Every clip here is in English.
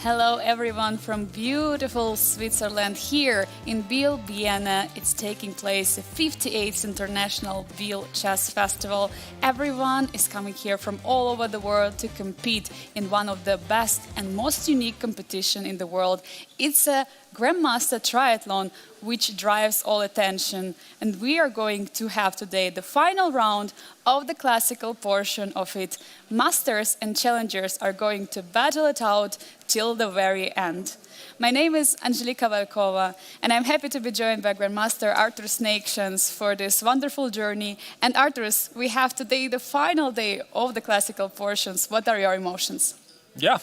Hello everyone from beautiful Switzerland here in Biel, Bienne. It's taking place the 58th International Biel Chess Festival. Everyone is coming here from all over the world to compete in one of the best and most unique competition in the world. It's a Grandmaster triathlon which drives all attention, and we are going to have today the final round of the classical portion of it. Masters and challengers are going to battle it out till the very end. My name is Angelika Valkova, and I'm happy to be joined by Grandmaster Arturs Nations for this wonderful journey. And Arturs, we have today the final day of the classical portions. What are your emotions? Yeah.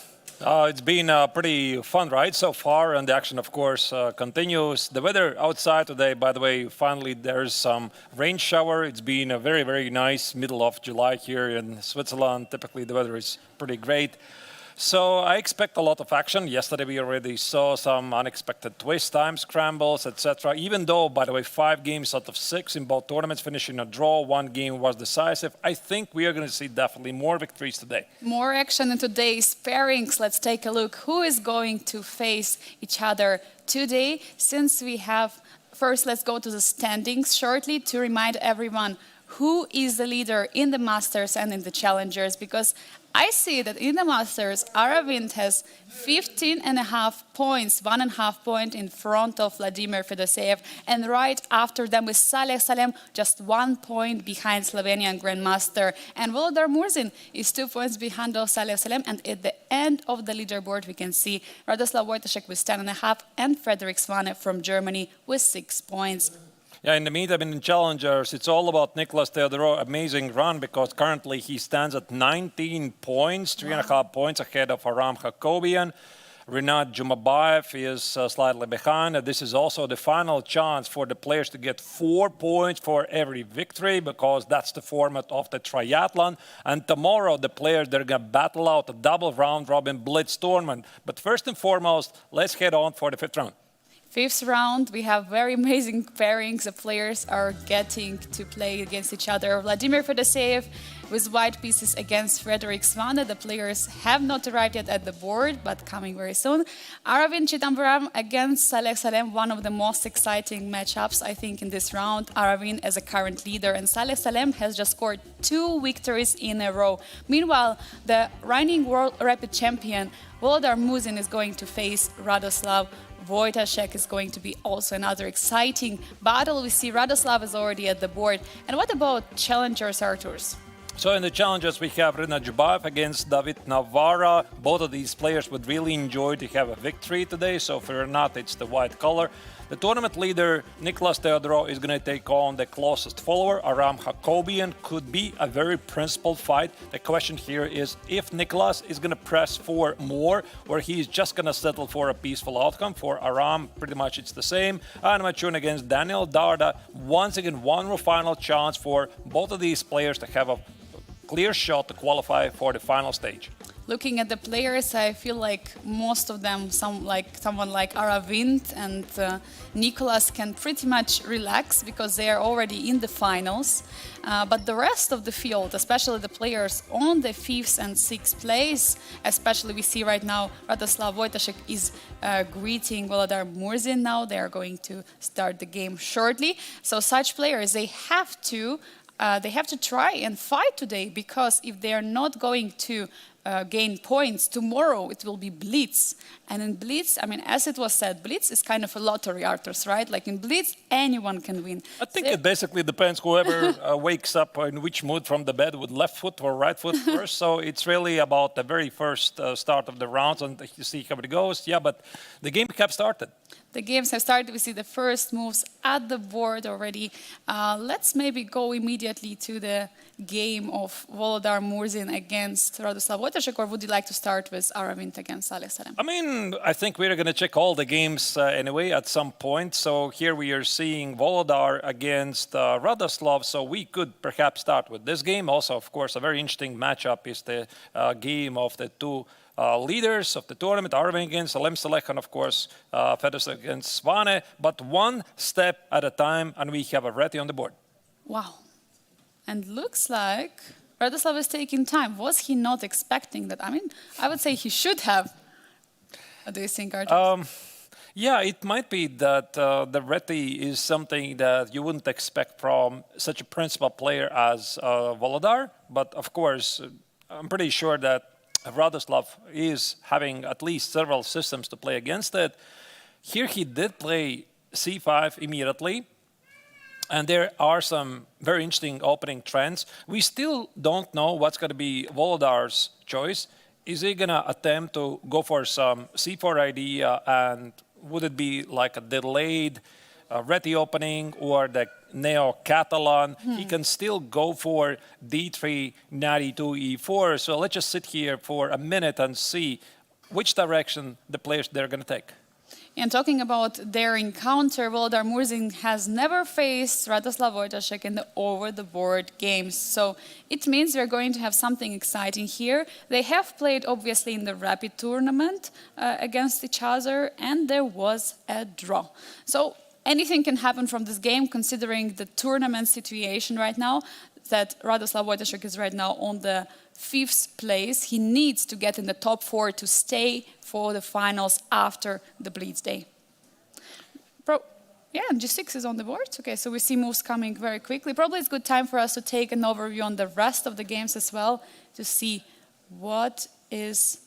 It's been a pretty fun ride so far, and the action, of course, continues. The weather outside today, by the way, finally there's some rain shower. It's been a very, very nice middle of July here in Switzerland. Typically, the weather is pretty great. So I expect a lot of action. Yesterday we already saw some unexpected twist time scrambles, etc. Even though, by the way, 5 games out of 6 in both tournaments finishing a draw, 1 game was decisive. I think we are going to see definitely more victories today. More action in today's pairings. Let's take a look who is going to face each other today. Since we have, first let's go to the standings shortly to remind everyone who is the leader in the Masters and in the Challengers, because I see that in the Masters, Aravindh has 15.5 points, 1.5 point in front of Vladimir Fedoseev, and right after them is Saleh Salem, just 1 point behind Slovenian Grandmaster. And Volodar Murzin is 2 points behind of Saleh Salem, and at the end of the leaderboard, we can see Radoslav Wojtaszek with 10.5 and Frederik Svane from Germany with 6 points. Yeah, in the meantime, in Challengers, it's all about Nicolas Theodorou. Amazing run, because currently he stands at 19 points, 3.5 points ahead of Aram Jacobian. Rinat Jumabayev is slightly behind. This is also the final chance for the players to get 4 points for every victory, because that's the format of the triathlon. And tomorrow, the players, they're going to battle out a double round-robin blitz tournament. But first and foremost, let's head on for the 5th round. 5th round, we have very amazing pairings. The players are getting to play against each other. Vladimir Fedoseev with white pieces against Frederik Svane. The players have not arrived yet at the board, but coming very soon. Aravindh Chidambaram against Saleh Salem, one of the most exciting matchups, I think, in this round. Aravindh as a current leader, and Saleh Salem has just scored 2 victories in a row. Meanwhile, the reigning world rapid champion, Volodar Murzin, is going to face Radoslav Wojtaszek. Is going to be also another exciting battle. We see Radoslav is already at the board. And what about challengers, Arturs? So in the Challengers, we have Rinat Jubayev against David Navara. Both of these players would really enjoy to have a victory today. So for Rinat, it's the white color. The tournament leader, Nicolas Theodorou, is going to take on the closest follower, Aram Jacobian. Could be a very principled fight. The question here is if Nicolas is going to press for more, or he's just going to settle for a peaceful outcome. For Aram, pretty much it's the same. And Machun against Daniel Darda. Once again, one more final chance for both of these players to have a clear shot to qualify for the final stage. Looking at the players, I feel like most of them, someone like Aravindh and Nicolas, can pretty much relax because they are already in the finals. But the rest of the field, especially the players on the 5th and 6th place, especially we see right now Radoslav Wojtaszek is greeting Volodar Murzin now. They are going to start the game shortly. So such players, they have to try and fight today, because if they are not going to gain points, tomorrow it will be Blitz. And in Blitz, I mean, as it was said, Blitz is kind of a lottery, Arturs, right? Like in Blitz, anyone can win. I think it basically depends whoever wakes up in which mood from the bed, with left foot or right foot first. So it's really about the very first start of the rounds, and you see how it goes. Yeah, but the game have started. The games have started. We see the first moves at the board already. Let's maybe go immediately to the game of Volodar Murzin against Radoslav Wojtaszek, or would you like to start with Aravindh against Saleh Salem? I mean, I think we're going to check all the games anyway at some point. So here we are seeing Volodar against Radoslav. So we could perhaps start with this game. Also, of course, a very interesting matchup is the game of the two leaders of the tournament, Aravindh against Salem Saleh, and of course, Fedoseev against Svane. But one step at a time, and we have a ready on the board. Wow. And looks like Radoslav is taking time. Was he not expecting that? I mean, I would say he should have. What do you think, Artur? Yeah, it might be that the reti is something that you wouldn't expect from such a principal player as Volodar. But of course, I'm pretty sure that Radoslav is having at least several systems to play against it. Here he did play c5 immediately. And there are some very interesting opening trends. We still don't know what's going to be Volodar's choice. Is he going to attempt to go for some c4 idea, and would it be like a delayed reti opening or the neo-Catalan? He can still go for d3, knight e2, e4. So let's just sit here for a minute and see which direction the players they're going to take. And talking about their encounter, Volodar Murzin has never faced Radoslav Wojtaszek in the over-the-board games. So it means we're going to have something exciting here. They have played, obviously, in the rapid tournament against each other, and there was a draw. So anything can happen from this game, considering the tournament situation right now, that Radoslav Wojtaszek is right now on the 5th place. He needs to get in the top 4 to stay for the finals after the Blitz Day. Yeah, G6 is on the board. Okay, so we see moves coming very quickly. Probably it's a good time for us to take an overview on the rest of the games as well, to see what is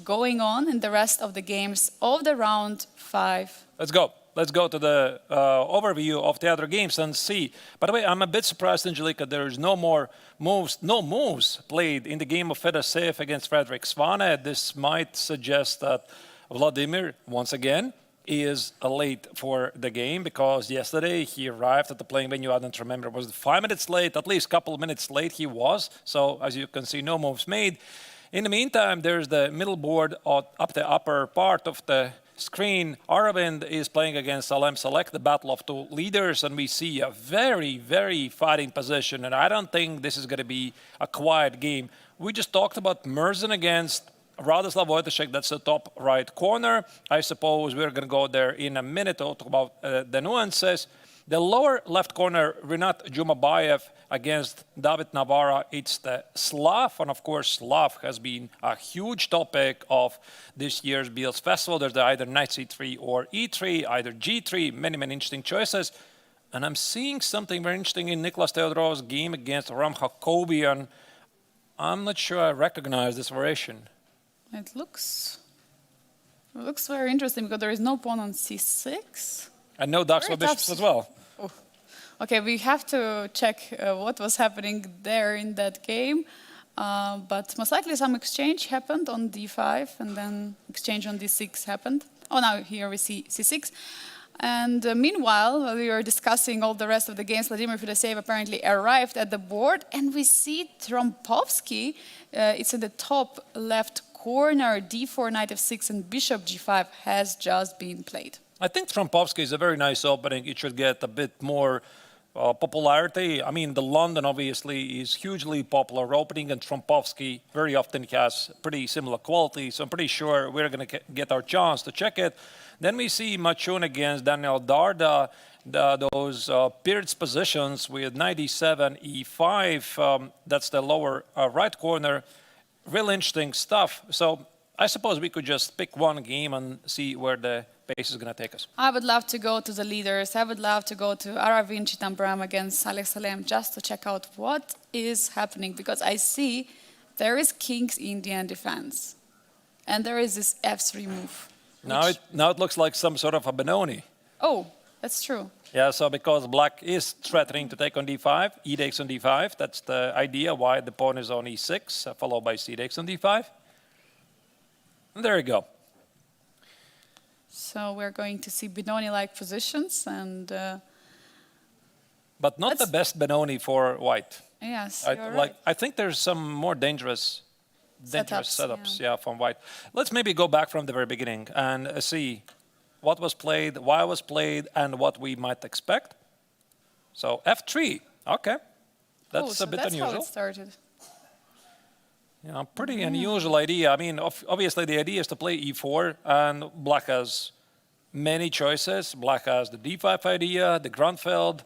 going on in the rest of the games of the round 5. Let's go. Let's go to the overview of the other games and see. By the way, I'm a bit surprised, Angelika, there's no moves played in the game of Fedoseev against Frederick Svane. This might suggest that Vladimir, once again, is late for the game, because yesterday he arrived at the playing venue. I don't remember, was it 5 minutes late? At least a couple of minutes late he was. So as you can see, no moves made. In the meantime, there's the middle board up the upper part of the screen. Aravindh is playing against Salem Select, the battle of two leaders, and we see a very, very fighting position, and I don't think this is going to be a quiet game. We just talked about Murzin against Radoslav Wojtaszek. That's the top right corner. I suppose we're going to go there in a minute to talk about the nuances. The lower left corner, Rinat Jumabayev against David Navara, it's the Slav. And of course, Slav has been a huge topic of this year's Biel's festival. There's either knight c3 or e3, either g3, many, many interesting choices. And I'm seeing something very interesting in Niklas Theodorov's game against Ram Jacobian. I'm not sure I recognize this variation. It looks very interesting, because there is no pawn on c6. And no ducks for bishops as well. Oh. Okay, we have to check what was happening there in that game. But most likely some exchange happened on d5, and then exchange on d6 happened. Oh, now here we see c6. And meanwhile, while we were discussing all the rest of the games, Vladimir Fedoseev apparently arrived at the board, and we see Trumpowsky. It's in the top left corner. d4, knight f6, and bishop g5 has just been played. I think Trumpowsky is a very nice opening. It should get a bit more popularity. I mean, the London obviously is hugely popular opening, and Trumpowsky very often has pretty similar quality. So I'm pretty sure we're going to get our chance to check it. Then we see Machun against Daniel Darda. Those Peertz positions with knight e7, e5. That's the lower right corner. Real interesting stuff. So I suppose we could just pick one game and see where the pace is going to take us. I would love to go to the leaders. I would love to go to Aravindh Chidambaram against Saleh Salem, just to check out what is happening, because I see there is King's Indian defense, and there is this f3 move. Now it looks like some sort of a Benoni. Oh, that's true. Yeah, so because black is threatening to take on d5, e takes on d5. That's the idea why the pawn is on e6, followed by c takes on d5. And there you go. So we're going to see Benoni-like positions, and but not the best Benoni for white. Yes, right. I think there's some more dangerous setups, yeah, from white. Let's maybe go back from the very beginning and see what was played, why it was played, and what we might expect. So f3, okay, that's a bit unusual. That's how it started. Yeah, pretty unusual idea. I mean, obviously the idea is to play e4, and black has many choices. Black has the d5 idea, the Grunfeld.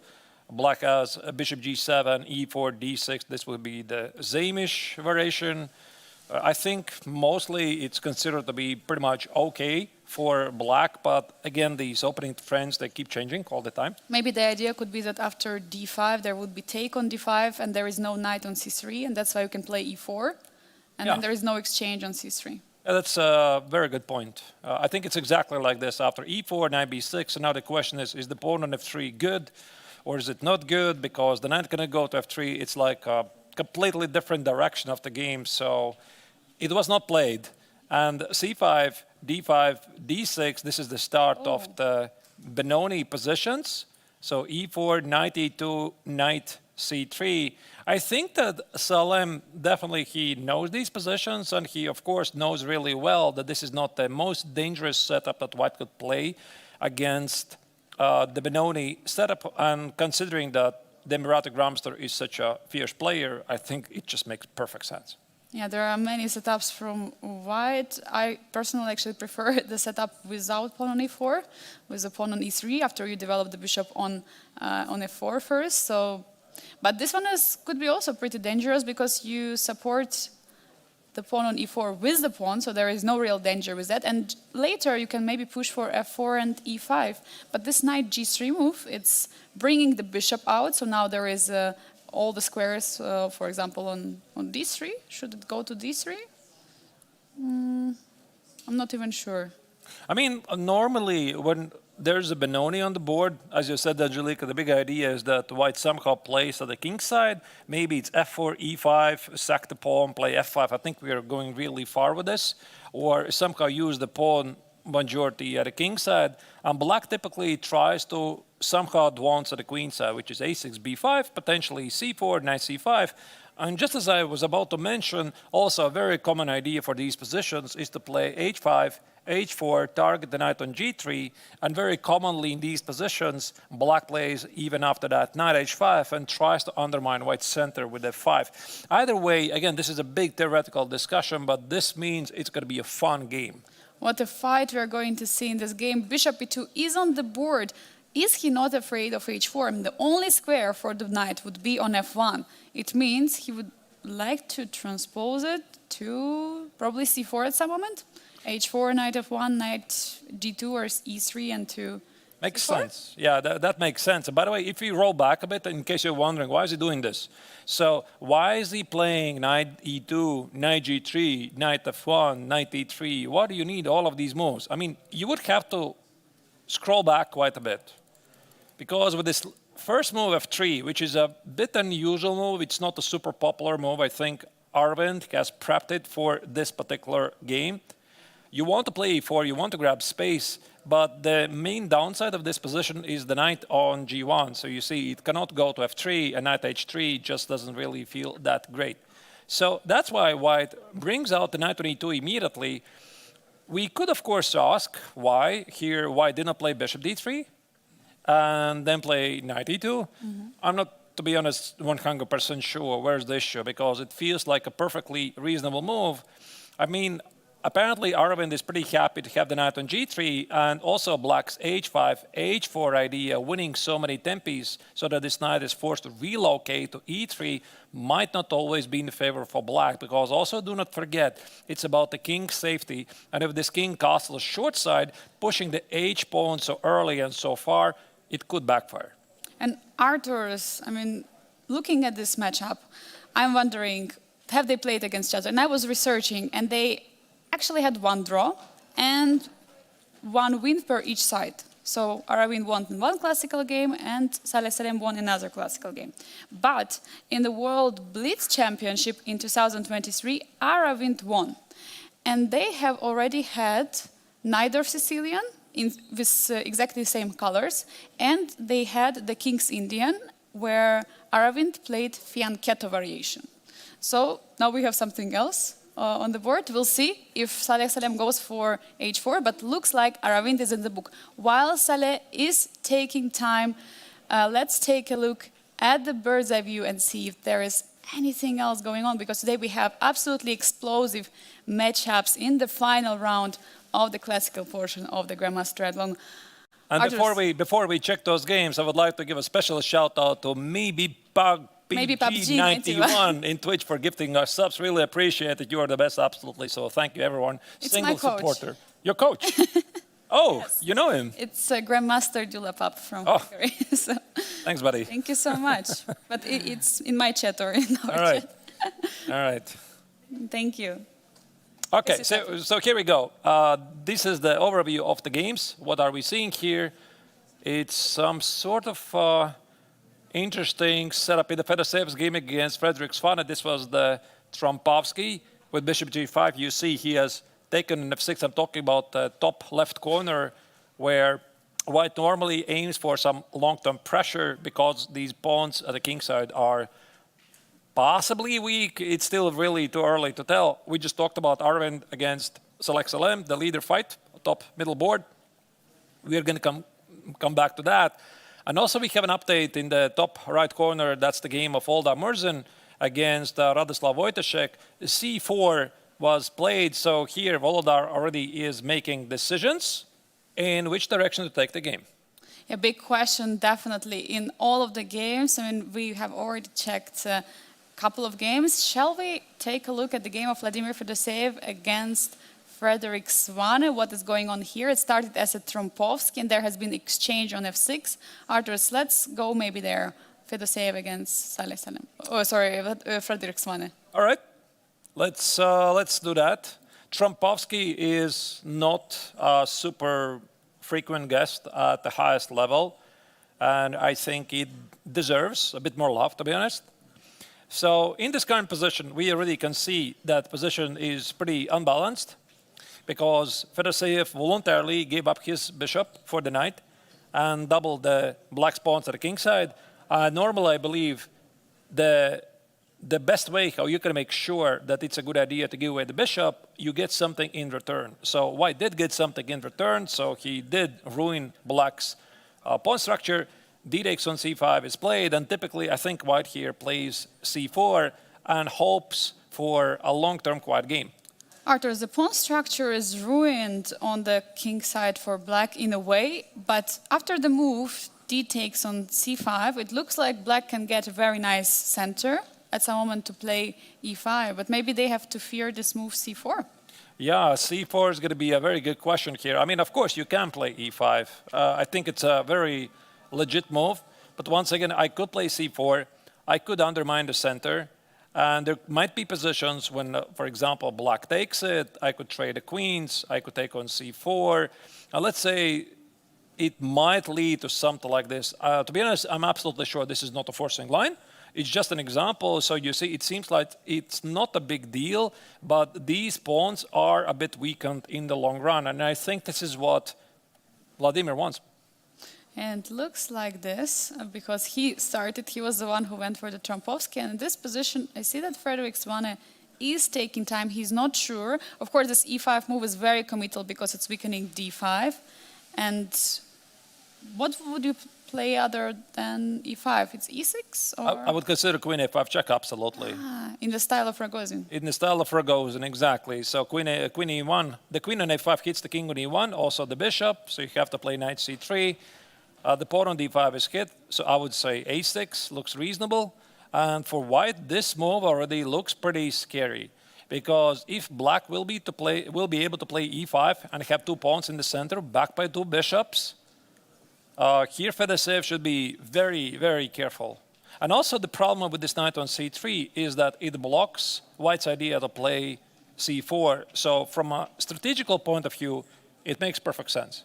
Black has bishop g7, e4, d6. This would be the Zamish variation. I think mostly it's considered to be pretty much okay for black, but again, these opening trends, they keep changing all the time. Maybe the idea could be that after d5, there would be take on d5, and there is no knight on c3, and that's why you can play e4, and then there is no exchange on c3. Yeah, that's a very good point. I think it's exactly like this. After e4, knight b6, and now the question is the pawn on f3 good, or is it not good? Because the knight gonna go to f3, it's like a completely different direction of the game, so it was not played. And c5, d5, d6, this is the start of the Benoni positions. So e4, knight e2, knight c3. I think that Salem definitely he knows these positions, and he of course knows really well that this is not the most dangerous setup that White could play against the Benoni setup. And considering that the Emirati Grandmaster is such a fierce player, I think it just makes perfect sense. Yeah, there are many setups from White. I personally actually prefer the setup without pawn on e4, with the pawn on e3 after you develop the bishop on f4 first. So, but this one could be also pretty dangerous because you support the pawn on e4 with the pawn, so there is no real danger with that. And later you can maybe push for f4 and e5. But this knight g3 move, it's bringing the bishop out, so now there is all the squares, for example, on d3. Should it go to d3? I'm not even sure. I mean, normally when there's a Benoni on the board, as you said, Angelika, the big idea is that White somehow plays at the king side. Maybe it's f4, e5, sack the pawn, play f5. I think we are going really far with this. Or somehow use the pawn majority at the king side. And black typically tries to somehow advance at the queen side, which is a6, b5, potentially c4, knight c5. And just as I was about to mention, also a very common idea for these positions is to play h5, h4, target the knight on g3, and very commonly in these positions, black plays even after that knight h5 and tries to undermine White's center with f5. Either way, again, this is a big theoretical discussion, but this means it's going to be a fun game. What a fight we're going to see in this game. Bishop e2 is on the board. Is he not afraid of h4? I mean, the only square for the knight would be on f1. It means he would like to transpose it to probably c4 at some moment. h4, knight f1, knight g2 or e3 and to Makes c4? sense. Yeah, that makes sense. And by the way, if we roll back a bit, in case you're wondering, why is he doing this? So why is he playing knight e2, knight g3, knight f1, knight e3? Why do you need all of these moves? I mean, you would have to scroll back quite a bit. Because with this first move, f3, which is a bit unusual move, it's not a super popular move. I think Aravindh has prepped it for this particular game. You want to play e4, you want to grab space, but the main downside of this position is the knight on g1. So you see, it cannot go to f3, and knight h3 just doesn't really feel that great. So that's why White brings out the knight on e2 immediately. We could, of course, ask why here White did not play bishop d3 and then play knight e2. I'm not, to be honest, 100% sure where's the issue, because it feels like a perfectly reasonable move. I mean, apparently Aravindh is pretty happy to have the knight on g3, and also black's h5, h4 idea, winning so many tempes so that this knight is forced to relocate to e3, might not always be in favor for black, because also do not forget, it's about the king's safety, and if this king castles short side, pushing the h pawn so early and so far, it could backfire. And Arthur's, I mean, looking at this matchup, I'm wondering, have they played against each other? And I was researching, and they actually had one draw and one win per each side. So Aravindh won in one classical game and Saleh Salem won another classical game. But in the World Blitz Championship in 2023, Aravindh won. And they have already had neither Sicilian with exactly the same colors, and they had the King's Indian, where Aravindh played fianchetto variation. So now we have something else on the board. We'll see if Saleh Salem goes for h4, but looks like Aravindh is in the book. While Saleh is taking time, let's take a look at the bird's eye view and see if there is anything else going on, because today we have absolutely explosive matchups in the final round of the classical portion of the Grandmaster Triathlon. And before we check those games, I would like to give a special shout out to maybe Maybe PUBG 91 in Twitch for gifting us subs. Really appreciate it. You are the best, absolutely. So thank you, everyone. It's Single my coach. supporter. Your coach? Oh, Yes. you know him? It's Grandmaster Dulapap from Oh. Hungary. So, Thanks, buddy. thank you so much. But it's in my chat or in our All right. chat. All right. Thank you. Okay, This is so here we go. This is the overview of the games. What are we seeing here? It's some sort of interesting setup in the Fedoseev's game against Frederick Svane. This was the Trumpowsky with bishop g5. You see he has taken an f6. I'm talking about the top left corner where white normally aims for some long-term pressure because these pawns at the king side are possibly weak. It's still really too early to tell. We just talked about Aravindh against Select Salem, the leader fight, top middle board. We're going to come back to that. And also we have an update in the top right corner. That's the game of Olda Murzin against Radoslav Wojtaszek. C4 was played, so here Volodar already is making decisions in which direction to take the game. A big question, definitely, in all of the games. I mean, we have already checked a couple of games. Shall we take a look at the game of Vladimir Fedoseev against Frederick Svane? What is going on here? It started as a Trumpowsky, and there has been exchange on f6. Arturs, let's go maybe there. Fedoseev against Frederick Svane. All right, let's do that. Trumpowsky is not a super frequent guest at the highest level, and I think it deserves a bit more love, to be honest. So in this current position, we already can see that position is pretty unbalanced because Fedoseev voluntarily gave up his bishop for the knight and doubled the black pawns at the king side. Normally, I believe the best way how you can make sure that it's a good idea to give away the bishop, you get something in return. So white did get something in return, so he did ruin black's pawn structure. D takes on c5 is played, and typically I think white here plays c4 and hopes for a long-term quiet game. Arturs, the pawn structure is ruined on the king side for black in a way, but after the move, d takes on c5, it looks like black can get a very nice center at some moment to play e5, but maybe they have to fear this move c4. Yeah, c4 is going to be a very good question here. I mean, of course, you can play e5. I think it's a very legit move, but once again, I could play c4. I could undermine the center, and there might be positions when, for example, black takes it. I could trade the queens. I could take on c4. Let's say it might lead to something like this. To be honest, I'm absolutely sure this is not a forcing line. It's just an example. So you see, it seems like it's not a big deal, but these pawns are a bit weakened in the long run. And I think this is what Vladimir wants. And looks like this, because he was the one who went for the Trumpowsky. And in this position, I see that Frederick Svane is taking time. He's not sure. Of course, this e5 move is very committal because it's weakening d5. And what would you play other than e5? It's e6? Or? I would consider queen a5 check, absolutely. In the style of Rogozin. In the style of Rogozin, exactly. So queen e1, the queen on a5 hits the king on e1, also the bishop, so you have to play knight c3. The pawn on d5 is hit, so I would say a6 looks reasonable. And for white, this move already looks pretty scary, because if black will be able to play e5 and have two pawns in the center, backed by two bishops, here Fedoseev should be very, very careful. And also the problem with this knight on c3 is that it blocks white's idea to play c4. So from a strategical point of view, it makes perfect sense.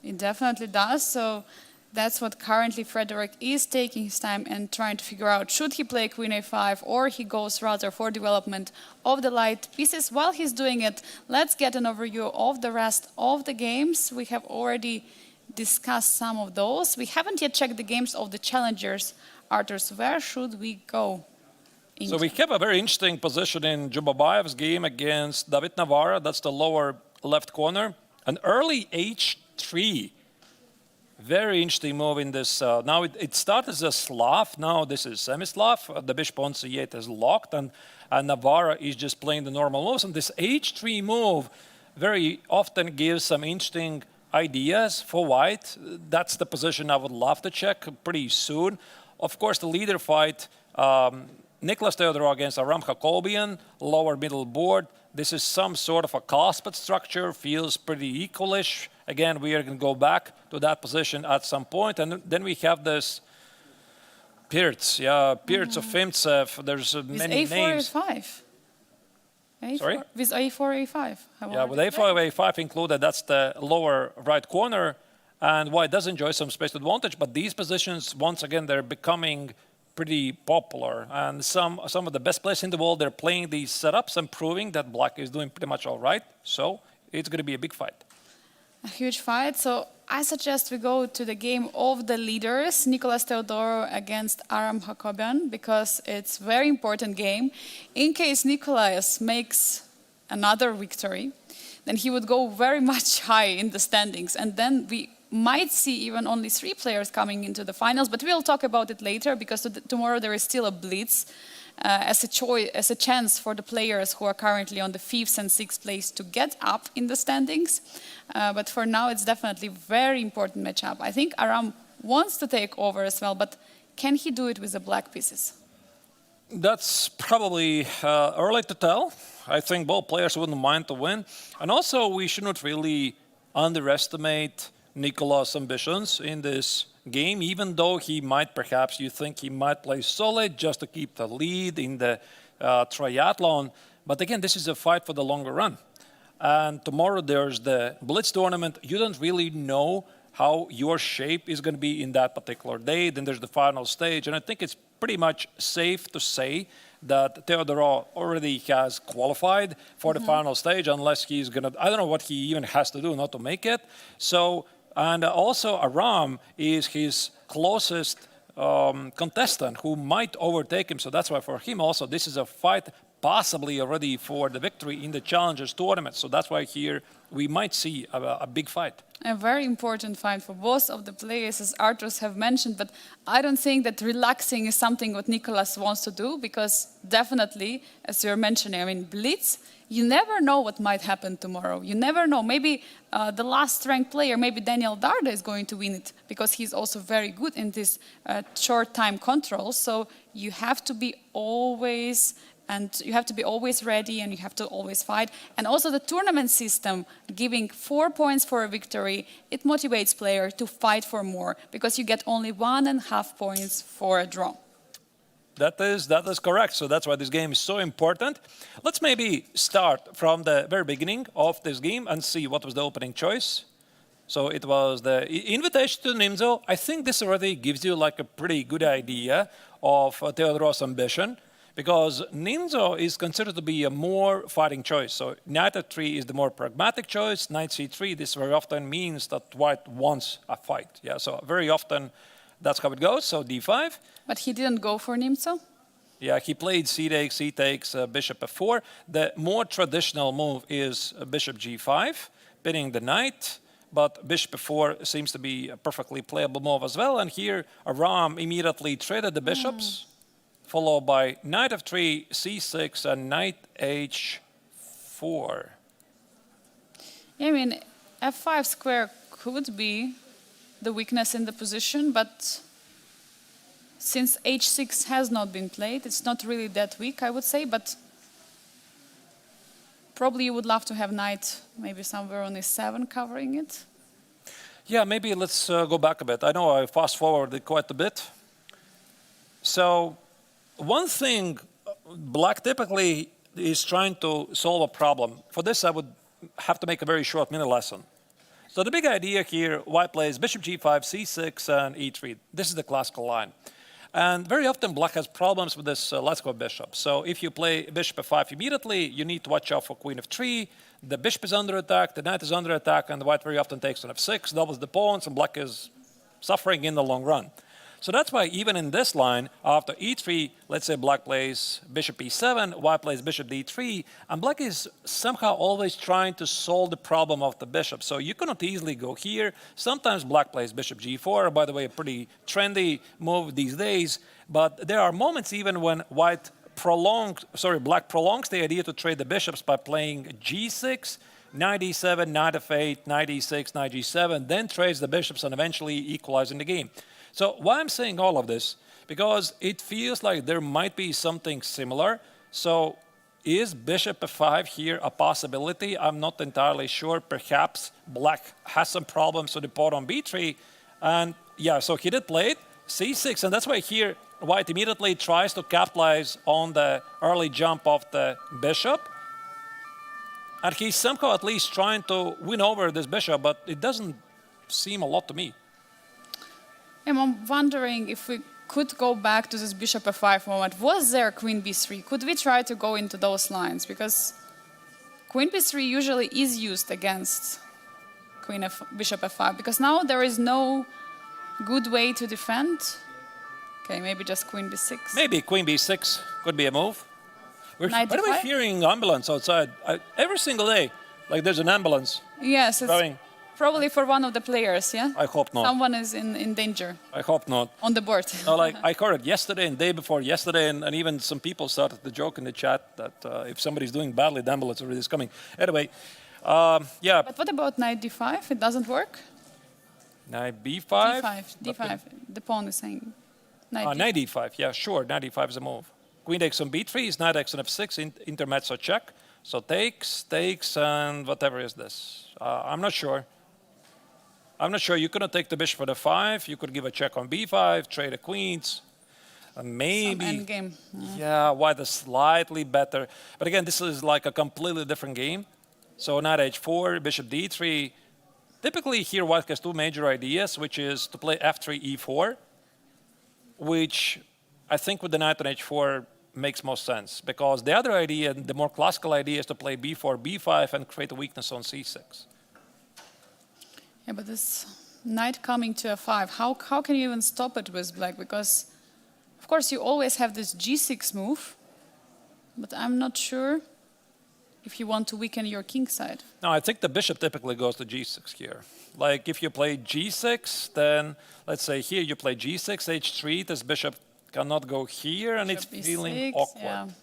It definitely does. So that's what currently Frederick is taking his time and trying to figure out. Should he play queen a5 or he goes rather for development of the light pieces? While he's doing it, let's get an overview of the rest of the games. We have already discussed some of those. We haven't yet checked the games of the challengers. Arturs, where should we go? So we have a very interesting position in Jubabayev's game against David Navarra. That's the lower left corner. An early h3. Very interesting move in this. Now it started as a Slav. Now this is semi-Slav. The bishop on c8 is locked, and Navarra is just playing the normal moves. And this h3 move very often gives some interesting ideas for white. That's the position I would love to check pretty soon. Of course, the leader fight Nicholas Theodorou against Aram Jacobian, lower middle board. This is some sort of a closped structure, feels pretty equalish. Again, we are going to go back to that position at some point. And then we have this Pirts, Pirts of Fedoseev. There's many A4, names. A5. A4, Sorry? With A4, A5. Yeah, with A4, A5 included, that's the lower right corner. And White does enjoy some space advantage, but these positions, once again, they're becoming pretty popular. And some of the best players in the world, they're playing these setups and proving that Black is doing pretty much all right. So it's going to be a big fight. A huge fight. So I suggest we go to the game of the leaders, Nicholas Theodorou against Aram Jacobian, because it's a very important game. In case Nicholas makes another victory, then he would go very much high in the standings. And then we might see even only 3 players coming into the finals, but we'll talk about it later, because tomorrow there is still a blitz as a chance for the players who are currently on the 5th and 6th place to get up in the standings. But for now, it's definitely a very important matchup. I think Aram wants to take over as well, but can he do it with the black pieces? That's probably early to tell. I think both players wouldn't mind to win. And also, we shouldn't really underestimate Nicolas' ambitions in this game, even though he might, perhaps you think he might play solid just to keep the lead in the triathlon. But again, this is a fight for the longer run. And tomorrow there's the Blitz tournament. You don't really know how your shape is going to be in that particular day. Then there's the final stage. And I think it's pretty much safe to say that Theodorou already has qualified for the final stage, unless he's going to, I don't know what he even has to do not to make it. So, and also Aram is his closest contestant who might overtake him. So that's why for him also, this is a fight possibly already for the victory in the Challengers tournament. So that's why here we might see a big fight. A very important fight for both of the players, as Arturs have mentioned, but I don't think that relaxing is something what Nicolas wants to do, because definitely, as you're mentioning, I mean, Blitz, you never know what might happen tomorrow. You never know. Maybe the last ranked player, maybe Daniel Darda is going to win it, because he's also very good in this short time control. So you have to be always ready, and you have to always fight. And also the tournament system, giving 4 points for a victory, it motivates players to fight for more, because you get only 1.5 points for a draw. That is correct. So that's why this game is so important. Let's maybe start from the very beginning of this game and see what was the opening choice. So it was the invitation to Nimzo. I think this already gives you like a pretty good idea of Theodorou's ambition, because Nimzo is considered to be a more fighting choice. So knight f3 is the more pragmatic choice. Knight c3, this very often means that White wants a fight. Yeah, so very often that's how it goes. So d5. But he didn't go for Nimzo? Yeah, he played c takes, bishop f4. The more traditional move is bishop g5, pinning the knight. But bishop f4 seems to be a perfectly playable move as well. And here Aram immediately traded the bishops, followed by knight f3, c6, and knight h4. Yeah, I mean, f5 square could be the weakness in the position, but since h6 has not been played, it's not really that weak, I would say, but probably you would love to have knight maybe somewhere on e7 covering it. Yeah, maybe let's go back a bit. I know I fast-forwarded quite a bit. So one thing, Black typically is trying to solve a problem. For this, I would have to make a very short mini lesson. So the big idea here, White plays bishop g5, c6, and e3. This is the classical line. And very often Black has problems with this let's go bishop. So if you play bishop f5 immediately, you need to watch out for queen f3. The bishop is under attack, the knight is under attack, and the White very often takes on f6, doubles the pawns, and Black is suffering in the long run. So that's why even in this line, after e3, let's say Black plays bishop e7, White plays bishop d3, and Black is somehow always trying to solve the problem of the bishop. So you cannot easily go here. Sometimes Black plays bishop g4, by the way, a pretty trendy move these days. But there are moments even when Black prolongs the idea to trade the bishops by playing g6, knight e7, knight f8, knight e6, knight g7, then trades the bishops and eventually equalizing the game. So why I'm saying all of this, because it feels like there might be something similar. So is bishop f5 here a possibility? I'm not entirely sure. Perhaps black has some problems with the pawn on b3. And yeah, so he did play it, c6, and that's why here white immediately tries to capitalize on the early jump of the bishop. And he's somehow at least trying to win over this bishop, but it doesn't seem a lot to me. I'm wondering if we could go back to this bishop f5 moment. Was there queen b3? Could we try to go into those lines? Because queen b3 usually is used against bishop f5, because now there is no good way to defend. Okay, maybe just queen b6. Maybe queen b6 could be a move. We're, by the way, hearing ambulance outside every single day. Like there's an ambulance. Yes, it's driving. Probably for one of the players, yeah? I hope not. Someone is in danger. I hope not. On the board. No, like I heard it yesterday and day before yesterday, and even some people started to joke in the chat that if somebody's doing badly, the ambulance already is coming. Anyway, yeah. But what about knight d5? It doesn't work? Knight b5? d5. The pawn is saying knight knight d5, yeah, sure. Knight d5 is a move. Queen takes on b3 is knight x on f6, intermezzo check. So takes, and whatever is this. I'm not sure. I'm not sure. You couldn't take the bishop for the 5. You could give a check on b5, trade the queens. Maybe. Some endgame. Yeah, white is slightly better. But again, this is like a completely different game. So knight h4, bishop d3. Typically here white has two major ideas, which is to play f3, e4, which I think with the knight on h4 makes most sense. Because the other idea, the more classical idea, is to play b4, b5 and create a weakness on c6. Yeah, but this knight coming to f5, how can you even stop it with black? Because, of course, you always have this g6 move, but I'm not sure if you want to weaken your king side. No, I think the bishop typically goes to g6 here. Like, if you play g6, then, let's say here you play g6, h3, this bishop cannot go here, and Bishop it's feeling e6, awkward.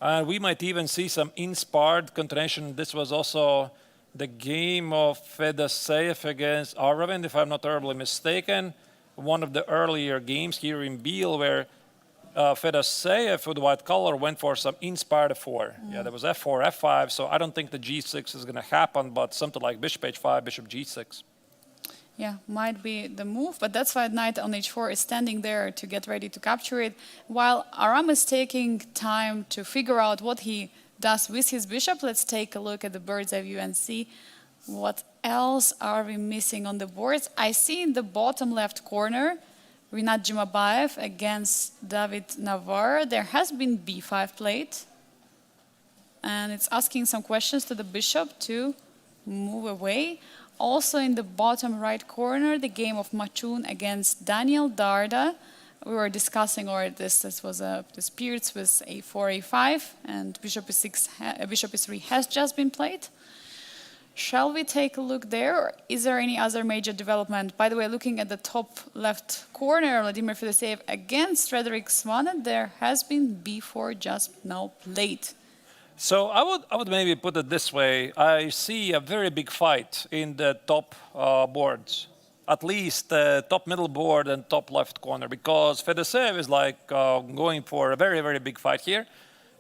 Yeah. We might even see some inspired continuation. This was also the game of Fedoseev against Aravindh, if I'm not terribly mistaken. One of the earlier games here in Biel where Fedoseev with white color went for some inspired f4. Yeah, there was f4, f5, so I don't think the g6 is going to happen, but something like bishop h5, bishop g6. Yeah, might be the move, but that's why knight on h4 is standing there to get ready to capture it, while Aram is taking time to figure out what he does with his bishop. Let's take a look at the bird's eye view and see what else are we missing on the boards. I see in the bottom left corner Rinat Jumabayev against David Navarre. There has been b5 played, and it's asking some questions to the bishop to move away. Also in the bottom right corner, the game of Machun against Daniel Darda. We were discussing already this was a dispute with a4, a5, and bishop e6, bishop e3 has just been played. Shall we take a look there, or is there any other major development? By the way, looking at the top left corner, Vladimir Fedoseev against Frederick Svanet, there has been b4 just now played. So I would maybe put it this way. I see a very big fight in the top boards, at least the top middle board and top left corner, because Fedoseev is like going for a very, very big fight here.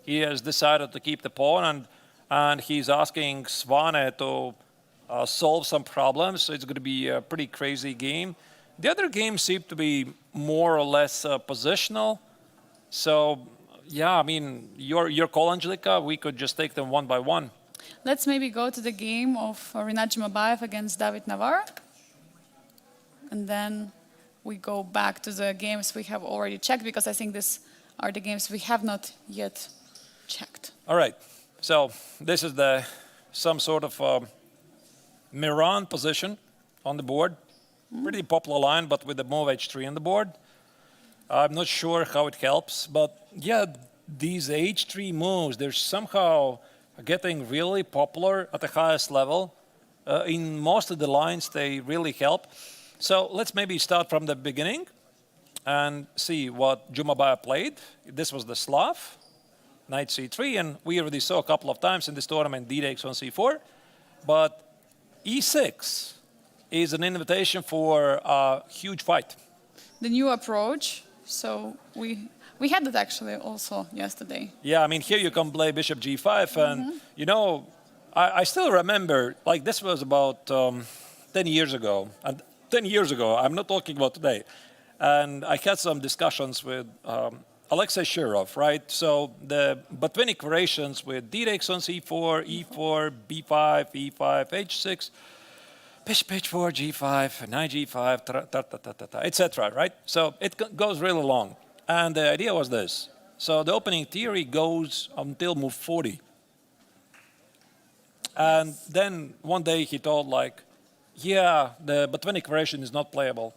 He has decided to keep the pawn, and he's asking Svanet to solve some problems. So it's going to be a pretty crazy game. The other games seem to be more or less positional. So yeah, I mean, your call, Angelica. We could just take them one by one. Let's maybe go to the game of Rinat Jumabayev against David Navarre. And then we go back to the games we have already checked, because I think these are the games we have not yet checked. All right. So this is some sort of Miran position on the board. Pretty popular line, but with the move h3 on the board. I'm not sure how it helps, but yeah, these h3 moves, they're somehow getting really popular at the highest level. In most of the lines, they really help. So let's maybe start from the beginning and see what Jumabayev played. This was the Slav, knight c3, and we already saw a couple of times in this tournament d takes on c4. But e6 is an invitation for a huge fight. The new approach So we had that actually also yesterday. Yeah, I mean, here you can play bishop g5, and you know, I still remember, like, this was about 10 years ago. And 10 years ago, I'm not talking about today. And I had some discussions with Alexei Shirov, right? So the Botvinnik variations with d takes on c4, e4, b5, e5, h6, bishop h4, g5, knight g5, etc., right? So it goes really long. And the idea was this. So the opening theory goes until move 40. And then one day he told, like, yeah, the Botvinnik variation is not playable.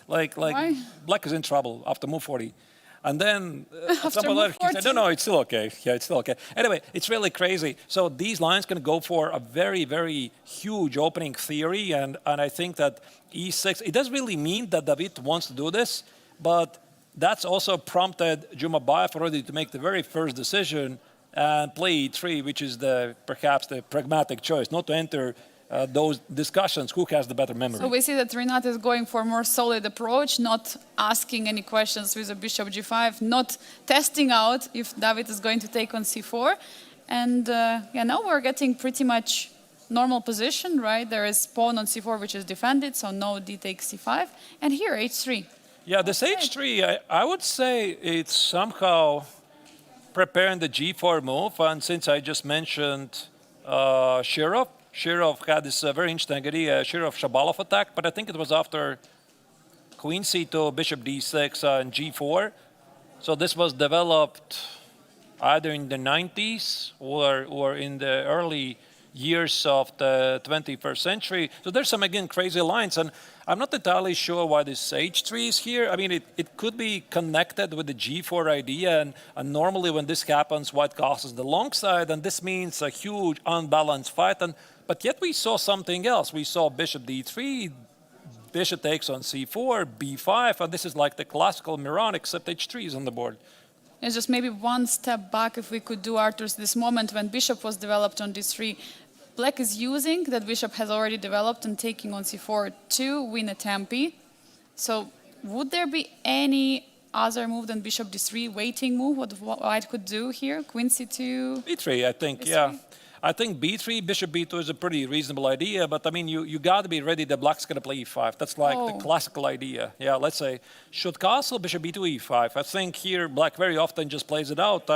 like Why? black is in trouble after move 40. And then After move he said, 40? no, it's still okay. Yeah, it's still okay. Anyway, it's really crazy. So these lines can go for a very, very huge opening theory. And I think that e6, it doesn't really mean that David wants to do this, but that's also prompted Jumabayev already to make the very first decision and play e3, which is perhaps the pragmatic choice, not to enter those discussions, who has the better memory. So we see that Rinat is going for a more solid approach, not asking any questions with a bishop g5, not testing out if David is going to take on c4. And yeah, now we're getting pretty much normal position, right? There is pawn on c4, which is defended, so no d takes c5. And here, h3. Yeah, this h3, I would say it's somehow preparing the g4 move. And since I just mentioned Shirov had this very interesting idea, Shirov-Shabalov attack, but I think it was after queen c2, bishop d6, and g4. So this was developed either in the 90s or in the early years of the 21st century. So there's some, again, crazy lines. And I'm not entirely sure why this h3 is here. I mean, it could be connected with the g4 idea. And normally when this happens, white castles the long side. And this means a huge unbalanced fight. But yet we saw something else. We saw bishop d3, bishop takes on c4, b5. And this is like the classical Miran, except h3 is on the board. It's just maybe one step back, if we could do, Arturs, this moment when bishop was developed on d3. Black is using that bishop has already developed and taking on c4 to win a tempi. So would there be any other move than bishop d3, waiting move, what white could do here? Queen c2? b3, I think, yeah. I think b3, bishop b2 is a pretty reasonable idea, but I mean, you got to be ready that black's going to play e5. That's like the classical idea. Yeah, let's say, should castle, bishop b2, e5. I think here black very often just plays it out.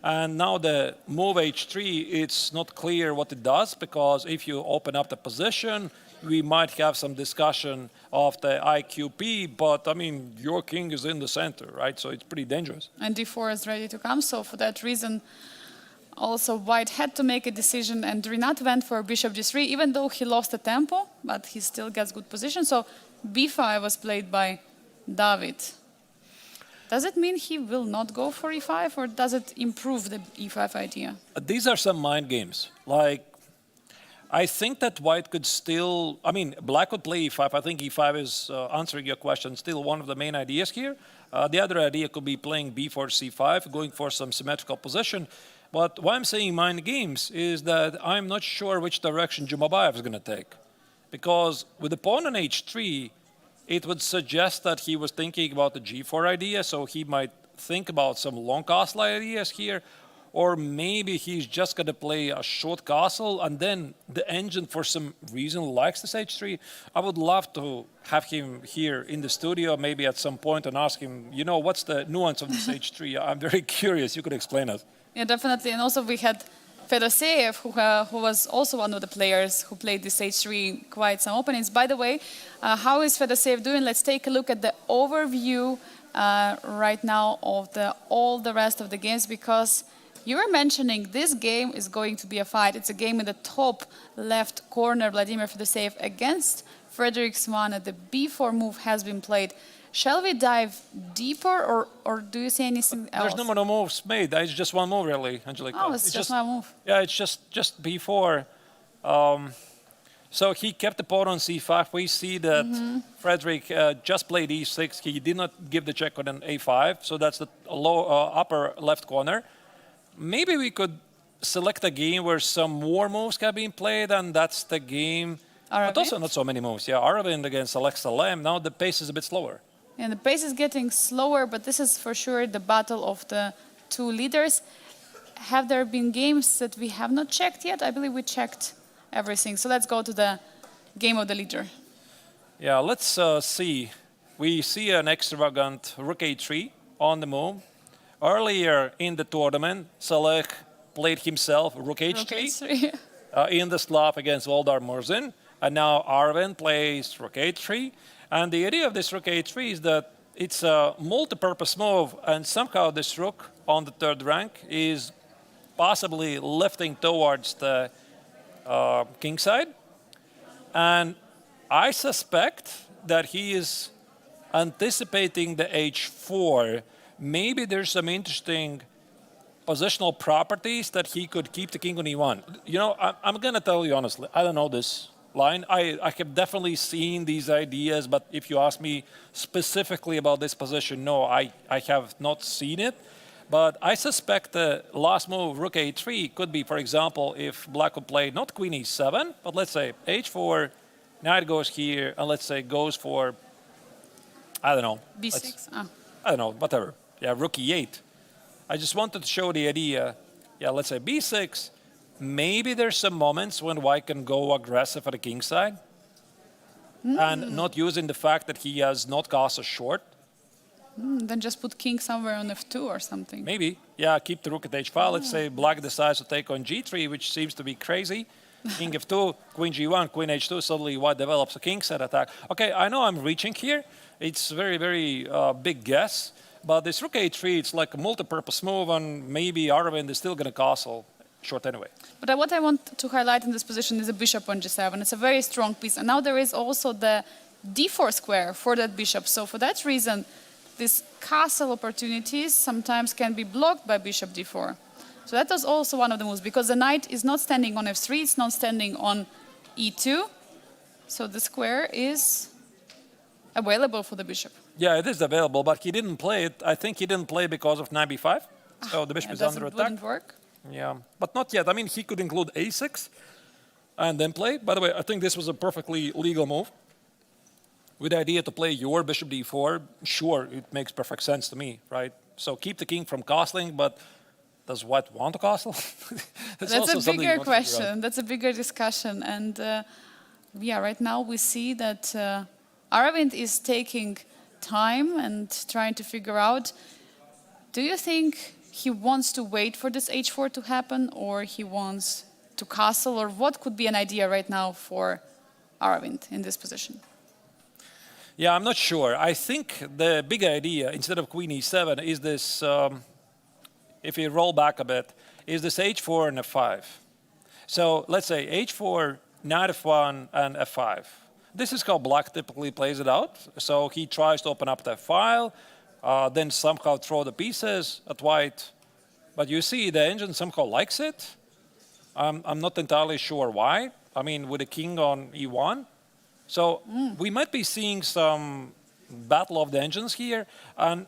And now the move h3, it's not clear what it does, because if you open up the position, we might have some discussion of the IQP, but I mean, your king is in the center, right? So it's pretty dangerous. And d4 is ready to come, so for that reason, also white had to make a decision, and Rinat went for bishop g3, even though he lost the tempo, but he still gets good position. So b5 was played by David. Does it mean he will not go for e5, or does it improve the e5 idea? These are some mind games. Like, I think that white could still, I mean, black could play e5. I think e5 is, answering your question, still one of the main ideas here. The other idea could be playing b4, c5, going for some symmetrical position. But why I'm saying mind games is that I'm not sure which direction Jumabayev is going to take. Because with the pawn on h3, it would suggest that he was thinking about the g4 idea, so he might think about some long castle ideas here. Or maybe he's just going to play a short castle, and then the engine, for some reason, likes this h3. I would love to have him here in the studio, maybe at some point, and ask him, you know, what's the nuance of this h3? I'm very curious. You could explain us. Yeah, definitely. And also we had Fedoseev, who was also one of the players who played this h3 quite some openings. By the way, how is Fedoseev doing? Let's take a look at the overview right now of all the rest of the games, because you were mentioning this game is going to be a fight. It's a game in the top left corner. Vladimir Fedoseev against Frederick Swan. The b4 move has been played. Shall we dive deeper, or do you see anything else? There's no moves made. It's just one move, really, Angelica. Oh, it's just one move. Yeah, it's just b4. So he kept the pawn on c5. We see that Frederick just played e6. He did not give the check on an a5. So that's the upper left corner. Maybe we could select a game where some more moves can be played, and that's the game. Aravindh? But also not so many moves. Yeah, Aravindh against Alexa Lem. Now the pace is a bit slower. And the pace is getting slower, but this is for sure the battle of the two leaders. Have there been games that we have not checked yet? I believe we checked everything. So let's go to the game of the leader. Yeah, let's see. We see an extravagant rook a3 on the move. Earlier in the tournament, Saleh played himself rook h3 in the Slav against Voldar Murzin. And now Aravindh plays rook a3. And the idea of this rook a3 is that it's a multi-purpose move, and somehow this rook on the third rank is possibly lifting towards the king side. And I suspect that he is anticipating the h4. Maybe there's some interesting positional properties that he could keep the king on e1. You know, I'm going to tell you honestly, I don't know this line. I have definitely seen these ideas, but if you ask me specifically about this position, no, I have not seen it. But I suspect the last move, rook a3, could be, for example, if black would play not queen e7, but let's say h4, knight goes here, and let's say goes for, I don't know. b6? I don't know, whatever. Yeah, rook e8. I just wanted to show the idea, yeah, let's say b6. Maybe there's some moments when white can go aggressive at the king side and not using the fact that he has not castle short. Then just put king somewhere on f2 or something. Maybe. Yeah, keep the rook at h5. Let's say black decides to take on g3, which seems to be crazy. King f2, queen g1, queen h2, suddenly white develops a king side attack. Okay, I know I'm reaching here. It's very, very big guess. But this rook a3, it's like a multi-purpose move, and maybe Aravindh is still going to castle short anyway. But what I want to highlight in this position is a bishop on g7. It's a very strong piece. And now there is also the d4 square for that bishop. So for that reason, these castle opportunities sometimes can be blocked by bishop d4. So that was also one of the moves, because the knight is not standing on f3, it's not standing on e2. So the square is available for the bishop. Yeah, it is available, but he didn't play it. I think he didn't play because of knight b5. So the bishop is under attack. Wouldn't work. Yeah, but not yet. I mean, he could include a6 and then play. By the way, I think this was a perfectly legal move. With the idea to play your bishop d4, sure, it makes perfect sense to me, right? So keep the king from castling, but does white want to castle? That's a bigger question. That's a bigger discussion. And yeah, right now we see that Aravindh is taking time and trying to figure out, do you think he wants to wait for this h4 to happen, or he wants to castle, or what could be an idea right now for Aravindh in this position? Yeah, I'm not sure. I think the big idea, instead of queen e7, is this, if you roll back a bit, is this h4 and f5. So let's say h4, knight f1, and f5. This is how black typically plays it out. So he tries to open up the file, then somehow throw the pieces at white. But you see, the engine somehow likes it. I'm not entirely sure why. I mean, with the king on e1. So we might be seeing some battle of the engines here. And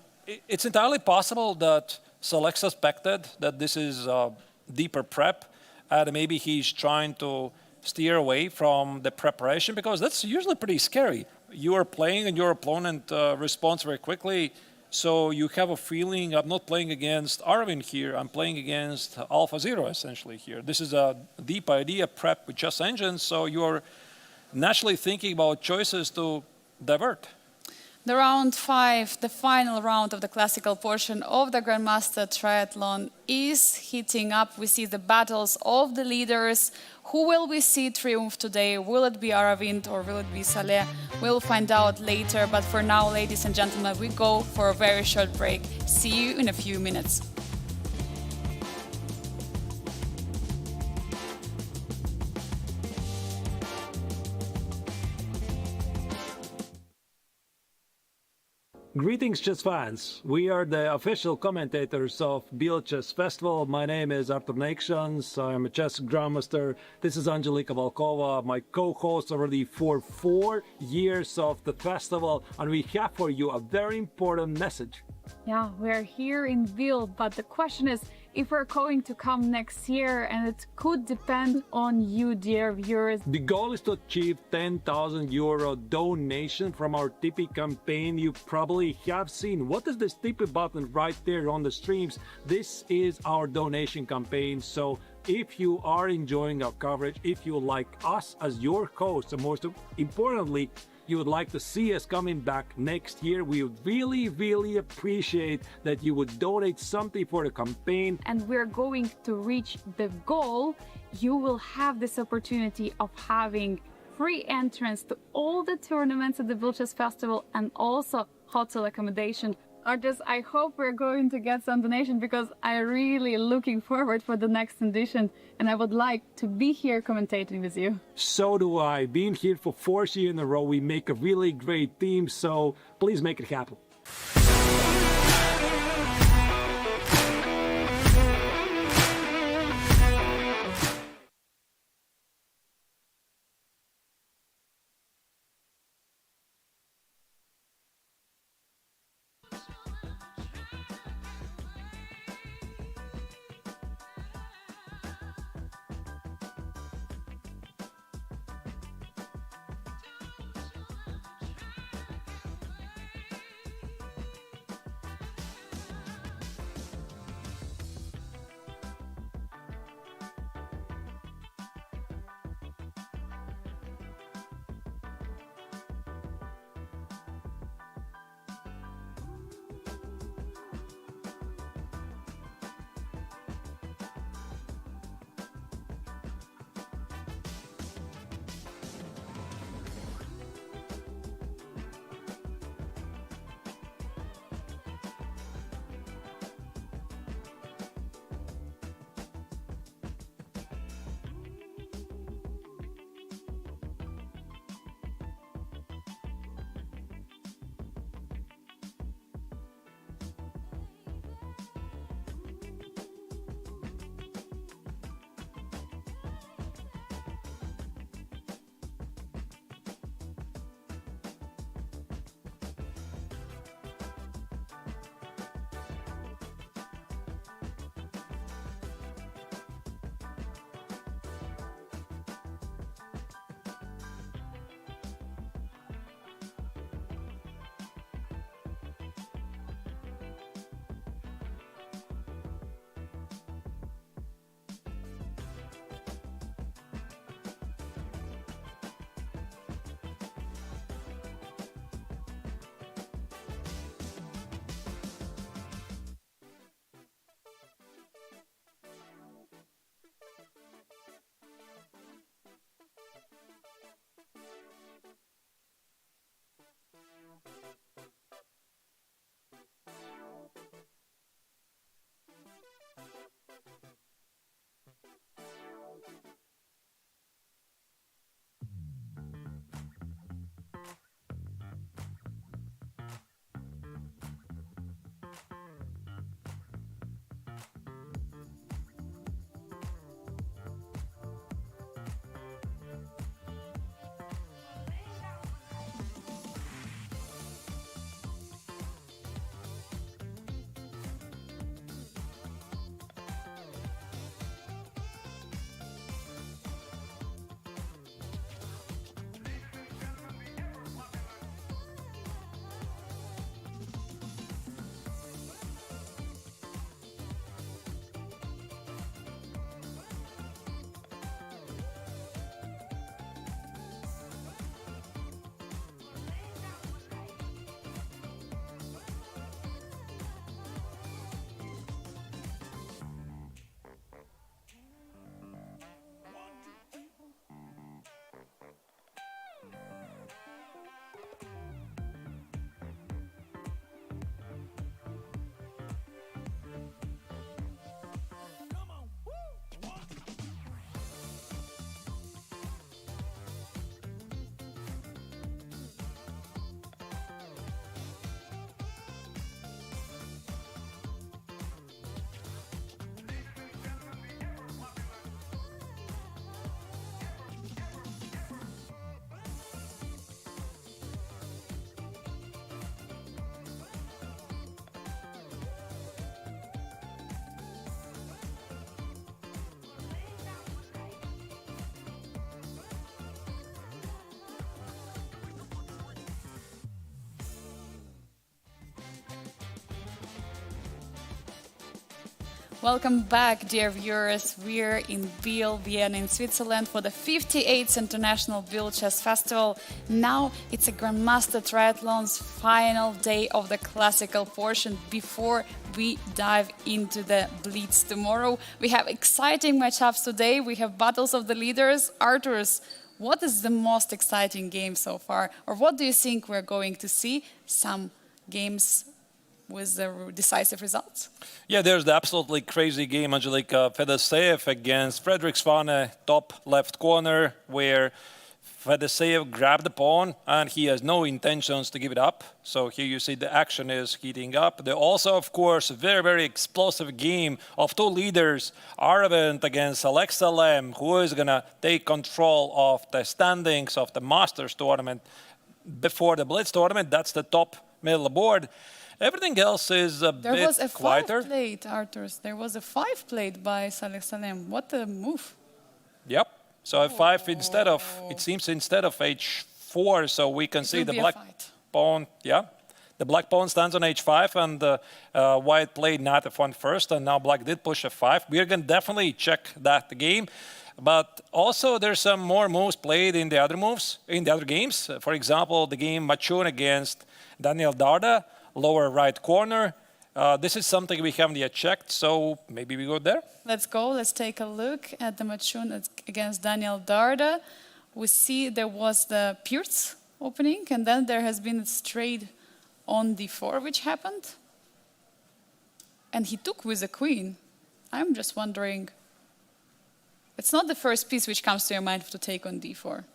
it's entirely possible that Saleh suspected that this is a deeper prep, and maybe he's trying to steer away from the preparation, because that's usually pretty scary. You are playing and your opponent responds very quickly. So you have a feeling, I'm not playing against Aravindh here, I'm playing against AlphaZero essentially here. This is a deep idea prep with just engines, so you're naturally thinking about choices to divert. The round 5, the final round of the classical portion of the Grandmaster Triathlon is heating up. We see the battles of the leaders. Who will we see triumph today? Will it be Aravindh or will it be Saleh? We'll find out later. But for now, ladies and gentlemen, we go for a very short break. See you in a few minutes. Greetings, chess fans. We are the official commentators of Biel Chess Festival. My name is Artur Neikšans. I'm a chess grandmaster. This is Angelika Volkova, my co-host already for 4 years of the festival. And we have for you a very important message. Yeah, we're here in Biel, but the question is, if we're going to come next year, and it could depend on you, dear viewers. The goal is to achieve €10,000 donation from our Tippy campaign. You probably have seen, what is this Tippy button right there on the streams? This is our donation campaign. So if you are enjoying our coverage, if you like us as your hosts, and most importantly, you would like to see us coming back next year, we would really appreciate that you would donate something for the campaign. And we're going to reach the goal. You will have this opportunity of having free entrance to all the tournaments at the Biel Chess Festival and also hotel accommodation. I hope we're going to get some donation, because I'm really looking forward for the next edition, and I would like to be here commentating with you. So do I. Being here for 4 years in a row, we make a really great team, so please make it happen. Welcome back, dear viewers. We're in Biel, Bienne, in Switzerland for the 58th International Biel Chess Festival. Now it's a Grandmaster Triathlon's final day of the classical portion before we dive into the Blitz tomorrow. We have exciting matchups today. We have battles of the leaders. Arturs, what is the most exciting game so far? Or what do you think we're going to see? Some games with the decisive results? Yeah, there's the absolutely crazy game, Angelika. Fedoseev against Frederick Svane, top left corner, where Fedoseev grabbed the pawn and he has no intentions to give it up. So here you see the action is heating up. There also, of course, a very, very explosive game of two leaders, Aravindh against Alexa Lem, who is going to take control of the standings of the Masters tournament before the Blitz tournament. That's the top middle board. Everything else is a bit quieter. There was a 5-plate, Arturs. There was a 5-plate by Saleh Salem. What a move. Yep. So f5 instead of, it seems instead of h4, so we can see the black pawn. Yeah. The black pawn stands on h5 and white played knight f1 first, and now black did push f5. We are going to definitely check that game. But also there's some more moves played in the other moves, in the other games. For example, the game Machun against Daniel Darda, lower right corner. This is something we haven't yet checked, so maybe we go there. Let's go. Let's take a look at the Machun against Daniel Darda. We see there was the Pierce opening, and then there has been a straight on d4, which happened. And he took with the queen. I'm just wondering, it's not the first piece which comes to your mind to take on d4.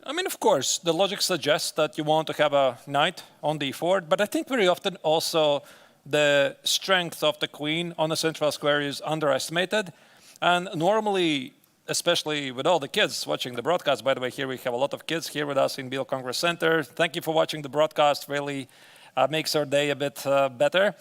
I mean, of course, the logic suggests that you want to have a knight on d4, but I think very often also the strength of the queen on the central square is underestimated. And normally, especially with all the kids watching the broadcast, by the way, here we have a lot of kids here with us in Biel Congress Center. Thank you for watching the broadcast. Really makes our day a bit better.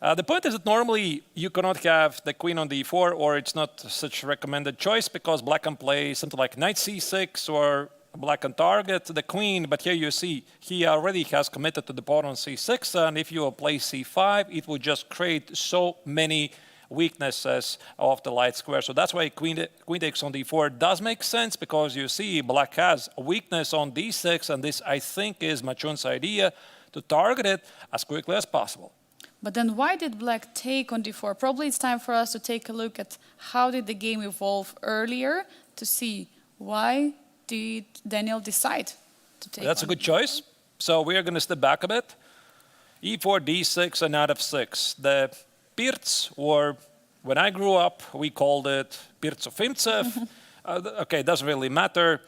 The point is that normally you cannot have the queen on d4, or it's not such a recommended choice because black can play something like knight c6 or black can target the queen, but here you see he already has committed to the pawn on c6, and if you play c5, it would just create so many weaknesses of the light square. So that's why queen takes on d4 does make sense, because you see black has a weakness on d6, and this, I think, is Machun's idea, to target it as quickly as possible. But then why did black take on d4? Probably it's time for us to take a look at how did the game evolve earlier to see why did Daniel decide to take That's a good choice. So we are going to step back a bit. e4, d6, and knight f6. The Pirts, or when I grew up, we called it Pirtsofimtsev. Okay, it doesn't really matter.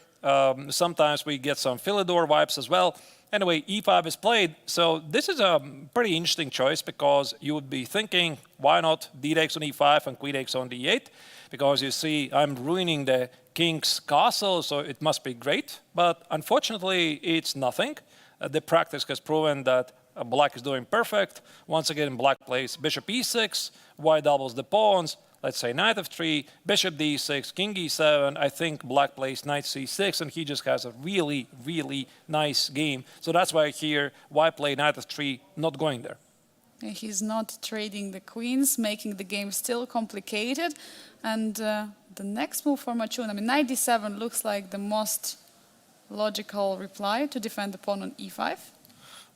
Sometimes we get some Philidor vibes as well. Anyway, e5 is played. So this is a pretty interesting choice, because you would be thinking, why not d takes on e5 and queen takes on d8? Because you see, I'm ruining the king's castle, so it must be great. But unfortunately, it's nothing. The practice has proven that black is doing perfect. Once again, black plays bishop e6, white doubles the pawns. Let's say knight f3, bishop d6, king e7. I think black plays knight c6, and he just has a really, really nice game. So that's why here, white play knight f3, not going there. He's not trading the queens, making the game still complicated. And the next move for Machun, I mean, knight d7 looks like the most logical reply to defend the pawn on e5.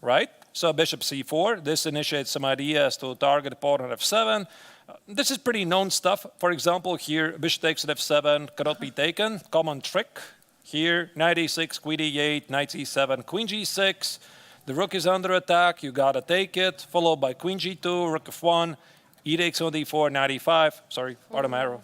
Right. So bishop c4. This initiates some ideas to target the pawn on f7. This is pretty known stuff. For example, here, bishop takes at f7 cannot be taken. Common trick. Here, knight e6, queen e8, knight e7, queen g6. The rook is under attack. You gotta take it. Followed by queen g2, rook f1, e takes on d4, knight e5. Sorry, part of my arrow.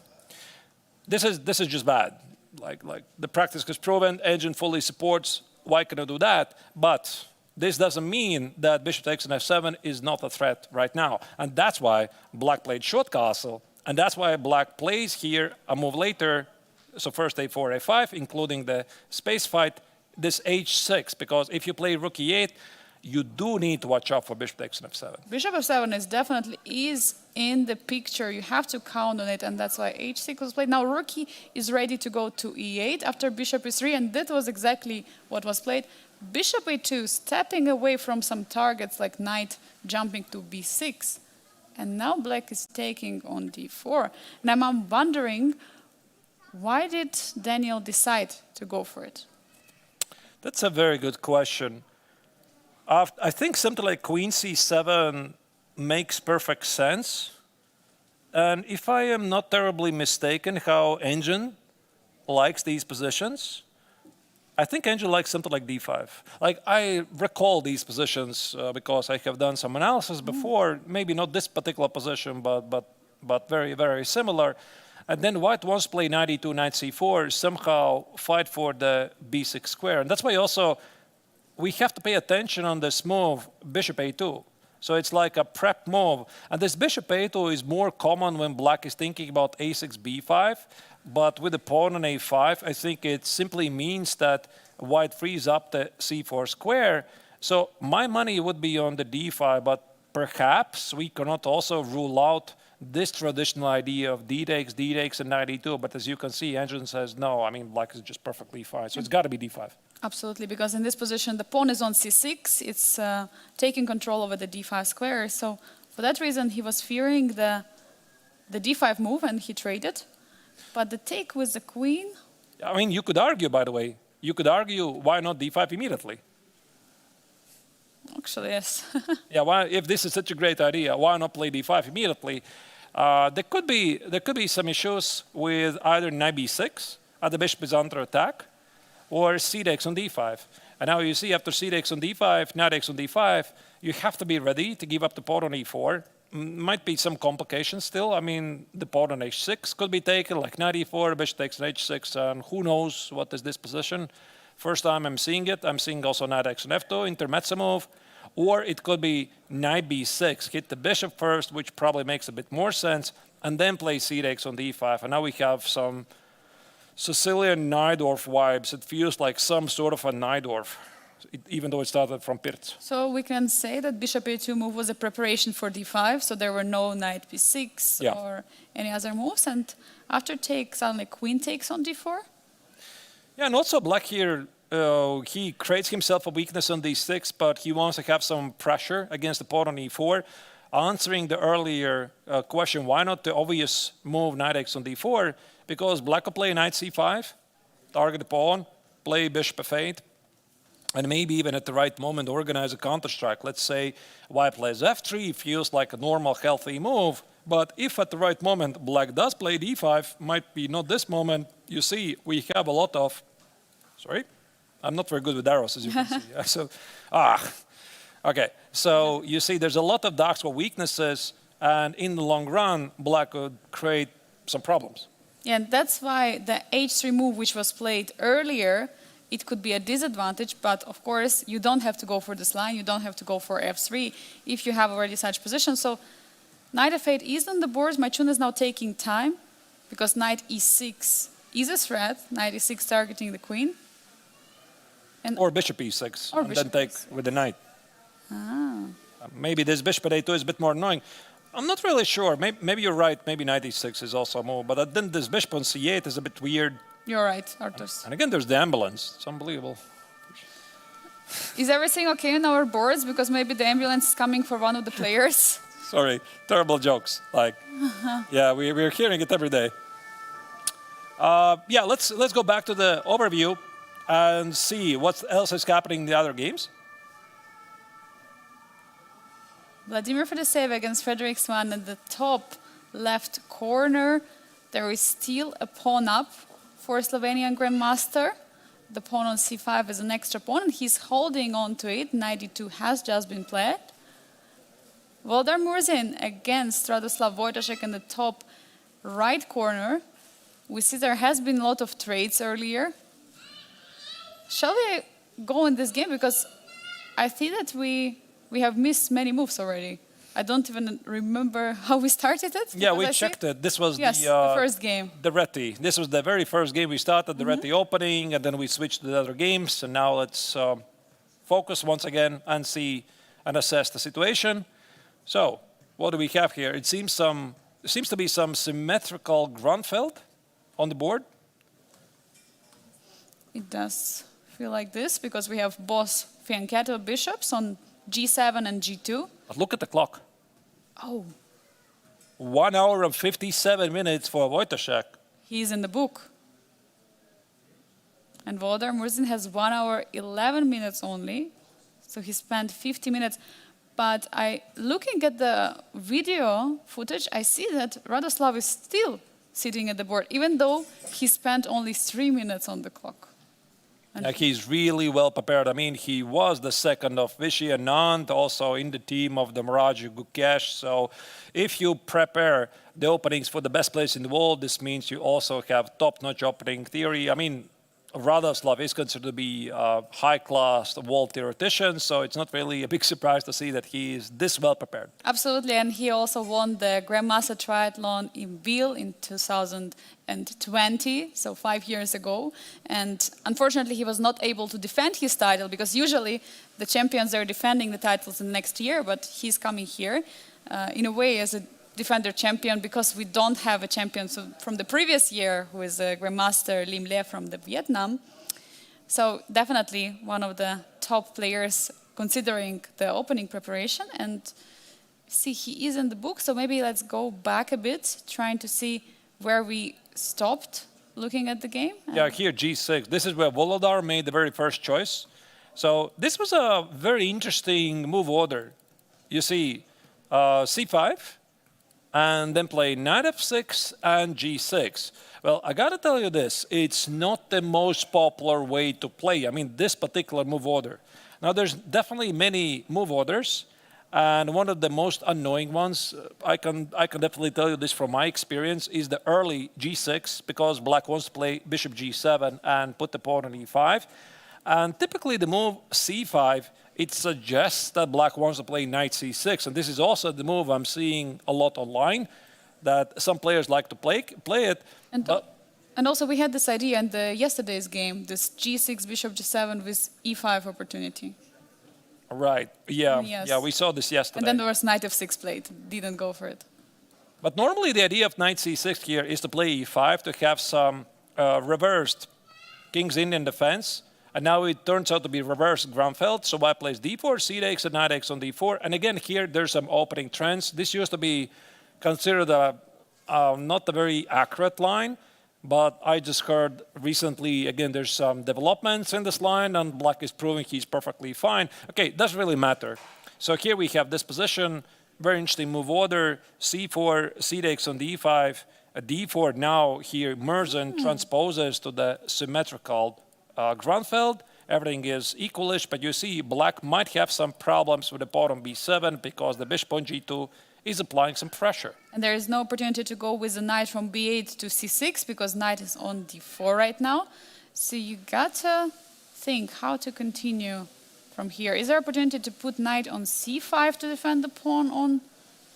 This is just bad. Like the practice has proven, engine fully supports. Why can I do that? But this doesn't mean that bishop takes on f7 is not a threat right now. And that's why black played short castle. And that's why black plays here a move later. So first a4, a5, including the space fight, this h6. Because if you play rook e8, you do need to watch out for bishop takes on f7. Bishop f7 is definitely in the picture. You have to count on it, and that's why h6 was played. Now rook is ready to go to e8 after bishop e3, and that was exactly what was played. Bishop a2, stepping away from some targets like knight jumping to b6. And now black is taking on d4. And I'm wondering, why did Daniel decide to go for it? That's a very good question. I think something like queen c7 makes perfect sense. And if I am not terribly mistaken how Engine likes these positions, I think Engine likes something like d5. Like, I recall these positions because I have done some analysis before, maybe not this particular position, but very, very similar. And then white wants to play knight e2, knight c4, somehow fight for the b6 square. And that's why also we have to pay attention on this move, bishop a2. So it's like a prep move. And this bishop a2 is more common when black is thinking about a6, b5. But with the pawn on a5, I think it simply means that white frees up the c4 square. So my money would be on the d5, but perhaps we cannot also rule out this traditional idea of d takes, and knight e2. But as you can see, Engine says, no, I mean, black is just perfectly fine. So it's got to be d5. Absolutely, because in this position, the pawn is on c6. It's taking control over the d5 square. So for that reason, he was fearing the d5 move, and he traded. But the take with the queen... I mean, you could argue, by the way, you could argue, why not d5 immediately? Actually, yes. Yeah, why, if this is such a great idea, why not play d5 immediately? There could be some issues with either knight b6, the bishop is under attack, or c takes on d5. And now you see after c takes on d5, knight takes on d5, you have to be ready to give up the pawn on e4. Might be some complications still. I mean, the pawn on h6 could be taken, like knight e4, bishop takes on h6, and who knows what is this position. First time I'm seeing it. I'm seeing also knight takes on f2, intermezzo move. Or it could be knight b6, hit the bishop first, which probably makes a bit more sense, and then play c takes on d5. And now we have some Sicilian Najdorf vibes. It feels like some sort of a Najdorf, even though it started from Pirc. So we can say that bishop a2 move was a preparation for d5, so there were no knight b6 or any other moves. And after take, suddenly queen takes on d4? Yeah, and also black here, he creates himself a weakness on d6, but he wants to have some pressure against the pawn on e4. Answering the earlier question, why not the obvious move knight takes on d4? Because black will play knight c5, target the pawn, play bishop f8, and maybe even at the right moment organize a counter-strike. Let's say white plays f3, feels like a normal, healthy move. But if at the right moment black does play d5, might be not this moment, you see we have a lot of... Sorry? I'm not very good with arrows, as you can see. Okay. So you see there's a lot of dark square weaknesses, and in the long run, black could create some problems. Yeah, and that's why the h3 move, which was played earlier, it could be a disadvantage, but of course you don't have to go for this line, you don't have to go for f3 if you have already such position. So knight f8 is on the board. Machun is now taking time because knight e6 is a threat, knight e6 targeting the queen. And or bishop e6, or and bishop then take e6. with the knight. Maybe this bishop at a2 is a bit more annoying. I'm not really sure. Maybe you're right. Maybe knight e6 is also a move. But then this bishop on c8 is a bit weird. You're right, Arturs. And again, there's the ambulance. It's unbelievable. Is everything okay on our boards? Because maybe the ambulance is coming for one of the players. Sorry, terrible jokes. Like, yeah, we're hearing it every day. Yeah, let's go back to the overview and see what else is happening in the other games. Vladimir Fedoseev against Frederick Swan at the top left corner. There is still a pawn up for Slovenian Grandmaster. The pawn on c5 is an extra pawn, and he's holding on to it. Knight e2 has just been played. Waldar Murzin against Radoslav Wojtaszek in the top right corner. We see there has been a lot of trades earlier. Shall we go in this game? Because I see that we have missed many moves already. I don't even remember how we started it. Yeah, we checked it. This was the first game. The Reti. This was the very first game we started, the Reti opening, and then we switched to the other games. And now let's focus once again and see and assess the situation. So, what do we have here? It seems to be some symmetrical Grunfeld on the board. It does feel like this because we have both fianchetto bishops on g7 and g2. But look at the clock. Oh. 1 hour and 57 minutes for Wojciech. He's in the book. And Volodar Murzin has 1 hour 11 minutes only. So he spent 50 minutes. But looking at the video footage, I see that Radoslav is still sitting at the board, even though he spent only 3 minutes on the clock. And He's really well prepared. I mean, he was the second of Vachier-Lagrave, also in the team of the Mirage Gukesh. So if you prepare the openings for the best place in the world, this means you also have top-notch opening theory. I mean, Radoslav is considered to be a high-class world theoretician, so it's not really a big surprise to see that he is this well prepared. Absolutely, and he also won the Grandmaster Triathlon in Biel in 2020, so 5 years ago. And unfortunately, he was not able to defend his title, because usually the champions are defending the titles in the next year, but he's coming here in a way as a defender champion, because we don't have a champion from the previous year who is a Grandmaster Lim Le from Vietnam. So definitely one of the top players considering the opening preparation. And see, he is in the book, so maybe let's go back a bit, trying to see where we stopped looking at the game. Yeah, here G6. This is where Volodar made the very first choice. So this was a very interesting move order. You see C5, and then play knight f6 and g6. Well, I gotta tell you this, it's not the most popular way to play. I mean, this particular move order. Now, there's definitely many move orders, and one of the most annoying ones, I can definitely tell you this from my experience, is the early g6, because black wants to play bishop g7 and put the pawn on e5. And typically the move c5, it suggests that black wants to play knight c6. And this is also the move I'm seeing a lot online, that some players like to play it. And also we had this idea in yesterday's game, this g6, bishop g7 with e5 opportunity. Right, yeah, Yes. yeah, we saw this yesterday. And then there was knight f6 played, didn't go for it. But normally the idea of knight c6 here is to play e5 to have some reversed king's Indian defense. And now it turns out to be reversed Grunfeld, so white plays d4, c takes, and knight takes on d4. And again, here there's some opening trends. This used to be considered not a very accurate line, but I just heard recently, again, there's some developments in this line, and black is proving he's perfectly fine. Okay, doesn't really matter. So here we have this position, very interesting move order, c4, c takes on d5, d4. Now here Murzin transposes to the symmetrical Grunfeld. Everything is equalish, but you see black might have some problems with the pawn on b7 because the bishop on g2 is applying some pressure. And there is no opportunity to go with the knight from b8 to c6 because knight is on d4 right now. So you gotta think how to continue from here. Is there opportunity to put knight on c5 to defend the pawn on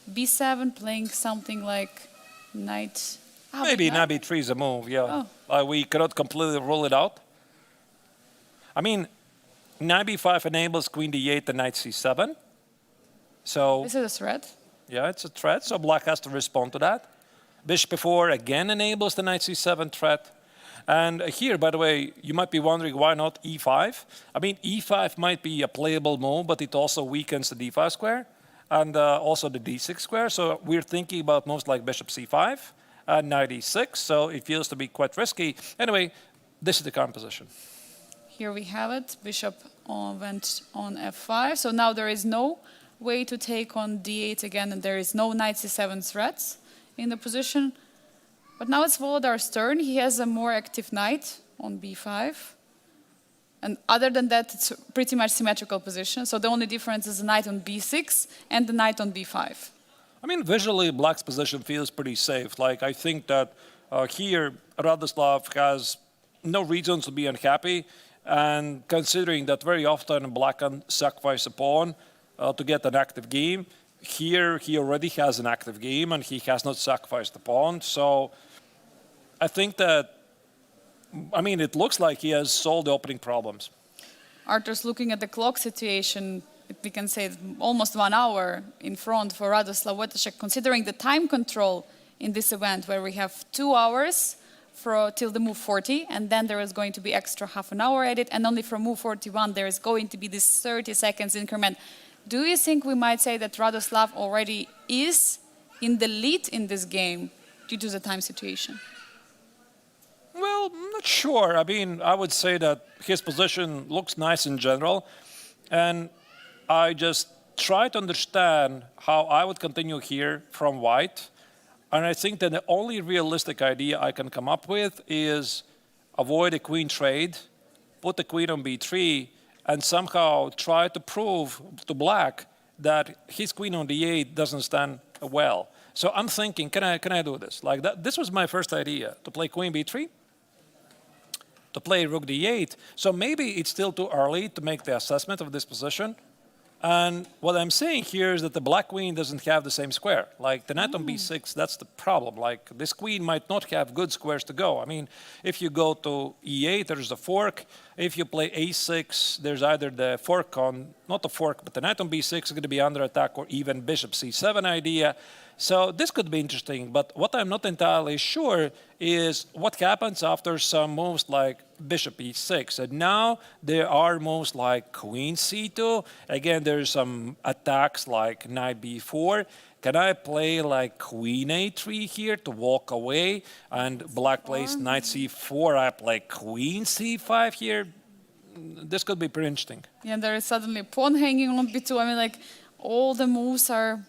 b7, playing something like knight? Maybe knight b3 is a move, yeah. Oh. We cannot completely rule it out. I mean, knight b5 enables queen d8 and knight c7. So This is a threat. yeah, it's a threat, so black has to respond to that. Bishop b4 again enables the knight c7 threat. And here, by the way, you might be wondering why not e5. I mean, e5 might be a playable move, but it also weakens the d5 square and also the d6 square. So we're thinking about moves like bishop c5 and knight e6, so it feels to be quite risky. Anyway, this is the current position. Here we have it. Bishop went on f5. So now there is no way to take on d8 again, and there is no knight c7 threats in the position. But now it's Volodar's turn. He has a more active knight on b5. And other than that, it's pretty much symmetrical position. So the only difference is the knight on b6 and the knight on b5. I mean, visually, black's position feels pretty safe. Like, I think that here, Radoslav has no reasons to be unhappy. And considering that very often black can sacrifice a pawn to get an active game, here he already has an active game and he has not sacrificed the pawn. So I think that, I mean, it looks like he has solved the opening problems. Artur's looking at the clock situation. We can say almost 1 hour in front for Radoslav Wojciech, considering the time control in this event where we have 2 hours till the move 40, and then there is going to be extra half an hour at it, and only from move 41 there is going to be this 30 seconds increment. Do you think we might say that Radoslav already is in the lead in this game due to the time situation? Well, I'm not sure. I mean, I would say that his position looks nice in general. And I just try to understand how I would continue here from white. And I think that the only realistic idea I can come up with is avoid a queen trade, put the queen on b3, and somehow try to prove to black that his queen on d8 doesn't stand well. So I'm thinking, can I do this? Like that. This was my first idea, to play queen b3, to play rook d8. So maybe it's still too early to make the assessment of this position. And what I'm saying here is that the black queen doesn't have the same square. Like the knight on b6, that's the problem. Like this queen might not have good squares to go. I mean, if you go to e8, there's a fork. If you play a6, there's either the fork on, not the fork, but the knight on b6 is going to be under attack, or even bishop c7 idea. So this could be interesting, but what I'm not entirely sure is what happens after some moves like bishop e6. And now there are moves like queen c2. Again, there's some attacks like knight b4. Can I play like queen a3 here to walk away? And black plays knight c4. I play queen c5 here. This could be pretty interesting. Yeah, there is suddenly pawn hanging on b2. I mean, like, all the moves are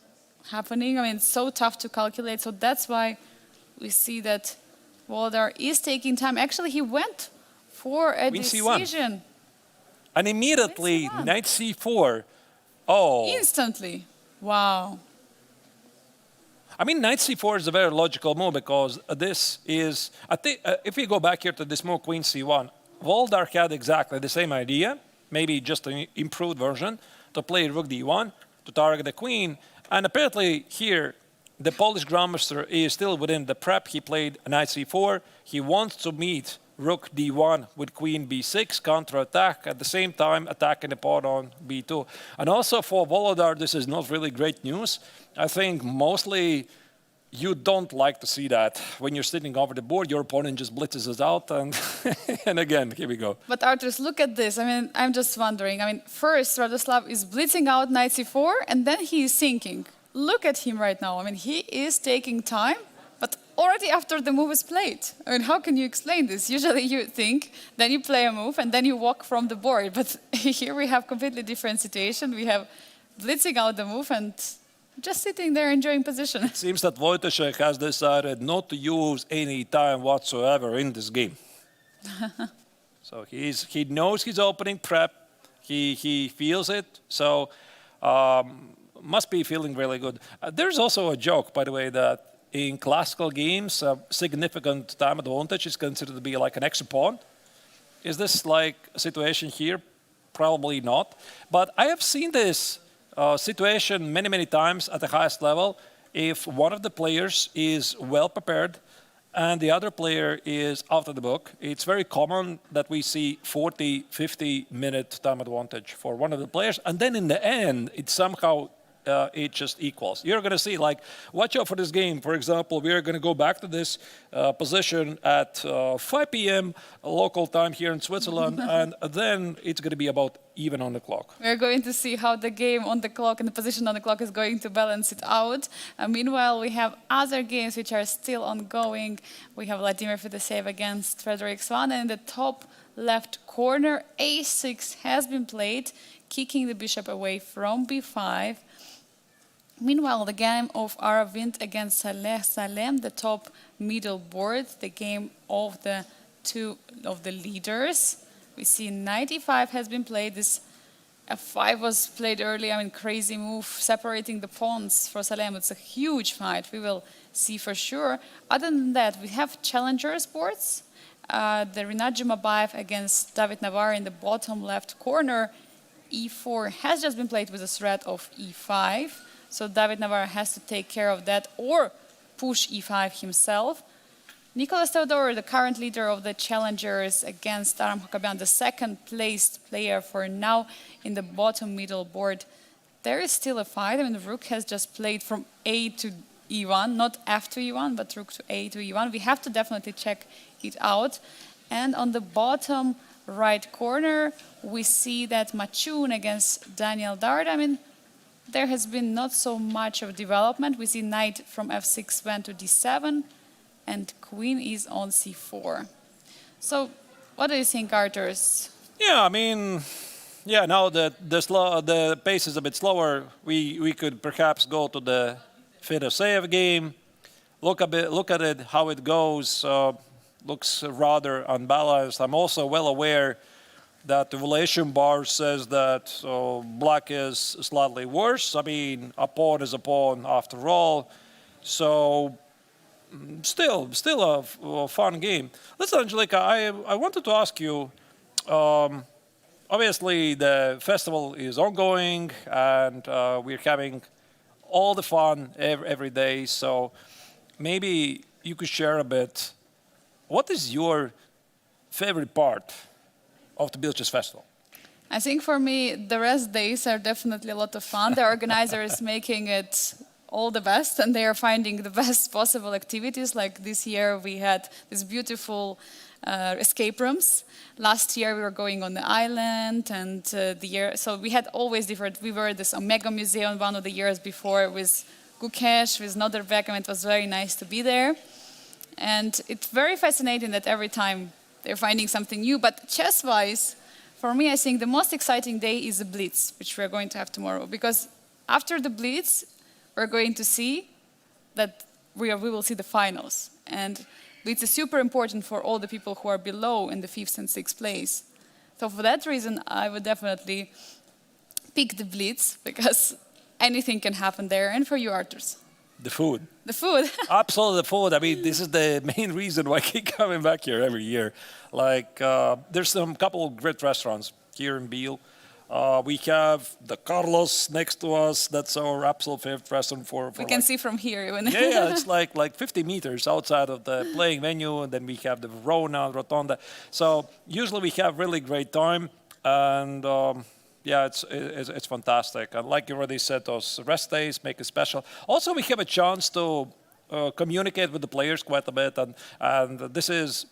happening. I mean, it's so tough to calculate. So that's why we see that Volodar is taking time. Actually, he went for a Queen decision. C1. And immediately, knight c4. Oh. Instantly. Wow. I mean, knight c4 is a very logical move because this is, I think, if we go back here to this move, queen c1, Volodar had exactly the same idea, maybe just an improved version, to play rook d1, to target the queen. And apparently here, the Polish grandmaster is still within the prep. He played knight c4. He wants to meet rook d1 with queen b6, counter-attack, at the same time attacking the pawn on b2. And also for Volodar, this is not really great news. I think mostly you don't like to see that. When you're sitting over the board, your opponent just blitzes us out. And, and again, here we go. But Arturs, look at this. I mean, I'm just wondering. I mean, first, Radoslav is blitzing out knight c4, and then he is thinking. Look at him right now. I mean, he is taking time, but already after the move is played. I mean, how can you explain this? Usually you think, then you play a move, and then you walk from the board. But here we have completely different situation. We have blitzing out the move and just sitting there enjoying position. It seems that Wojciech has decided not to use any time whatsoever in this game. So he knows his opening prep. He feels it. So must be feeling really good. There's also a joke, by the way, that in classical games, a significant time advantage is considered to be like an extra pawn. Is this like a situation here? Probably not. But I have seen this situation many, many times at the highest level. If one of the players is well prepared and the other player is out of the book, it's very common that we see 40, 50-minute time advantage for one of the players. And then in the end, it somehow it just equals. You're going to see, like, watch out for this game. For example, we are going to go back to this position at 5 p.m. local time here in Switzerland, and then it's going to be about even on the clock. We're going to see how the game on the clock and the position on the clock is going to balance it out. Meanwhile, we have other games which are still ongoing. We have Vladimir Fedoseev against Frederick Swan, and in the top left corner, a6 has been played, kicking the bishop away from b5. Meanwhile, the game of Aravindh against Saleh Salem, the top middle board, the game of the two of the leaders. We see knight e5 has been played. This f5 was played earlier. I mean, crazy move, separating the pawns for Salem. It's a huge fight. We will see for sure. Other than that, we have challengers boards. The Rinat Jumabayev against David Navarre in the bottom left corner. e4 has just been played with a threat of e5. So David Navarre has to take care of that or push e5 himself. Nicolas Theodore, the current leader of the challengers against Aram Hakabian, the second placed player for now in the bottom middle board. There is still a fight. I mean, the rook has just played from a to e1, not f to e1, but rook to a to e1. We have to definitely check it out. And on the bottom right corner, we see that Machun against Daniel Dard. I mean, there has been not so much of development. We see knight from f6 went to d7, and queen is on c4. So, what do you think, Arturs? Yeah, I mean, yeah. Now that the pace is a bit slower, we could perhaps go to the Fedoseev game. Look at it, how it goes. Looks rather unbalanced. I'm also well aware that the evaluation bar says that black is slightly worse. I mean, a pawn is a pawn after all. So still a fun game. Listen, Angelica, I wanted to ask you, obviously the festival is ongoing and we're having all the fun every day. So maybe you could share a bit, what is your favorite part of the Biel Chess Festival? I think for me, the rest days are definitely a lot of fun. The organizer is making it all the best, and they are finding the best possible activities. Like this year, we had these beautiful escape rooms. Last year, we were going on the island, and so we had always different. We were at this Omega Museum one of the years before with Gukesh, with Noderbeck, and it was very nice to be there. And it's very fascinating that every time they're finding something new. But chess-wise, for me, I think the most exciting day is the Blitz, which we're going to have tomorrow. Because after the Blitz, we're going to see that we will see the finals. And Blitz is super important for all the people who are below in the 5th and 6th place. So for that reason, I would definitely pick the Blitz, because anything can happen there. And for you, Arturs? The food. The food. Absolutely, the food. I mean, this is the main reason why I keep coming back here every year. Like, there's some couple of great restaurants here in Biel. We have the Carlos next to us. That's our absolute favorite restaurant for we can see from here. Even. Yeah, it's like 50 meters outside of the playing venue. And then we have the Verona, Rotonda. So usually we have really great time. And yeah, it's fantastic. And like you already said, those rest days make it special. Also, we have a chance to communicate with the players quite a bit, and this is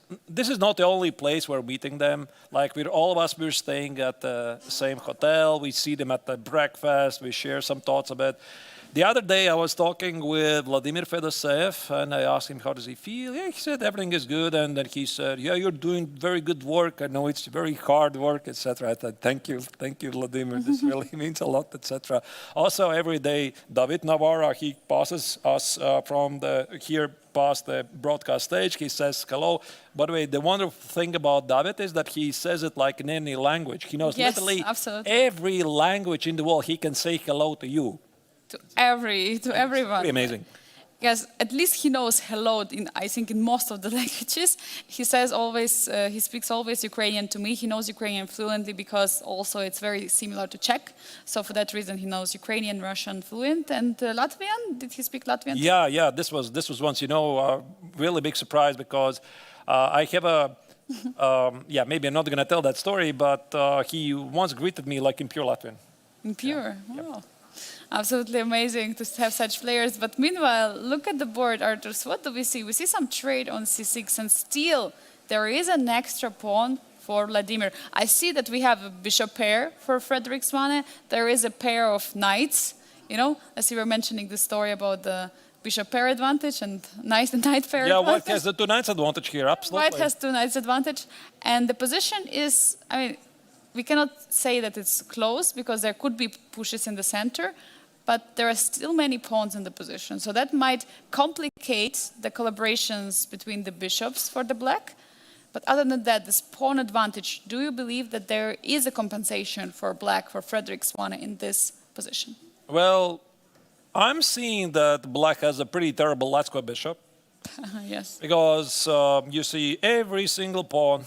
not the only place we're meeting them. Like all of us, we're staying at the same hotel. We see them at the breakfast. We share some thoughts a bit. The other day, I was talking with Vladimir Fedoseev, and I asked him, how does he feel? Yeah, he said, everything is good. And then he said, yeah, you're doing very good work. I know it's very hard work, etc. I said, thank you, Vladimir. This really means a lot, etc. Also, every day, David Navarra, he passes us from here past the broadcast stage. He says hello. By the way, the wonderful thing about David is that he says it like in any language. He knows literally every language in the world. He can say hello to you. To everyone. Pretty amazing. Yes, at least he knows hello I think in most of the languages. He says always, he speaks always Ukrainian to me. He knows Ukrainian fluently because also it's very similar to Czech. So for that reason, he knows Ukrainian, Russian fluent. And Latvian, did he speak Latvian? Yeah, this was once, a really big surprise because I have a, maybe I'm not going to tell that story, but he once greeted me like in pure Latvian. In pure? Yeah. Wow. Yep. Absolutely amazing to have such players. But meanwhile, look at the board, Arturs. What do we see? We see some trade on c6, and still there is an extra pawn for Vladimir. I see that we have a bishop pair for Frederick Swane. There is a pair of knights. As you were mentioning the story about the bishop pair advantage and knight pair advantage. Yeah, White has the 2 knights advantage here, absolutely. White has 2 knights advantage. And the position is, we cannot say that it's close because there could be pushes in the center, but there are still many pawns in the position. So that might complicate the collaborations between the bishops for the black. But other than that, this pawn advantage, do you believe that there is a compensation for black, for Frederick Swane in this position? Well, I'm seeing that black has a pretty terrible light square bishop. Yes. Because you see every single pawn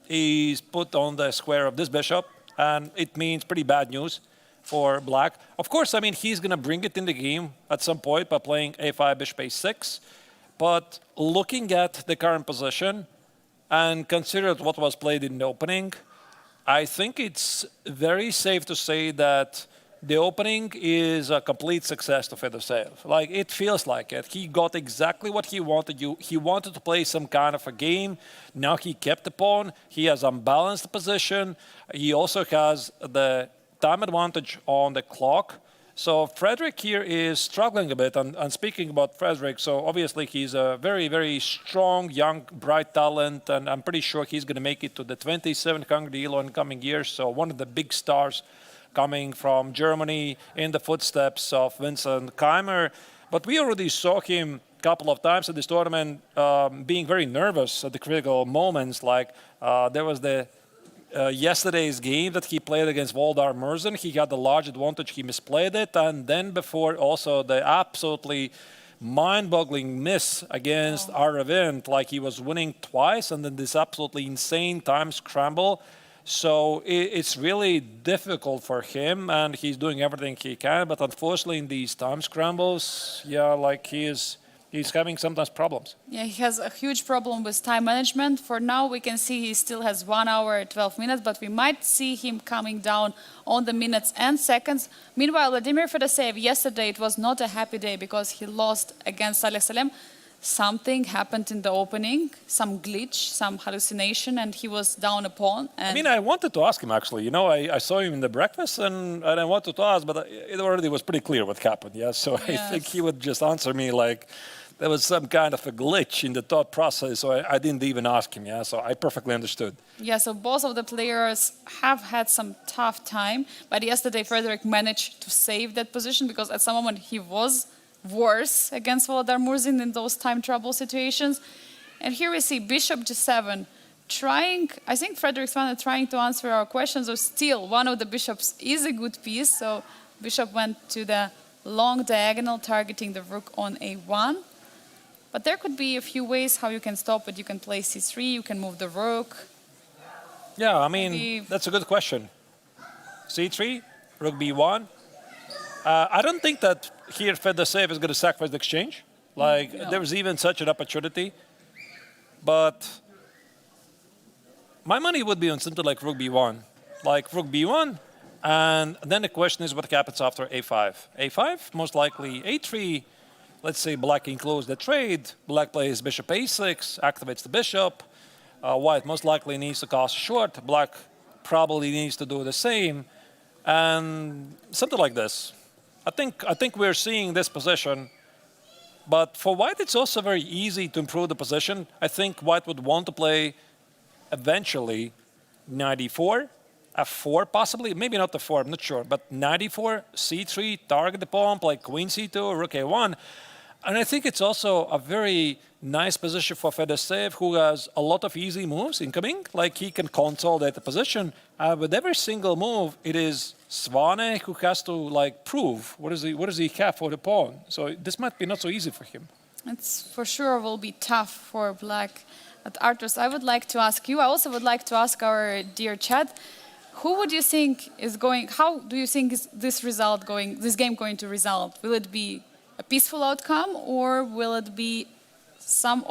is put on the square of this bishop, and it means pretty bad news for black. Of course, he's going to bring it in the game at some point by playing a5, bishop a6. But looking at the current position and consider what was played in the opening, I think it's very safe to say that the opening is a complete success to Fedoseev. Like, it feels like it. He got exactly what he wanted. He wanted to play some kind of a game. Now he kept the pawn. He has unbalanced position. He also has the time advantage on the clock. So Frederick here is struggling a bit. And speaking about Frederick, so obviously he's a very, very strong, young, bright talent. And I'm pretty sure he's going to make it to the 27th Hungry Elo in coming years. So one of the big stars coming from Germany in the footsteps of Vincent Keimer. But we already saw him a couple of times at this tournament being very nervous at the critical moments. Like there was the yesterday's game that he played against Voldar Murzin. He had the large advantage, he misplayed it, and then before also the absolutely mind-boggling miss against Aravindh, like he was winning twice, and then this absolutely insane time scramble. So it's really difficult for him, and he's doing everything he can, but unfortunately in these time scrambles, yeah, like he's having sometimes problems. Yeah, he has a huge problem with time management. For now, we can see he still has 1 hour, 12 minutes, but we might see him coming down on the minutes and seconds. Meanwhile, Vladimir Fedoseev, yesterday it was not a happy day because he lost against Saleh Salem. Something happened in the opening, some glitch, some hallucination, and he was down a pawn. I mean, I wanted to ask him, actually. You know, I saw him in the breakfast, and I wanted to ask, but it already was pretty clear what happened, yeah? So Yes. I think he would just answer me like there was some kind of a glitch in the thought process, so I didn't even ask him, yeah? So I perfectly understood. Yeah, so both of the players have had some tough time, but yesterday Frederick managed to save that position because at some moment he was worse against Voldar Murzin in those time trouble situations. And here we see Bishop G7 trying, I think Frederick Svane trying to answer our questions, or still one of the bishops is a good piece, so Bishop went to the long diagonal targeting the rook on A1. But there could be a few ways how you can stop it. You can play C3, you can move the rook. Yeah, I mean, Maybe- that's a good question. C3, rook B1. I don't think that here Fedoseev is going to sacrifice the exchange. Like, No. there was even such an opportunity. But my money would be on something like rook B1. Like rook B1, and then the question is what happens after A5. A5, most likely A3. Let's say black can close the trade. Black plays bishop A6, activates the bishop. White most likely needs to cast short. Black probably needs to do the same. And something like this. I think we're seeing this position. But for white, it's also very easy to improve the position. I think white would want to play eventually knight e4, f4 possibly, maybe not the 4, I'm not sure, but knight e4, c3, target the pawn, play queen c2, rook a1. And I think it's also a very nice position for Fedoseev, who has a lot of easy moves incoming. Like he can consolidate the position. With every single move, it is Svane who has to like prove what does he have for the pawn. So this might be not so easy for him. It's for sure will be tough for black. But Arturs, I would like to ask you, I also would like to ask our dear chat, who would you think is going, how do you think is this game going to result? Will it be a peaceful outcome, or will it be some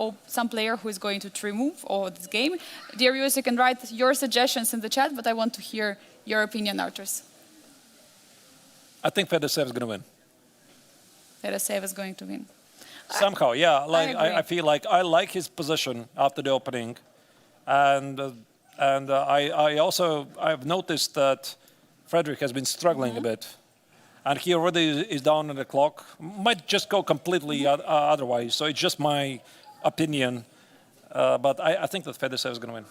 player who is going to true-move over this game? Dear viewers, you can write your suggestions in the chat, but I want to hear your opinion, Arturs. I think Fedoseev is going to win. Fedoseev is going to win. Somehow, yeah. Like agree. I feel like I like his position after the opening, and I've noticed that Frederick has been struggling a bit. And he already is down on the clock. Might just go completely otherwise. So it's just my opinion. But I think that Fedoseev is going to win.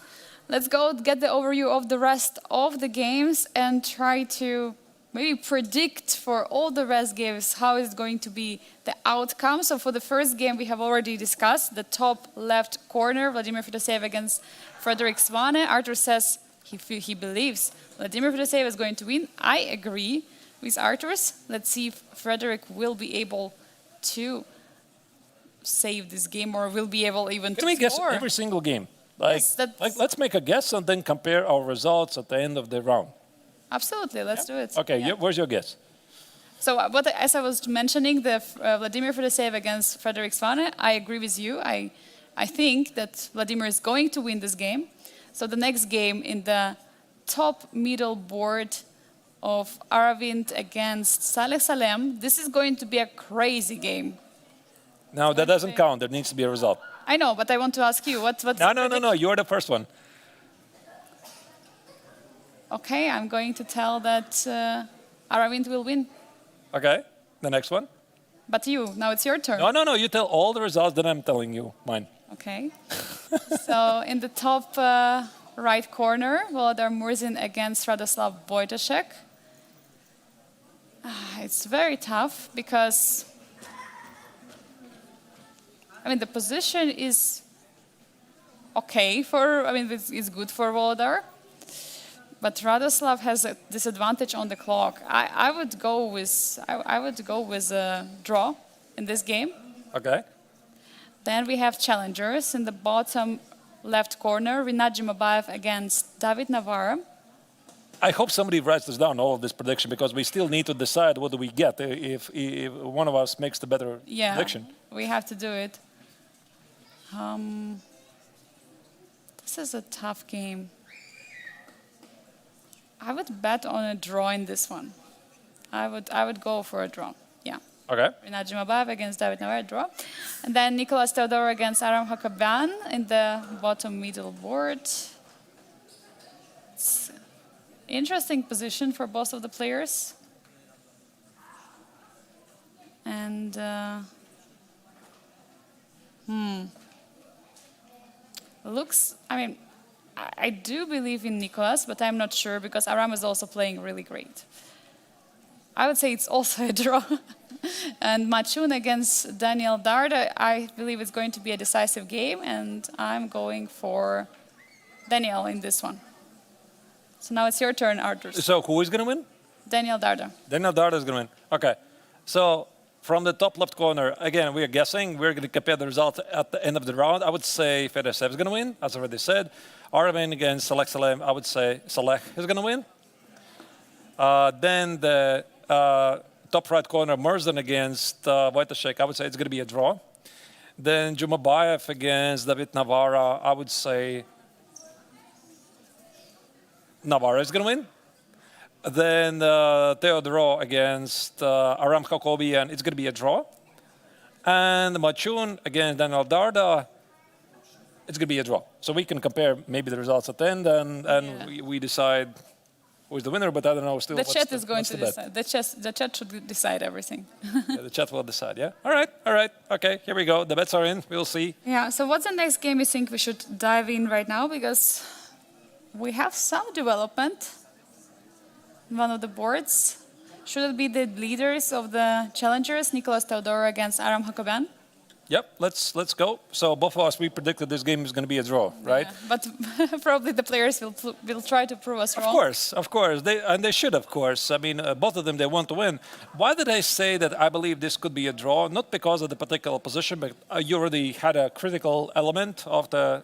Let's go get the overview of the rest of the games and try to maybe predict for all the rest games how is going to be the outcome. So for the first game, we have already discussed the top left corner, Vladimir Fedoseev against Frederick Svane. Artur says he believes Vladimir Fedoseev is going to win. I agree with Arturs. Let's see if Frederick will be able to save this game or will be able even Can to we guess score. every single game? Like, Yes, that's- let's make a guess and then compare our results at the end of the round. Absolutely, let's do it. Okay, Yeah. where's your guess? So as I was mentioning, the Vladimir Fedoseev against Frederick Svane, I agree with you. I think that Vladimir is going to win this game. So the next game in the top middle board of Aravindh against Saleh Salem, this is going to be a crazy game. No, that doesn't count. There needs to be a result. I know, but I want to ask you, what's No. You're the first one. Okay, I'm going to tell that Aravindh will win. Okay, the next one. But now it's your turn. No, you tell all the results, then I'm telling you mine. Okay. So in the top right corner, Volodar Murzin against Radoslav Wojtaszek. It's very tough because, the position is okay it's good for Volodar. But Radoslav has a disadvantage on the clock. I would go with a draw in this game. Okay. Then we have challengers in the bottom left corner. Rinat Jumabayev against David Navarra. I hope somebody writes this down, all of this prediction, because we still need to decide what do we get if one of us makes the better prediction. We have to do it. This is a tough game. I would bet on a draw in this one. I would go for a draw. Yeah. Okay. Rinat Jumabayev against David Navarra, draw. And then Nicolas Theodorou against Aram Hakaban in the bottom middle board. It's interesting position for both of the players. And looks, I do believe in Nicolas, but I'm not sure because Aram is also playing really great. I would say it's also a draw. And Machun against Daniel Darda, I believe it's going to be a decisive game, and I'm going for Daniel in this one. So now it's your turn, Artur. So who is going to win? Daniel Darda. Daniel Darda is going to win. Okay. So from the top left corner, again, we're guessing. We're going to compare the results at the end of the round. I would say Fedoseev is going to win, as I already said. Aravindh against Saleh Salem, I would say Saleh is going to win. Then the top right corner, Murzin against Wojtaszek, I would say it's going to be a draw. Then Jumabayev against David Navarra, I would say Navarra is going to win. Then Theodorou against Aram Hakobian, it's going to be a draw. And Machun against Daniel Darda, it's going to be a draw. So we can compare maybe the results at the end, and we decide who's the winner, but I don't know still. The chat is going to decide. The chat should decide everything. Yeah, the chat will decide, yeah? All right. Okay, here we go. The bets are in. We'll see. Yeah, so what's the next game you think we should dive in right now? Because we have some development on one of the boards. Should it be the leaders of the challengers, Nicolas Theodorou against Aram Hakobian? Yep, let's go. So both of us, we predicted this game is going to be a draw, right? Yeah, but probably the players will try to prove us wrong. Of course. They should, of course. Both of them, they want to win. Why did I say that I believe this could be a draw? Not because of the particular position, but you already had a critical element of the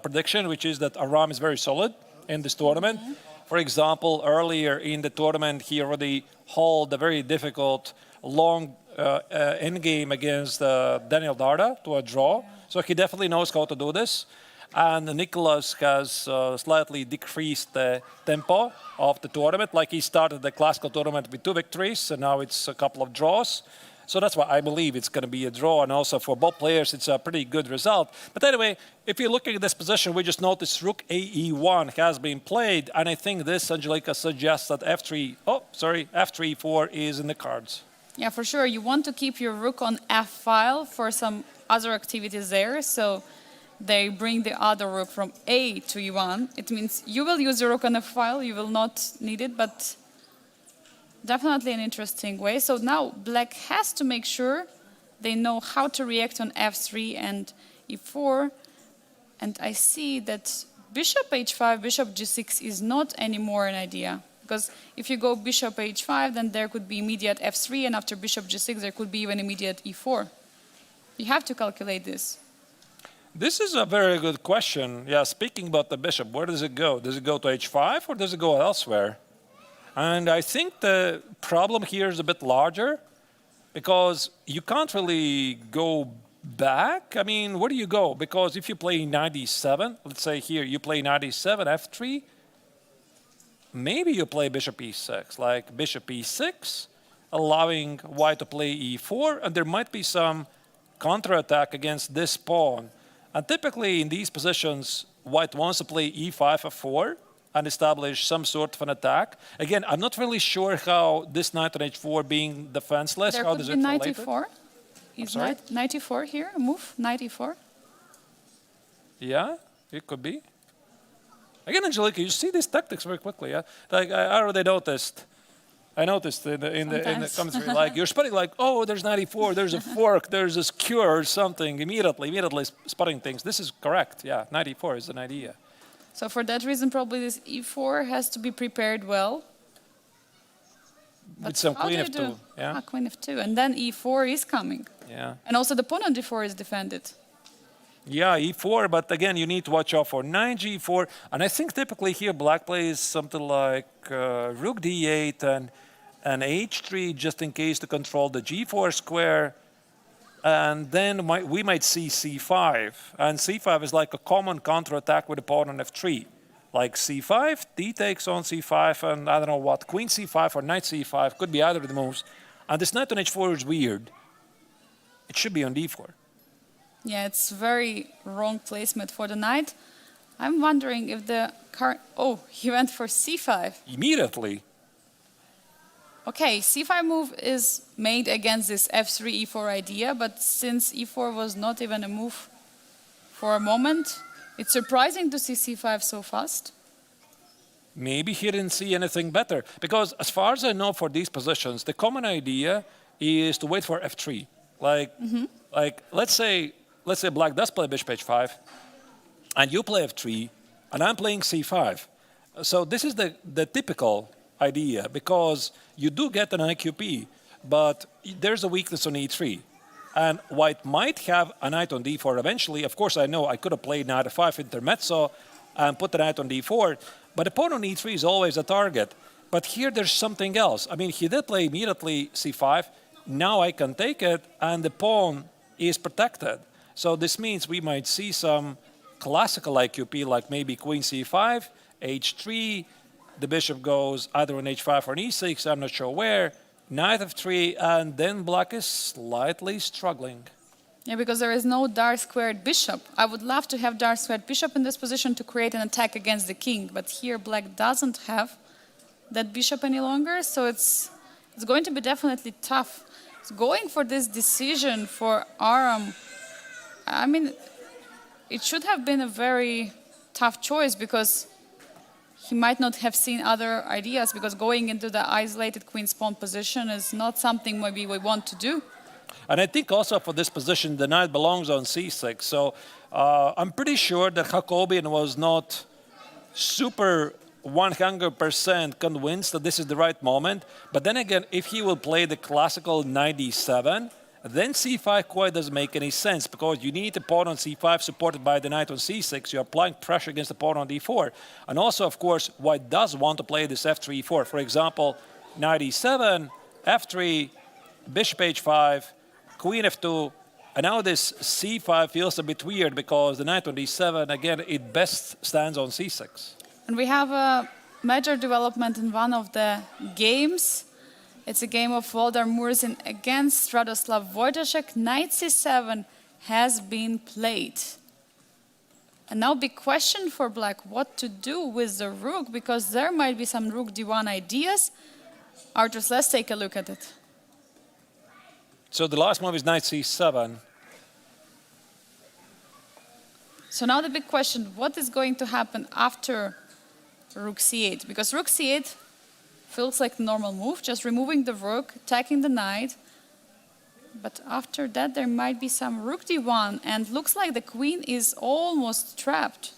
prediction, which is that Aram is very solid in this tournament. Mm-hmm. For example, earlier in the tournament, he already held a very difficult, long Endgame against Daniel Darda to a draw. Yeah. So he definitely knows how to do this. And Nicolas has slightly decreased the tempo of the tournament. Like he started the classical tournament with 2 victories, and now it's a couple of draws. So that's why I believe it's going to be a draw. And also for both players, it's a pretty good result. But anyway, if you're looking at this position, we just noticed Rook AE1 has been played. And I think this, Angelika, suggests that F3-4 is in the cards. Yeah, for sure. You want to keep your rook on F-file for some other activities there. So they bring the other rook from A to E1. It means you will use your rook on F-file. You will not need it, but definitely an interesting way. So now Black has to make sure they know how to react on F3 and E4. And I see that Bishop H5, Bishop G6 is not anymore an idea. Because if you go Bishop H5, then there could be immediate F3, and after Bishop G6, there could be even immediate E4. You have to calculate this. This is a very good question. Yeah, speaking about the bishop, where does it go? Does it go to H5 or does it go elsewhere? And I think the problem here is a bit larger because you can't really go back. Where do you go? Because if you play knight e7, let's say here you play knight e7, F3, maybe you play bishop e6, like bishop e6, allowing white to play e4, and there might be some counterattack against this pawn. And typically in these positions, white wants to play e5, f4, and establish some sort of an attack. Again, I'm not really sure how this knight on h4 being defenseless, There how could does be it knight relate? e4. Is sorry? knight e4 here? A move? Knight e4? Yeah, it could be. Again, Angelica, you see these tactics very quickly. Yeah, like I already noticed. I noticed in the commentary, like you're spotting, like, oh, there's 94, there's a fork, there's a skewer or something. Immediately spotting things. This is correct. Yeah, 94 is an idea. So for that reason, probably this e4 has to be prepared well. With some how queen do you f2. do? Yeah. Ah, queen f2, and then e4 is coming. Yeah. And also the pawn on d4 is defended. Yeah, e4, but again, you need to watch out for 9 g4. And I think typically here black plays something like rook d8 and h3 just in case to control the g4 square. And then we might see c5. And c5 is like a common counterattack with a pawn on f3. Like c5, d takes on c5, and I don't know what, queen c5 or knight c5, could be either of the moves. And this knight on h4 is weird. It should be on d4. Yeah, it's very wrong placement for the knight. I'm wondering if the current... Oh, he went for c5. Immediately. Okay, c5 move is made against this f3 e4 idea, but since e4 was not even a move for a moment, it's surprising to see c5 so fast. Maybe he didn't see anything better. Because as far as I know for these positions, the common idea is to wait for f3. Like let's say black does play bishop h5, and you play f3, and I'm playing c5. So this is the typical idea, because you do get an IQP, but there's a weakness on e3. And white might have a knight on d4 eventually. Of course, I know I could have played knight f5 intermezzo and put the knight on d4, but the pawn on e3 is always a target. But here there's something else. I mean, he did play immediately c5. Now I can take it, and the pawn is protected. So this means we might see some classical IQP, like maybe queen c5, h3, the bishop goes either on h5 or on e6, I'm not sure where, knight f3, and then black is slightly struggling. Yeah, because there is no dark squared bishop. I would love to have dark squared bishop in this position to create an attack against the king, but here black doesn't have that bishop any longer, so it's going to be definitely tough. So going for this decision for Aram, I mean, it should have been a very tough choice, because he might not have seen other ideas, because going into the isolated queen's pawn position is not something maybe we want to do. And I think also for this position, the knight belongs on c6. So I'm pretty sure that Jacobian was not super 100% convinced that this is the right moment. But then again, if he will play the classical knight d7, then c5 quite doesn't make any sense, because you need the pawn on c5 supported by the knight on c6. You're applying pressure against the pawn on d4. And also, of course, white does want to play this f3, e4. For example, knight e7, f3, bishop h5, queen f2. And now this c5 feels a bit weird, because the knight on d7, again, it best stands on c6. And we have a major development in one of the games. It's a game of Waldemar Murzin against Radoslav Wojtaszek. Knight c7 has been played. And now big question for black, what to do with the rook, because there might be some rook d1 ideas. Arturs, let's take a look at it. So the last move is knight c7. So now the big question, what is going to happen after rook c8? Because rook c8 feels like the normal move, just removing the rook, attacking the knight. But after that, there might be some rook d1, and looks like the queen is almost trapped.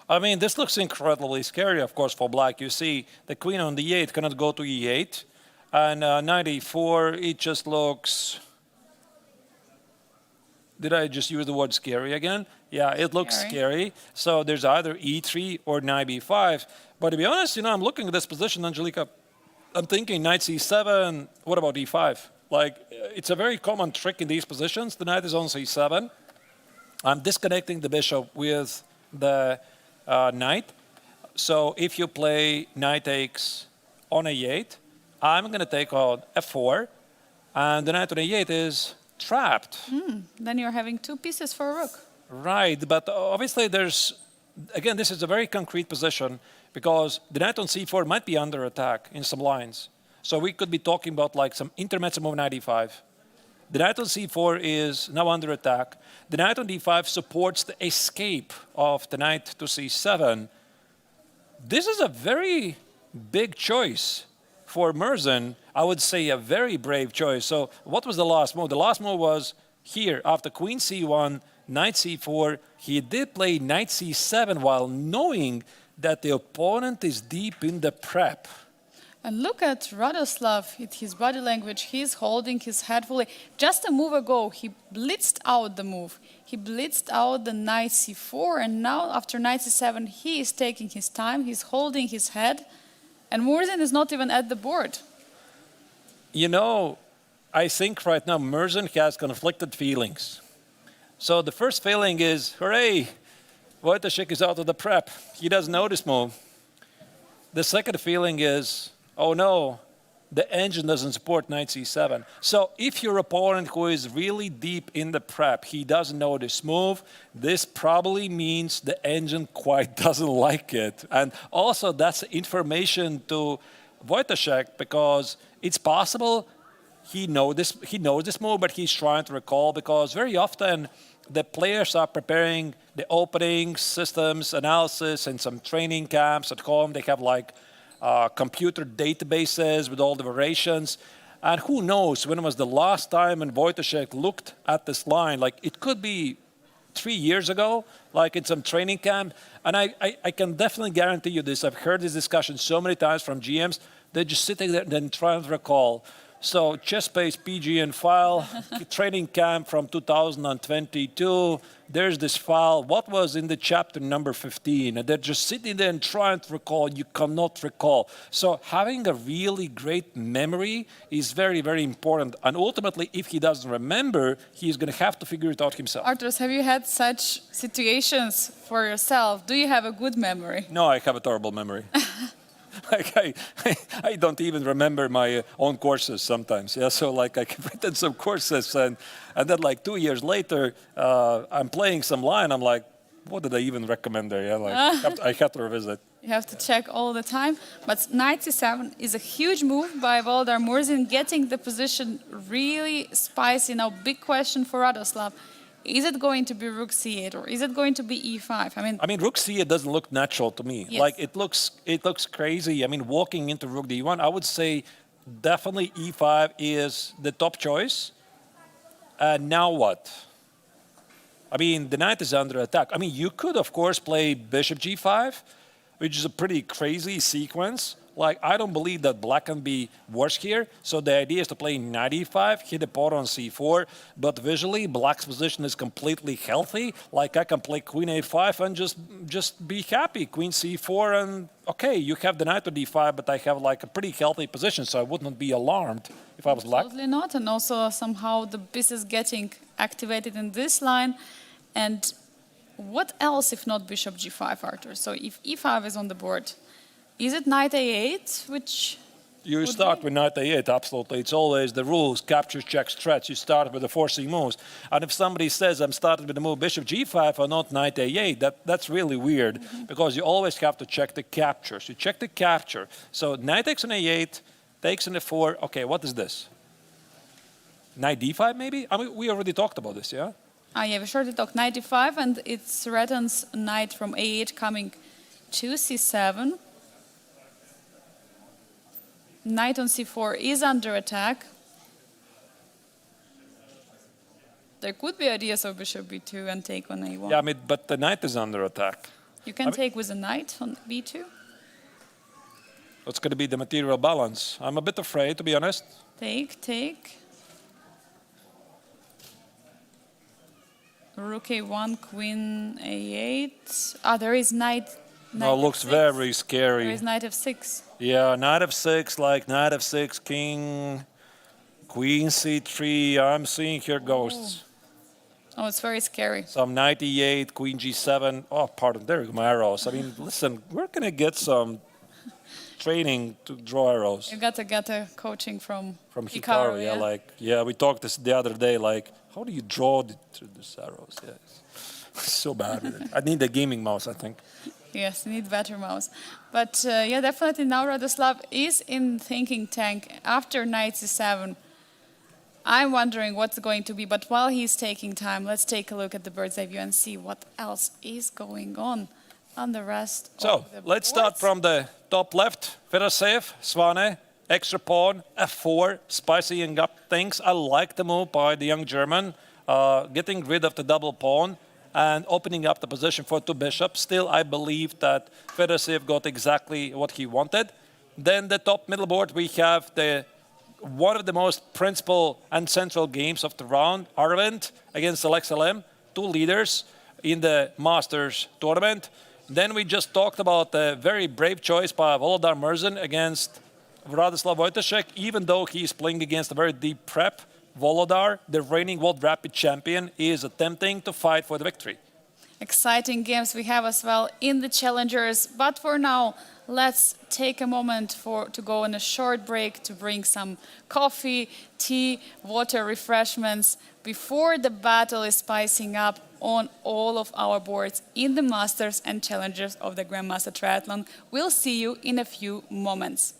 I mean, this looks incredibly scary, of course, for black. You see, the queen on d8 cannot go to e8. And knight e4, it just looks... Did I just use the word scary again? Yeah, it looks scary. So there's either e3 or knight b5. But to be honest, I'm looking at this position, Angelica. I'm thinking knight c7, what about e5? Like, it's a very common trick in these positions. The knight is on c7. I'm disconnecting the bishop with the knight. So if you play knight takes on a8, I'm going to take on f4. And the knight on a8 is trapped. Then you're having two pieces for a rook. Right, but obviously there's again, this is a very concrete position because the knight on c4 might be under attack in some lines. So we could be talking about like some intermezzo move knight e5. The knight on c4 is now under attack. The knight on d5 supports the escape of the knight to c7. This is a very big choice for Murzin. I would say a very brave choice. So what was the last move? The last move was here after queen c1, knight c4. He did play knight c7 while knowing that the opponent is deep in the prep. And look at Radoslav, at his body language, he's holding his head fully. Just a move ago, he blitzed out the move. He blitzed out the knight c4, and now after knight c7, he is taking his time, he's holding his head, and Murzin is not even at the board. You know, I think right now Murzin has conflicted feelings. So the first feeling is, hooray, Wojciech is out of the prep. He doesn't know this move. The second feeling is, oh no, the engine doesn't support knight c7. So if your opponent who is really deep in the prep, he doesn't know this move, this probably means the engine quite doesn't like it. And also that's information to Wojciech because it's possible he knows this move, but he's trying to recall because very often the players are preparing the opening systems analysis and some training camps at home. They have like computer databases with all the variations. And who knows when was the last time when Wojciech looked at this line? Like it could be 3 years ago, like in some training camp. And I can definitely guarantee you this. I've heard this discussion so many times from GMs. They're just sitting there and then trying to recall. So ChessBase PGN file, training camp from 2022. There's this file. What was in the chapter number 15? And they're just sitting there and trying to recall. You cannot recall. So having a really great memory is very, very important. And ultimately, if he doesn't remember, he's going to have to figure it out himself. Arturas, have you had such situations for yourself? Do you have a good memory? No, I have a terrible memory. Like I don't even remember my own courses sometimes. Yeah, so like I've written some courses and then like 2 years later, I'm playing some line. I'm like, what did I even recommend there? Yeah, like I have to revisit. You have to check all the time. But knight c7 is a huge move by Volodar Murzin, getting the position really spicy. Now, big question for Radoslav. Is it going to be rook c8 or is it going to be e5? I mean, rook c8 doesn't look natural to me. Yes. Like it looks crazy. I mean, walking into rook d1, I would say definitely e5 is the top choice. Now what? I mean, the knight is under attack. I mean, you could of course play bishop g5, which is a pretty crazy sequence. Like, I don't believe that black can be worse here. So the idea is to play knight e5, hit a pawn on c4. But visually, black's position is completely healthy. Like, I can play queen a5 and just be happy. Queen c4 and, okay, you have the knight to d5, but I have like a pretty healthy position. So I wouldn't be alarmed if I was black. Totally not. And also somehow the piece is getting activated in this line. And what else if not bishop g5, Artur? So if e5 is on the board, is it knight a8, which... You start with knight a8, absolutely. It's always the rules, capture, check, stretch. You start with the forcing moves. And if somebody says, I'm starting with the move bishop g5 or not knight a8, that's really weird because you always have to check the captures. You check the capture. So knight takes on a8, takes on a4. Okay, what is this? Knight d5 maybe? I mean, we already talked about this, yeah? Yeah, we shortly talked knight d5 and it threatens knight from a8 coming to c7. Knight on c4 is under attack. There could be ideas of bishop b2 and take on a1. Yeah, I mean, but the knight is under attack. You can take with a knight on b2. What's going to be the material balance? I'm a bit afraid, to be honest. Take. Rook a1, queen a8. There is knight. No, looks f6. very scary. There is knight f6. Yeah, knight f6, like knight f6, king, queen c3. I'm seeing here ghosts. Oh, it's very scary. Some knight e8, queen g7. Oh, pardon, there go my arrows. I mean, listen, we're going to get some training to draw arrows. You got to get a coaching from Hikaru. Yeah, we talked this the other day, like, how do you draw these arrows? Yes. So bad with it. I need a gaming mouse, I think. Yes, you need better mouse. But yeah, definitely now Radoslav is in thinking tank after knight c7. I'm wondering what's going to be, but while he's taking time, let's take a look at the bird's eye view and see what else is going on the rest So of the let's start boards. from the top left. Fedoseev, Svane, extra pawn, f4, spicing up things. I like the move by the young German, getting rid of the double pawn and opening up the position for two bishops. Still, I believe that Fedoseev got exactly what he wanted. Then the top middle board, we have one of the most principal and central games of the round, Aravindh against Alex LM, two leaders in the Masters tournament. Then we just talked about the very brave choice by Volodar Murzin against Vladislav Wojtaszek, even though he's playing against a very deep prep. Volodar, the reigning world rapid champion, is attempting to fight for the victory. Exciting games we have as well in the challengers, but for now, let's take a moment to go on a short break to bring some coffee, tea, water, refreshments before the battle is spicing up on all of our boards in the Masters and Challengers of the Grandmaster Triathlon. We'll see you in a few moments.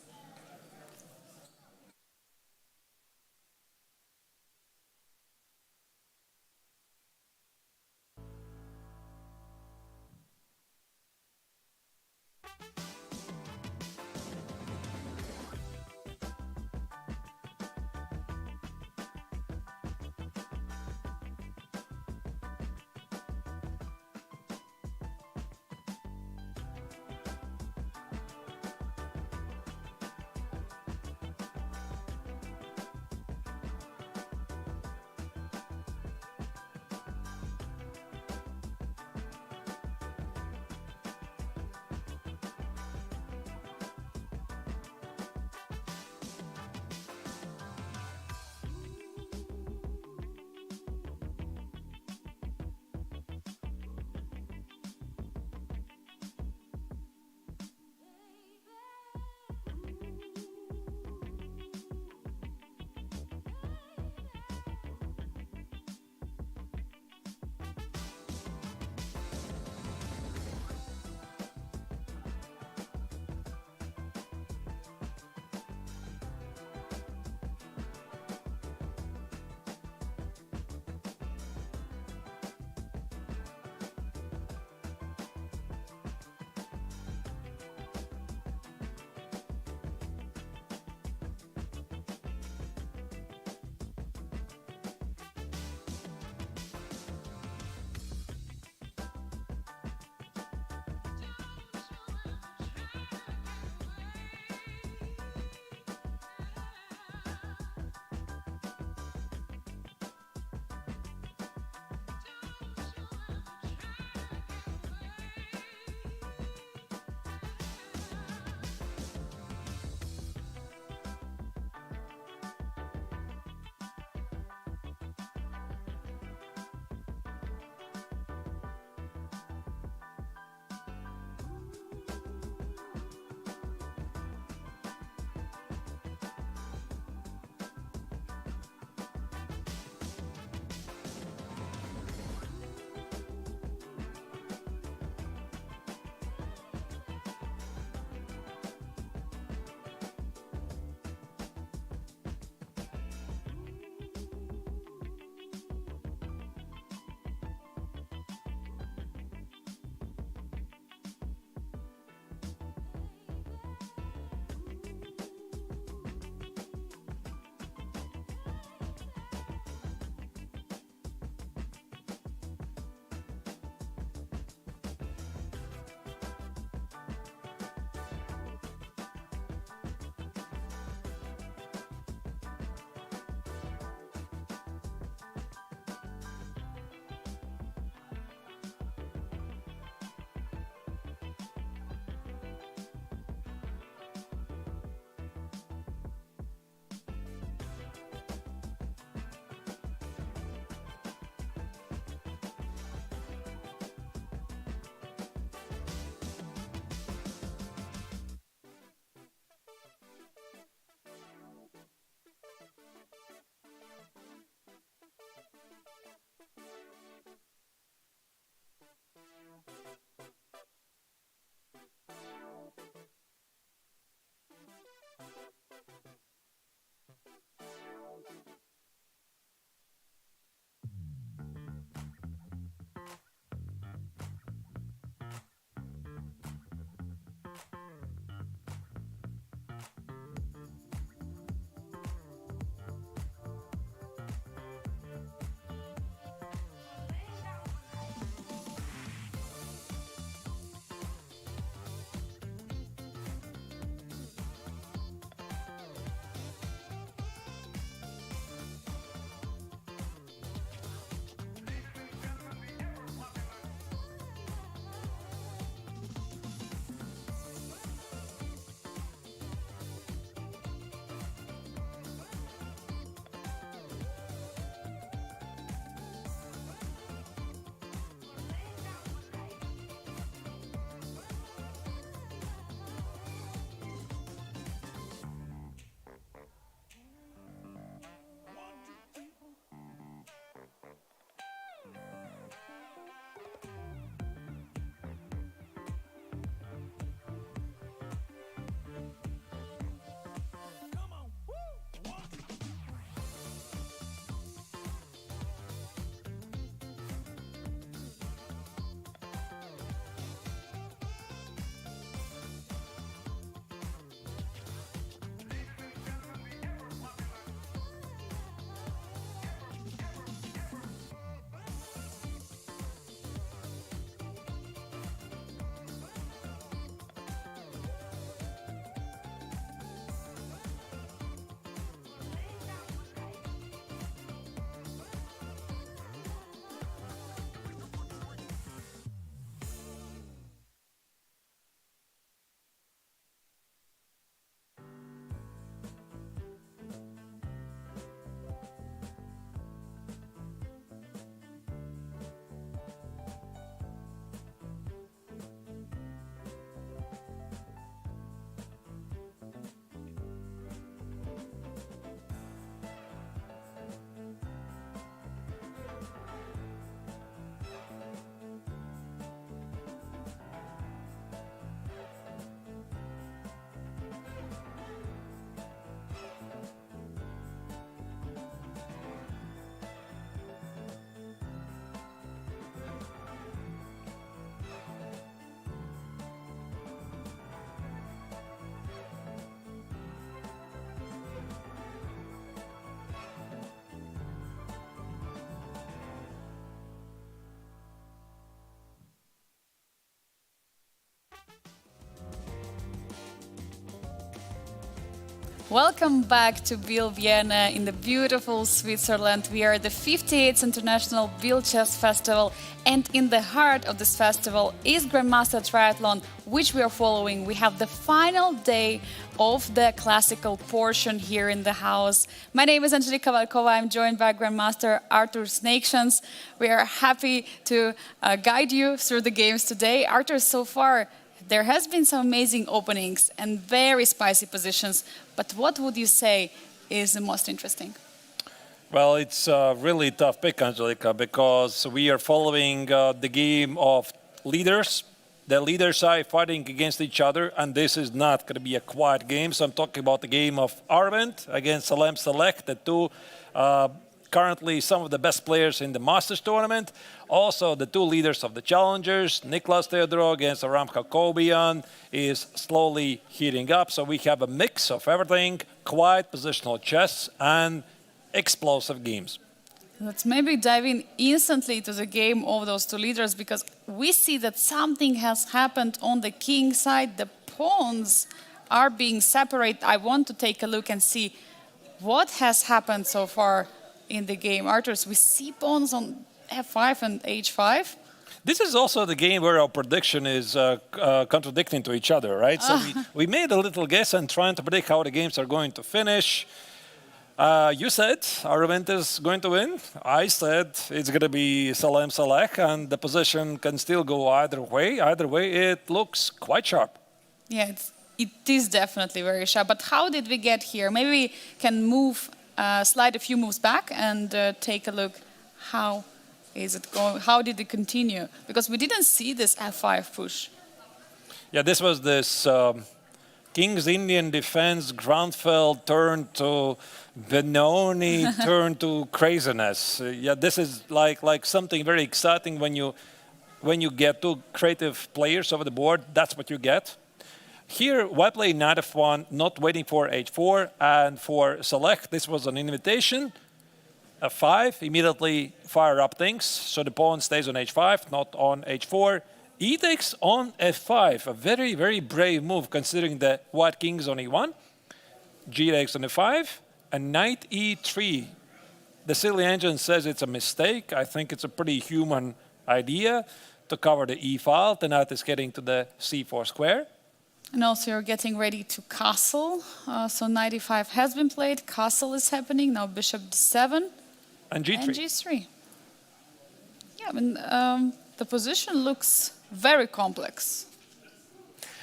Welcome back to Biel, Bienne in the beautiful Switzerland. We are at the 58th International Biel Chess Festival, and in the heart of this festival is Grandmaster Triathlon, which we are following. We have the final day of the classical portion here in the house. My name is Angelika Valkova. I'm joined by Grandmaster Artur Snakeshans. We are happy to guide you through the games today. Artur, so far, there has been some amazing openings and very spicy positions, but what would you say is the most interesting? Well, it's a really tough pick, Angelika, because we are following the game of leaders. The leaders are fighting against each other, and this is not going to be a quiet game. So I'm talking about the game of Aravindh against Salem Select, the two currently some of the best players in the Masters tournament. Also, the two leaders of the challengers, Niklas Theodorov against Aram Hakobian, is slowly heating up. So we have a mix of everything, quiet positional chess and explosive games. Let's maybe dive in instantly to the game of those two leaders, because we see that something has happened on the king side. The pawns are being separated. I want to take a look and see what has happened so far in the game. Artur, we see pawns on f5 and h5. This is also the game where our prediction is contradicting to each other, right? So we made a little guess and trying to predict how the games are going to finish. You said Aravindh is going to win. I said it's going to be Salem Select, and the position can still go either way. Either way, it looks quite sharp. Yeah, it is definitely very sharp. But how did we get here? Maybe we can move, slide a few moves back and take a look. How is it going? How did it continue? Because we didn't see this f5 push. Yeah, this was this King's Indian defense, Grandfeld turned to Benoni, turned to craziness. Yeah, this is like something very exciting when you get two creative players over the board. That's what you get. Here, white play knight f1, not waiting for h4, and for select, this was an invitation. f5, immediately fire up things, so the pawn stays on h5, not on h4. E takes on f5, a very, very brave move considering the white king is on e1. G takes on f5, and knight e3. The silly engine says it's a mistake. I think it's a pretty human idea to cover the e file. The knight is getting to the c4 square. And also you're getting ready to castle. So knight e5 has been played, castle is happening, now bishop d7. And g3. And g3. Yeah, I mean, the position looks very complex.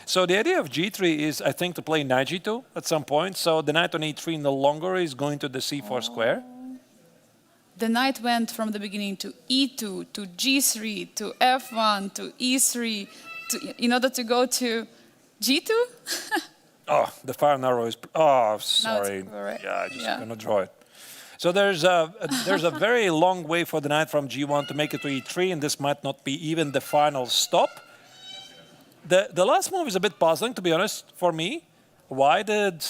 So the idea of g3 is, I think, to play knight g2 at some point. So the knight on e3 no longer is going to the c4 square. The knight went from the beginning to e2, to g3, to f1, to e3, in order to go to g2. Oh, the fire arrow is... Oh, sorry. Yeah, I just cannot draw it. So there's a very long way for the knight from g1 to make it to e3, and this might not be even the final stop. The last move is a bit puzzling, to be honest, for me. Why did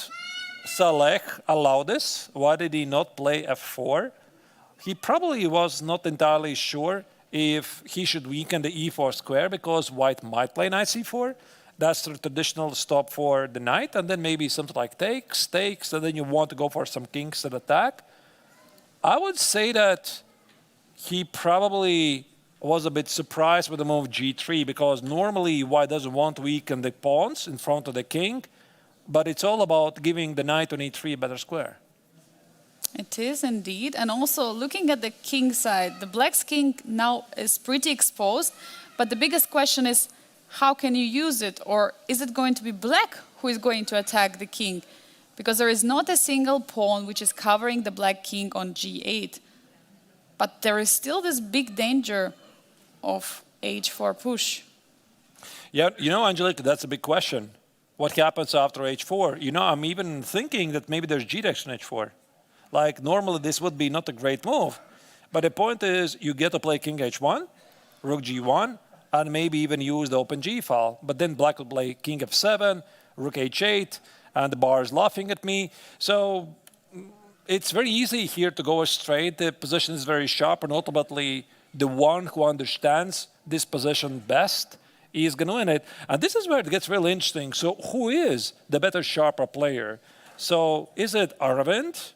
Saleh allow this? Why did he not play f4? He probably was not entirely sure if he should weaken the e4 square, because white might play knight c4. That's the traditional stop for the knight, and then maybe something like takes, and then you want to go for some kings that attack. I would say that he probably was a bit surprised with the move g3, because normally white doesn't want to weaken the pawns in front of the king, but it's all about giving the knight on e3 a better square. It is indeed. And also looking at the king side, the black's king now is pretty exposed, but the biggest question is, how can you use it? Or is it going to be black who is going to attack the king? Because there is not a single pawn which is covering the black king on g8. But there is still this big danger of h4 push. Yeah, you know, Angelica, that's a big question. What happens after h4? You know, I'm even thinking that maybe there's g takes on h4. Like, normally this would be not a great move. But the point is, you get to play king h1, rook g1, and maybe even use the open g file. But then black will play king f7, rook h8, and the bar is laughing at me. So it's very easy here to go straight. The position is very sharp, and ultimately the one who understands this position best is going to win it. And this is where it gets really interesting. So who is the better, sharper player? So is it Aravindh,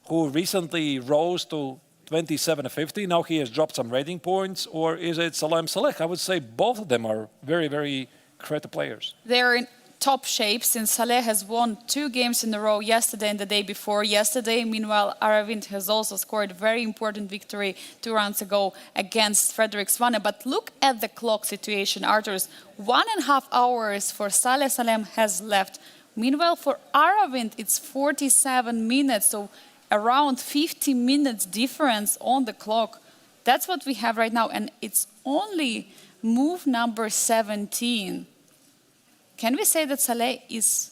who recently rose to 27-50? Now he has dropped some rating points. Or is it Salem Saleh? I would say both of them are very, very creative players. They're in top shape since Saleh has won 2 games in a row yesterday and the day before yesterday. Meanwhile, Aravindh has also scored a very important victory 2 rounds ago against Frederick Swane. But look at the clock situation, Arturs. 1.5 hours for Saleh Salem has left. Meanwhile, for Aravindh, it's 47 minutes, so around 50 minutes difference on the clock. That's what we have right now, and it's only move number 17. Can we say that Saleh is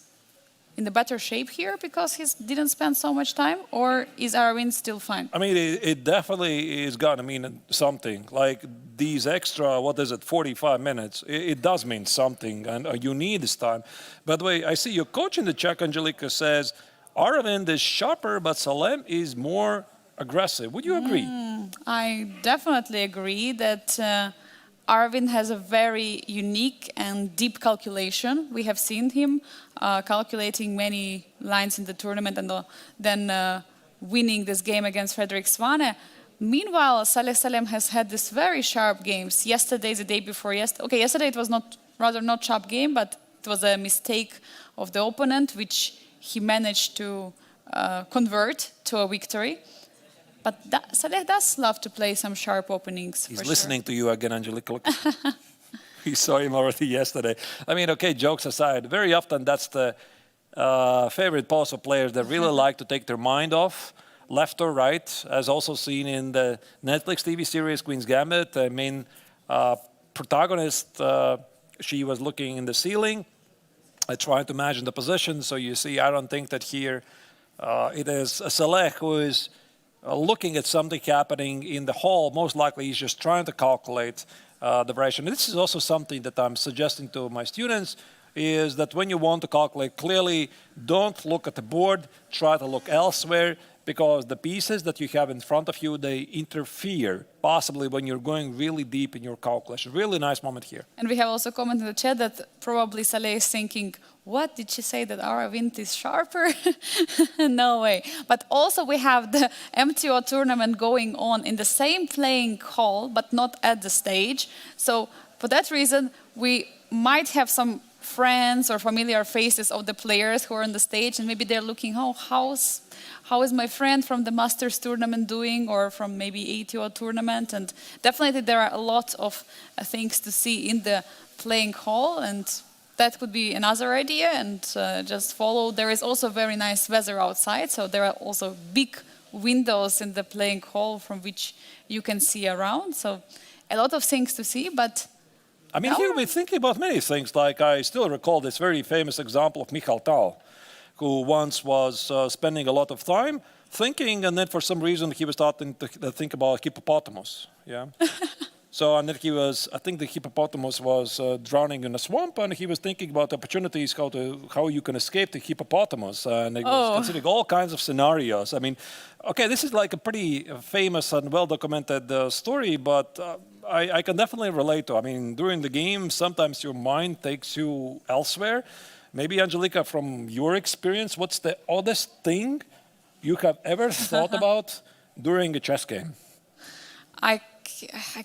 in the better shape here because he didn't spend so much time, or is Aravindh still fine? I mean, it definitely is gonna mean something. Like these extra, 45 minutes, it does mean something, and you need this time. By the way, I see your coach in the chat, Angelika, says Aravindh is sharper, but Salem is more aggressive. Would you agree? I definitely agree that Aravindh has a very unique and deep calculation. We have seen him calculating many lines in the tournament and then winning this game against Frederick Swane. Meanwhile, Saleh Salem has had these very sharp games. Yesterday, the day before yesterday. Okay, yesterday it was not sharp game, but it was a mistake of the opponent, which he managed to convert to a victory. But Saleh does love to play some sharp openings. He's listening to you again, Angelika. We saw him already yesterday. I mean, okay, jokes aside, very often that's the favorite pose of players that really like to take their mind off, left or right, as also seen in the Netflix TV series Queen's Gambit. The main protagonist, she was looking in the ceiling, trying to imagine the position. So you see, I don't think that here it is Saleh who is looking at something happening in the hall. Most likely he's just trying to calculate the variation. This is also something that I'm suggesting to my students, is that when you want to calculate, clearly don't look at the board, try to look elsewhere, because the pieces that you have in front of you, they interfere, possibly when you're going really deep in your calculation. Really nice moment here. And we have also commented in the chat that probably Saleh is thinking, what did she say, that Aravindh is sharper? No way. But also we have the MTO tournament going on in the same playing hall, but not at the stage. So for that reason, we might have some friends or familiar faces of the players who are on the stage, and maybe they're looking, oh, how is my friend from the Masters tournament doing, or from maybe ATO tournament? And definitely there are a lot of things to see in the playing hall, and that could be another idea, and just follow. There is also very nice weather outside, so there are also big windows in the playing hall from which you can see around. So a lot of things to see, but I mean, here we're thinking about many things. Like I still recall this very famous example of Michal Tal, who once was spending a lot of time thinking, and then for some reason he was starting to think about hippopotamus. Yeah. So, and then he was, I think the hippopotamus was drowning in a swamp, and he was thinking about opportunities, how you can escape the hippopotamus, and he was considering all kinds of scenarios. I mean, okay, this is like a pretty famous and well-documented story, but I can definitely relate to. I mean, during the game, sometimes your mind takes you elsewhere. Maybe, Angelika, from your experience, what's the oddest thing you have ever thought about during a chess game? I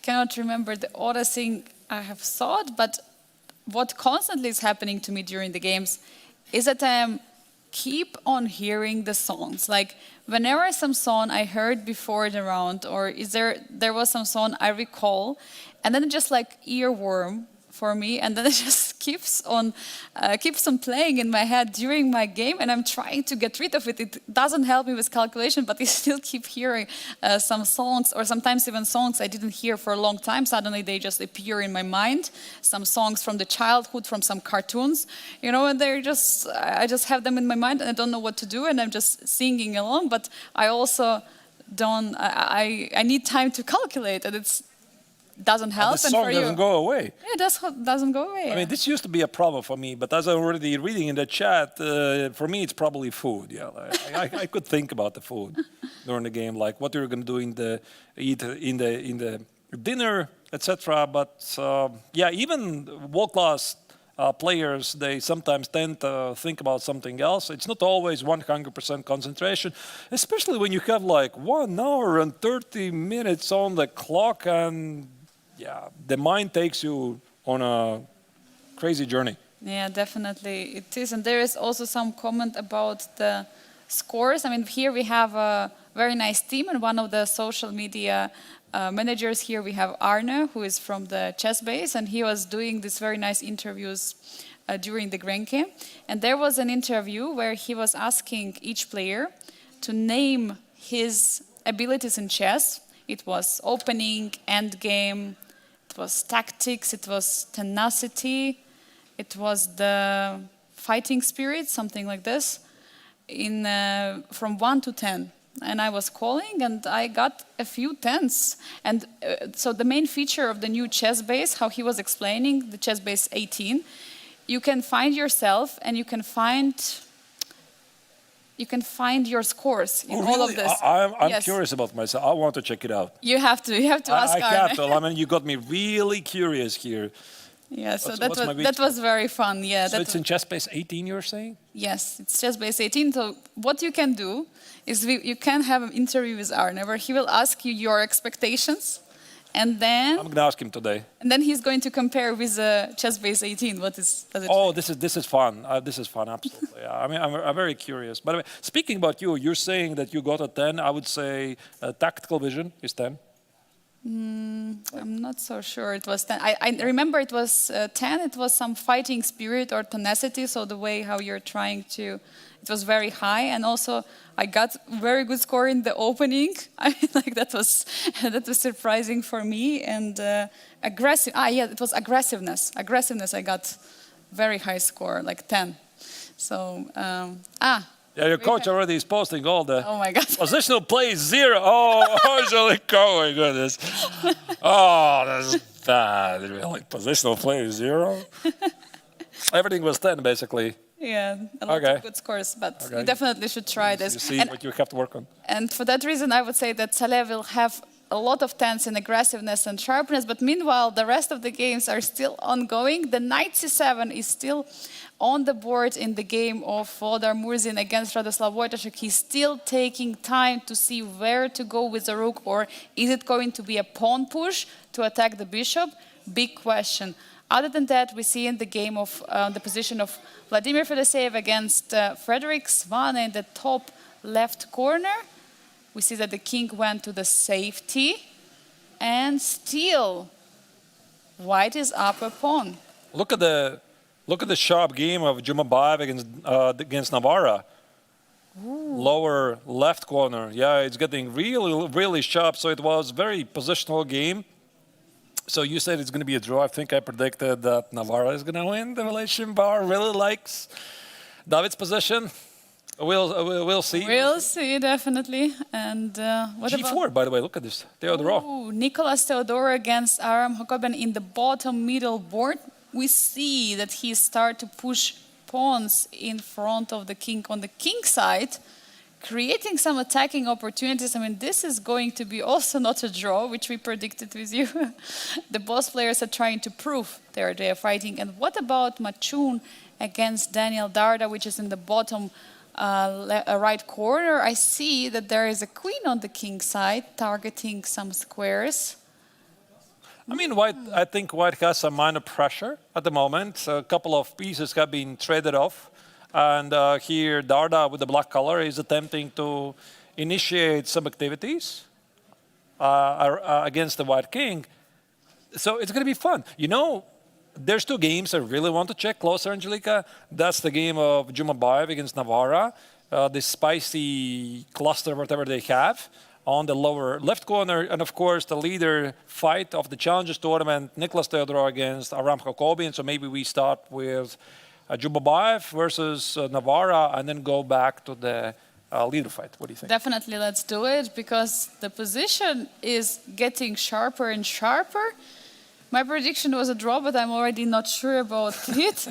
cannot remember the oddest thing I have thought, but what constantly is happening to me during the games is that I keep on hearing the songs. Like whenever some song I heard before the round, or there was some song I recall, and then just like earworm for me, and then it just keeps on playing in my head during my game, and I'm trying to get rid of it. It doesn't help me with calculation, but I still keep hearing some songs, or sometimes even songs I didn't hear for a long time. Suddenly they just appear in my mind. Some songs from the childhood, from some cartoons, you know, and I just have them in my mind, and I don't know what to do, and I'm just singing along. But I also don't. I need time to calculate, and it's doesn't help. And the song doesn't go away. Yeah, it doesn't go away. I mean, this used to be a problem for me, but as I'm already reading in the chat, for me it's probably food. Yeah, I could think about the food during the game, like what you're going to do in the dinner, etc. But yeah, even world-class players, they sometimes tend to think about something else. It's not always 100% concentration, especially when you have like 1 hour and 30 minutes on the clock, and yeah, the mind takes you on a crazy journey. Yeah, definitely it is. And there is also some comment about the scores. I mean, here we have a very nice team, and one of the social media managers here, we have Arne, who is from the chess base, and he was doing these very nice interviews during the Grenke. And there was an interview where he was asking each player to name his abilities in chess. It was opening, endgame, it was tactics, it was tenacity, it was the fighting spirit, something like this, in from 1 to 10. And I was calling, and I got a few 10s. And so the main feature of the new chess base, how he was explaining, the chess base 18, you can find yourself, and you can find your scores in all of this. I'm Yes. curious about myself. I want to check it out. You have to ask I Arne. have to. I mean, you got me really curious here. Yeah, so What's my weak that was very fun. Yeah, So that it's in chess base 18, you're saying? yes, it's chess base 18. So what you can do is you can have an interview with Arne where he will ask you your expectations, and then I'm going to ask him today. he's going to compare with chess base 18. What is does it? Oh, this is fun. This is fun, absolutely. Yeah. I mean, I'm very curious. By the way, speaking about you, you're saying that you got a 10. I would say tactical vision is 10. I'm not so sure it was 10. I remember it was 10. It was some fighting spirit or tenacity. So the way how you're trying to, it was very high. And also I got very good score in the opening. I mean, like that was surprising for me. And aggressive. Yeah, it was aggressiveness. Aggressiveness. I got very high score, like 10. So Yeah, your coach already is posting all the oh my God. positional play 0. Oh, Angelica, oh my goodness. Oh, that's bad. Really? Positional play 0? Everything was 10, basically. Yeah, a lot of good scores, but you definitely should try this. You see what you have to work on. And for that reason, I would say that Saleh will have a lot of 10s in aggressiveness and sharpness, but meanwhile, the rest of the games are still ongoing. The knight c7 is still on the board in the game of Volodar Murzin against Radoslav Wojtaszek. He's still taking time to see where to go with the rook, or is it going to be a pawn push to attack the bishop? Big question. Other than that, we see in the game of the position of Vladimir Fedoseev against Frederick Svane in the top left corner. We see that the king went to the safety, and still white is up a pawn. Look at the sharp game of Jumabayev against Navarra. Lower left corner. Yeah, it's getting really sharp. So it was very positional game. So you said it's going to be a draw. I think I predicted that Navarra is going to win. The relation bar really likes David's position. We'll see. We'll see, definitely. And what G4, about... by the way, look at this. Theodorov. Ooh, Nicolas Theodore against Aram Hakoben in the bottom middle board. We see that he started to push pawns in front of the king on the king side, creating some attacking opportunities. I mean, this is going to be also not a draw, which we predicted with you. The boss players are trying to prove they are fighting. And what about Machun against Daniel Darda, which is in the bottom right corner? I see that there is a queen on the king side targeting some squares. I mean, I think White has some minor pressure at the moment. A couple of pieces have been traded off. And here, Darda with the black color is attempting to initiate some activities against the White king. So it's going to be fun. You know, there's two games I really want to check closer, Angelica. That's the game of Jumabayev against Navarra, this spicy cluster, whatever they have, on the lower left corner. And of course, the leader fight of the Challengers Tournament, Nicolas Theodorov against Aram Hakobian. So maybe we start with Jumabayev versus Navarra and then go back to the leader fight. What do you think? Definitely, let's do it, because the position is getting sharper and sharper. My prediction was a draw, but I'm already not sure about it.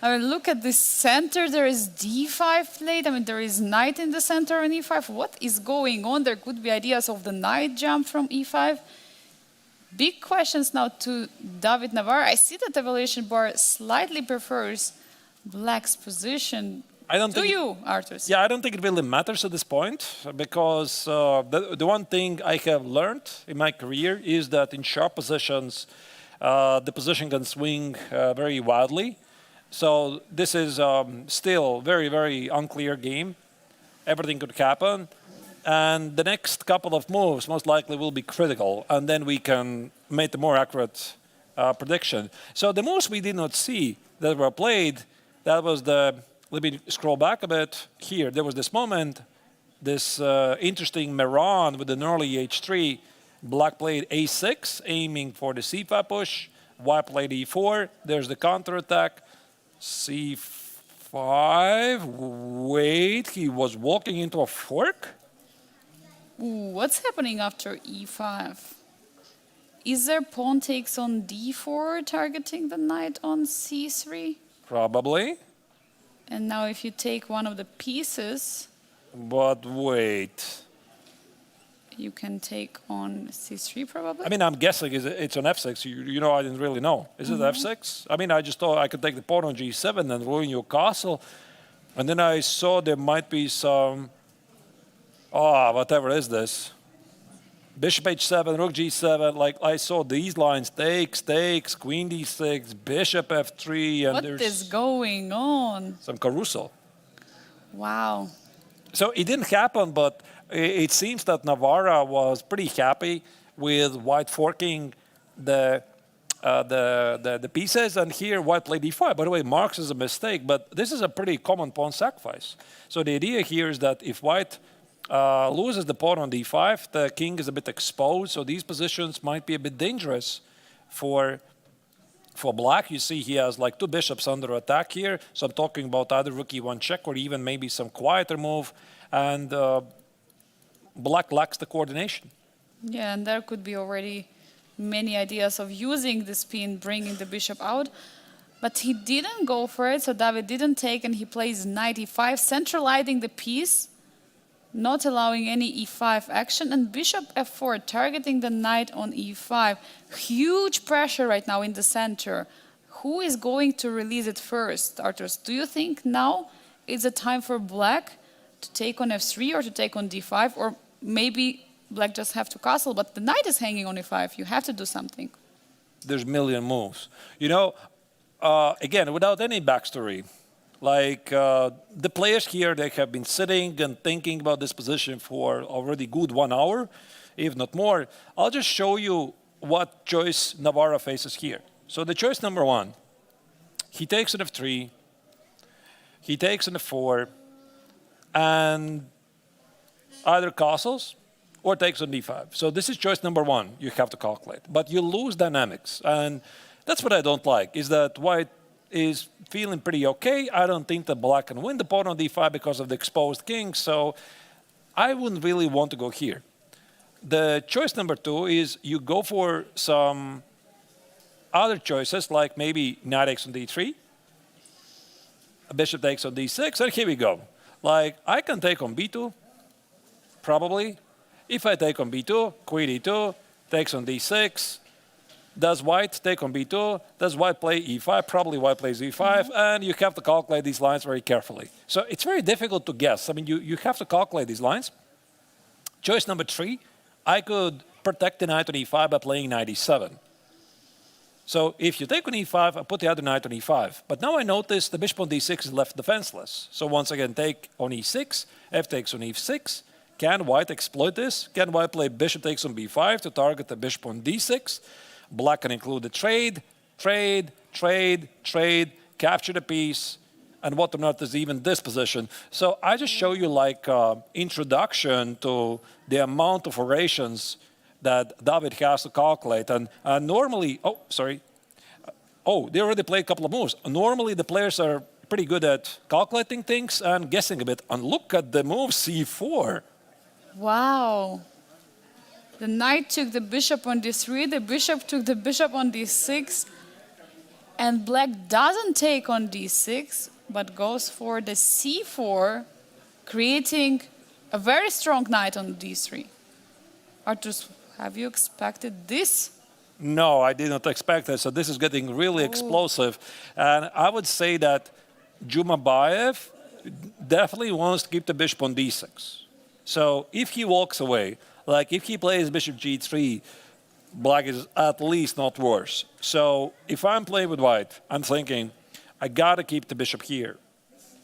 I mean, look at this center. There is d5 played. I mean, there is knight in the center and e5. What is going on? There could be ideas of the knight jump from e5. Big questions now to David Navarra. I see that the evaluation bar slightly prefers black's position. I don't Do think you, Arturs? Yeah, I don't think it really matters at this point because the one thing I have learned in my career is that in sharp positions, the position can swing very wildly. So this is still very, very unclear game. Everything could happen. And the next couple of moves most likely will be critical. And then we can make a more accurate prediction. So the moves we did not see that were played, that was the... Let me scroll back a bit. Here, there was this moment, this interesting Meran with an early h3. Black played a6, aiming for the c5 push. White played e4. There's the counterattack. c5. Wait, he was walking into a fork? Ooh, what's happening after e5? Is there pawn takes on d4 targeting the knight on c3? Probably. And now if you take one of the pieces, But wait. you can take on c3 probably? I mean, I'm guessing it's on f6. You know, I didn't really know. Is it f6? I mean, I just thought I could take the pawn on g7 and ruin your castle. And then I saw there might be some... whatever is this? Bishop h7, rook g7. Like, I saw these lines. Takes, queen d6, bishop f3. And What there's is going on? some carousel. Wow. So it didn't happen, but it seems that Navarra was pretty happy with white forking the pieces, and here white played d5. By the way, marks is a mistake, but this is a pretty common pawn sacrifice. So the idea here is that if white loses the pawn on d5, the king is a bit exposed, so these positions might be a bit dangerous for black. You see he has like two bishops under attack here, so I'm talking about either rook e1 check or even maybe some quieter move, and black lacks the coordination. Yeah, and there could be already many ideas of using the spin, bringing the bishop out. But he didn't go for it, so David didn't take, and he plays knight e5, centralizing the piece, not allowing any e5 action, and bishop f4, targeting the knight on e5. Huge pressure right now in the center. Who is going to release it first, Arturs? Do you think now is the time for black to take on f3 or to take on d5? Or maybe black just have to castle, but the knight is hanging on e5. You have to do something. There's a million moves. You know, again, without any backstory, like the players here, they have been sitting and thinking about this position for already good 1 hour, if not more. I'll just show you what choice Navarra faces here. So the choice number one, he takes an f3, he takes an f4, and either castles or takes on d5. So this is choice number one you have to calculate. But you lose dynamics. And that's what I don't like, is that white is feeling pretty okay. I don't think that black can win the pawn on d5 because of the exposed king. So I wouldn't really want to go here. The choice number two is you go for some other choices, like maybe knight takes on d3, a bishop takes on d6, and here we go. Like, I can take on b2, probably. If I take on b2, queen e2, takes on d6. Does white take on b2? Does white play e5? Probably white plays e5, and you have to calculate these lines very carefully. So it's very difficult to guess. I mean, you have to calculate these lines. Choice number three, I could protect the knight on e5 by playing knight e7. So if you take on e5, I put the other knight on e5. But now I notice the bishop on d6 is left defenseless. So once again, take on e6, f takes on e6. Can white exploit this? Can white play bishop takes on b5 to target the bishop on d6? Black can include the trade, capture the piece, and what or not is even this position. So I just show you like introduction to the amount of orations that David has to calculate. And normally, they already played a couple of moves. Normally the players are pretty good at calculating things and guessing a bit. And look at the move c4. Wow. The knight took the bishop on d3, the bishop took the bishop on d6, and black doesn't take on d6, but goes for the c4, creating a very strong knight on d3. Arturs, have you expected this? No, I did not expect that. So this is getting really explosive. And I would say that Jumabayev definitely wants to keep the bishop on d6. So if he walks away, like if he plays bishop g3, black is at least not worse. So if I'm playing with white, I'm thinking, I got to keep the bishop here.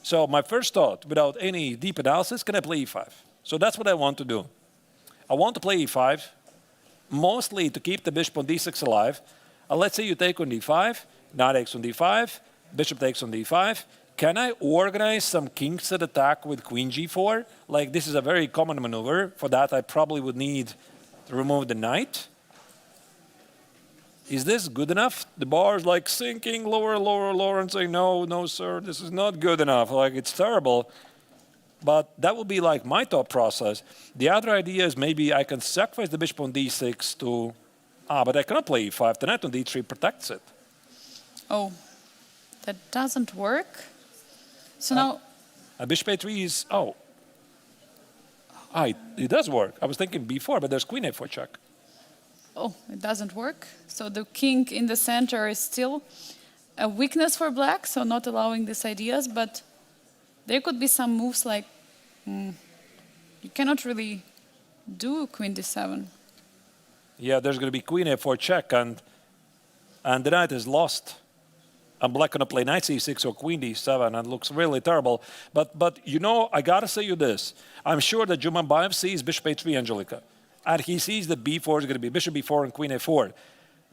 So my first thought, without any deep analysis, can I play e5? So that's what I want to do. I want to play e5, mostly to keep the bishop on d6 alive. Let's say you take on d5, knight takes on d5, bishop takes on d5. Can I organize some king-set attack with queen g4? Like, this is a very common maneuver. For that, I probably would need to remove the knight. Is this good enough? The bar is like sinking lower, lower, lower, and saying, no, no, sir, this is not good enough. Like, it's terrible. But that would be like my thought process. The other idea is maybe I can sacrifice the bishop on d6 to... but I cannot play e5. The knight on d3 protects it. Oh, that doesn't work. So now... Bishop a3 is... it does work. I was thinking b4, but there's queen a4 check. Oh, it doesn't work. So the king in the center is still a weakness for black, so not allowing these ideas, but there could be some moves like you cannot really do queen d7. Yeah, there's going to be queen a4 check, and the knight is lost. And black going to play knight c6 or queen d7, and it looks really terrible. But you know, I got to say you this. I'm sure that Jumabayev sees bishop a3, Angelika. And he sees that b4 is going to be bishop b4 and queen a4.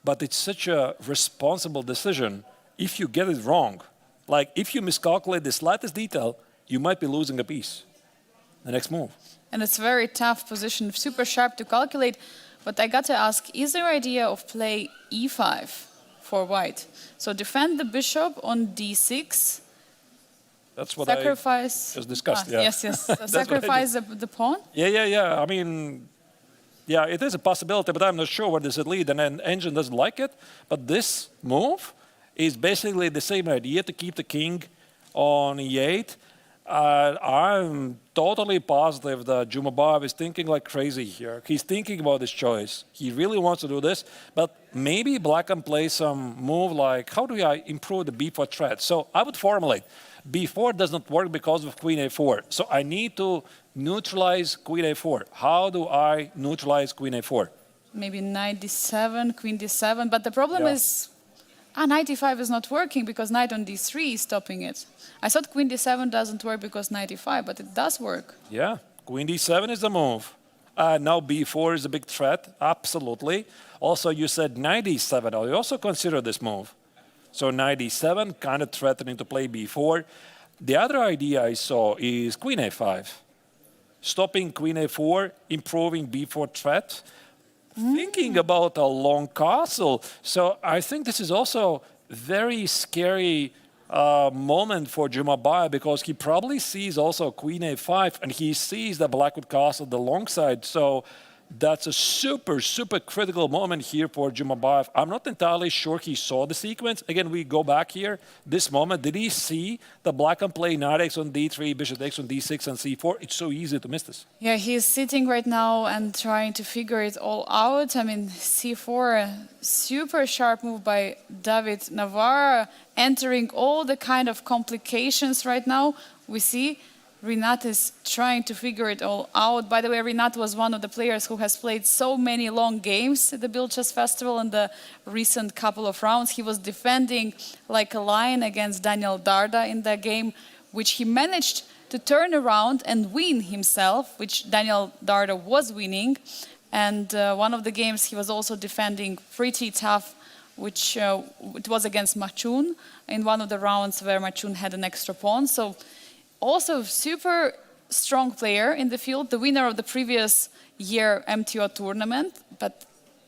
But it's such a responsible decision if you get it wrong. Like, if you miscalculate the slightest detail, you might be losing a piece. The next move. And it's a very tough position, super sharp to calculate. But I got to ask, is there idea of play e5 for white? So defend the bishop on d6. That's what sacrifice. I just discussed. Yeah. Yes, yes. So sacrifice the pawn? Yeah. I mean... Yeah, it is a possibility, but I'm not sure where this would lead. And then Engine doesn't like it. But this move is basically the same idea to keep the king on e8. I'm totally positive that Jumabayev is thinking like crazy here. He's thinking about this choice. He really wants to do this. But maybe black can play some move like, how do I improve the b4 threat? So I would formulate, b4 does not work because of queen a4. So I need to neutralize queen a4. How do I neutralize queen a4? Maybe knight d7, queen d7. But the problem is, knight e5 is not working because knight on d3 is stopping it. I thought queen d7 doesn't work because knight e5, but it does work. Yeah, queen d7 is the move. Now b4 is a big threat, absolutely. Also, you said knight e7. I also consider this move. So knight e7, kind of threatening to play b4. The other idea I saw is queen a5. Stopping queen a4, improving b4 threat. Thinking about a long castle. So I think this is also very scary moment for Jumabayev because he probably sees also queen a5 and he sees the black would castle the long side. So that's a super, super critical moment here for Jumabayev. I'm not entirely sure he saw the sequence. Again, we go back here. This moment, did he see the black can play knight takes on d3, bishop takes on d6 and c4? It's so easy to miss this. Yeah, he's sitting right now and trying to figure it all out. I mean, c4, super sharp move by David Navarra, entering all the kind of complications right now. We see Rinat is trying to figure it all out. By the way, Rinat was one of the players who has played so many long games at the Biel Chess Festival in the recent couple of rounds. He was defending like a lion against Daniel Darda in that game, which he managed to turn around and win himself, which Daniel Darda was winning. And one of the games he was also defending pretty tough, which it was against Machun in one of the rounds where Machun had an extra pawn. So also super strong player in the field, the winner of the previous year MTO tournament. But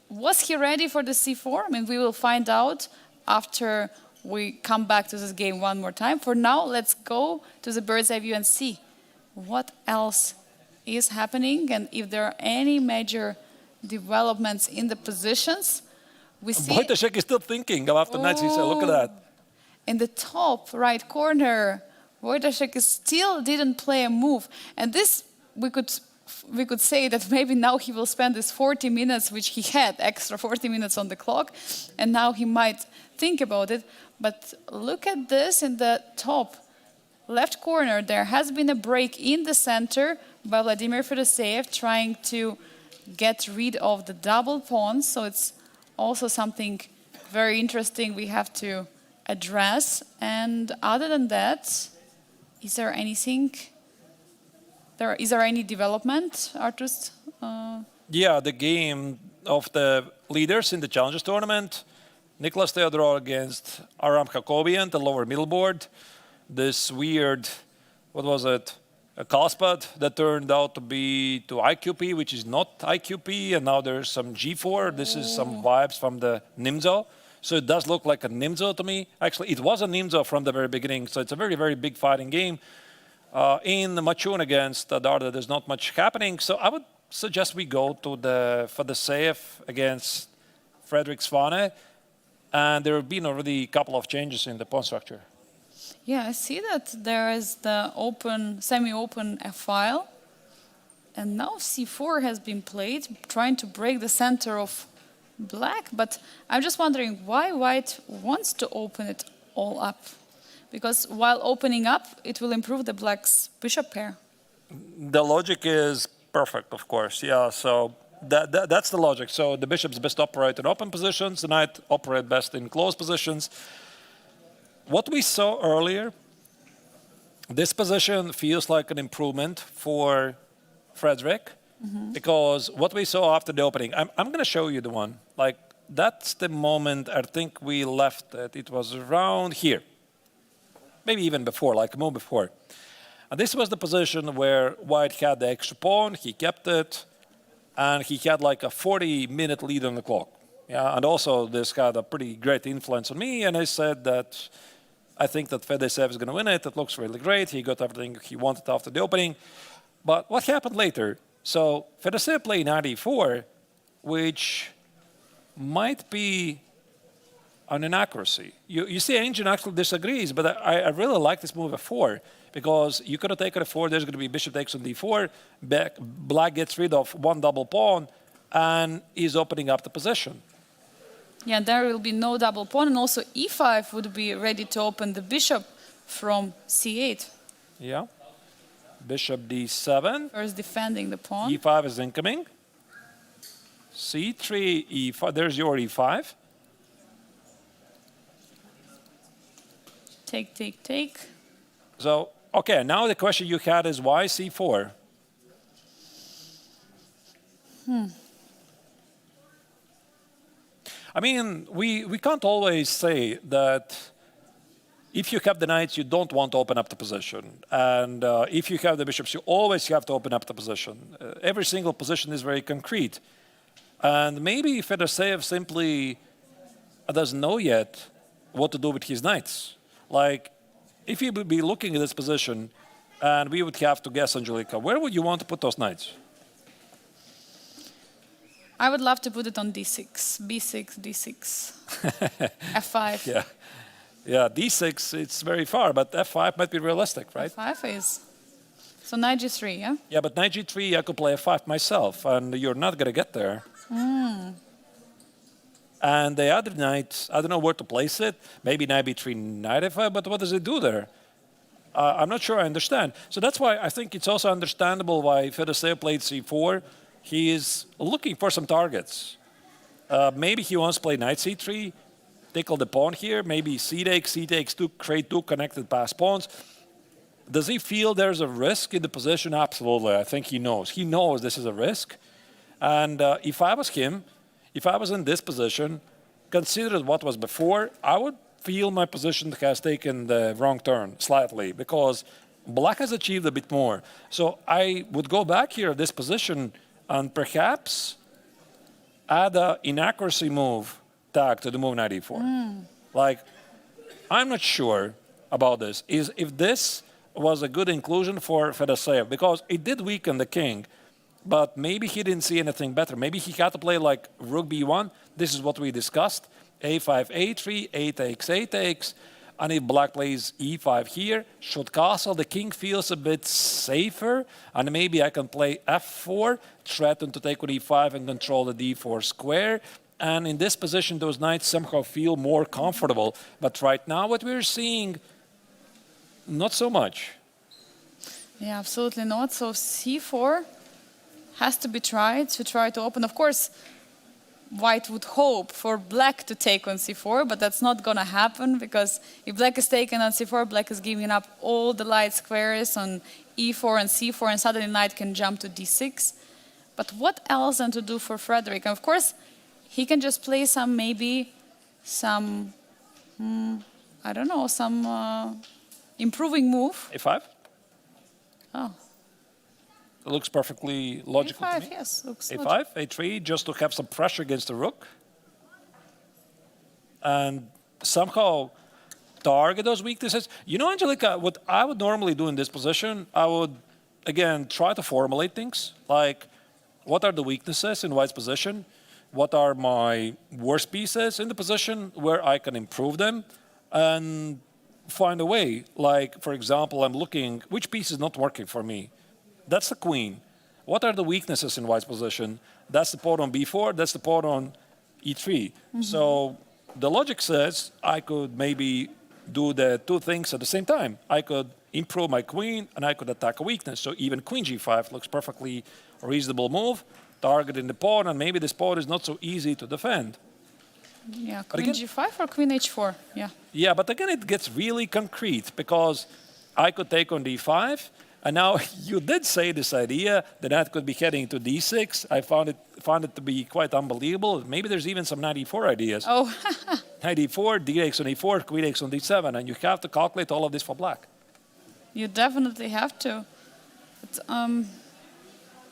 was he ready for the c4? I mean, we will find out after we come back to this game one more time. For now, let's go to the bird's eye view and see what else is happening and if there are any major developments in the positions. We see Wojciech is still thinking after knight c7. Look at that. In the top right corner, Wojciech still didn't play a move. And this we could we could say that maybe now he will spend this 40 minutes, which he had extra 40 minutes on the clock, and now he might think about it. But look at this in the top left corner. There has been a break in the center by Vladimir Fedoseev trying to get rid of the double pawns. So it's also something very interesting we have to address. And other than that, is there anything? Is there any development, Artus? Yeah, the game of the leaders in the Challengers tournament. Nicholas Theodorov against Aram Jacobian, the lower middle board. This weird, what was it? A Kaspad that turned out to be to IQP, which is not IQP, and now there's some G4. This is some vibes from the Nimzo. So it does look like a Nimzo to me. Actually, it was a Nimzo from the very beginning, so it's a very, very big fighting game. In Machun against Darda, there's not much happening, so I would suggest we go to the Fedoseev against Frederick Svane, and there have been already a couple of changes in the pawn structure. Yeah, I see that there is the open, semi-open F-file, and now C4 has been played, trying to break the center of black, but I'm just wondering why white wants to open it all up, because while opening up, it will improve the black's bishop pair. The logic is perfect, of course, yeah, so that's the logic. So the bishops best operate in open positions, the knight operate best in closed positions. What we saw earlier, this position feels like an improvement for Frederick, because what we saw after the opening, I'm going to show you the one. Like, that's the moment I think we left it. It was around here, maybe even before, like a move before. And this was the position where white had the extra pawn, he kept it, and he had like a 40-minute lead on the clock. Yeah, and also this had a pretty great influence on me, and I said that I think that Fedoseev is going to win it. It looks really great. He got everything he wanted after the opening. But what happened later? So Fedoseev played knight e4, which might be an inaccuracy. You see, Engine actually disagrees, but I really like this move f4, because you could have taken f4, there's going to be bishop takes on d4, black gets rid of one double pawn, and is opening up the position. Yeah, there will be no double pawn, and also e5 would be ready to open the bishop from c8. Yeah. Bishop d7. First defending the pawn. e5 is incoming. c3, e5. There's your e5. Take, take, take. So, okay, now the question you had is why c4? I mean, we can't always say that if you have the knights, you don't want to open up the position. And if you have the bishops, you always have to open up the position. Every single position is very concrete. And maybe Fedoseev simply doesn't know yet what to do with his knights. Like, if you would be looking at this position, and we would have to guess, Angelika, where would you want to put those knights? I would love to put it on d6, b6, d6, f5. Yeah. Yeah, d6, it's very far, but f5 might be realistic, right? f5 is. So knight g3, yeah? Yeah, but knight g3, I could play f5 myself, and you're not going to get there. And the other knight, I don't know where to place it. Maybe knight b3, knight f5, but what does it do there? I'm not sure I understand. So that's why I think it's also understandable why Fedoseev played c4. He is looking for some targets. Maybe he wants to play knight c3, tickle the pawn here, maybe c takes two, create two connected pass pawns. Does he feel there's a risk in the position? Absolutely, I think he knows. He knows this is a risk. And if I was him, if I was in this position, considered what was before, I would feel my position has taken the wrong turn slightly, because black has achieved a bit more. So I would go back here at this position and perhaps add an inaccuracy move tag to the move knight e4. Like, I'm not sure about this. If this was a good inclusion for Fedoseev, because it did weaken the king, but maybe he didn't see anything better. Maybe he had to play like rook b1. This is what we discussed. a5, a3, a takes, And if black plays e5 here, should castle, the king feels a bit safer. And maybe I can play f4, threaten to take with e5 and control the d4 square. And in this position, those knights somehow feel more comfortable. But right now, what we're seeing, not so much. Yeah, absolutely not. So c4 has to be tried to try to open. Of course, white would hope for black to take on c4, but that's not going to happen, because if black is taken on c4, black is giving up all the light squares on e4 and c4, and suddenly knight can jump to d6. But what else then to do for Frederick? And of course, he can just play some, maybe some, I don't know, some improving move. a5? Oh. It looks perfectly logical a5, to me. yes, looks a5, logical. a3, just to have some pressure against the rook. And somehow target those weaknesses. You know, Angelika, what I would normally do in this position, I would, again, try to formulate things. Like, what are the weaknesses in white's position? What are my worst pieces in the position where I can improve them? And find a way. Like, for example, I'm looking, which piece is not working for me? That's the queen. What are the weaknesses in white's position? That's the pawn on b4, that's the pawn on e3. So the logic says I could maybe do the two things at the same time. I could improve my queen and I could attack a weakness. So even queen g5 looks perfectly reasonable move, targeting the pawn, and maybe this pawn is not so easy to defend. Yeah, But queen again- g5 or queen h4, yeah. Yeah, but again, it gets really concrete, because I could take on d5, and now you did say this idea that that could be heading to d6. I found it to be quite unbelievable. Maybe there's even some knight e4 ideas. Oh, Knight e4, d takes on e4, queen takes on d7, and you have to calculate all of this for black. you definitely have to. But,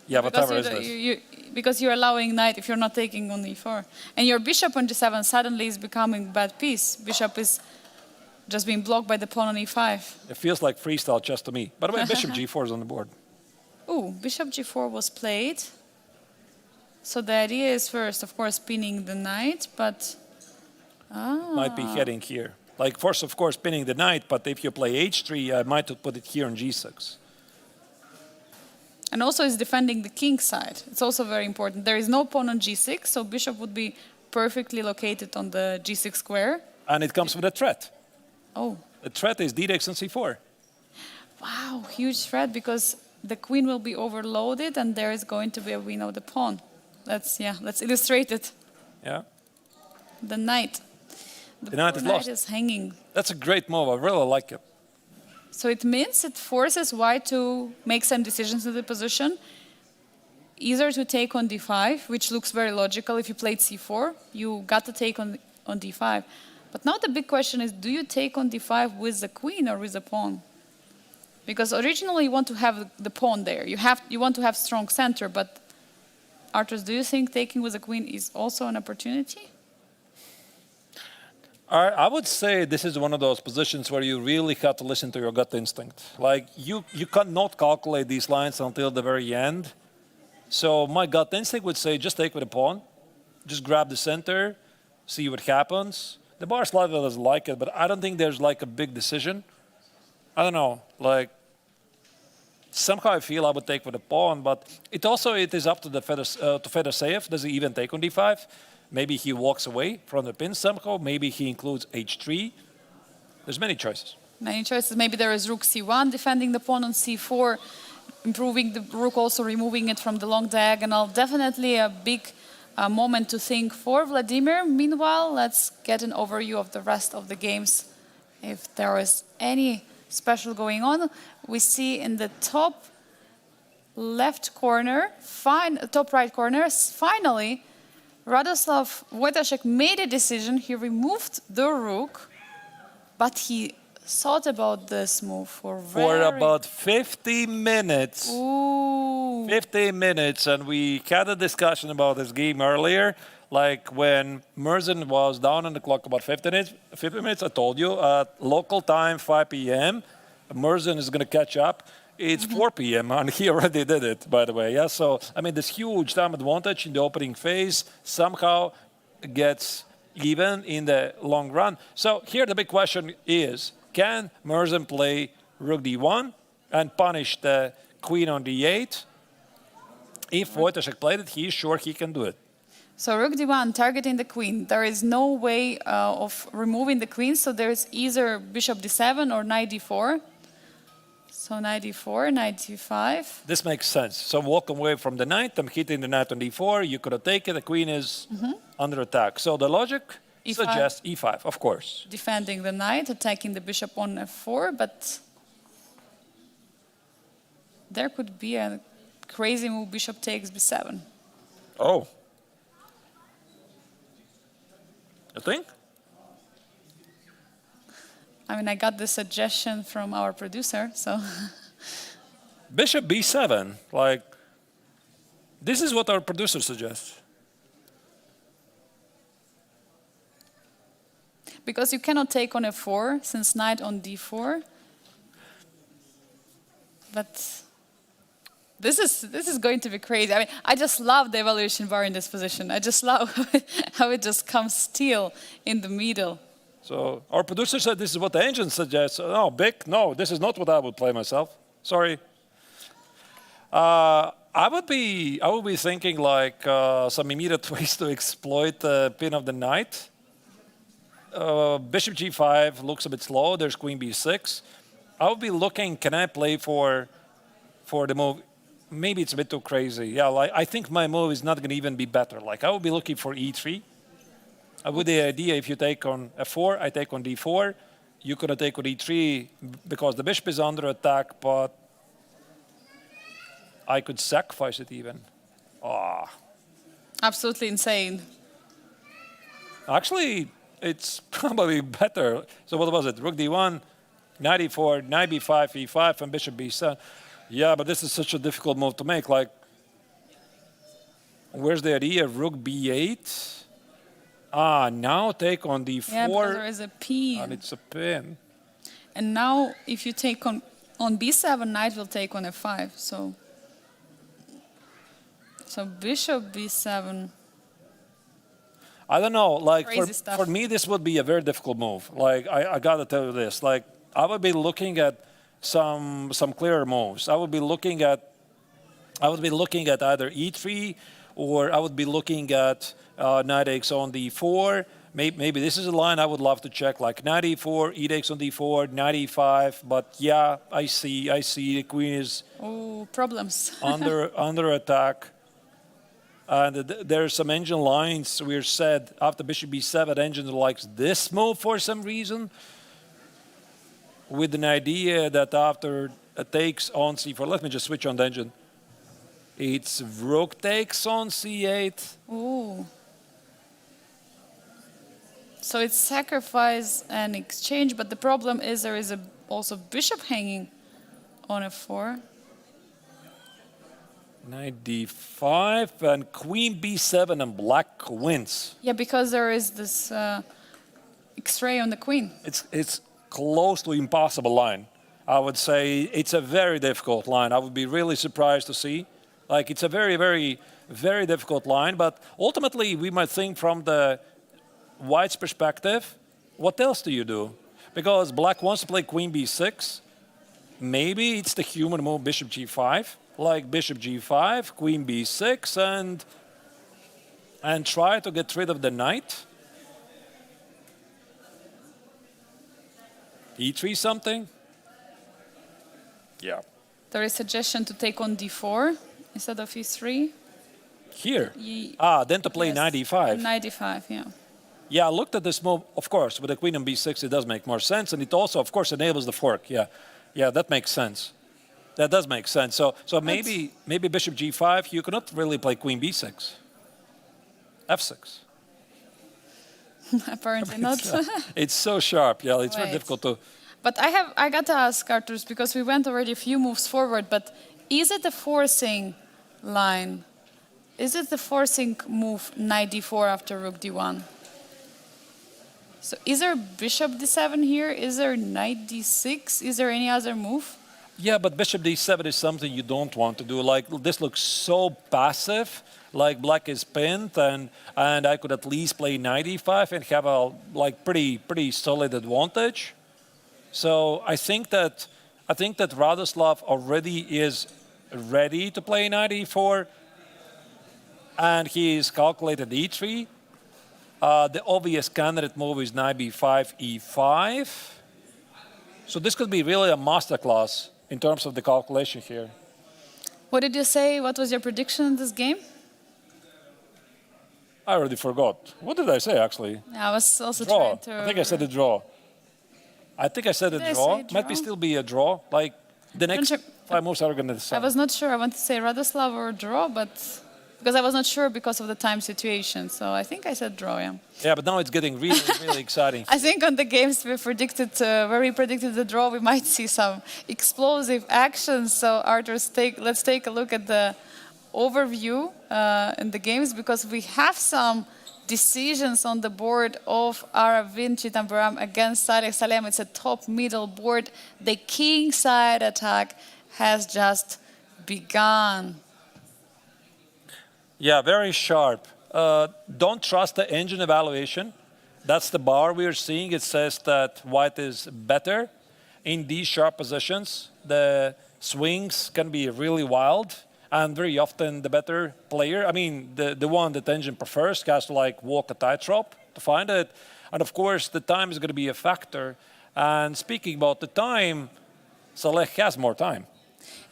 Yeah, because whatever is this. because you're allowing knight if you're not taking on e4. And your bishop on g7 suddenly is becoming bad piece. Bishop is just being blocked by the pawn on e5. It feels like freestyle chess to me. By the way, bishop g4 is on the board. Ooh, bishop g4 was played. So the idea is first, of course, pinning the knight, but... Might be heading here. Like, first, of course, pinning the knight, but if you play h3, I might put it here on g6. And also it's defending the king side. It's also very important. There is no pawn on g6, so bishop would be perfectly located on the g6 square. And it comes with a threat. Oh, The threat is d takes on c4. wow, huge threat, because the queen will be overloaded and there is going to be a win of the pawn. Let's illustrate it. Yeah. The knight. The knight is poor lost. is hanging. That's a great move. I really like it. So it means it forces white to make some decisions in the position. Either to take on d5, which looks very logical. If you played c4, you got to take on d5. But now the big question is, do you take on d5 with the queen or with the pawn? Because originally you want to have the pawn there. You want to have strong center, but Arturs, do you think taking with the queen is also an opportunity? I would say this is one of those positions where you really have to listen to your gut instinct. Like, you cannot calculate these lines until the very end. So my gut instinct would say just take with a pawn. Just grab the center, see what happens. The bar slightly doesn't like it, but I don't think there's like a big decision. I don't know, like, somehow I feel I would take with a pawn, but it is up to the Fedoseev. Does he even take on d5? Maybe he walks away from the pin somehow. Maybe he includes h3. There's many choices. Many choices. Maybe there is rook c1 defending the pawn on c4, improving the rook, also removing it from the long diagonal. Definitely a big moment to think for Vladimir. Meanwhile, let's get an overview of the rest of the games. If there is any special going on, we see in the top left corner, top right corner, finally, Radoslav Wojtaszek made a decision. He removed the rook, but he thought about this move for about 50 minutes. Ooh. 50 minutes, and we had a discussion about this game earlier. Like, when Murzin was down on the clock about 50 minutes, I told you, at local time, 5 p.m., Murzin is going to catch up. It's 4 p.m. and he already did it, by the way. Yeah, so I mean, this huge time advantage in the opening phase somehow gets even in the long run. So here the big question is, can Murzin play rook d1 and punish the queen on d8? If Wojciech played it, he's sure he can do it. So rook d1 targeting the queen. There is no way of removing the queen, so there's either bishop d7 or knight d4. So knight d4, knight d5. This makes sense. So I'm walking away from the knight, I'm hitting the knight on d4, you could have taken, the queen is under attack. So the logic E5. suggests e5, of course. Defending the knight, attacking the bishop on f4, but there could be a crazy move, bishop takes b7. Oh. You think? I mean, I got the suggestion from our producer, so... Bishop b7, like, this is what our producer suggests. Because you cannot take on f4, since knight on d4. But this is going to be crazy. I mean, I just love the evaluation bar in this position. I just love how it just comes still in the middle. So our producer said this is what the engine suggests. No, big, no, this is not what I would play myself. Sorry. I would be thinking like some immediate ways to exploit the pin of the knight. Bishop g5 looks a bit slow. There's queen b6. I would be looking, can I play for the move? Maybe it's a bit too crazy. Yeah, like I think my move is not going to even be better. Like I would be looking for e3. With the idea, if you take on f4, I take on d4. You could take on e3 because the bishop is under attack, but I could sacrifice it even. Ah. Absolutely insane. Actually, it's probably better. So what was it? Rook d1, knight e4, knight b5, e5, and bishop b7. Yeah, but this is such a difficult move to make. Like, where's the idea? Rook b8. Ah, now take on d4. Yeah, because there is a pin. And it's a pin. And now, if you take on b7, knight will take on f5. So bishop b7. I don't know. Like Crazy for me, this would be a very difficult move. Like I gotta tell you this. Like I would be looking at some clearer moves. I would be looking at either e3, or I would be looking at knight takes on d4. Maybe this is a line I would love to check, like knight e4, e takes on d4, knight e5. But yeah, I see the queen is problems under attack. And there are some engine lines we're said after bishop b7, engine likes this move for some reason, with an idea that after it takes on c4, let me just switch on the engine. It's rook takes on c8. Ooh. So it's sacrifice and exchange, but the problem is there is also bishop hanging on f4. Knight d5 and queen b7 and black wins. Yeah, because there is this X-ray on the queen. It's close to impossible line. I would say it's a very difficult line. I would be really surprised to see. Like it's a very, very, very difficult line. But ultimately, we might think from the white's perspective, what else do you do? Because black wants to play queen b6. Maybe it's the human move bishop g5. Like bishop g5, queen b6, and try to get rid of the knight. e3 something. Yeah. There is suggestion to take on d4 instead of e3. Here. Then to play knight e5. Knight e5, yeah. Yeah, I looked at this move. Of course, with the queen on b6, it does make more sense, and it also, of course, enables the fork. Yeah, that makes sense. That does make sense. So maybe bishop g5, you cannot really play queen b6. f6. Apparently not. It's so sharp. Yeah, it's very Right. difficult to. But I got to ask Arturs, because we went already a few moves forward, but is it the forcing line? Is it the forcing move knight d4 after rook d1? So is there bishop d7 here? Is there knight d6? Is there any other move? Yeah, but bishop d7 is something you don't want to do. Like, this looks so passive. Like, black is pinned, and I could at least play knight e5 and have a like pretty solid advantage. So I think that Radoslav already is ready to play knight e4, and he's calculated e3. The obvious candidate move is knight b5, e5. So this could be really a masterclass in terms of the calculation here. What did you say? What was your prediction in this game? I already forgot. What did I say, actually? I was also Draw. trying to... I think I said a draw. I think I said a Did I draw. say Might be draw? still be a draw. Like, the next check- 5 moves are going to I decide. was not sure. I want to say Radoslav or draw, but because I was not sure because of the time situation. So I think I said draw, yeah. Yeah, but now it's getting really, really exciting. I think on the games we predicted, where we predicted the draw, we might see some explosive actions. So Arthur, let's take a look at the overview in the games, because we have some decisions on the board of Aravindh Chidambaram against Saleh Salem. It's a top middle board. The king side attack has just begun. Yeah, very sharp. Don't trust the engine evaluation. That's the bar we're seeing. It says that white is better in these sharp positions. The swings can be really wild, and very often the better player, I mean, the one that the engine prefers, has to like walk a tightrope to find it. And of course, the time is going to be a factor. And speaking about the time, Saleh has more time.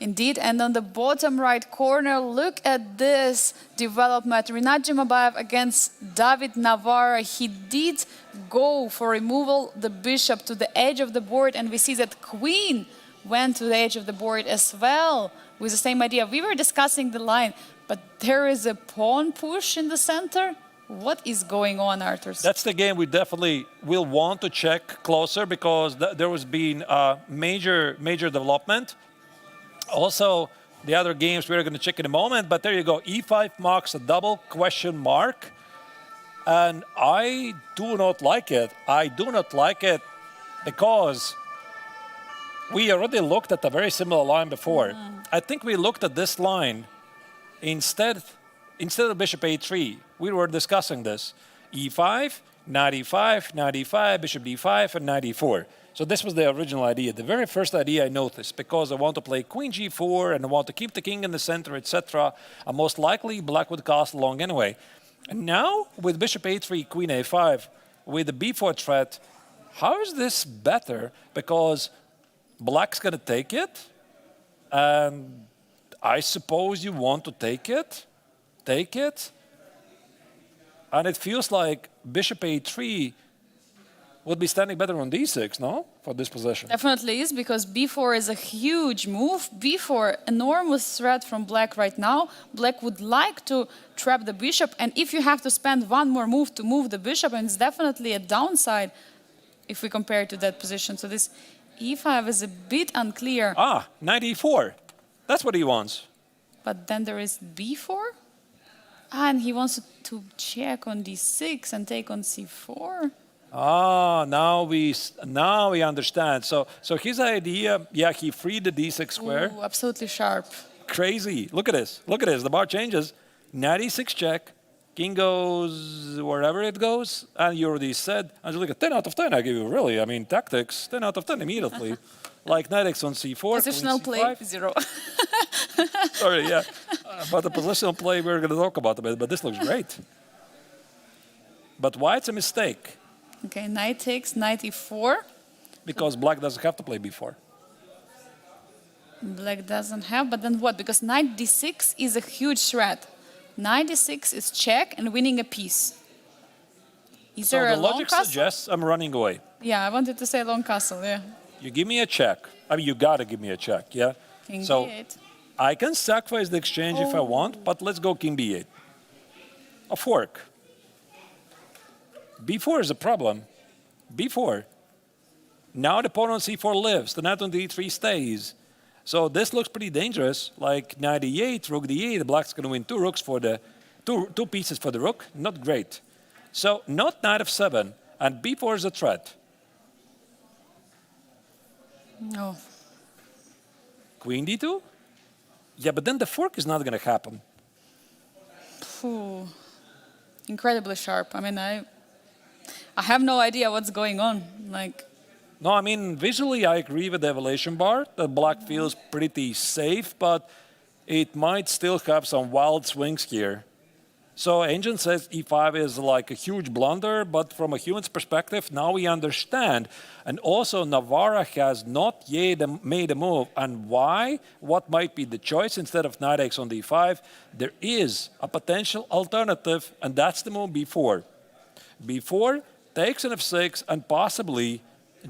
Indeed, and on the bottom right corner, look at this development. Rinat Jimabayev against David Navarra. He did go for removal the bishop to the edge of the board, and we see that queen went to the edge of the board as well with the same idea. We were discussing the line, but there is a pawn push in the center. What is going on, Arthur? That's the game we definitely will want to check closer, because there has been a major development. Also, the other games we're going to check in a moment, but there you go. E5 marks a double question mark. And I do not like it. I do not like it because we already looked at a very similar line before. I think we looked at this line instead of bishop a3. We were discussing this. E5, knight e5, knight e5, bishop d5, and knight e4. So this was the original idea, the very first idea I noticed, because I want to play queen g4 and I want to keep the king in the center, etc. And most likely black would castle long anyway. And now with bishop a3, queen a5, with the b4 threat, how is this better? Because black's going to take it, and I suppose you want to take it, and it feels like bishop a3 would be standing better on d6, no? For this position. Definitely is, because b4 is a huge move. b4, enormous threat from black right now. Black would like to trap the bishop, and if you have to spend one more move to move the bishop, and it's definitely a downside if we compare it to that position. So this e5 is a bit unclear. Ah, knight e4. That's what he wants. But then there is b4. And he wants to check on d6 and take on c4. Ah, now we understand. So his idea, yeah, he freed the d6 square. Ooh, absolutely sharp. Crazy. Look at this. Look at this. The bar changes. Knight e6 check. King goes wherever it goes. And you already said, Angelica, 10 out of 10 I give you, really. I mean, tactics, 10 out of 10 immediately. Like knight x on c4. Positional play, 0. Sorry, yeah. But the positional play we're going to talk about a bit, but this looks great. But why it's a mistake? Okay, knight takes, knight e4. Because black doesn't have to play b4. Black doesn't have, but then what? Because knight d6 is a huge threat. Knight d6 is check and winning a piece. Is So there a the long logic castle? suggests I'm running away. Yeah, I wanted to say long castle, yeah. You give me a check. I mean, you got to give me a check, yeah? King So d8. I can sacrifice the exchange if I want, but let's go king b8. A fork. b4 is a problem. b4. Now the pawn on c4 lives. The knight on d3 stays. So this looks pretty dangerous. Like knight e8, rook d8. The black's going to win 2 rooks for the two pieces for the rook. Not great. So not knight f7, and b4 is a threat. No. Queen d2? Yeah, but then the fork is not going to happen. Phew. Incredibly sharp. I mean, I have no idea what's going on. Like, No, I mean, visually, I agree with the evaluation bar. The black feels pretty safe, but it might still have some wild swings here. So Engine says e5 is like a huge blunder, but from a human's perspective, now we understand. And also, Navarra has not yet made a move. And why? What might be the choice instead of knight x on d5? There is a potential alternative, and that's the move b4. b4 takes on f6, and possibly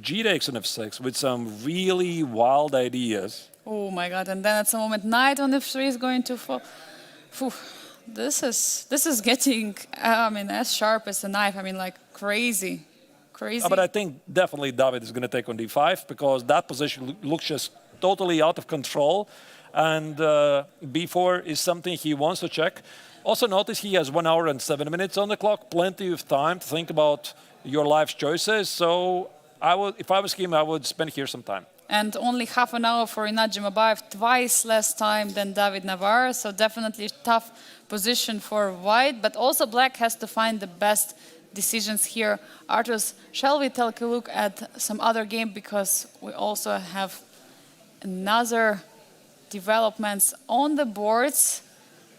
g takes on f6 with some really wild ideas. oh my god! And then at some moment, knight on f3 is going to fall. Phew. This is getting, I mean, as sharp as a knife. I mean, like crazy. But I think definitely David is going to take on d5 because that position looks just totally out of control. And b4 is something he wants to check. Also notice he has 1 hour and 7 minutes on the clock, plenty of time to think about your life's choices. So if I was him, I would spend here some time. And only half an hour for Rinat Jimabayev, twice less time than David Navarra. So definitely tough position for white, but also black has to find the best decisions here. Arturs, shall we take a look at some other game, because we also have another developments on the boards.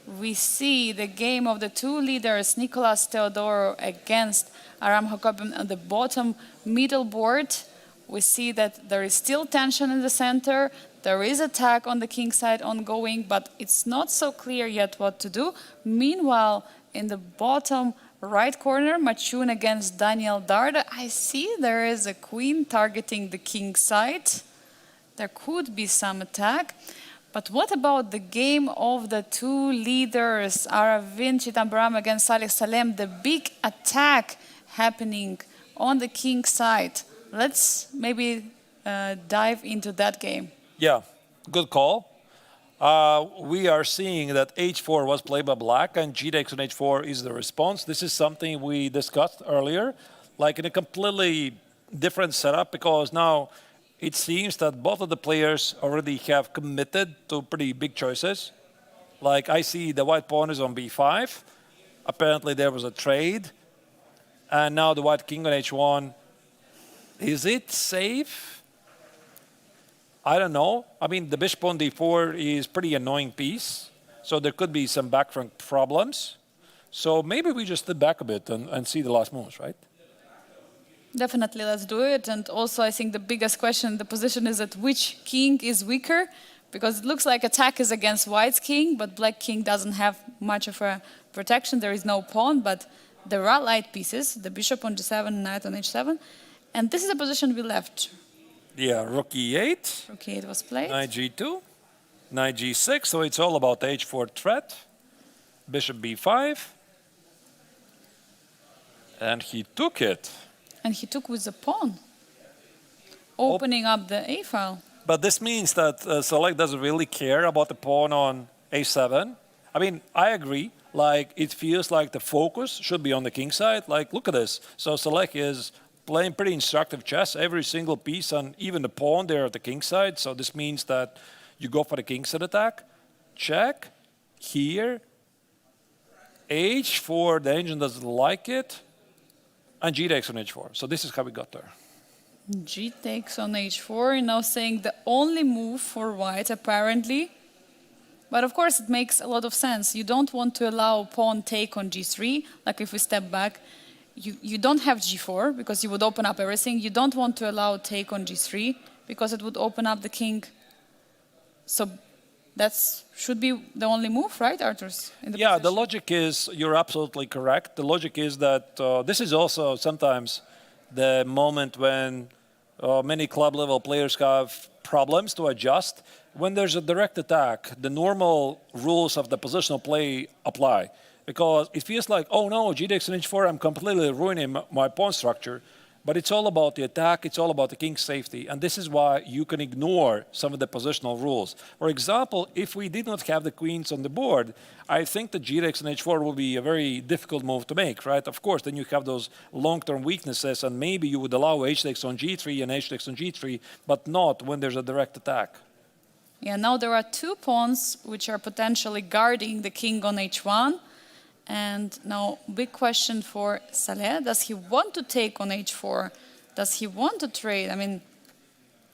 We see the game of the two leaders, Nicolas Theodorou against Aram Hakobyan on the bottom middle board. We see that there is still tension in the center. There is attack on the king side ongoing, but it's not so clear yet what to do. Meanwhile, in the bottom right corner, Machun against Daniel Darda, I see there is a queen targeting the king side. There could be some attack. But what about the game of the two leaders, Aravindh Chidambaram against Saleh Salem, the big attack happening on the king side? Let's maybe dive into that game. Yeah, good call. We are seeing that h4 was played by black and g takes on h4 is the response. This is something we discussed earlier, like in a completely different setup, because now it seems that both of the players already have committed to pretty big choices. Like I see the white pawn is on b5. Apparently there was a trade. And now the white king on h1. Is it safe? I don't know. I mean, the bishop on d4 is pretty annoying piece. So there could be some backfront problems. So maybe we just step back a bit and see the last moves, right? Definitely, let's do it. And also, I think the biggest question in the position is that which king is weaker? Because it looks like attack is against white's king, but black king doesn't have much of a protection. There is no pawn, but there are light pieces, the bishop on g7, knight on h7. And this is the position we left. Yeah, rook e8. Rook e8 was played. Knight g2. Knight g6. So it's all about h4 threat. Bishop b5. And he took it. And he took with the pawn, opening up the a file. But this means that Select doesn't really care about the pawn on a7. I mean, I agree. Like, it feels like the focus should be on the king side. Like, look at this. So Select is playing pretty instructive chess. Every single piece and even the pawn there at the king side. So this means that you go for the king side attack. Check. Here. h4, the engine doesn't like it. And g takes on h4. So this is how we got there. G takes on h4, now saying the only move for white, apparently. But of course, it makes a lot of sense. You don't want to allow pawn take on g3. Like if we step back, you don't have g4 because you would open up everything. You don't want to allow take on g3 because it would open up the king. So that should be the only move, right, Arturs? Yeah, the logic is, you're absolutely correct. The logic is that this is also sometimes the moment when many club-level players have problems to adjust. When there's a direct attack, the normal rules of the positional play apply. Because it feels like, oh no, g takes on h4, I'm completely ruining my pawn structure. But it's all about the attack, it's all about the king's safety. And this is why you can ignore some of the positional rules. For example, if we did not have the queens on the board, I think that g takes on h4 will be a very difficult move to make, right? Of course, then you have those long-term weaknesses, and maybe you would allow h takes on g3 and h takes on g3, but not when there's a direct attack. Yeah, now there are two pawns which are potentially guarding the king on h1. And now, big question for Saleh. Does he want to take on h4? Does he want to trade? I mean...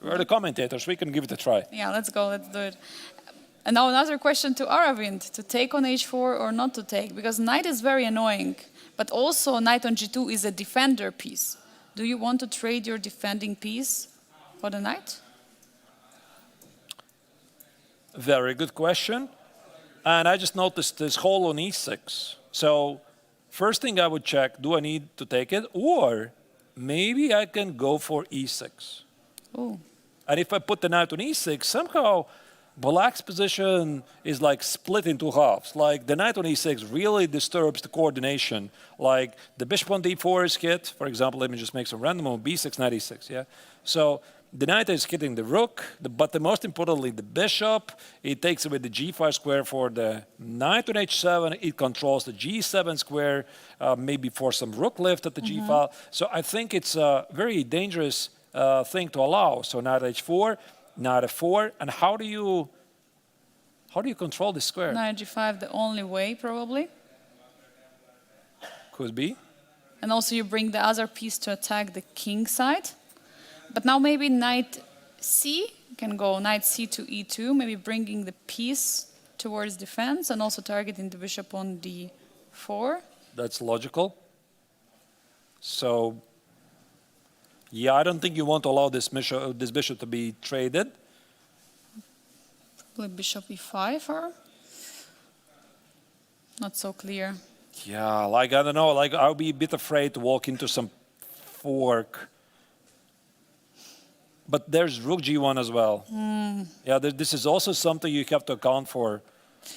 We're the commentators. We can give it a try. Yeah, let's go. Let's do it. And now another question to Aravindh. To take on h4 or not to take? Because knight is very annoying. But also knight on g2 is a defender piece. Do you want to trade your defending piece for the knight? Very good question. And I just noticed this hole on e6. So first thing I would check, do I need to take it? Or maybe I can go for e6. Oh. And if I put the knight on e6, somehow Black's position is like split into halves. Like the knight on e6 really disturbs the coordination. Like the bishop on d4 is hit. For example, let me just make some random on b6, knight e6. Yeah. So the knight is hitting the rook, but the most importantly, the bishop. It takes away the g5 square for the knight on h7. It controls the g7 square, maybe for some rook lift at the g file. So I think it's a very dangerous thing to allow. So knight h4, knight f4, and how do you control this square? Knight g5, the only way probably. Could be. And also you bring the other piece to attack the king side. But now maybe knight c can go knight c to e2, maybe bringing the piece towards defense and also targeting the bishop on d4. That's logical. So, yeah, I don't think you want to allow this bishop to be traded. Probably bishop e5 or not so clear. Yeah, like I don't know, like I'll be a bit afraid to walk into some fork. But there's rook g1 as well. Yeah, this is also something you have to account for.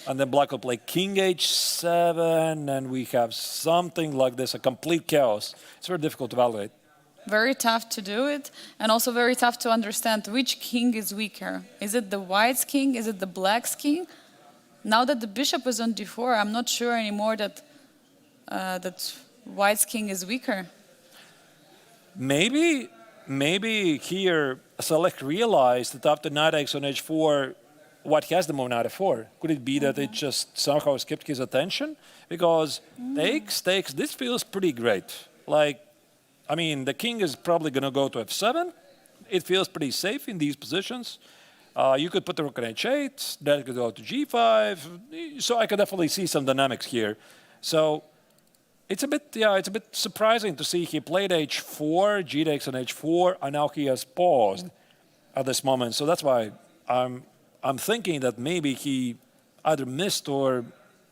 And then Black will play king h7, and we have something like this, a complete chaos. It's very difficult to evaluate. Very tough to do it, and also very tough to understand which king is weaker. Is it the white's king? Is it the black's king? Now that the bishop is on d4, I'm not sure anymore that that white's king is weaker. Maybe here Saleh realized that after knight x on h4, white has the move knight f4. Could it be that it just somehow skipped his attention? Because takes, this feels pretty great. Like, I mean, the king is probably going to go to f7. It feels pretty safe in these positions. You could put the rook on h8, that could go to g5. So I could definitely see some dynamics here. So it's a bit surprising to see he played h4, g takes on h4, and now he has paused at this moment. So that's why I'm thinking that maybe he either missed or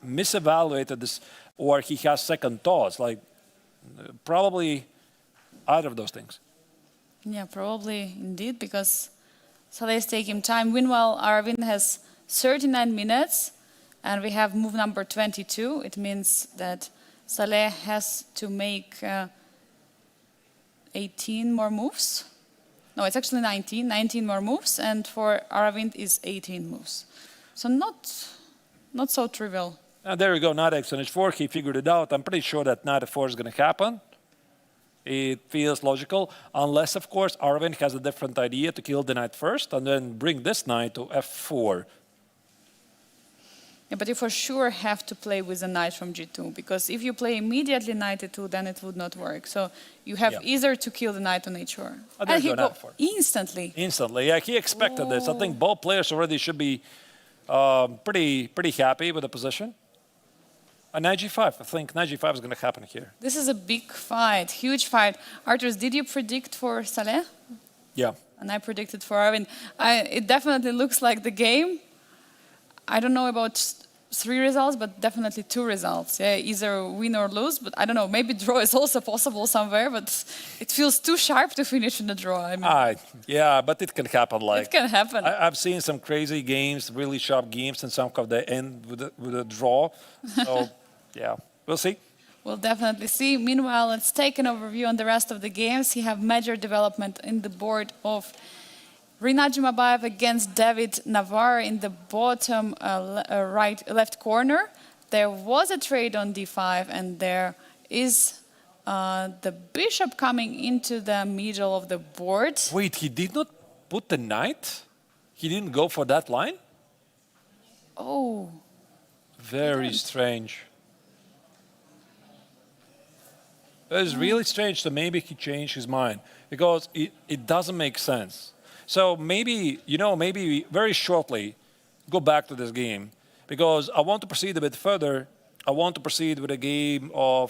misevaluated this, or he has second thoughts. Like probably either of those things. Yeah, probably indeed, because Saleh is taking time. Meanwhile, Aravindh has 39 minutes, and we have move number 22. It means that Saleh has to make 18 more moves. No, it's actually 19 more moves, and for Aravindh is 18 moves. So not so trivial. And there we go, knight x on h4, he figured it out. I'm pretty sure that knight f4 is going to happen. It feels logical, unless, of course, Aravindh has a different idea to kill the knight first and then bring this knight to f4. Yeah, but you for sure have to play with a knight from g2, because if you play immediately knight e2, then it would not work. So you have either to kill the knight on h4. And he go instantly. Instantly, yeah, he expected this. I think both players already should be pretty happy with the position. And knight g5, I think knight g5 is going to happen here. This is a big fight, huge fight. Arturs, did you predict for Saleh? Yeah. And I predicted for Aravindh. It definitely looks like the game. I don't know about 3 results, but definitely 2 results. Yeah, either win or lose, but I don't know, maybe draw is also possible somewhere, but it feels too sharp to finish in a draw. I mean, yeah, but it can happen. Like, it can happen. I've seen some crazy games, really sharp games, and some of they end with a draw. So, yeah, we'll see. We'll definitely see. Meanwhile, let's take an overview on the rest of the games. You have major development in the board of Rinat Jumabayev against David Navarre in the bottom left corner. There was a trade on d5, and there is the bishop coming into the middle of the board. Wait, he did not put the knight? He didn't go for that line? Oh, Very strange. It is really strange, so maybe he changed his mind because it doesn't make sense. So maybe, maybe very shortly, go back to this game because I want to proceed a bit further. I want to proceed with a game of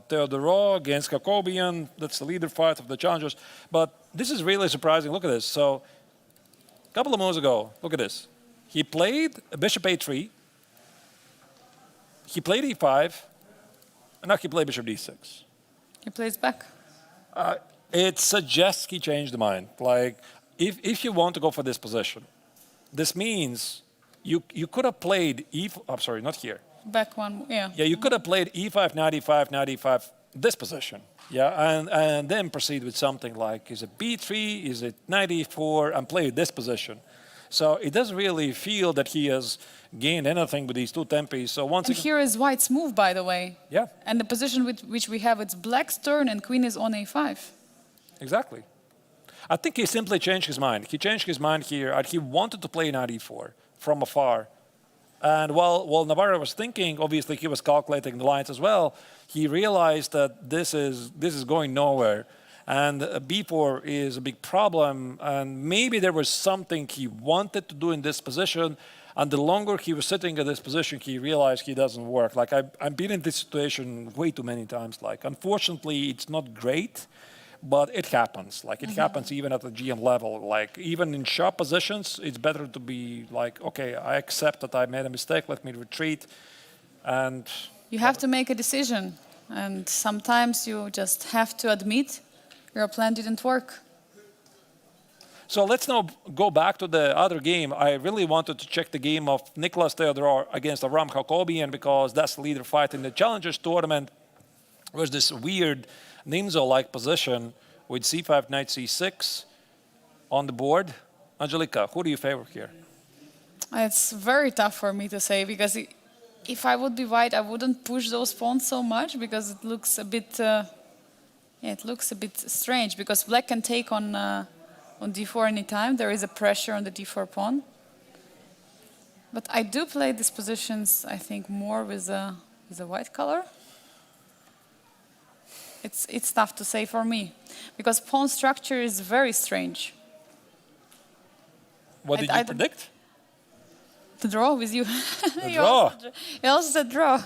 Theodorov against Jacobian. That's the leader fight of the challengers. But this is really surprising. Look at this. So a couple of moves ago, look at this. He played bishop a3. He played e5. And now he played bishop d6. he plays back. It suggests he changed the mind. Like, if you want to go for this position, this means you could have played I'm sorry, not here. Back one, yeah. Yeah, you could have played e5, knight e5, knight e5, this position. Yeah, and then proceed with something like, is it b3, is it knight e4, and play this position. So it doesn't really feel that he has gained anything with these two tempes. So once And again, here is white's move, by the way. yeah, And the position with which we have, it's black's turn and queen is on a5. exactly. I think he simply changed his mind. He changed his mind here, and he wanted to play knight e4 from afar. And while Navarro was thinking, obviously he was calculating the lines as well. He realized that this is going nowhere, and b4 is a big problem. And maybe there was something he wanted to do in this position, and the longer he was sitting in this position, he realized he doesn't work. Like I've been in this situation way too many times. Like unfortunately, it's not great. But it happens. Like it happens even at the GM level. Like even in sharp positions, it's better to be like, okay, I accept that I made a mistake. Let me retreat. And You have to make a decision. And sometimes you just have to admit your plan didn't work. so let's now go back to the other game. I really wanted to check the game of Nicholas Theodorov against Aram Jacobian because that's the leader fight in the Challengers tournament. It was this weird Nimzo-like position with c5, knight c6 on the board. Angelika, who do you favor here? It's very tough for me to say because if I would be white, I wouldn't push those pawns so much because it looks a bit, it looks a bit strange because black can take on d4 anytime. There is a pressure on the d4 pawn. But I do play these positions, I think, more with the white color. It's tough to say for me because pawn structure is very strange. What did you predict? The draw with you. The draw. You also said draw.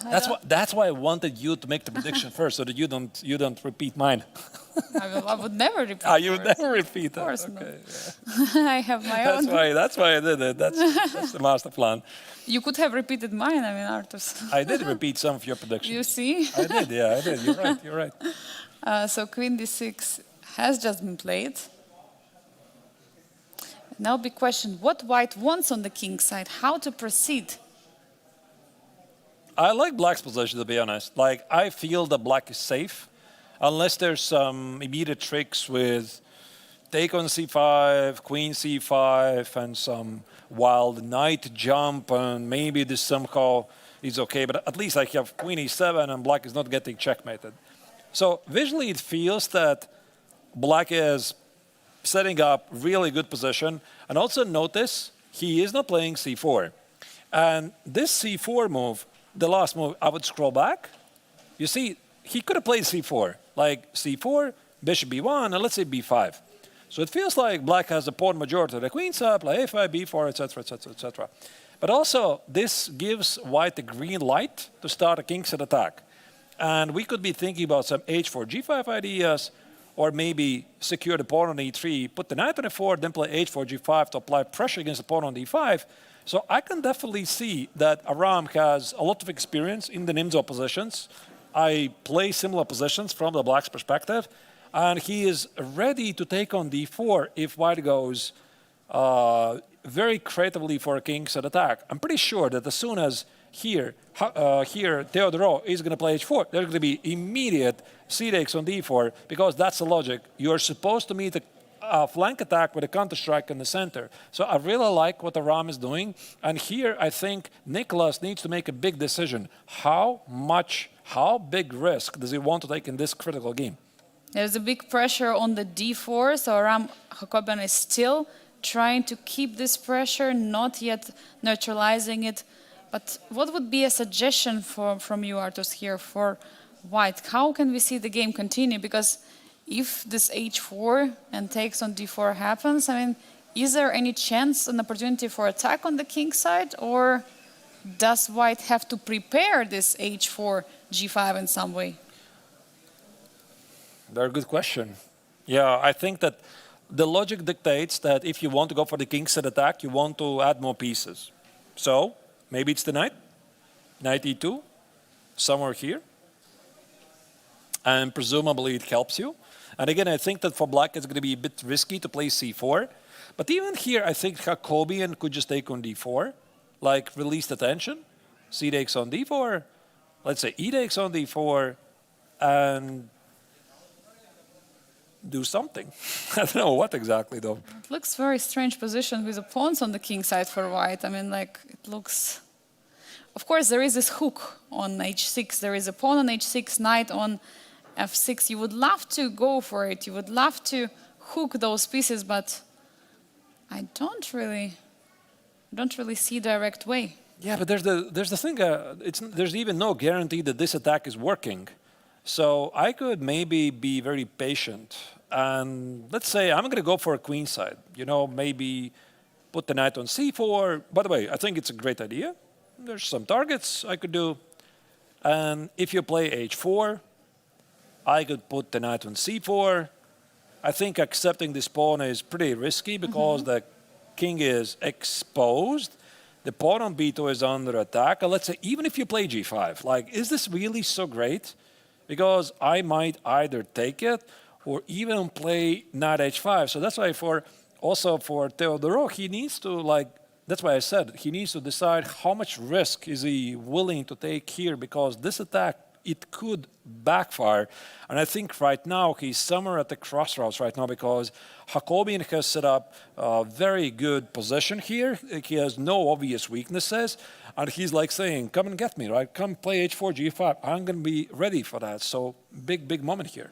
That's why I wanted you to make the prediction first, so that you don't repeat mine. I would never repeat. You would yours. never repeat Of course that. not. Okay, yeah. I have my own. That's why I did it. That's the master plan. You could have repeated mine. I mean, Artur's. I did repeat some of your predictions. You see? I did. Yeah, I did. You're right. So queen d6 has just been played. Now big question, what white wants on the king side? How to proceed? I like black's position, to be honest. Like, I feel that black is safe, unless there's some immediate tricks with take on c5, queen c5, and some wild knight jump, and maybe this somehow is okay. But at least I have queen e7, and black is not getting checkmated. So visually, it feels that black is setting up really good position. And also notice, he is not playing c4. And this c4 move, the last move, I would scroll back. You see, he could have played c4, like c4, bishop b1, and let's say b5. So it feels like black has the pawn majority. The queen side, play a5, b4, etc., etc., etc. But also, this gives white a green light to start a kingside attack. And we could be thinking about some h4, g5 ideas, or maybe secure the pawn on e3, put the knight on e4, then play h4, g5 to apply pressure against the pawn on d5. So I can definitely see that Aram has a lot of experience in the Nimzo positions. I play similar positions from the black's perspective, and he is ready to take on d4 if white goes very creatively for a kingside attack. I'm pretty sure that as soon as here Theodorov is going to play h4, there's going to be immediate c takes on d4 because that's the logic. You're supposed to meet a flank attack with a counter strike in the center. So I really like what Aram is doing. And here I think Nicholas needs to make a big decision. How big risk does he want to take in this critical game? There's a big pressure on the d4, so Aram Jacobian is still trying to keep this pressure, not yet neutralizing it. But what would be a suggestion from you, Artus, here for white? How can we see the game continue? Because if this h4 and takes on d4 happens, I mean, is there any chance, an opportunity for attack on the king side? Or does white have to prepare this h4, g5 in some way? Very good question. Yeah, I think that the logic dictates that if you want to go for the king side attack, you want to add more pieces. So maybe it's the knight e2, somewhere here. And presumably it helps you. And again, I think that for black it's going to be a bit risky to play c4. But even here, I think Jacobian could just take on d4, like release the tension. C takes on d4, let's say e takes on d4, and do something. I don't know what exactly, though. It looks very strange position with the pawns on the king side for white. I mean, like, it looks... Of course, there is this hook on h6. There is a pawn on h6, knight on f6. You would love to go for it. You would love to hook those pieces, but I don't really see direct way. Yeah, but there's the thing. There's even no guarantee that this attack is working. So I could maybe be very patient. And let's say I'm going to go for a queen side. You know, maybe put the knight on c4. By the way, I think it's a great idea. There's some targets I could do. And if you play h4, I could put the knight on c4. I think accepting this pawn is pretty risky because the king is exposed. The pawn on b2 is under attack. And let's say even if you play g5, like, is this really so great? Because I might either take it or even play knight h5. So that's why also for Theodorov, he needs to, like, that's why I said he needs to decide how much risk is he willing to take here, because this attack, it could backfire. And I think right now he's somewhere at the crossroads right now, because Jacobian has set up a very good position here. He has no obvious weaknesses. And he's like saying, come and get me, right? Come play h4, g5. I'm going to be ready for that. So big moment here.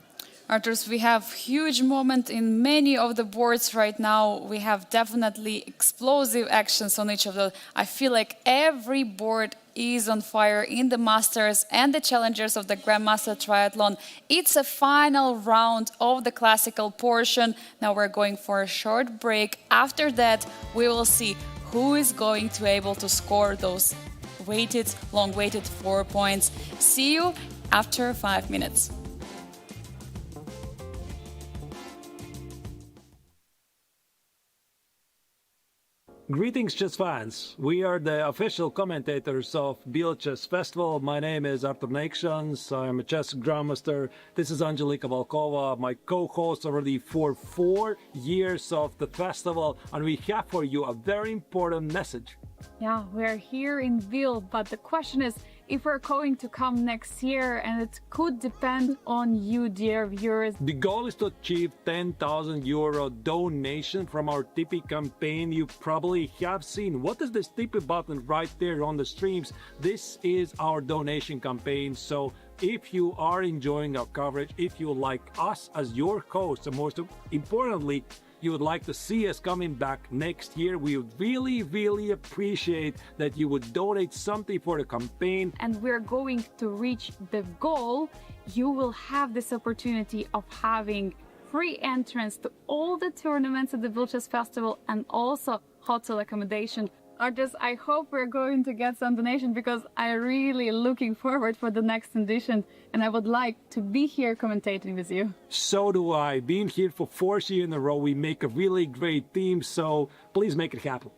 Arturs, we have huge moment in many of the boards right now. We have definitely explosive actions on each of those. I feel like every board is on fire in the Masters and the Challengers of the Grandmaster Triathlon. It's a final round of the classical portion. Now we're going for a short break. After that, we will see who is going to be able to score those long-waited 4 points. See you after 5 minutes. Greetings, chess fans. We are the official commentators of Biel Chess Festival. My name is Artur Nations. I'm a chess grandmaster. This is Angelika Volkova, my co-host already for 4 years of the festival. And we have for you a very important message. Yeah, we're here in Biel, but the question is if we're going to come next year, and it could depend on you, dear viewers. The goal is to achieve €10,000 donation from our Tippy campaign. You probably have seen, what is this Tippy button right there on the streams? This is our donation campaign. So if you are enjoying our coverage, if you like us as your host, and most importantly, you would like to see us coming back next year, we would really appreciate that you would donate something for the campaign. And we're going to reach the goal. You will have this opportunity of having free entrance to all the tournaments at the Biel Chess Festival and also hotel accommodation. Arturs, I hope we're going to get some donation, because I'm really looking forward for the next edition and I would like to be here commentating with you. So do I. Being here for 4 years in a row, we make a really great team, so please make it happen.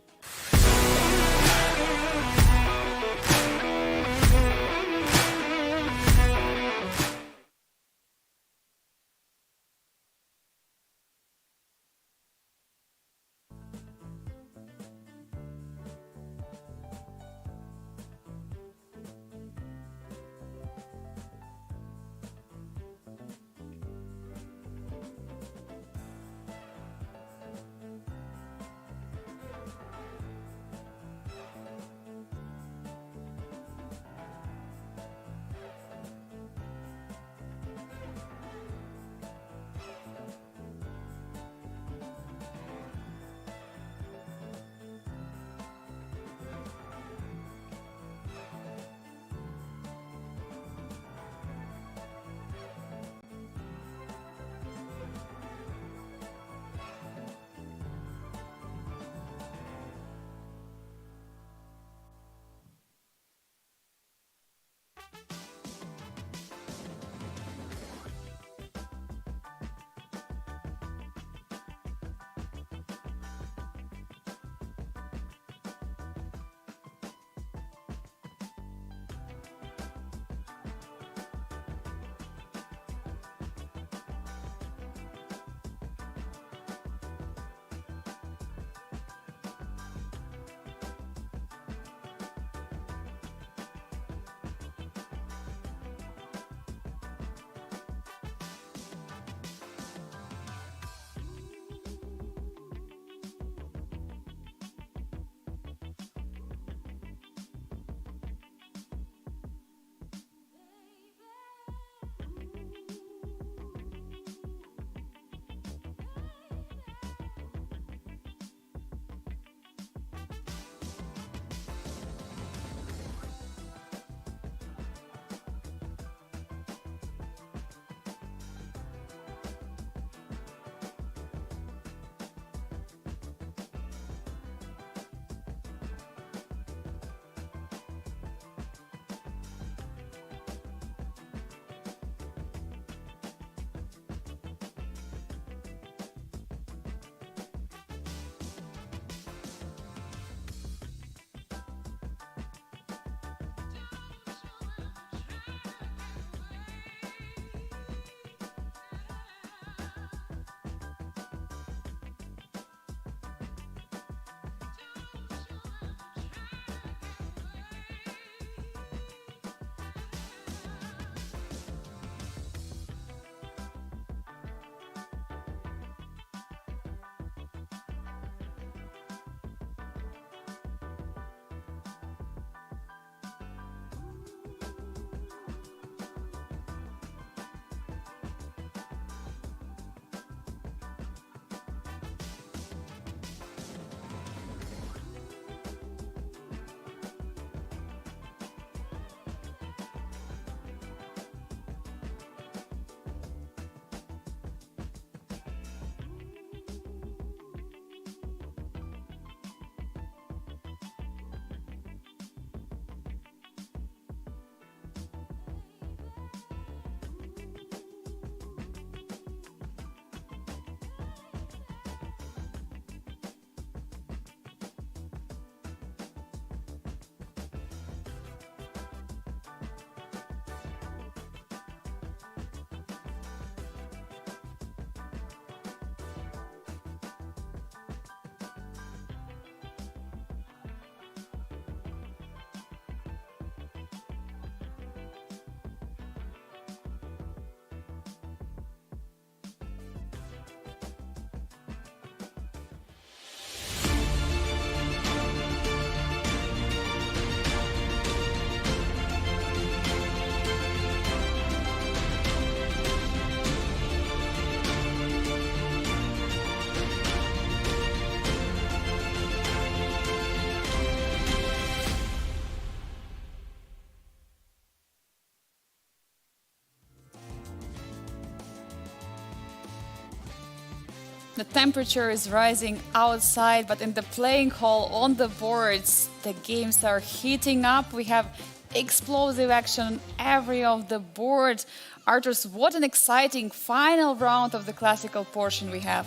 The temperature is rising outside, but in the playing hall, on the boards, the games are heating up. We have explosive action on every of the boards. Arturs, what an exciting final round of the classical portion we have.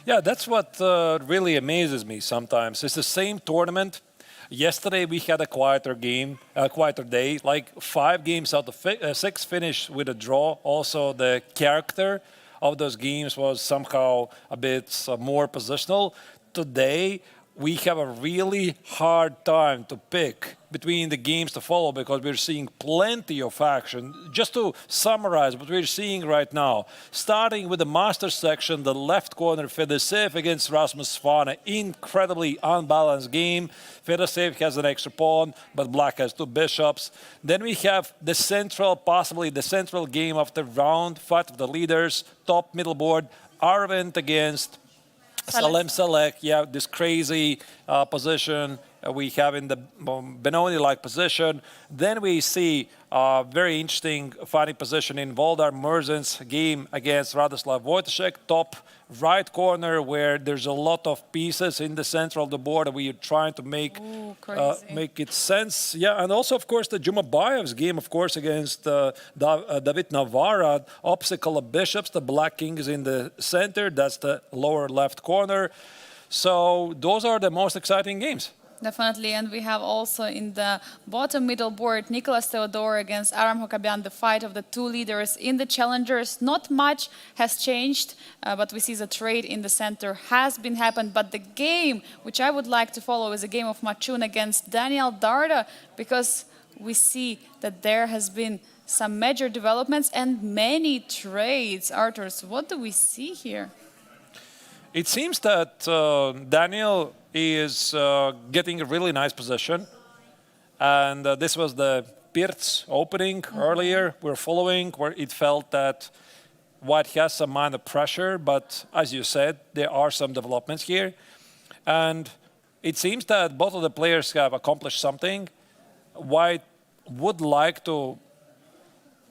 Yeah, that's what really amazes me sometimes. It's the same tournament. Yesterday we had a quieter day. Like 5 games out of 6 finished with a draw. Also, the character of those games was somehow a bit more positional. Today we have a really hard time to pick between the games to follow because we're seeing plenty of action. Just to summarize what we're seeing right now, starting with the Masters section, the left corner, Fedoseev against Rasmus Svane. Incredibly unbalanced game. Fedoseev has an extra pawn, but Black has 2 bishops. Then we have the possibly the central game of the round, fight of the leaders, top middle board, Aravindh against Salem Salek, yeah, this crazy position we have in the Benoni-like position. Then we see a very interesting fighting position in Voldar Murzin's game against Radoslav Wojtaszek, top right corner where there's a lot of pieces in the center of the board and we are trying to make it sense. Yeah, and also, of course, the Jumabayev's game, of course, against David Navara, obstacle of bishops. The Black King is in the center. That's the lower left corner. So those are the most exciting games. Definitely, and we have also in the bottom middle board Nicolas Theodore against Aram Hokabian, the fight of the 2 leaders in the challengers. Not much has changed, but we see the trade in the center has been happened. But the game which I would like to follow is a game of Machun against Daniel Darda, because we see that there has been some major developments and many trades. Arturs, what do we see here? It seems that Daniel is getting a really nice position. And this was the Pirts opening earlier. We're following where it felt that White has some minor pressure. But as you said, there are some developments here. And it seems that both of the players have accomplished something. White would like to,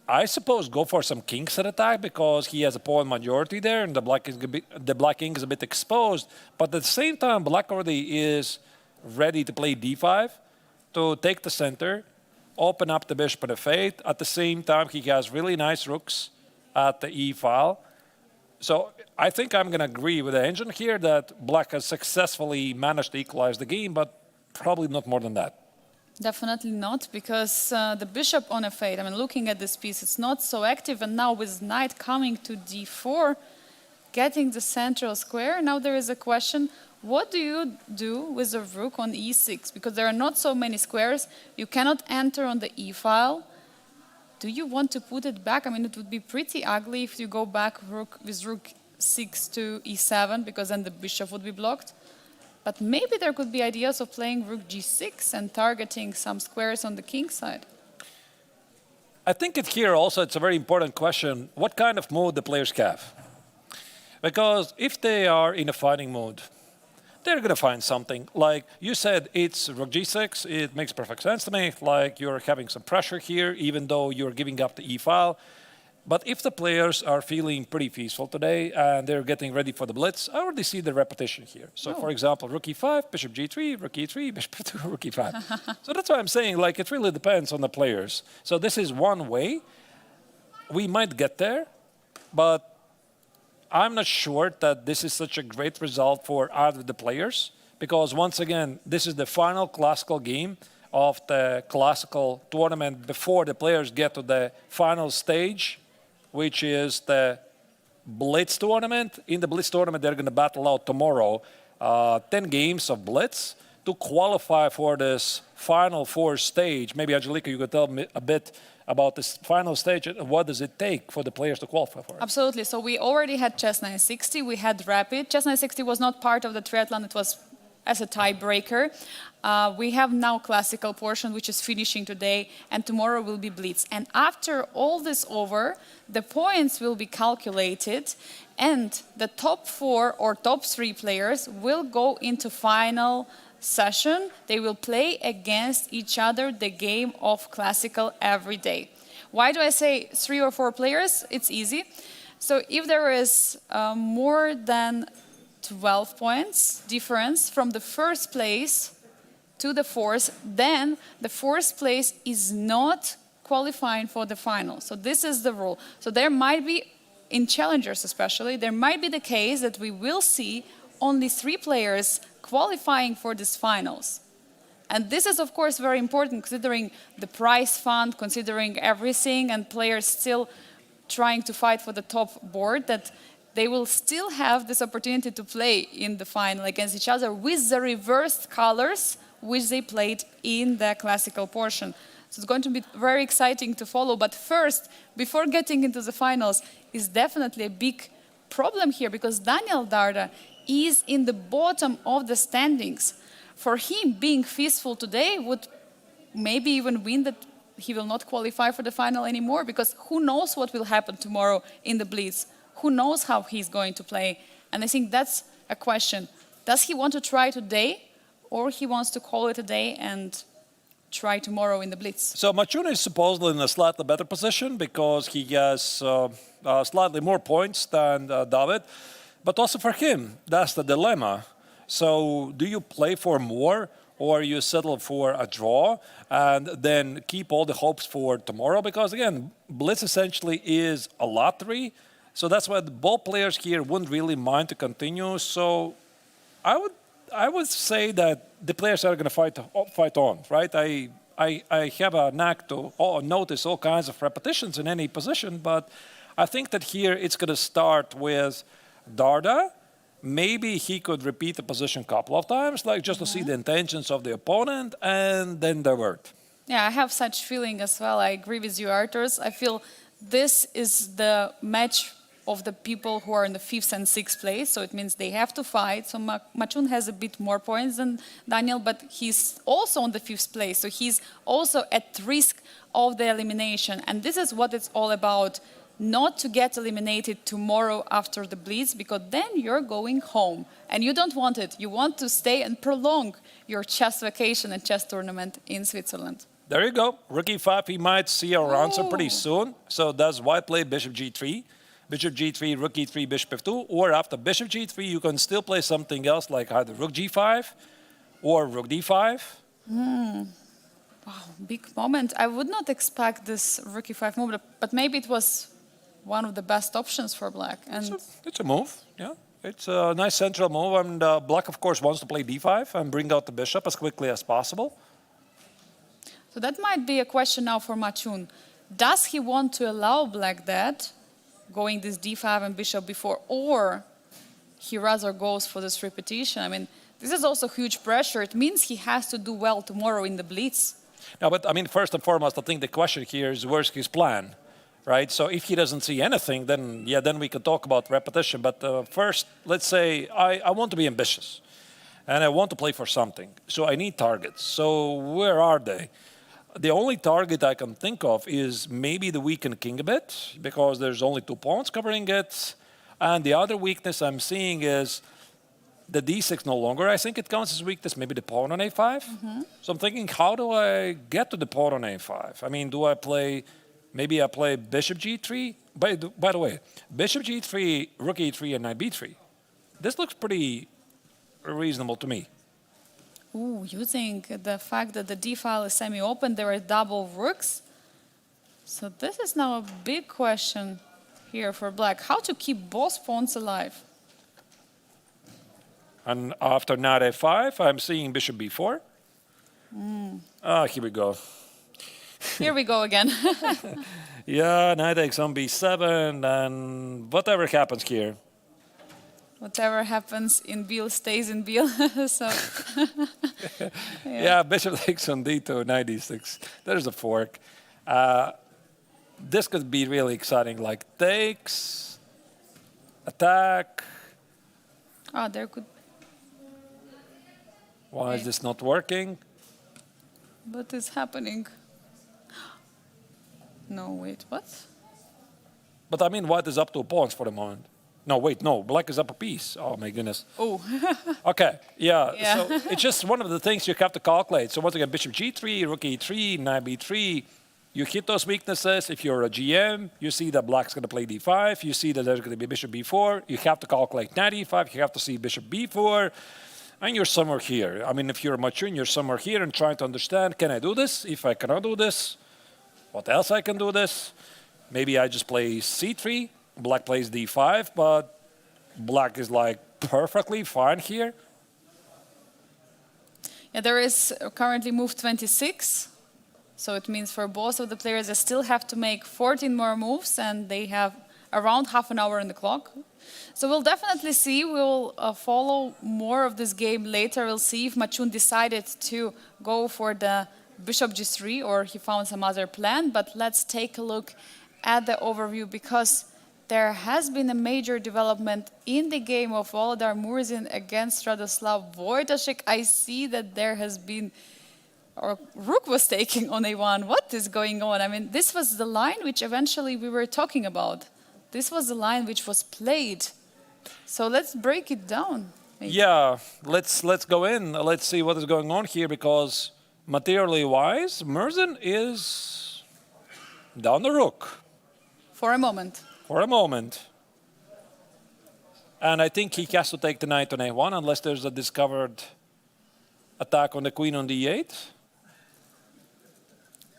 I suppose, go for some kingside attack because he has a pawn majority there and the Black King is a bit exposed. But at the same time, Black already is ready to play d5 to take the center, open up the bishop and f8. At the same time, he has really nice rooks at the e file. So I think I'm going to agree with the engine here that Black has successfully managed to equalize the game, but probably not more than that. Definitely not, because the bishop on f8, I mean, looking at this piece, it's not so active. And now with knight coming to d4, getting the central square, now there is a question, what do you do with a rook on e6? Because there are not so many squares. You cannot enter on the e file. Do you want to put it back? I mean, it would be pretty ugly if you go back with rook 6 to e7, because then the bishop would be blocked. But maybe there could be ideas of playing rook g6 and targeting some squares on the king side. I think here also it's a very important question, what kind of mood the players have. Because if they are in a fighting mood, they're going to find something. Like you said, it's rook g6, it makes perfect sense to me. Like you're having some pressure here, even though you're giving up the e-file. But if the players are feeling pretty peaceful today and they're getting ready for the blitz, I already see the repetition here. So, for example, rook e5, bishop g3, rook e3, bishop 2, rook e5. So that's why I'm saying, like, it really depends on the players. So this is one way. We might get there, but I'm not sure that this is such a great result for either of the players, because once again, this is the final classical game of the classical tournament before the players get to the final stage, which is the Blitz tournament. In the Blitz tournament, they're going to battle out tomorrow 10 games of Blitz to qualify for this final 4 stage. Maybe, Angelika, you could tell me a bit about this final stage. What does it take for the players to qualify for it? Absolutely. So we already had Chess 960. We had Rapid. Chess 960 was not part of the triathlon. It was as a tiebreaker. We have now classical portion, which is finishing today, and tomorrow will be Blitz. And after all this over, the points will be calculated, and the top 4 or top 3 players will go into final session. They will play against each other the game of classical every day. Why do I say 3 or 4 players? It's easy. So if there is more than 12 points difference from the first place to the fourth, then the fourth place is not qualifying for the final. So this is the rule. So there might be, in challengers especially, there might be the case that we will see only 3 players qualifying for these finals. And this is, of course, very important considering the prize fund, considering everything, and players still trying to fight for the top board, that they will still have this opportunity to play in the final against each other with the reversed colors which they played in the classical portion. So it's going to be very exciting to follow. But first, before getting into the finals, is definitely a big problem here because Daniel Darda is in the bottom of the standings. For him, being peaceful today would maybe even mean that he will not qualify for the final anymore, because who knows what will happen tomorrow in the Blitz? Who knows how he's going to play? And I think that's a question. Does he want to try today, or he wants to call it a day and try tomorrow in the Blitz? So Machun is supposedly in a slightly better position because he has slightly more points than David. But also for him, that's the dilemma. So do you play for more, or you settle for a draw and then keep all the hopes for tomorrow? Because again, Blitz essentially is a lottery. So that's why the both players here wouldn't really mind to continue. So I would say that the players are going to fight on, right? I have a knack to notice all kinds of repetitions in any position, but I think that here it's going to start with Darda. Maybe he could repeat the position a couple of times, like just to see the intentions of the opponent, and then the word. Yeah, I have such feeling as well. I agree with you, Arturs. I feel this is the match of the people who are in the 5th and 6th place, so it means they have to fight. So Machun has a bit more points than Daniel, but he's also on the 5th place, so he's also at risk of the elimination. And this is what it's all about, not to get eliminated tomorrow after the Blitz, because then you're going home, and you don't want it. You want to stay and prolong your chess vacation and chess tournament in Switzerland. There you go. Rook e5, we might see our answer pretty soon. So does white play bishop g3? Bishop g3, rook e3, bishop f2, or after bishop g3, you can still play something else like either rook g5 or rook d5. Wow, big moment. I would not expect this rook e5 move, but maybe it was one of the best options for black. And it's a move, yeah. It's a nice central move, and black, of course, wants to play d5 and bring out the bishop as quickly as possible. So that might be a question now for Machun. Does he want to allow black that, going this d5 and bishop b4, or he rather goes for this repetition? I mean, this is also huge pressure. It means he has to do well tomorrow in the Blitz. No, but I mean, first and foremost, I think the question here is where's his plan, right? So if he doesn't see anything, then yeah, then we can talk about repetition. But first, let's say I want to be ambitious, and I want to play for something. So I need targets. So where are they? The only target I can think of is maybe the weakened king a bit, because there's only 2 pawns covering it. And the other weakness I'm seeing is the d6 no longer. I think it counts as weakness, maybe the pawn on a5. So I'm thinking, how do I get to the pawn on a5? I mean, maybe I play bishop g3? By the way, bishop g3, rook e3, and knight b3. This looks pretty reasonable to me. Ooh, using the fact that the d file is semi-open, there are double rooks. So this is now a big question here for black. How to keep both pawns alive? And after knight a5, I'm seeing bishop b4. Here we go. Here we go again. Yeah, knight takes on b7, and whatever happens here. Whatever happens in Biel stays in Biel. So, yeah, bishop takes on d2, knight d6. There's a fork. This could be really exciting, like takes, attack. oh, there could. Why is this not working? What is happening? No, wait, what? But I mean, white is up 2 pawns for the moment. No, wait, no, black is up a piece. Oh, my goodness. Oh. Okay, yeah, Yeah. so it's just one of the things you have to calculate. So once again, bishop g3, rook e3, knight b3. You hit those weaknesses. If you're a GM, you see that black's going to play d5. You see that there's going to be bishop b4. You have to calculate knight e5. You have to see bishop b4. And you're somewhere here. I mean, if you're mature, you're somewhere here and trying to understand, can I do this? If I cannot do this, what else I can do this? Maybe I just play c3. Black plays d5, but black is like perfectly fine here. Yeah, there is currently move 26. So it means for both of the players, they still have to make 14 more moves, and they have around half an hour on the clock. So we'll definitely see. We'll follow more of this game later. We'll see if Machun decided to go for the bishop g3 or he found some other plan. But let's take a look at the overview, because there has been a major development in the game of Volodar Murzin against Radoslav Wojtaszek. I see that there has been, or rook was taking on a1. What is going on? I mean, this was the line which eventually we were talking about. This was the line which was played. So let's break it down. Maybe. Yeah, let's go in. Let's see what is going on here, because materially wise, Murzin is down the rook. For a moment. For a moment. And I think he has to take the knight on a1 unless there's a discovered attack on the queen on d8.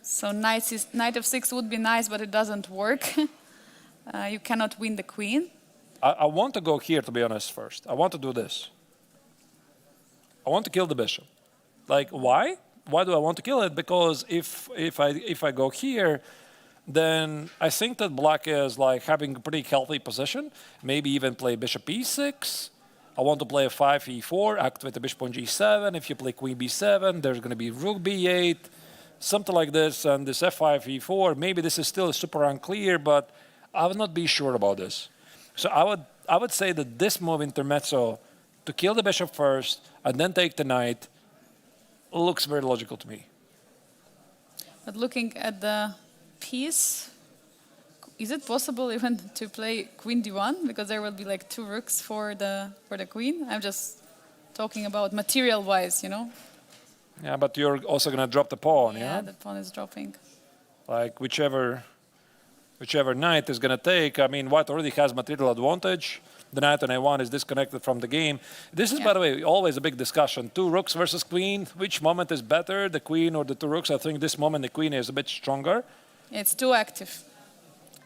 So knight f6 would be nice, but it doesn't work. You cannot win the queen. I want to go here, to be honest, first. I want to do this. I want to kill the bishop. Like, why? Why do I want to kill it? Because if I go here, then I think that black is like having a pretty healthy position. Maybe even play bishop e6. I want to play a 5 e4, activate the bishop on g7. If you play queen b7, there's going to be rook b8, something like this, and this f5 e4. Maybe this is still super unclear, but I would not be sure about this. So I would say that this move intermezzo to kill the bishop first and then take the knight looks very logical to me. But looking at the piece, is it possible even to play queen d1, because there will be like two rooks for the queen? I'm just talking about material wise, you know. Yeah, but you're also going to drop the pawn, yeah? The pawn is dropping. Like whichever knight is going to take. I mean, white already has material advantage. The knight on a1 is disconnected from the game. This is, by the way, always a big discussion. Two rooks versus queen. Which moment is better, the queen or the two rooks? I think this moment the queen is a bit stronger. It's too active.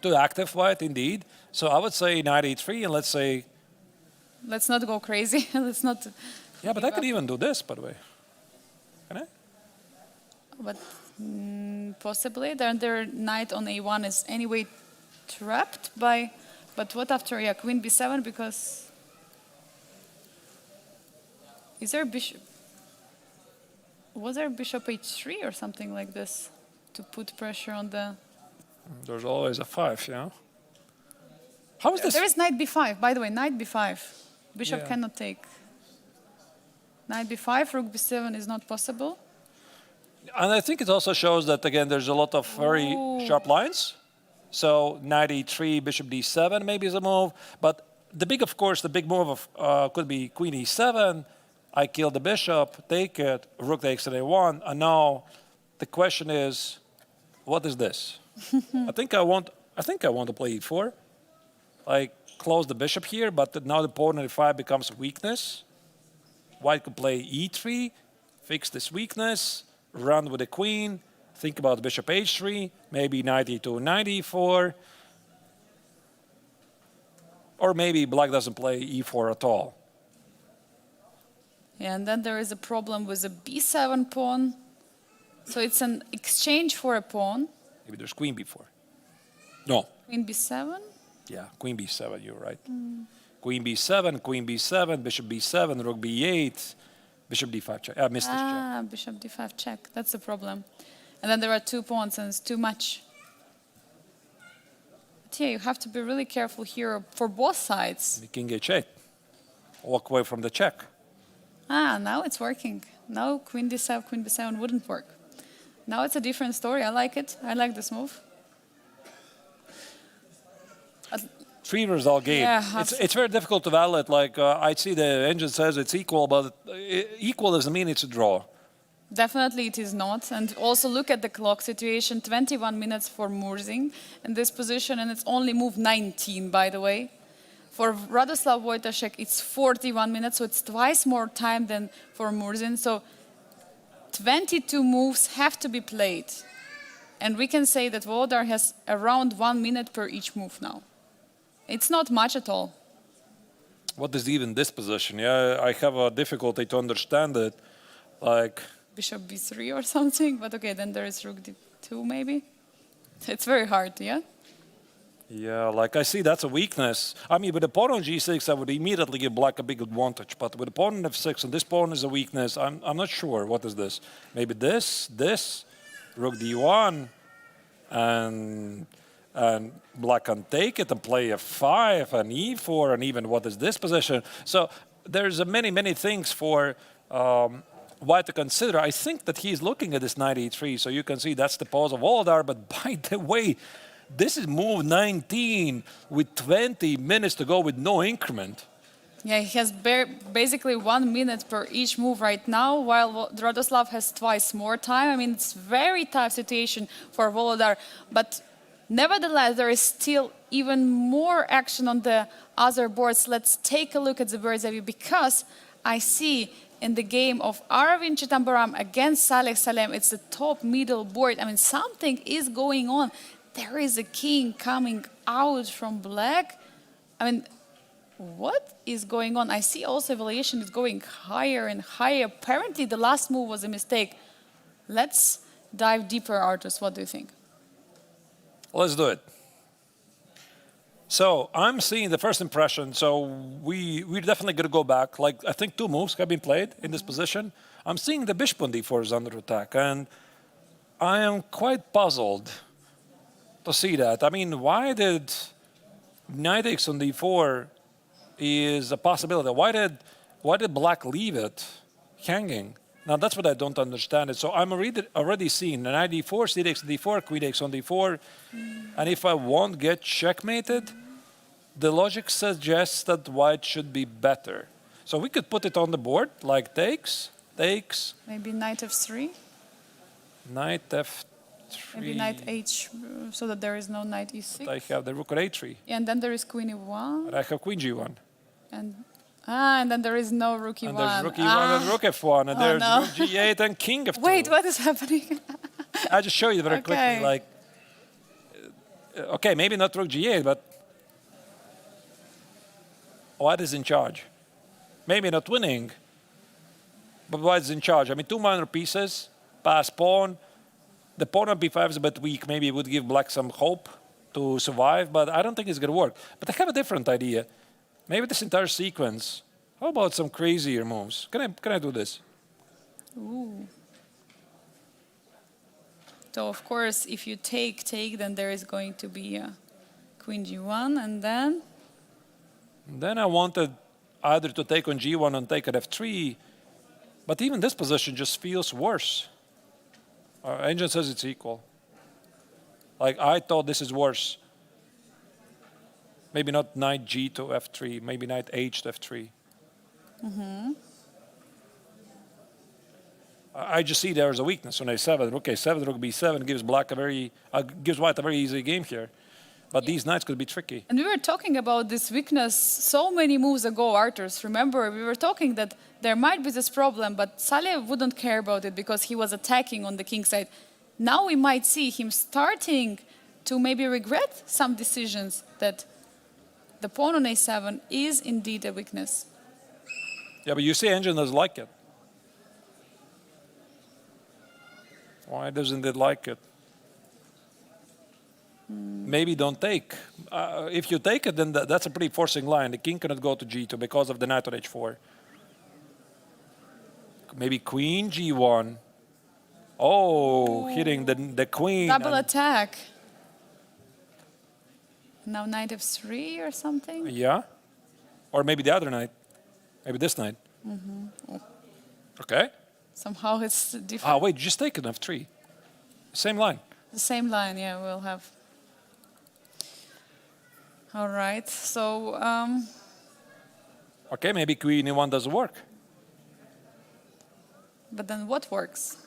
Too active, white, indeed. So I would say knight e3, and let's say... Let's not go crazy. Let's not... Yeah, but I could even do this, by the way. Can I? But possibly. Their knight on a1 is anyway trapped by... But what after, queen b7, because... Is there bishop... Was there bishop h3 or something like this to put pressure on the... There's always a 5, yeah? How is this? There is knight b5, by the way, knight b5. Bishop cannot take. Knight b5, rook b7 is not possible. And I think it also shows that, again, there's a lot of very sharp lines. So knight e3, bishop d7 maybe is a move. But the big move could be queen e7. I kill the bishop, take it, rook takes an a1. And now the question is, what is this? I think I want to play e4. Like, close the bishop here, but now the pawn on e5 becomes a weakness. White could play e3, fix this weakness, run with the queen, think about bishop h3, maybe knight e2, knight e4. Or maybe black doesn't play e4 at all. Yeah, and then there is a problem with the b7 pawn. So it's an exchange for a pawn. Maybe there's queen b4. No. Queen b7? Yeah, queen b7, you're right. Queen b7, bishop b7, rook b8, bishop d5 check. I missed this check. Bishop d5 check. That's the problem. And then there are two pawns and it's too much. But yeah, you have to be really careful here for both sides. King h8. Walk away from the check. Now it's working. Now queen b7 wouldn't work. Now it's a different story. I like it. I like this move. Three result game. Yeah, it's very difficult to validate. Like I see the engine says it's equal, but equal doesn't mean it's a draw. Definitely it is not. And also look at the clock situation, 21 minutes for Murzin in this position, and it's only move 19, by the way. For Radoslav Wojtaszek, it's 41 minutes, so it's twice more time than for Murzin. So 22 moves have to be played. And we can say that Volodar has around 1 minute per each move now. It's not much at all. What is even this position? Yeah, I have a difficulty to understand it. Like, Bishop b3 or something, but okay, then there is rook d2 maybe. It's very hard, yeah? yeah, like I see that's a weakness. I mean, with the pawn on g6, I would immediately give black a big advantage. But with the pawn on f6 and this pawn is a weakness, I'm not sure. What is this? Maybe this, rook d1, and black can take it and play f5 and e4, and even what is this position? So there's many things for White to consider. I think that he's looking at this knight e3, so you can see that's the pose of Volodar. But by the way, this is move 19 with 20 minutes to go with no increment. Yeah, he has basically 1 minute per each move right now, while Radoslav has twice more time. I mean, it's very tough situation for Volodar, but nevertheless, there is still even more action on the other boards. Let's take a look at the bird's eye view, because I see in the game of Aravindh Chithambaram against Saleh Salem, it's the top middle board. I mean, something is going on. There is a king coming out from black. I mean, what is going on? I see also evaluation is going higher and higher. Apparently, the last move was a mistake. Let's dive deeper, Artus. What do you think? Let's do it. So I'm seeing the first impression. So we're definitely going to go back. Like, I think 2 moves have been played in this position. I'm seeing the bishop on d4 is under attack, and I am quite puzzled to see that. I mean, why did knight x on d4 is a possibility? Why did black leave it hanging? Now that's what I don't understand it. So I'm already seeing an knight d4, c6 d4, queen x on d4, and if I won't get checkmated, the logic suggests that white should be better. So we could put it on the board like takes. Maybe knight f3. Knight f3. Maybe knight h, so that there is no knight e6. I have the rook at a3. Yeah, and then there is queen e1. And I have queen g1. And then there is no rook e1. And there's rook e1 and rook f1, and there's no. rook g8 and king f2. Wait, what is happening? I just show you very quickly. Like, okay, maybe not rook g8, but white is in charge. Maybe not winning, but white is in charge. I mean, 2 minor pieces, pass pawn. The pawn on b5 is a bit weak. Maybe it would give black some hope to survive, but I don't think it's going to work. But I have a different idea. Maybe this entire sequence. How about some crazier moves? Can I do this? Ooh. So of course, if you take, then there is going to be a queen g1, and then? Then I wanted either to take on g1 and take at f3, but even this position just feels worse. Engine says it's equal. Like, I thought this is worse. Maybe not knight g to f3, maybe knight h to f3. I just see there's a weakness on a7. Rook a7, rook b7 gives black gives white a very easy game here. But these knights could be tricky. And we were talking about this weakness so many moves ago, Arturs. Remember, we were talking that there might be this problem, but Saleh wouldn't care about it because he was attacking on the king side. Now we might see him starting to maybe regret some decisions, that the pawn on a7 is indeed a weakness. Yeah, but you see, Engine doesn't like it. Why doesn't it like it? Maybe don't take. If you take it, then that's a pretty forcing line. The king cannot go to g2 because of the knight on h4. Maybe queen g1. Oh, hitting the queen. Double attack. Now knight f3 or something? Yeah. Or maybe the other knight. Maybe this knight. Okay. Somehow it's different. Wait, just take an f3. Same line. The same line, yeah, we'll have. All right, so... Okay, maybe queen e1 doesn't work. But then what works?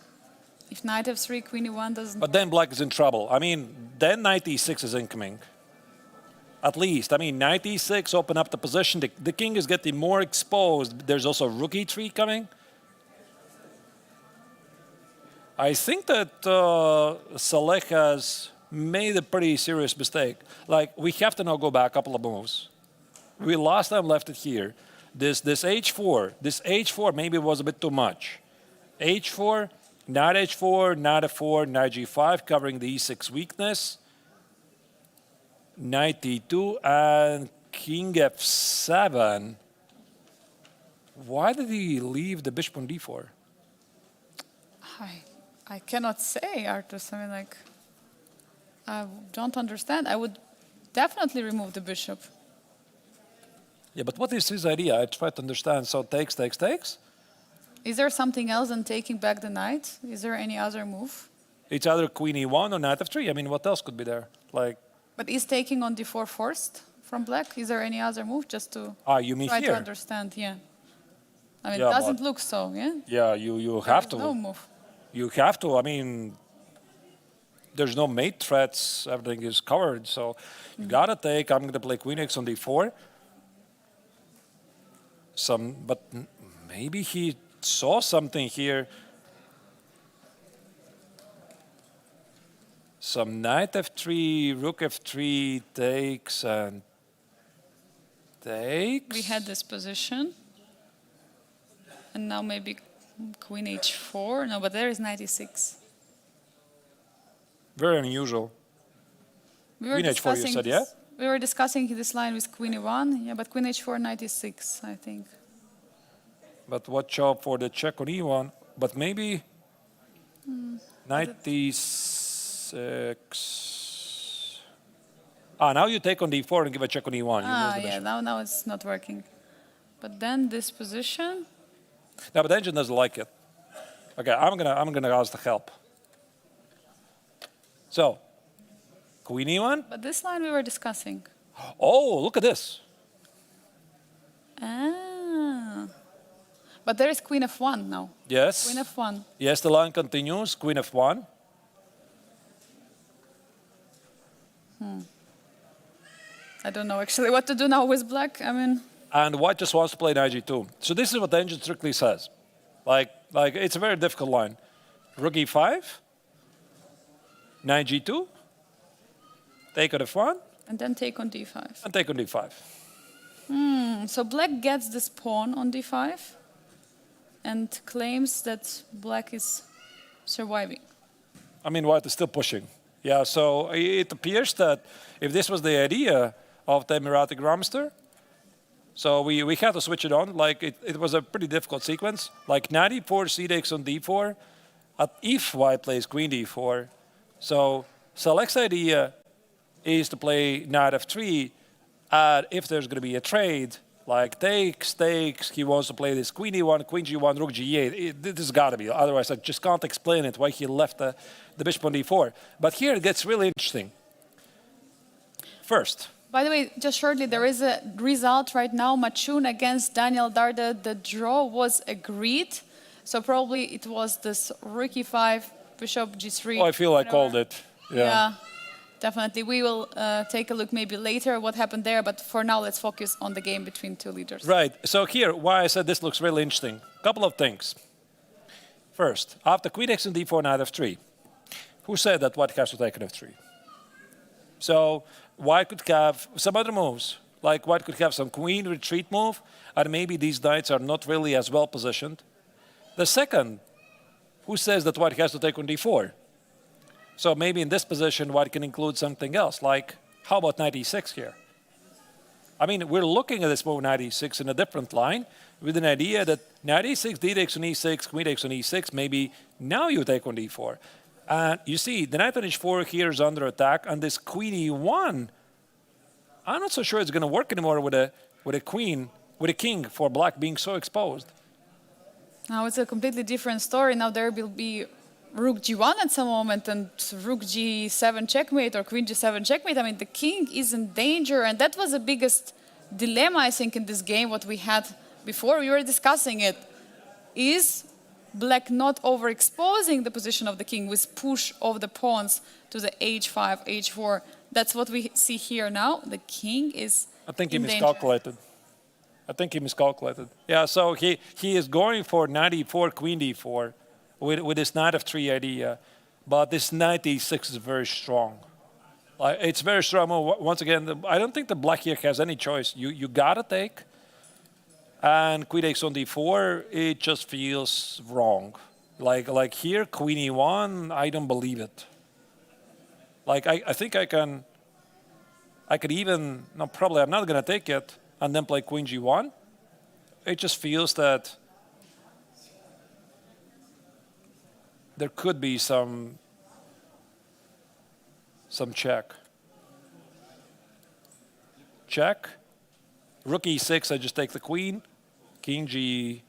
If knight f3, queen e1 doesn't... But then black is in trouble. I mean, then knight e6 is incoming. At least. I mean, knight e6, open up the position. The king is getting more exposed. There's also rook e3 coming. I think that Saleh has made a pretty serious mistake. Like, we have to now go back a couple of moves. We last time left it here. This h4 maybe was a bit too much. h4, knight h4, knight f4, knight g5, covering the e6 weakness. Knight d2 and king f7. Why did he leave the bishop on d4? I cannot say, Artus. I mean, like, I don't understand. I would definitely remove the bishop. Yeah, but what is his idea? I try to understand. So takes. Is there something else than taking back the knight? Is there any other move? It's either queen e1 or knight f3. I mean, what else could be there? Like. But is taking on d4 forced from black? Is there any other move just to you mean try here? to understand? Yeah. I mean, Yeah, it doesn't look so, yeah? Yeah, you have to. No move. You have to. I mean, there's no mate threats. Everything is covered. So you gotta take. I'm gonna play queen x on d4. But maybe he saw something here. Some knight f3, rook f3 takes and takes. We had this position. And now maybe queen h4. No, but there is knight e6. Very unusual. Queen h4 you said, yeah? We were discussing this line with queen e1. Yeah, but queen h4, knight e6, I think. But watch out for the check on e1. But maybe knight d6. Now you take on d4 and give a check on e1. Yeah, now it's not working. But then this position. No, but the engine doesn't like it. Okay, I'm gonna ask the help. So, queen e1. But this line we were discussing. Oh, look at this. But there is queen f1 now. Yes. Queen f1. Yes, the line continues. Queen f1. I don't know actually what to do now with black. I mean. And white just wants to play knight g2. So this is what the engine strictly says. Like it's a very difficult line. Rook e5. Knight g2. Take on f1. And then take on d5. And take on d5. So black gets this pawn on d5 and claims that black is surviving. I mean, white is still pushing. Yeah, so it appears that if this was the idea of the Emirati Grandmaster, so we had to switch it on. Like, it was a pretty difficult sequence. Like, knight e4, c takes on d4. If white plays queen d4, so Saleh's idea is to play knight f3. If there's going to be a trade, like takes, he wants to play this queen e1, queen g1, rook g8. This has got to be. Otherwise, I just can't explain it, why he left the bishop on d4. But here it gets really interesting. First. By the way, just shortly, there is a result right now. Machun against Daniel Darda. The draw was agreed. So probably it was this rook e5, bishop g3. Oh, I feel I called it. Yeah. Definitely. We will take a look maybe later what happened there. But for now, let's focus on the game between two leaders. Right. So here, why I said this looks really interesting. Couple of things. First, after queen x and d4, knight f3. Who said that white has to take an f3? So white could have some other moves. Like white could have some queen retreat move. And maybe these knights are not really as well positioned. The second, who says that white has to take on d4? So maybe in this position, white can include something else, like how about knight e6 here? I mean, we're looking at this move knight e6 in a different line with an idea that knight e6, d takes on e6, queen takes on e6, maybe now you take on d4. And you see, the knight on h4 here is under attack, and this queen e1, I'm not so sure it's going to work anymore with a king for black being so exposed. Now it's a completely different story. Now there will be rook g1 at some moment and rook g7 checkmate or queen g7 checkmate. I mean, the king is in danger, and that was the biggest dilemma, I think, in this game, what we had before. We were discussing it. Is black not overexposing the position of the king with push of the pawns to the h5, h4. That's what we see here now. The king is I think he in danger. miscalculated. I think he miscalculated. Yeah, so he is going for knight e4, queen d4 with this knight of 3 idea. But this knight e6 is very strong. It's very strong. Once again, I don't think the black here has any choice. You got to take. And queen takes on d4, it just feels wrong. Like here, queen e1, I don't believe it. Like I think I could even, no, probably I'm not going to take it and then play queen g1. It just feels that there could be some check. Check. Rook e6, I just take the queen. King g7,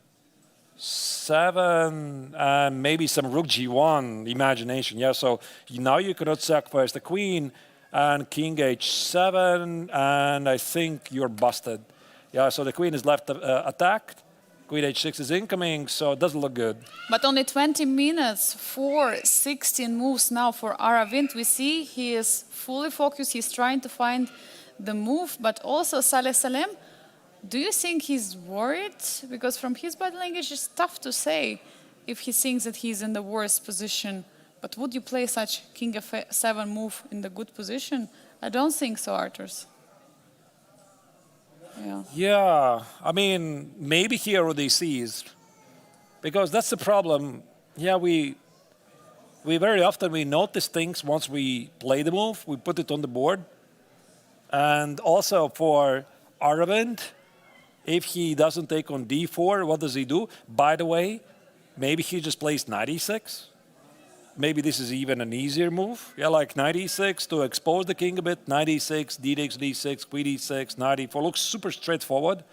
and maybe some rook g1 imagination. Yeah, so now you cannot sacrifice the queen, and king h7, and I think you're busted. Yeah, so the queen is left attacked. Queen h6 is incoming, so it doesn't look good. But only 20 minutes for 16 moves now for Aravindh. We see he is fully focused. He's trying to find the move, but also Saleh Salem. Do you think he's worried? Because from his body language, it's tough to say if he thinks that he's in the worst position. But would you play such king f7 move in the good position? I don't think so, Arturs. Yeah, I mean, maybe he already sees. Because that's the problem. Yeah, we very often we notice things once we play the move. We put it on the board. And also for Aravindh, if he doesn't take on d4, what does he do? By the way, maybe he just plays knight e6. Maybe this is even an easier move. Yeah, like knight e6 to expose the king a bit. Knight e6, d takes d6, queen e6, knight e4. Looks super straightforward.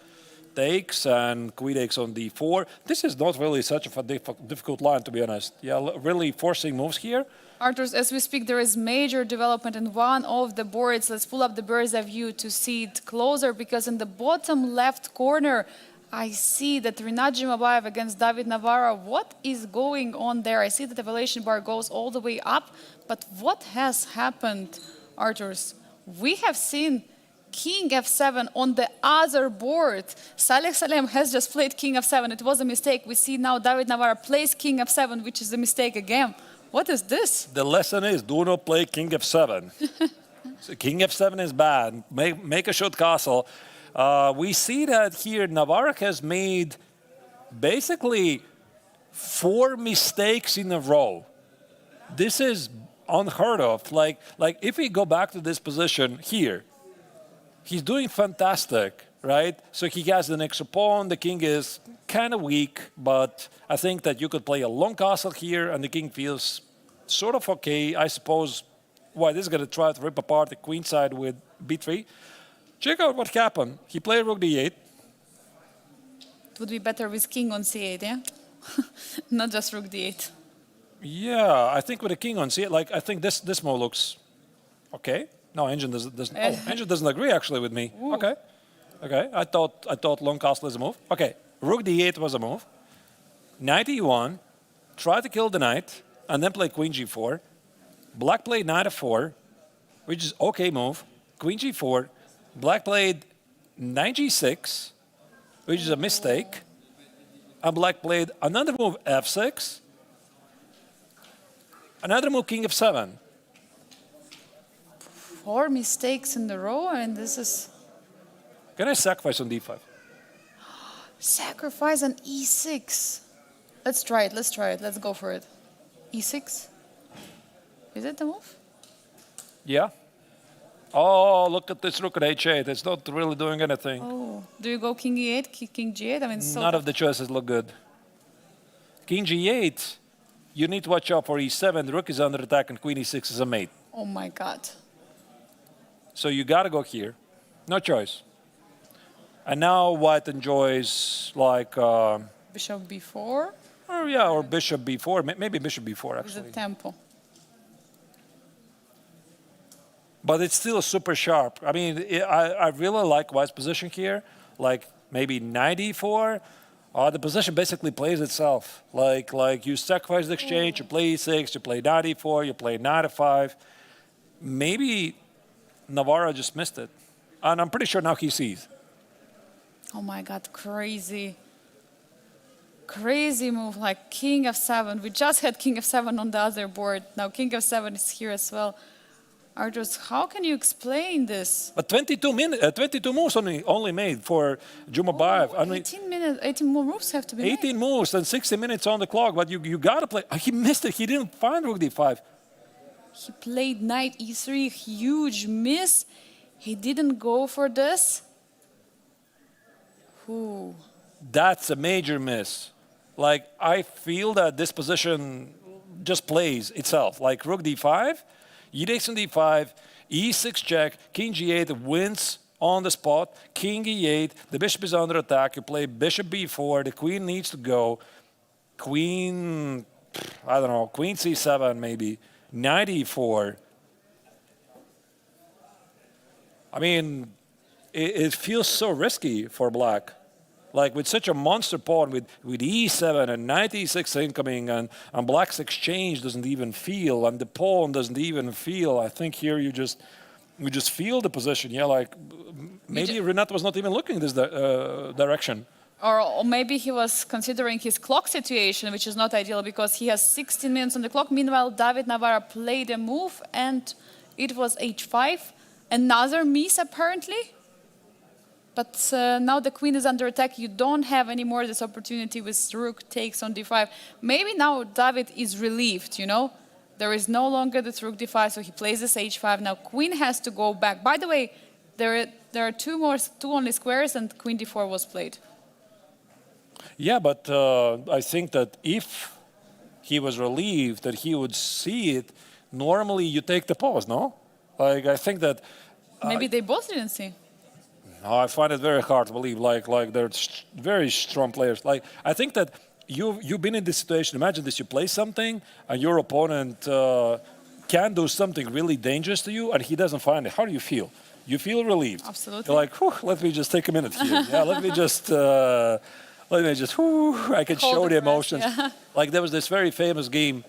Takes and queen takes on d4. This is not really such a difficult line, to be honest. Yeah, really forcing moves here. Arturs, as we speak, there is major development in one of the boards. Let's pull up the bird's eye view to see it closer, because in the bottom left corner, I see that Rinat Jimabayev against David Navarro. What is going on there? I see that the evaluation bar goes all the way up, but what has happened, Arturs? We have seen king f7 on the other board. Saleh Salem has just played king f7. It was a mistake. We see now David Navarro plays king f7, which is a mistake again. What is this? The lesson is do not play king f7. So king f7 is bad. Make a short castle. We see that here Navarro has made basically 4 mistakes in a row. This is unheard of. Like if we go back to this position here, he's doing fantastic, right? So he has the next pawn. The king is kind of weak, but I think that you could play a long castle here and the king feels sort of okay. I suppose, this is going to try to rip apart the queen side with b3. Check out what happened. He played rook d8. It would be better with king on c8, yeah? Not just rook d8. Yeah, I think with a king on c8, I think this move looks okay. No, Engine doesn't. Engine doesn't agree actually with me. Ooh. Okay. I thought long castle is a move. Okay, rook d8 was a move. Knight e1, try to kill the knight, and then play queen g4. Black played knight f4, which is okay move. Queen g4. Black played knight g6, which is a mistake. And black played another move f6. Another move king f7. 4 mistakes in a row, and this is... Can I sacrifice on d5? Sacrifice on e6. Let's try it. Let's go for it. e6? Is it the move? Yeah. Oh, look at this rook at h8. It's not really doing anything. Oh, do you go king e8, king g8? I mean, none of the choices look good. King g8, you need to watch out for e7. The rook is under attack, and queen e6 is a mate. Oh my God. So you got to go here. No choice. And now white enjoys bishop b4? Or bishop b4. Maybe bishop b4, actually. With a tempo. But it's still super sharp. I mean, I really like white's position here. Like maybe knight e4. The position basically plays itself. Like you sacrifice the exchange, you play e6, you play knight e4, you play knight f5. Maybe Navarra just missed it. And I'm pretty sure now he sees. Oh my God, crazy. Crazy move, like king f7. We just had king f7 on the other board. Now king f7 is here as well. Arturs, how can you explain this? But 22 moves only made for Jumabayev. Oh, 18 minutes, 18 more moves have to be 18 made. moves and 60 minutes on the clock, but you got to play. He missed it. He didn't find rook d5. He played knight e3, huge miss. He didn't go for this. Ooh. That's a major miss. Like, I feel that this position just plays itself. Like rook d5, e takes on d5, e6 check, king g8 wins on the spot, king e8, the bishop is under attack, you play bishop b4, the queen needs to go, queen, I don't know, queen c7 maybe, knight e4. I mean, it feels so risky for black. Like with such a monster pawn with e7 and knight e6 incoming and black's exchange doesn't even feel and the pawn doesn't even feel. I think here you just feel the position. Yeah, like maybe Renat was not even looking this direction. Or maybe he was considering his clock situation, which is not ideal because he has 16 minutes on the clock. Meanwhile, David Navarra played a move and it was h5. Another miss apparently. But now the queen is under attack. You don't have anymore this opportunity with rook takes on d5. Maybe now David is relieved, you know? There is no longer this rook d5, so he plays this h5. Now queen has to go back. By the way, there are two only squares and queen d4 was played. Yeah, but I think that if he was relieved that he would see it, normally you take the pause, no? Like, I think that... Maybe they both didn't see. I find it very hard to believe. Like they're very strong players. Like, I think that you've been in this situation. Imagine this: you play something, and your opponent can do something really dangerous to you, and he doesn't find it. How do you feel? You feel relieved. Absolutely. You're like, whew, let me just take a minute here. Yeah, let me just, whew, I can show the emotions. Yeah. Like there was this very famous game,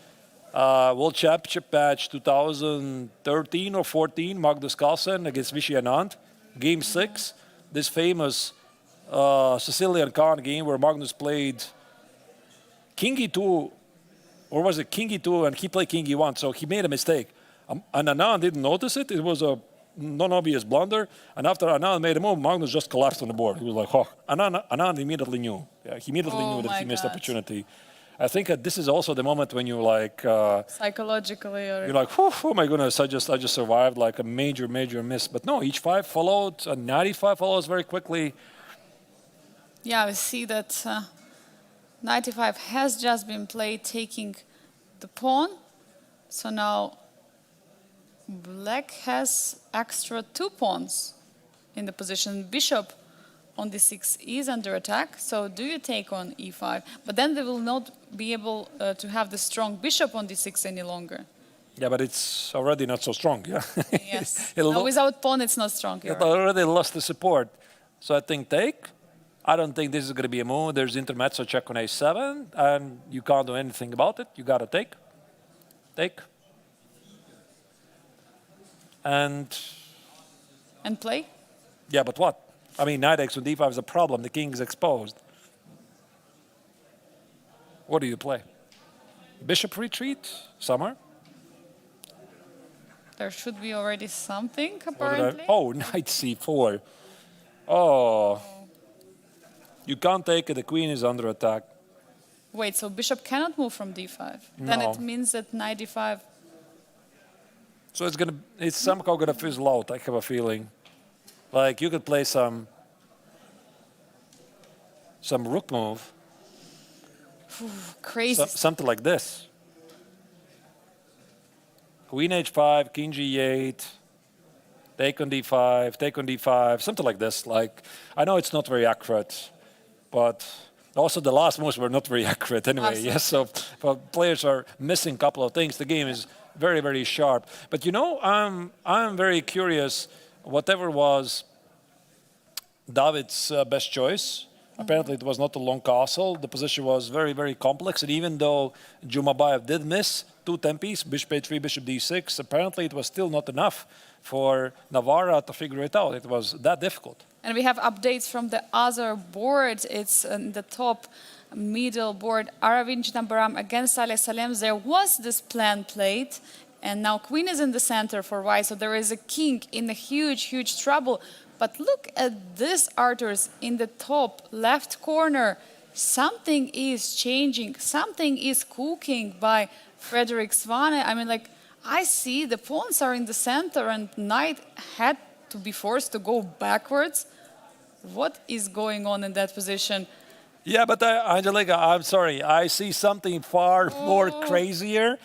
World Championship match 2013 or 14, Magnus Carlsen against Vachier-Lagrave, game 6. This famous Sicilian card game where Magnus played king e2, or was it king e2 and he played king e1, so he made a mistake. And Anand didn't notice it. It was a non-obvious blunder. And after Anand made a move, Magnus just collapsed on the board. He was like, oh, Anand immediately knew. Yeah, he immediately knew that he missed the opportunity. I think that this is also the moment when you like... psychologically. Or you're like, oh my goodness, I just survived like a major miss. But no, h5 followed, and knight e5 follows very quickly. Yeah, we see that knight e5 has just been played, taking the pawn. So now black has extra 2 pawns in the position. Bishop on d6 is under attack, so do you take on e5? But then they will not be able to have the strong bishop on d6 any longer. Yeah, but it's already not so strong, yeah? Yes. No, without pawn, it's not strong. It already lost the support. So I think take. I don't think this is going to be a move. There's intermezzo check on a7, and you can't do anything about it. You got to take. Take. And play? Yeah, but what? I mean, knight x with d5 is a problem. The king is exposed. What do you play? Bishop retreat? Somewhere? There should be already something, apparently. Oh, knight c4. Oh. You can't take it. The queen is under attack. Wait, so bishop cannot move from d5? No. Then it means that knight d5... So it's somehow gonna fizzle out, I have a feeling. Like you could play some rook move. Crazy. Something like this. Queen h5, king g8, take on d5, something like this. Like, I know it's not very accurate, but also the last moves were not very accurate anyway. Absolutely. Yes, so players are missing a couple of things. The game is very sharp. But you know, I'm very curious. Whatever was David's best choice, Apparently, it was not a long castle. The position was very, very complex. And even though Jumabayev did miss two tempis, bishop a3, bishop d6, apparently it was still not enough for Navarra to figure it out. It was that difficult. And we have updates from the other board. It's in the top middle board, Aravindh against Saleh Salem. There was this plan played, and now queen is in the center for white, so there is a king in a huge, huge trouble. But look at this, Arturs, in the top left corner. Something is changing, something is cooking by Frederick Svane. I mean, like, I see the pawns are in the center and knight had to be forced to go backwards. What is going on in that position? Yeah, but Angelika, I'm sorry. I see something far more crazier.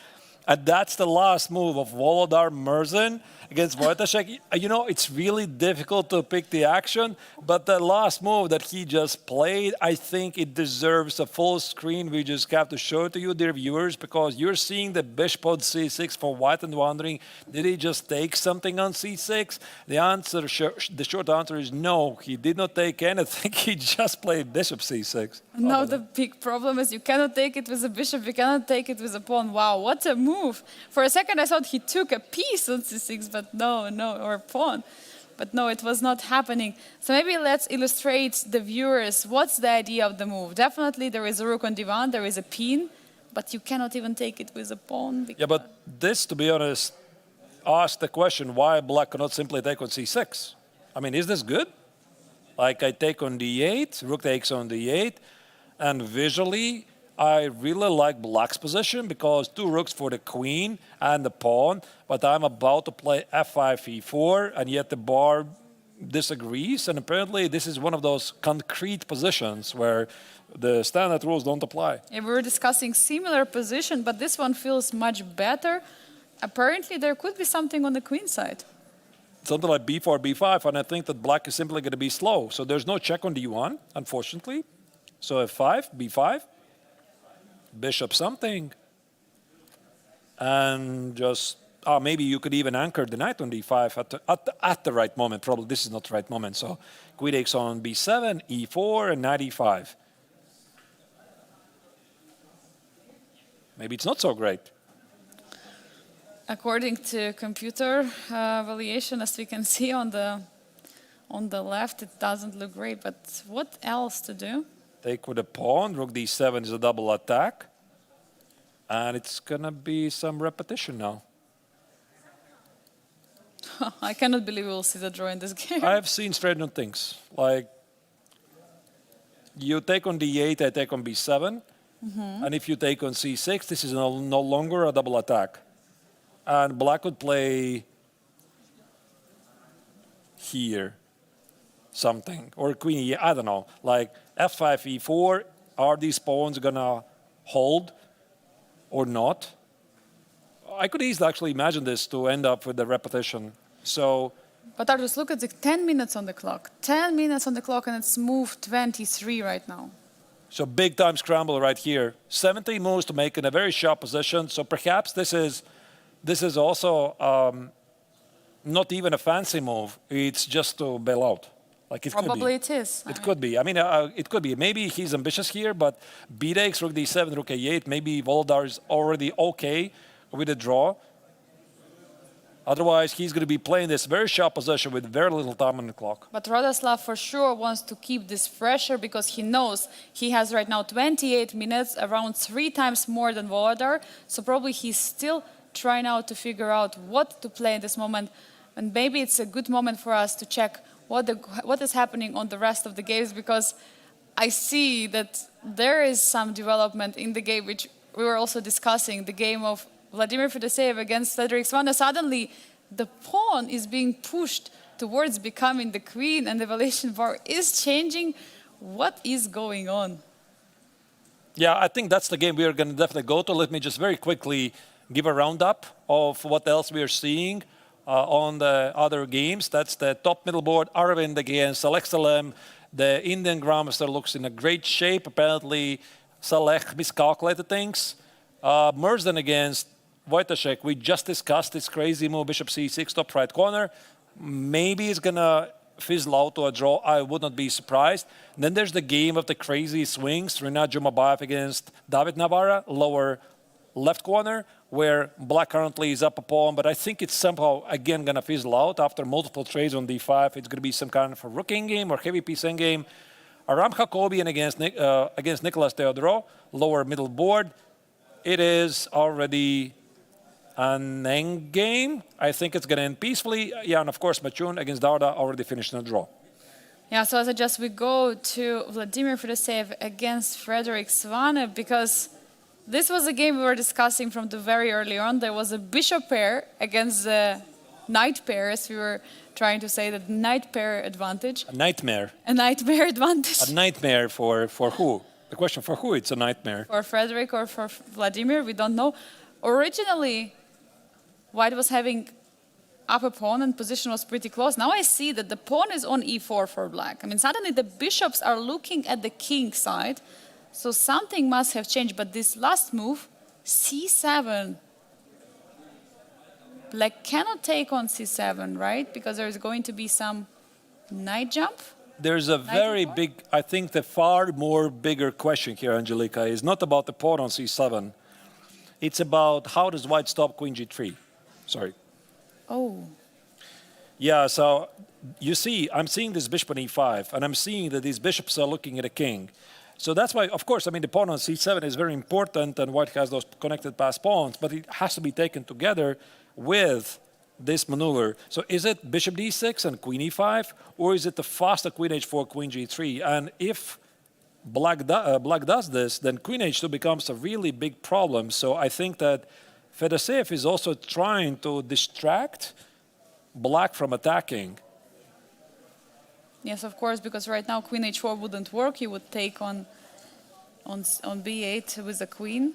And that's the last move of Volodar Murzin against Wojtaszek. You know, it's really difficult to pick the action, but the last move that he just played, I think it deserves a full screen. We just have to show it to you, dear viewers, because you're seeing the bishop on c6 for white and wondering, did he just take something on c6? The short answer is no, he did not take anything. He just played bishop c6. Now the big problem is you cannot take it with a bishop, you cannot take it with a pawn. Wow, what a move. For a second I thought he took a piece on c6, but no, or a pawn. But no, it was not happening. So maybe let's illustrate the viewers. What's the idea of the move? Definitely there is a rook on d1, there is a pin, but you cannot even take it with a pawn. Yeah, but this, to be honest, asks the question why black cannot simply take on c6. I mean, is this good? Like I take on d8, rook takes on d8, and visually, I really like black's position because two rooks for the queen and the pawn, but I'm about to play f5, e4, and yet the bar disagrees, and apparently this is one of those concrete positions where the standard rules don't apply. Yeah, we were discussing similar position, but this one feels much better. Apparently, there could be something on the queen side. Something like b4, b5, and I think that black is simply going to be slow. So there's no check on d1, unfortunately. So f5, b5, bishop something, and just, maybe you could even anchor the knight on d5 at the right moment. Probably this is not the right moment. So queen takes on b7, e4, and knight e5. Maybe it's not so great. According to computer evaluation, as we can see on the left, it doesn't look great. But what else to do? Take with a pawn, rook d7 is a double attack. And it's going to be some repetition now. I cannot believe we will see the draw in this game. I have seen straight on things. Like, you take on d8, I take on b7. And if you take on c6, this is no longer a double attack. And black would play here something, or queen, I don't know, like f5, e4, are these pawns gonna hold or not? I could easily actually imagine this to end up with the repetition. So, but Arturs, look at the 10 minutes on the clock. 10 minutes on the clock, and it's move 23 right now. So big time scramble right here. 17 moves to make in a very sharp position. So perhaps this is also not even a fancy move. It's just to bail out. Like it Probably could be. it is. It could be. I mean, it could be. Maybe he's ambitious here, but b takes, rook d7, rook a8. Maybe Volodar is already okay with a draw. Otherwise, he's going to be playing this very sharp position with very little time on the clock. But Radoslav for sure wants to keep this pressure because he knows he has right now 28 minutes, around 3 times more than Volodar. So probably he's still trying out to figure out what to play in this moment. And maybe it's a good moment for us to check what is happening on the rest of the games, because I see that there is some development in the game, which we were also discussing, the game of Vladimir Fedoseev against Frederick Svane. Suddenly, the pawn is being pushed towards becoming the queen, and the evaluation bar is changing. What is going on? Yeah, I think that's the game we are going to definitely go to. Let me just very quickly give a roundup of what else we are seeing on the other games. That's the top middle board, Aravindh against Saleh Salem. The Indian grandmaster looks in a great shape. Apparently, Saleh miscalculated things. Murzin against Wojtaszek. We just discussed this crazy move, bishop c6, top right corner. Maybe he's going to fizzle out to a draw, I would not be surprised. And then there's the game of the crazy swings. Rinat Jumabayev against David Navara, lower left corner, where black currently is up a pawn, but I think it's somehow, again, going to fizzle out after multiple trades on d5. It's going to be some kind of a rook endgame or heavy piece endgame. Aram Jacobian against Nicolas Theodorou, lower middle board. It is already an endgame. I think it's going to end peacefully. Yeah, and of course, Machun against Darda already finished in a draw. Yeah, so I suggest we go to Vladimir Fedoseev against Frederick Svane, because this was a game we were discussing from the very early on. There was a bishop pair against the knight pair, as we were trying to say, the knight pair advantage. A nightmare. A nightmare advantage. A nightmare for who? The question for who it's a nightmare. For Frederick or for Vladimir, we don't know. Originally, White was having up a pawn and position was pretty close. Now I see that the pawn is on e4 for black. I mean, suddenly the bishops are looking at the king side. So something must have changed, but this last move, c7, black cannot take on c7, right? Because there is going to be some knight jump. There's a very big, I think the far more bigger question here, Angelika, is not about the pawn on c7. It's about how does white stop queen g3. Sorry. Oh. Yeah, so you see, I'm seeing this bishop on e5, and I'm seeing that these bishops are looking at a king. So that's why, of course, I mean, the pawn on c7 is very important, and white has those connected pass pawns, but it has to be taken together with this maneuver. So is it bishop d6 and queen e5, or is it the faster queen h4, queen g3? And if black does this, then queen h2 becomes a really big problem. So I think that Fedoseev is also trying to distract black from attacking. Yes, of course, because right now queen h4 wouldn't work. You would take on b8 with the queen.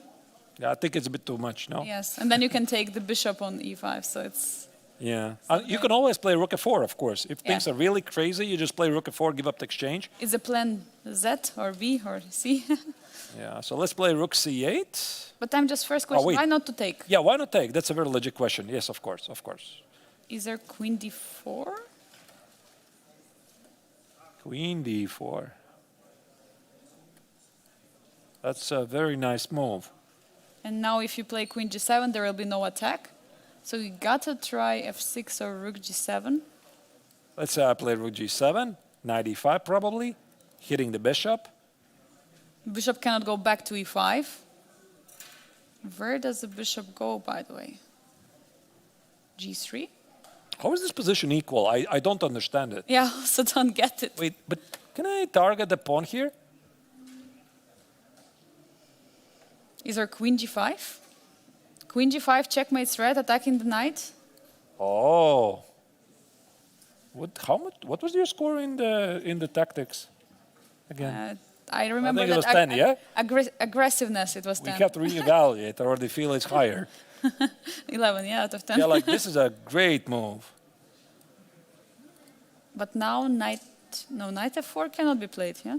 Yeah, I think it's a bit too much, no? Yes, and then you can take the bishop on e5, so it's... Yeah. You can always play rook f4, of course. If things are really crazy, you just play rook f4, give up the exchange. Is the plan Z or B or C? Yeah, so let's play rook c8. But I'm just first question, why not to take? Yeah, why not take? That's a very legit question. Yes, of course, of course. Is there queen d4? Queen d4. That's a very nice move. And now if you play queen g7, there will be no attack. So you gotta try f6 or rook g7. Let's say I play rook g7, knight e5 probably, hitting the bishop. Bishop cannot go back to e5. Where does the bishop go, by the way? g3? How is this position equal? I don't understand it. Yeah, I also don't get it. Wait, but can I target the pawn here? Is there queen g5? Queen g5 checkmates red, attacking the knight. Oh. What was your score in the tactics? Again. I remember I think it was 10, yeah? Aggressiveness, it was 10. We have to reevaluate. I already feel it's higher. 11, yeah, out of 10. Yeah, like this is a great move. But now knight f4 cannot be played, yeah?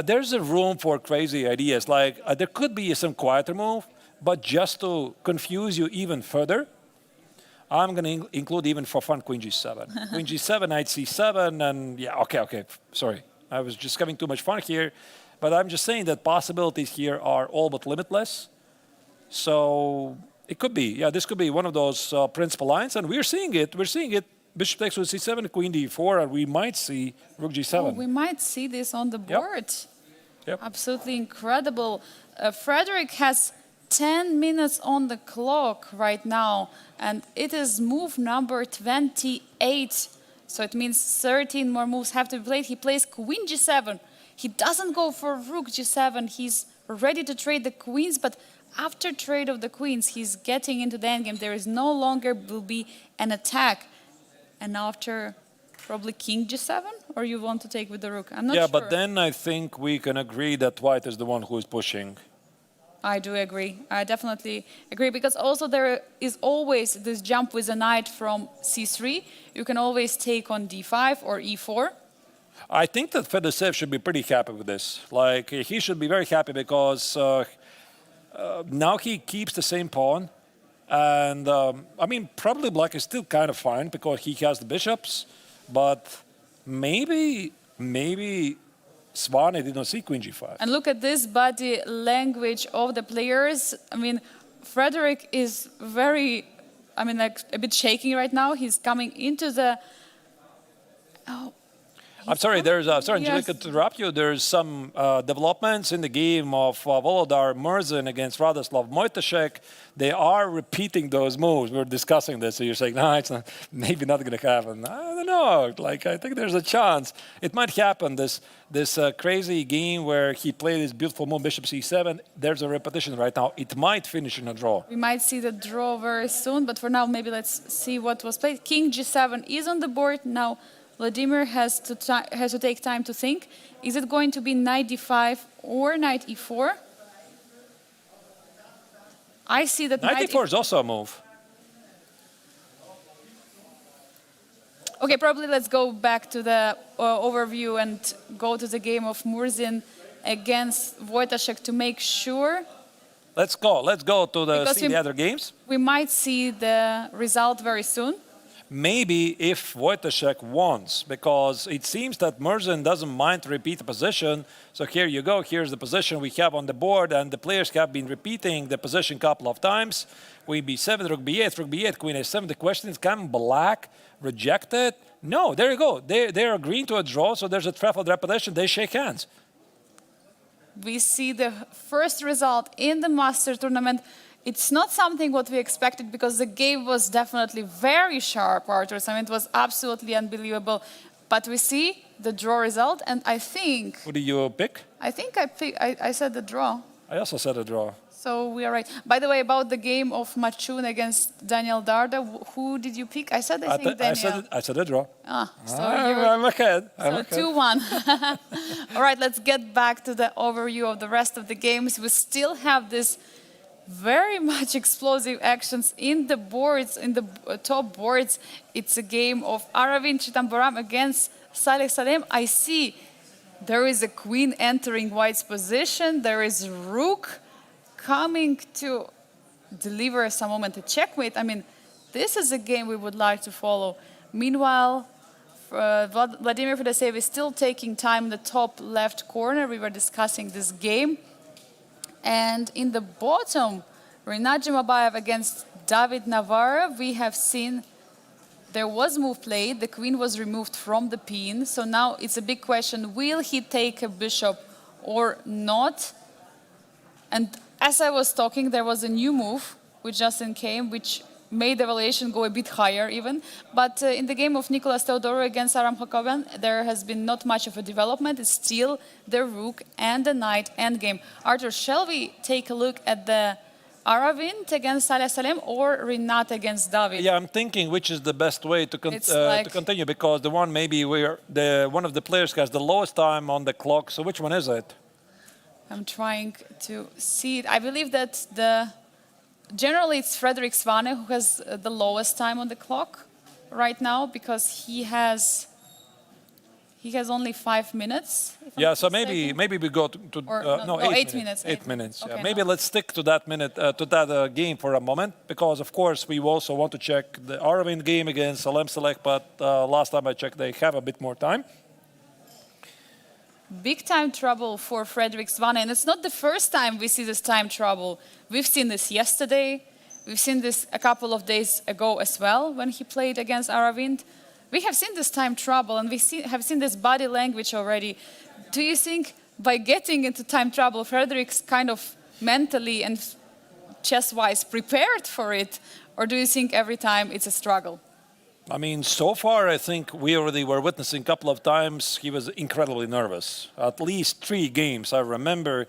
There's a room for crazy ideas. Like there could be some quieter move, but just to confuse you even further, I'm going to include even for fun queen g7. Queen g7, knight c7, and yeah, okay, sorry. I was just having too much fun here, but I'm just saying that possibilities here are all but limitless. So it could be, yeah, this could be one of those principal lines, and we're seeing it. Bishop takes with c7, queen d4, and we might see rook g7. Oh, we might see this on the board. Yep. Absolutely incredible. Frederick has 10 minutes on the clock right now, and it is move number 28. So it means 13 more moves have to be played. He plays queen g7. He doesn't go for rook g7. He's ready to trade the queens, but after trade of the queens, he's getting into the endgame. There is no longer will be an attack. And after probably king g7, or you want to take with the rook? I'm not sure. Yeah, but then I think we can agree that white is the one who is pushing. I do agree. I definitely agree, because also there is always this jump with a knight from c3. You can always take on d5 or e4. I think that Fedoseev should be pretty happy with this. Like, he should be very happy because now he keeps the same pawn. And, I mean, probably black is still kind of fine because he has the bishops. but maybe Svane did not see queen g5. And look at this body language of the players. I mean, Frederick is very, like a bit shaking right now. He's coming into the... Oh. I'm sorry, sorry, Yes. Angelica, to interrupt you. There's some developments in the game of Volodar Murzin against Radoslav Mojtashek. They are repeating those moves. We're discussing this, so you're saying, no, it's not, maybe not going to happen. I don't know. I think there's a chance. It might happen, this crazy game where he played this beautiful move, bishop c7. There's a repetition right now. It might finish in a draw. We might see the draw very soon, but for now, maybe let's see what was played. King g7 is on the board. Now, Vladimir has to take time to think. Is it going to be knight d5 or knight e4? I see that Knight e4 is also a move. Okay, probably let's go back to the overview and go to the game of Murzin against Wojtaszek to make sure. Let's go to see the other games. We might see the result very soon. Maybe if Wojtaszek wants, because it seems that Murzin doesn't mind to repeat the position. So here you go, here's the position we have on the board, and the players have been repeating the position a couple of times. Queen b7, rook b8, queen a7. The question is, can black reject it? No, there you go. They're agreeing to a draw, so there's a threefold repetition. They shake hands. We see the first result in the Masters tournament. It's not something what we expected because the game was definitely very sharp, Artur. It was absolutely unbelievable. But we see the draw result, and I think... Who do you pick? I think I said the draw. I also said a draw. So we are right. By the way, about the game of Machun against Daniel Darda, who did you pick? I think Daniel. I said a draw. I'm ahead. So 2-1. All right, let's get back to the overview of the rest of the games. We still have this very much explosive actions in the boards, in the top boards. It's a game of Aravindh Chitambaram against Saleh Salem. I see there is a queen entering white's position. There is rook coming to deliver some moment a checkmate. This is a game we would like to follow. Meanwhile, Vladimir Fedoseev is still taking time in the top left corner. We were discussing this game. And in the bottom, Rinat Jimabayev against David Navarro, we have seen there was move played. The queen was removed from the pin. So now it's a big question, will he take a bishop or not? And as I was talking, there was a new move which just came, which made the valuation go a bit higher even. But in the game of Nicolas Teodoro against Aram Hakovan, there has been not much of a development. It's still the rook and the knight endgame. Artur, shall we take a look at the Aravindh against Saleh Salem or Rinat against David? Yeah, I'm thinking which is the best way to continue, because the one maybe where one of the players has the lowest time on the clock. So which one is it? I'm trying to see it. I believe that generally it's Frederick Svane who has the lowest time on the clock right now, because he has only 5 minutes. Yeah, so maybe we go to 8 minutes. 8 minutes. Okay, yeah. Maybe let's stick to that game for a moment, because of course we also want to check the Aravindh game against Salem Select, but last time I checked they have a bit more time. Big time trouble for Frederick Svane, and it's not the first time we see this time trouble. We've seen this yesterday. We've seen this a couple of days ago as well when he played against Aravindh. We have seen this time trouble, and we have seen this body language already. Do you think by getting into time trouble, Frederick's kind of mentally and chess-wise prepared for it, or do you think every time it's a struggle? So far, I think we already were witnessing a couple of times he was incredibly nervous. At least 3 games I remember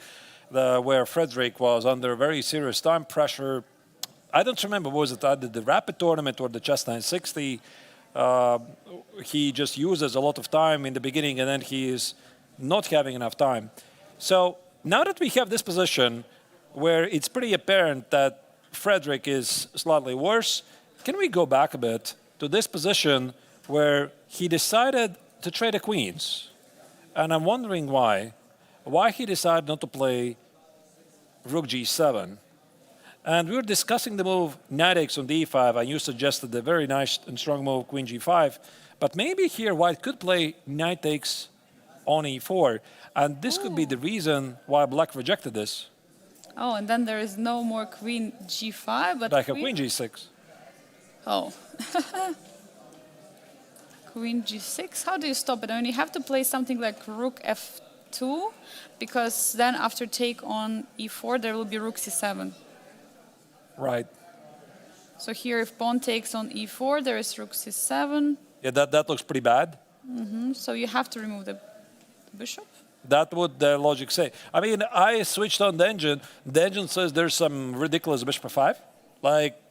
where Frederick was under very serious time pressure. I don't remember, was it either the Rapid tournament or the Chess 960? He just uses a lot of time in the beginning and then he is not having enough time. So now that we have this position where it's pretty apparent that Frederick is slightly worse, can we go back a bit to this position where he decided to trade the queens? And I'm wondering why he decided not to play rook g7. And we were discussing the move knight x on d5, and you suggested the very nice and strong move queen g5. But maybe here white could play knight takes on e4. And this could be the reason why black rejected this. Oh, and then there is no more queen g5, but Like a queen g6. Oh. Queen g6, how do you stop it? I mean, you have to play something like rook f2, because then after take on e4, there will be rook c7. Right. So here, if pawn takes on e4, there is rook c7. Yeah, that looks pretty bad. So you have to remove the bishop. That would the logic say. I mean, I switched on the engine. The engine says there's some ridiculous bishop f5. Like,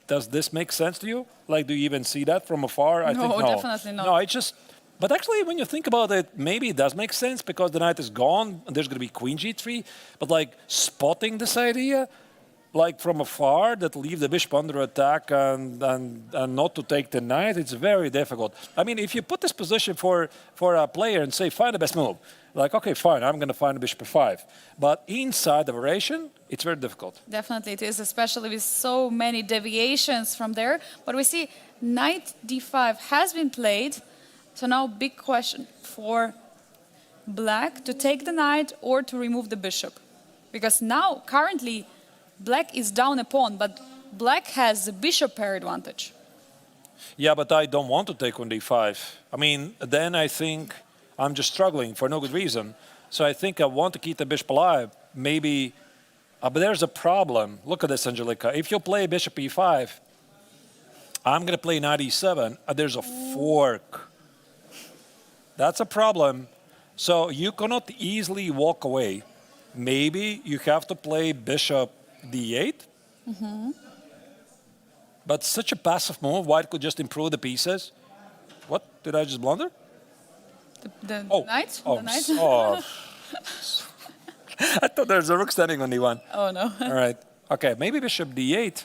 does this make sense to you? Like, do you even see that from afar? I No, think no. definitely not. No, I just... But actually, when you think about it, maybe it does make sense because the knight is gone. And there's going to be queen g3. But, like, spotting this idea, like, from afar, that leave the bishop under attack and not to take the knight, it's very difficult. I mean, if you put this position for a player and say, find the best move, like, okay, fine, I'm going to find the bishop f5. But inside the variation, it's very difficult. Definitely it is, especially with so many deviations from there. But we see knight d5 has been played. So now big question for black, to take the knight or to remove the bishop. Because now, currently, black is down a pawn, but black has the bishop pair advantage. Yeah, but I don't want to take on d5. I mean, then I think I'm just struggling for no good reason. So I think I want to keep the bishop alive. Maybe, but there's a problem. Look at this, Angelika. If you play bishop e5, I'm going to play knight e7. There's a fork. That's a problem. So you cannot easily walk away. Maybe you have to play bishop d8. But such a passive move, white could just improve the pieces. What? Did I just blunder? The knight? Oh, The knight? oh. I thought there's a rook standing on d1. Oh, no. All right. Okay, maybe bishop d8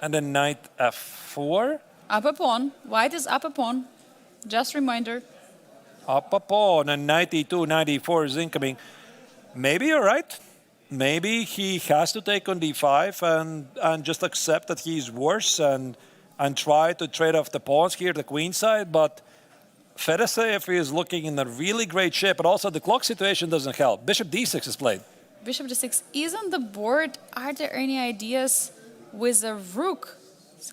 and then knight f4. Up a pawn. White is up a pawn. Just reminder. Up a pawn and knight e2, knight e4 is incoming. Maybe you're right. Maybe he has to take on d5 and just accept that he's worse and try to trade off the pawns here, the queen side. But Fedoseev is looking in a really great shape, but also the clock situation doesn't help. Bishop d6 is played. Bishop d6 is on the board. Are there any ideas with a rook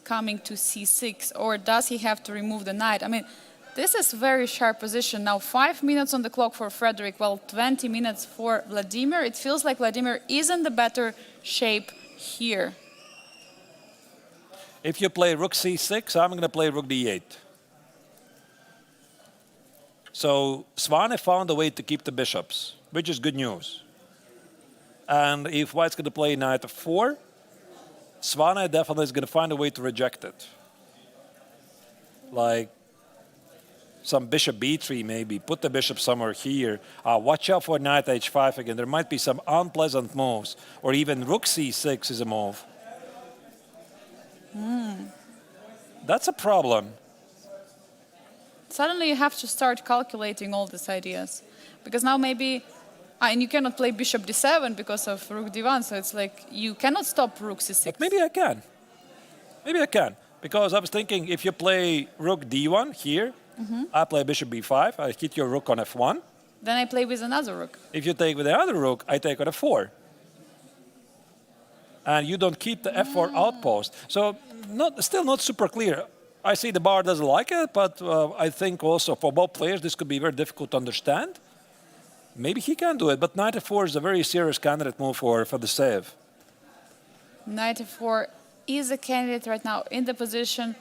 coming to c6, or does he have to remove the knight? I mean, this is very sharp position. Now 5 minutes on the clock for Frederick, well, 20 minutes for Vladimir. It feels like Vladimir is in the better shape here. If you play rook c6, I'm going to play rook d8. So Svane found a way to keep the bishops, which is good news. And if white's going to play knight f4, Svane definitely is going to find a way to reject it. Like some bishop b3 maybe, put the bishop somewhere here. Watch out for knight h5 again. There might be some unpleasant moves. Or even rook c6 is a move. That's a problem. Suddenly you have to start calculating all these ideas. Because now maybe, and you cannot play bishop d7 because of rook d1, so it's like you cannot stop rook c6. But maybe I can. Maybe I can. Because I was thinking if you play rook d1 here, I play bishop b5, I hit your rook on f1. Then I play with another rook. If you take with the other rook, I take on f4. And you don't keep the f4 outpost. So still not super clear. I see the bar doesn't like it, but I think also for both players this could be very difficult to understand. Maybe he can do it, but knight f4 is a very serious candidate move for Fedoseev. Knight f4 is a candidate right now in the position.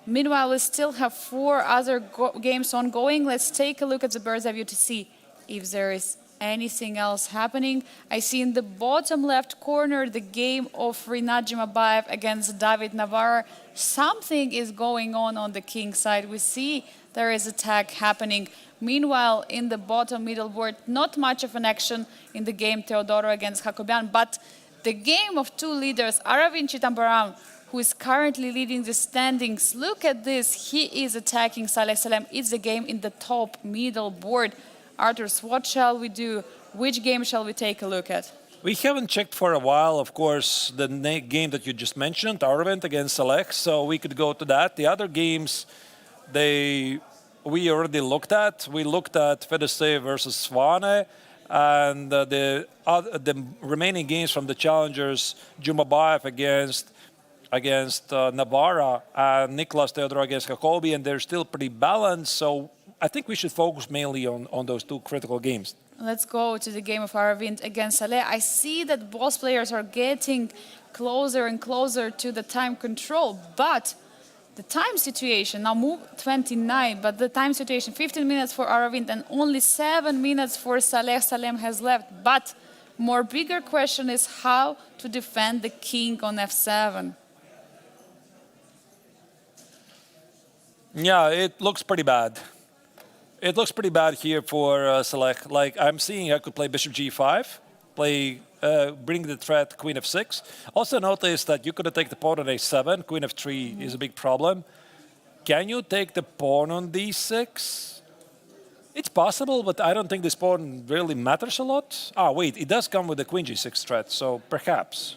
Meanwhile, we still have 4 other games ongoing. Let's take a look at the bird's eye view to see if there is anything else happening. I see in the bottom left corner the game of Rinat Jimabayev against David Navarra. Something is going on the king side. We see there is attack happening. Meanwhile, in the bottom middle board, not much of an action in the game Teodoro against Hakobian, but the game of 2 leaders, Aravindh Chitambaram, who is currently leading the standings. Look at this. He is attacking Saleh Salem. It's the game in the top middle board. Arturs, what shall we do? Which game shall we take a look at? We haven't checked for a while, of course, the game that you just mentioned, Aravindh against Saleh, so we could go to that. The other games, we already looked at. We looked at Fedoseev versus Swane, and the remaining games from the challengers, Jumabayev against Navarra and Niklas Theodor against Jacobi, and they're still pretty balanced. So I think we should focus mainly on those two critical games. Let's go to the game of Aravindh against Saleh. I see that both players are getting closer and closer to the time control, but the time situation, now move 29, but the time situation, 15 minutes for Aravindh and only 7 minutes for Saleh. Salem has left, but more bigger question is how to defend the king on f7. Yeah, it looks pretty bad. It looks pretty bad here for Saleh. Like, I'm seeing I could play bishop g5, bring the threat queen f6. Also notice that you could take the pawn on a7. Queen f3 is a big problem. Can you take the pawn on d6? It's possible, but I don't think this pawn really matters a lot. Ah, wait, it does come with the queen g6 threat, so perhaps.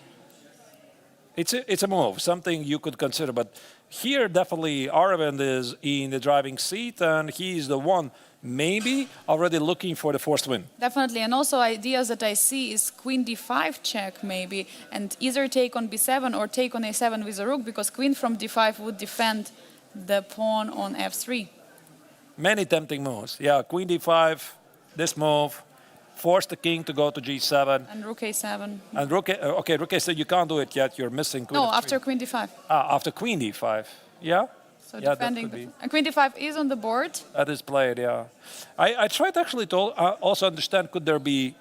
It's a move, something you could consider, but here definitely Aravindh is in the driving seat, and he's the one maybe already looking for the forced win. Definitely, and also ideas that I see is queen d5 check maybe, and either take on b7 or take on a7 with a rook, because queen from d5 would defend the pawn on f3. Many tempting moves. Yeah, queen d5, this move, force the king to go to g7. And rook a7. And rook a7, you can't do it yet, you're missing queen No, f3. after queen d5. Ah, after queen d5, yeah? So Yeah, defending that could be. and queen d5 is on the board. That is played, yeah. I tried actually to also understand, could there be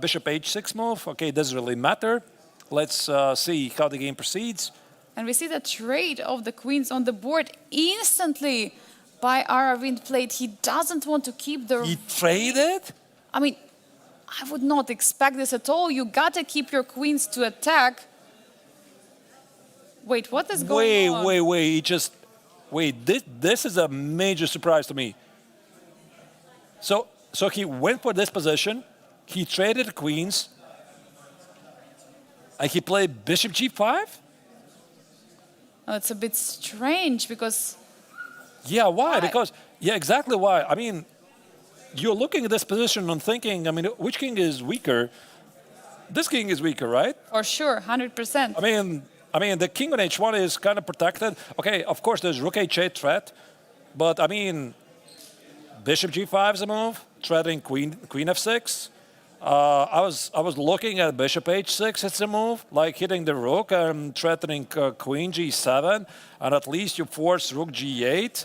bishop h6 move? Okay, it doesn't really matter. Let's see how the game proceeds. And we see the trade of the queens on the board instantly by Aravindh played. He doesn't want to keep the... He traded? I mean, I would not expect this at all. You gotta keep your queens to attack. Wait, what is going on? Wait, he just... Wait, this is a major surprise to me. So he went for this position, he traded queens, and he played bishop g5? Oh, it's a bit strange because... Yeah, why? Because, yeah, exactly why. I mean, you're looking at this position and thinking, I mean, which king is weaker? This king is weaker, right? For sure, 100%. I mean, the king on h1 is kind of protected. Okay, of course, there's rook h8 threat, but I mean, bishop g5 is a move, threatening queen f6. I was looking at bishop h6. It's a move, like hitting the rook and threatening queen g7, and at least you force rook g8.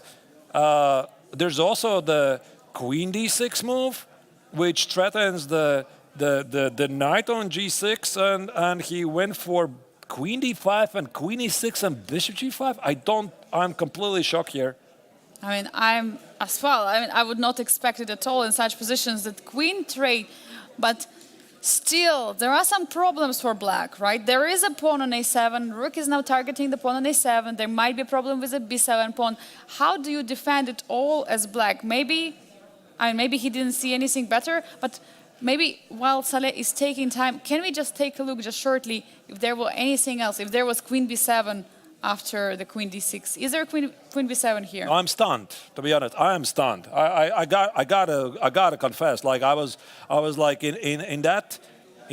There's also the queen d6 move, which threatens the knight on g6, and he went for queen d5 and queen e6 and bishop g5. I'm completely shocked here. I mean, I'm as well. I mean, I would not expect it at all in such positions that queen trade, but still, there are some problems for black, right? There is a pawn on a7. Rook is now targeting the pawn on a7. There might be a problem with a b7 pawn. How do you defend it all as black? Maybe he didn't see anything better, but maybe while Saleh is taking time, can we just take a look just shortly if there were anything else, if there was queen b7 after the queen d6? Is there queen b7 here? I'm stunned, to be honest. I am stunned. I gotta confess. Like I was like in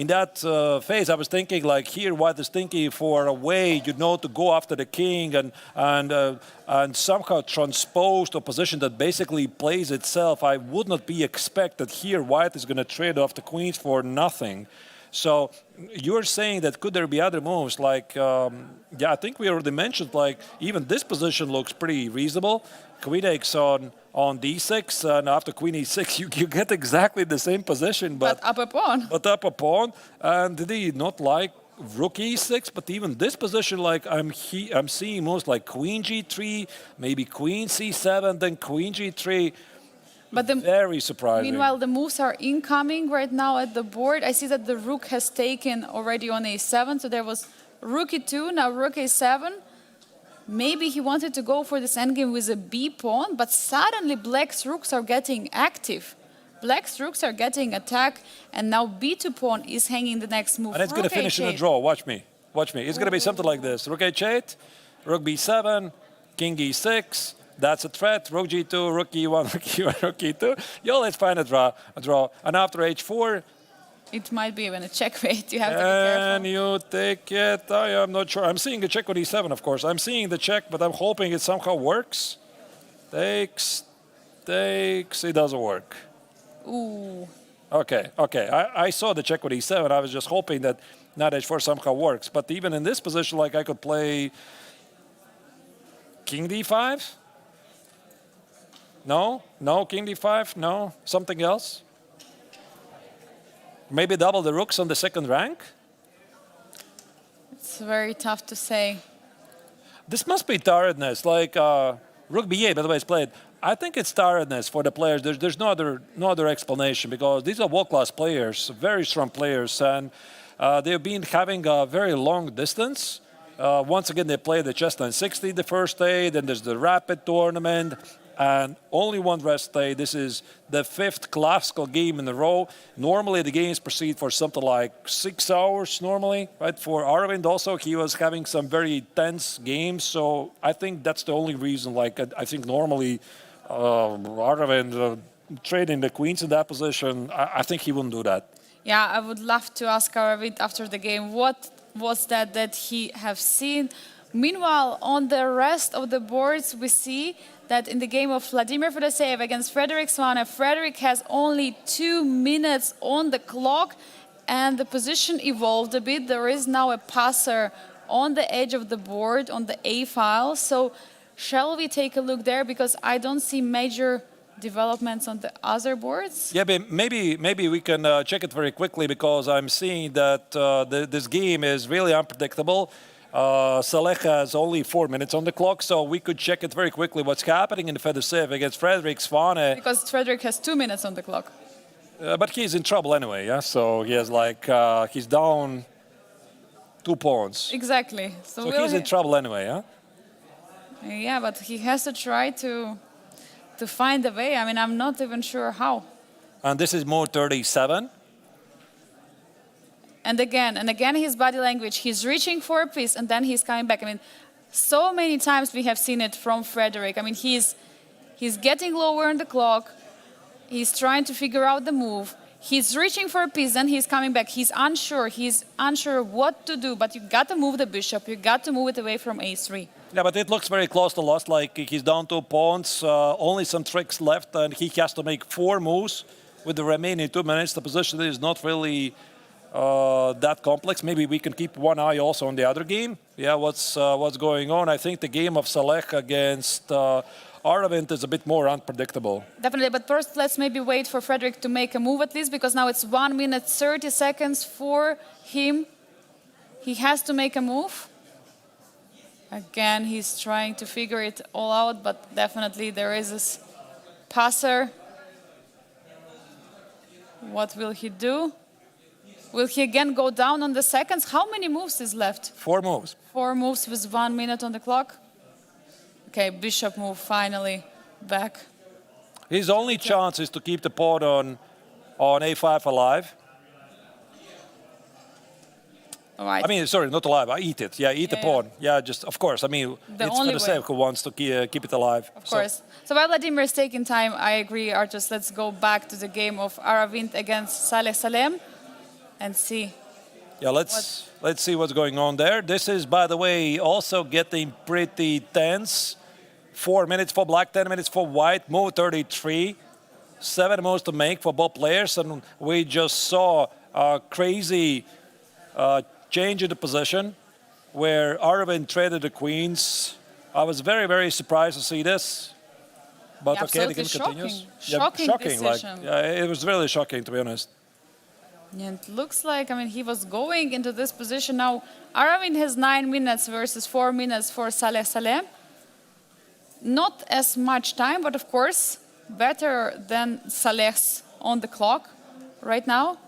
that phase, I was thinking like here, White is thinking for a way, to go after the king and somehow transpose to a position that basically plays itself. I would not be expected here. White is going to trade off the queens for nothing. So you're saying that could there be other moves? Like, yeah, I think we already mentioned, like, even this position looks pretty reasonable. Queen takes on d6, and after queen e6, you get exactly the same position. But up a pawn. But up a pawn. And did he not like rook e6? But even this position, like, I'm seeing moves like queen g3, maybe queen c7, then queen g3. But very surprising. Meanwhile, the moves are incoming right now at the board. I see that the rook has taken already on a7. So there was rook e2, now rook a7. Maybe he wanted to go for this endgame with a b pawn, but suddenly black's rooks are getting active. Black's rooks are getting attacked, and now b2 pawn is hanging the next move. And it's going to finish in a draw. Watch me. Watch me. It's going to be something like this. Rook h8, rook b7, king e6, That's a threat. Rook G2, Rook E1, Rook E1, Rook E2. Yo, let's find a draw. And after H4, It might be even a checkmate. You have to be careful. and you take it. I am not sure. I'm seeing a check on E7, of course. I'm seeing the check, but I'm hoping it somehow works. Takes. It doesn't work. Ooh. Okay. I saw the check with E7. I was just hoping that knight H4 somehow works. But even in this position, like I could play King D5. No, King D5. No, something else. Maybe double the rooks on the second rank. It's very tough to say. This must be tiredness. Like Rook B8, by the way, is played. I think it's tiredness for the players. There's no other explanation because these are world-class players, very strong players, and they've been having a very long distance. Once again, they played the chess 960 the first day. Then there's the rapid tournament. And only one rest day. This is the 5th classical game in a row. Normally, the games proceed for something like 6 hours normally, right? For Aravindh also, he was having some very tense games. So I think that's the only reason. Like, I think normally Aravindh trading the queens in that position, I think he wouldn't do that. Yeah, I would love to ask Aravindh after the game what was that he have seen. Meanwhile, on the rest of the boards, we see that in the game of Vladimir Fedoseev against Frederick Svane, Frederick has only 2 minutes on the clock, and the position evolved a bit. There is now a passer on the edge of the board, on the A file. So shall we take a look there? Because I don't see major developments on the other boards. Yeah, but maybe we can check it very quickly because I'm seeing that this game is really unpredictable. Saleh has only 4 minutes on the clock, so we could check it very quickly what's happening in the Fedoseev against Frederick Svane. Because Frederick has 2 minutes on the clock. But he's in trouble anyway, yeah? So he has he's down 2 pawns. Exactly. So he's in trouble anyway, yeah? Yeah, but he has to try to find a way. I mean, I'm not even sure how. And this is move 37. And again, his body language, he's reaching for a piece and then he's coming back. I mean, so many times we have seen it from Frederick. I mean, he's getting lower on the clock. He's trying to figure out the move. He's reaching for a piece, then he's coming back. He's unsure what to do, but you got to move the bishop. You got to move it away from A3. Yeah, but it looks very close to loss. Like he's down 2 pawns, only some tricks left, and he has to make 4 moves with the remaining 2 minutes. The position is not really that complex. Maybe we can keep one eye also on the other game. Yeah, what's going on? I think the game of Saleh against Aravindh is a bit more unpredictable. Definitely, but first let's maybe wait for Frederick to make a move at least, because now it's 1 minute 30 seconds for him. He has to make a move. Again, he's trying to figure it all out, but definitely there is this passer. What will he do? Will he again go down on the seconds? How many moves is left? 4 moves. 4 moves with 1 minute on the clock. Okay, bishop move finally back. His only chance is to keep the pawn on A5 alive. All right. I mean, sorry, not alive. I eat it. Yeah, eat the pawn. Yeah, just of course. I mean, it's Fedoseev who wants to keep it alive. Of course. So while Vladimir is taking time, I agree, Artus. Let's go back to the game of Aravindh against Saleh Salem and see. Yeah, let's see what's going on there. This is, by the way, also getting pretty tense. 4 minutes for black, 10 minutes for white. Move 33. 7 moves to make for both players, and we just saw a crazy change in the position where Aravindh traded the queens. I was very, very surprised to see this. But okay, the game continues. Shocking decision. It was really shocking, to be honest. And it looks like, I mean, he was going into this position. Now, Aravindh has 9 minutes versus 4 minutes for Saleh Salem. Not as much time, but of course, better than Saleh's on the clock right now.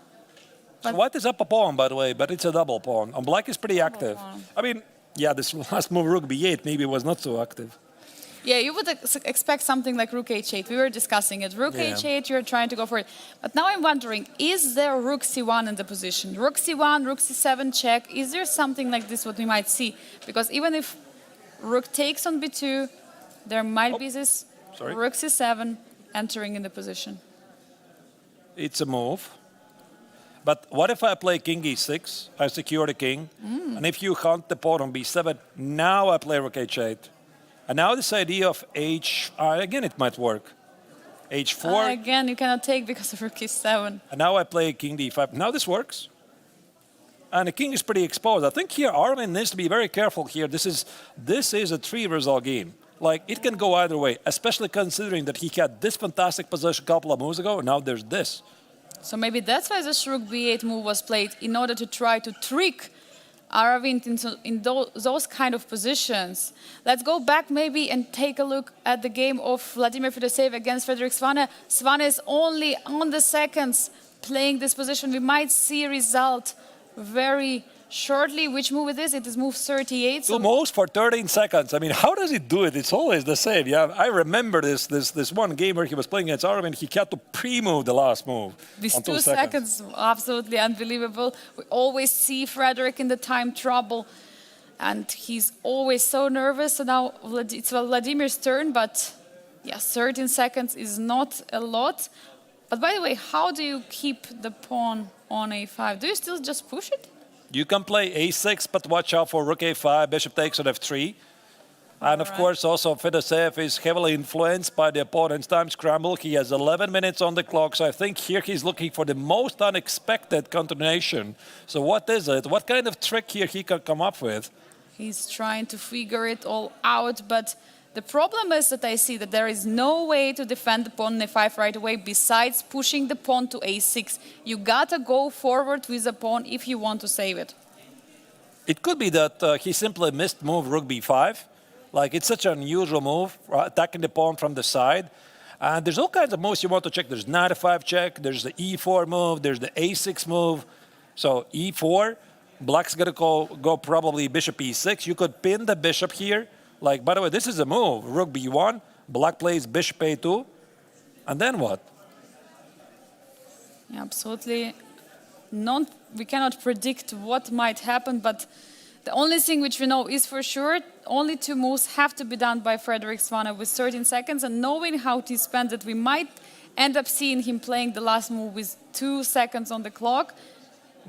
So white is up a pawn, by the way, but it's a double pawn. And black is pretty active. I mean, yeah, this last move, rook b8, maybe was not so active. Yeah, you would expect something like rook h8. We were discussing it. Rook h8, you're trying to go for it. But now I'm wondering, is there rook c1 in the position? Rook c1, rook c7 check. Is there something like this what we might see? Because even if rook takes on b2, There might be this Sorry. rook c7 entering in the position. It's a move. But what if I play king e6? I secure the king. And if you hunt the pawn on b7, now I play rook h8. And now this idea of again, it might work. h4. Again, you cannot take because of rook e7. And now I play king d5. Now this works. And the king is pretty exposed. I think here Aravindh needs to be very careful here. This is a 3-result game. Like, it can go either way, especially considering that he had this fantastic position a couple of moves ago, and now there's this. So maybe that's why this rook b8 move was played, in order to try to trick Aravindh in those kind of positions. Let's go back maybe and take a look at the game of Vladimir Fedoseev against Frederic Svane. Svane is only on the seconds playing this position. We might see a result very shortly. Which move it is? It is move 38. Two moves for 13 seconds. I mean, how does he do it? It's always the same. Yeah, I remember this one game where he was playing against Aravindh. He had to pre-move the last move. These on 2 seconds, absolutely unbelievable. We always see Frederic in the time trouble, and he's always so nervous. So now it's Vladimir's turn, but yeah, 13 seconds is not a lot. But by the way, how do you keep the pawn on a5? Do you still just push it? You can play a6, but watch out for rook a5, bishop takes on f3. And of course, also Fedoseev is heavily influenced by the opponent's time scramble. He has 11 minutes on the clock, so I think here he's looking for the most unexpected continuation. So what is it? What kind of trick here he can come up with? He's trying to figure it all out, but the problem is that I see that there is no way to defend the pawn on a5 right away besides pushing the pawn to a6. You gotta go forward with the pawn if you want to save it. It could be that he simply missed move rook b5. Like, it's such an unusual move, attacking the pawn from the side. And there's all kinds of moves you want to check. There's knight f5 check, there's the e4 move, there's the a6 move. So e4, black's gonna go probably bishop e6. You could pin the bishop here. Like, by the way, this is a move. Rook b1, black plays bishop a2, and then what? Yeah, absolutely. We cannot predict what might happen, but the only thing which we know is for sure, only 2 moves have to be done by Frederic Svane with 13 seconds, and knowing how to spend it, we might end up seeing him playing the last move with 2 seconds on the clock.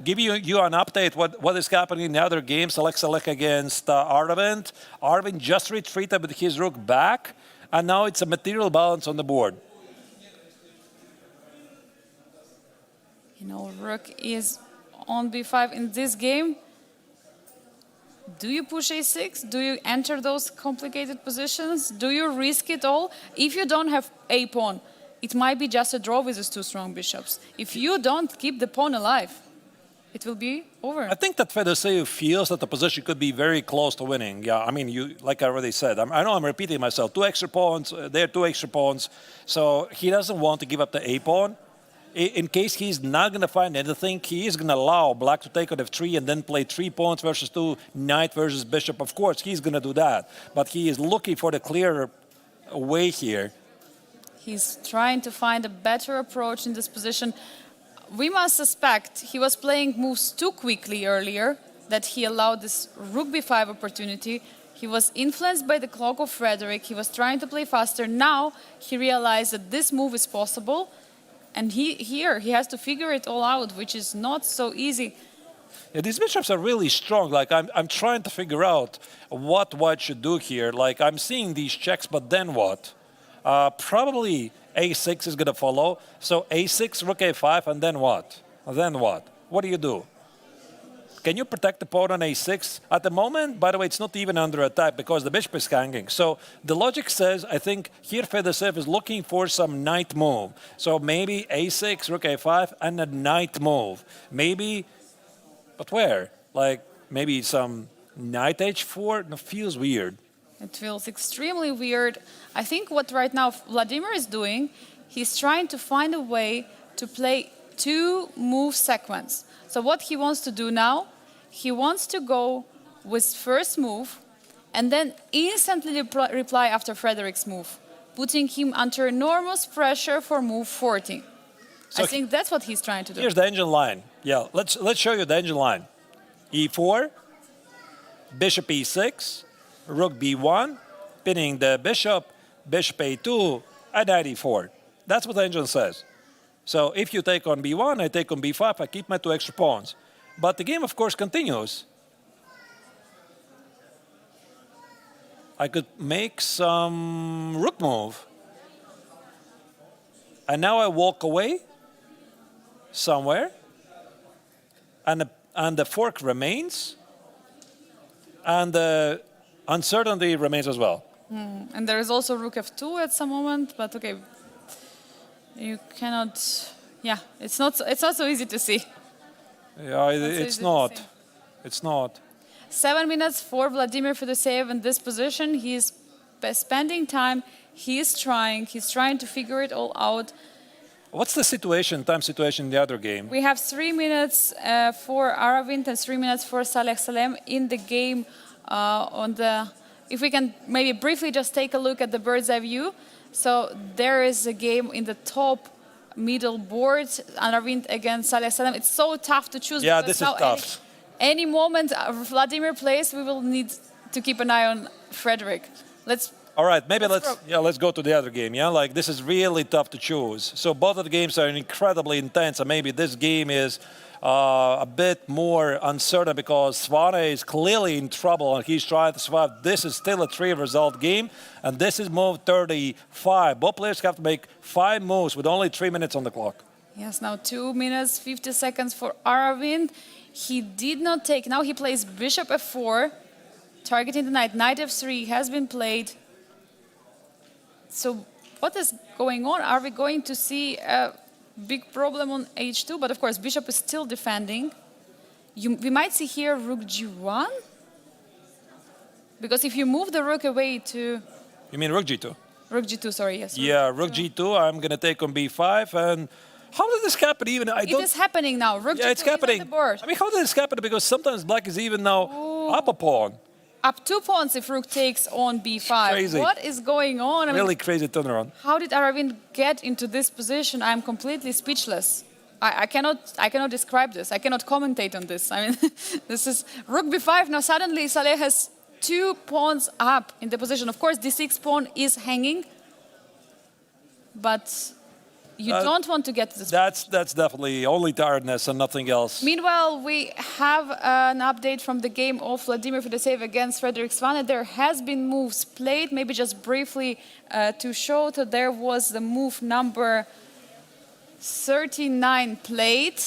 Give you an update what is happening in the other games. Alexei against Aravindh. Aravindh just retreated with his rook back, and now it's a material balance on the board. You know, rook is on b5 in this game. Do you push a6? Do you enter those complicated positions? Do you risk it all? If you don't have a pawn, it might be just a draw with these 2 strong bishops. If you don't keep the pawn alive, it will be over. I think that Fedoseev feels that the position could be very close to winning. Yeah, I mean, like I already said, I know I'm repeating myself. 2 extra pawns, there are 2 extra pawns. So he doesn't want to give up the a pawn. In case he's not going to find anything, he is going to allow black to take on f3 and then play 3 pawns versus 2, knight versus bishop. Of course, he's going to do that. But he is looking for the clearer way here. He's trying to find a better approach in this position. We must suspect he was playing moves too quickly earlier, that he allowed this rook b5 opportunity. He was influenced by the clock of Frederic. He was trying to play faster. Now he realized that this move is possible. And he has to figure it all out, which is not so easy. Yeah, these bishops are really strong. Like, I'm trying to figure out what white should do here. Like, I'm seeing these checks, but then what? Probably a6 is going to follow. So a6, rook a5, and then what? Then what? What do you do? Can you protect the pawn on a6? At the moment, by the way, it's not even under attack because the bishop is hanging. So the logic says, I think here Fedoseev is looking for some knight move. So maybe a6, rook a5, and a knight move. Maybe, but where? Like, maybe some knight h4? No, feels weird. It feels extremely weird. I think what right now Vladimir is doing, he's trying to find a way to play 2 move sequence. So what he wants to do now, he wants to go with first move and then instantly reply after Frederic's move, putting him under enormous pressure for move 40. So I think that's what he's trying to do. Here's the engine line. Yeah, let's show you the engine line. e4, bishop e6, rook b1, pinning the bishop a2 at knight e4. That's what the engine says. So if you take on b1, I take on b5, I keep my 2 extra pawns. But the game, of course, continues. I could make some rook move. And now I walk away somewhere. And the fork remains. And the uncertainty remains as well. And there is also rook f2 at some moment, but okay. You cannot, it's not so easy to see. Yeah, it's not. It's not. 7 minutes for Vladimir Fedoseev in this position. He's spending time. He's trying to figure it all out. What's the time situation in the other game? We have 3 minutes for Aravindh and 3 minutes for Saleh Salem in the game. If we can maybe briefly just take a look at the bird's eye view. So there is a game in the top middle board, Aravindh against Saleh Salem. It's so tough to choose. Yeah, this is tough. Any moment Vladimir plays, we will need to keep an eye on Frederick. All right, maybe let's go to the other game. Yeah, like this is really tough to choose. So both of the games are incredibly intense, and maybe this game is a bit more uncertain because Svane is clearly in trouble and he's trying to survive. This is still a 3-result game, and this is move 35. Both players have to make 5 moves with only 3 minutes on the clock. Yes, now 2 minutes, 50 seconds for Aravindh. He did not take. Now he plays bishop f4, targeting the knight. Knight f3 has been played. So what is going on? Are we going to see a big problem on h2? But of course, bishop is still defending. We might see here rook g1. Because if you move the rook away to... You mean rook g2? Rook g2, sorry, yes. Yeah, rook g2. I'm going to take on b5. And how did this happen even? It is happening now. Rook g2 it's happening. is on the board. I mean, how did this happen? Because sometimes black is even now up a pawn. Up 2 pawns if rook takes on b5. Crazy. What is going on? Really crazy turnaround. How did Aravindh get into this position? I'm completely speechless. I cannot describe this. I cannot commentate on this. I mean, this is rook b5. Now suddenly Saleh has 2 pawns up in the position. Of course, d6 pawn is hanging, but you don't want to get to this. That's definitely only tiredness and nothing else. Meanwhile, we have an update from the game of Vladimir Fedoseev against Frederick Svane. There has been moves played. Maybe just briefly to show that there was the move number 39 played.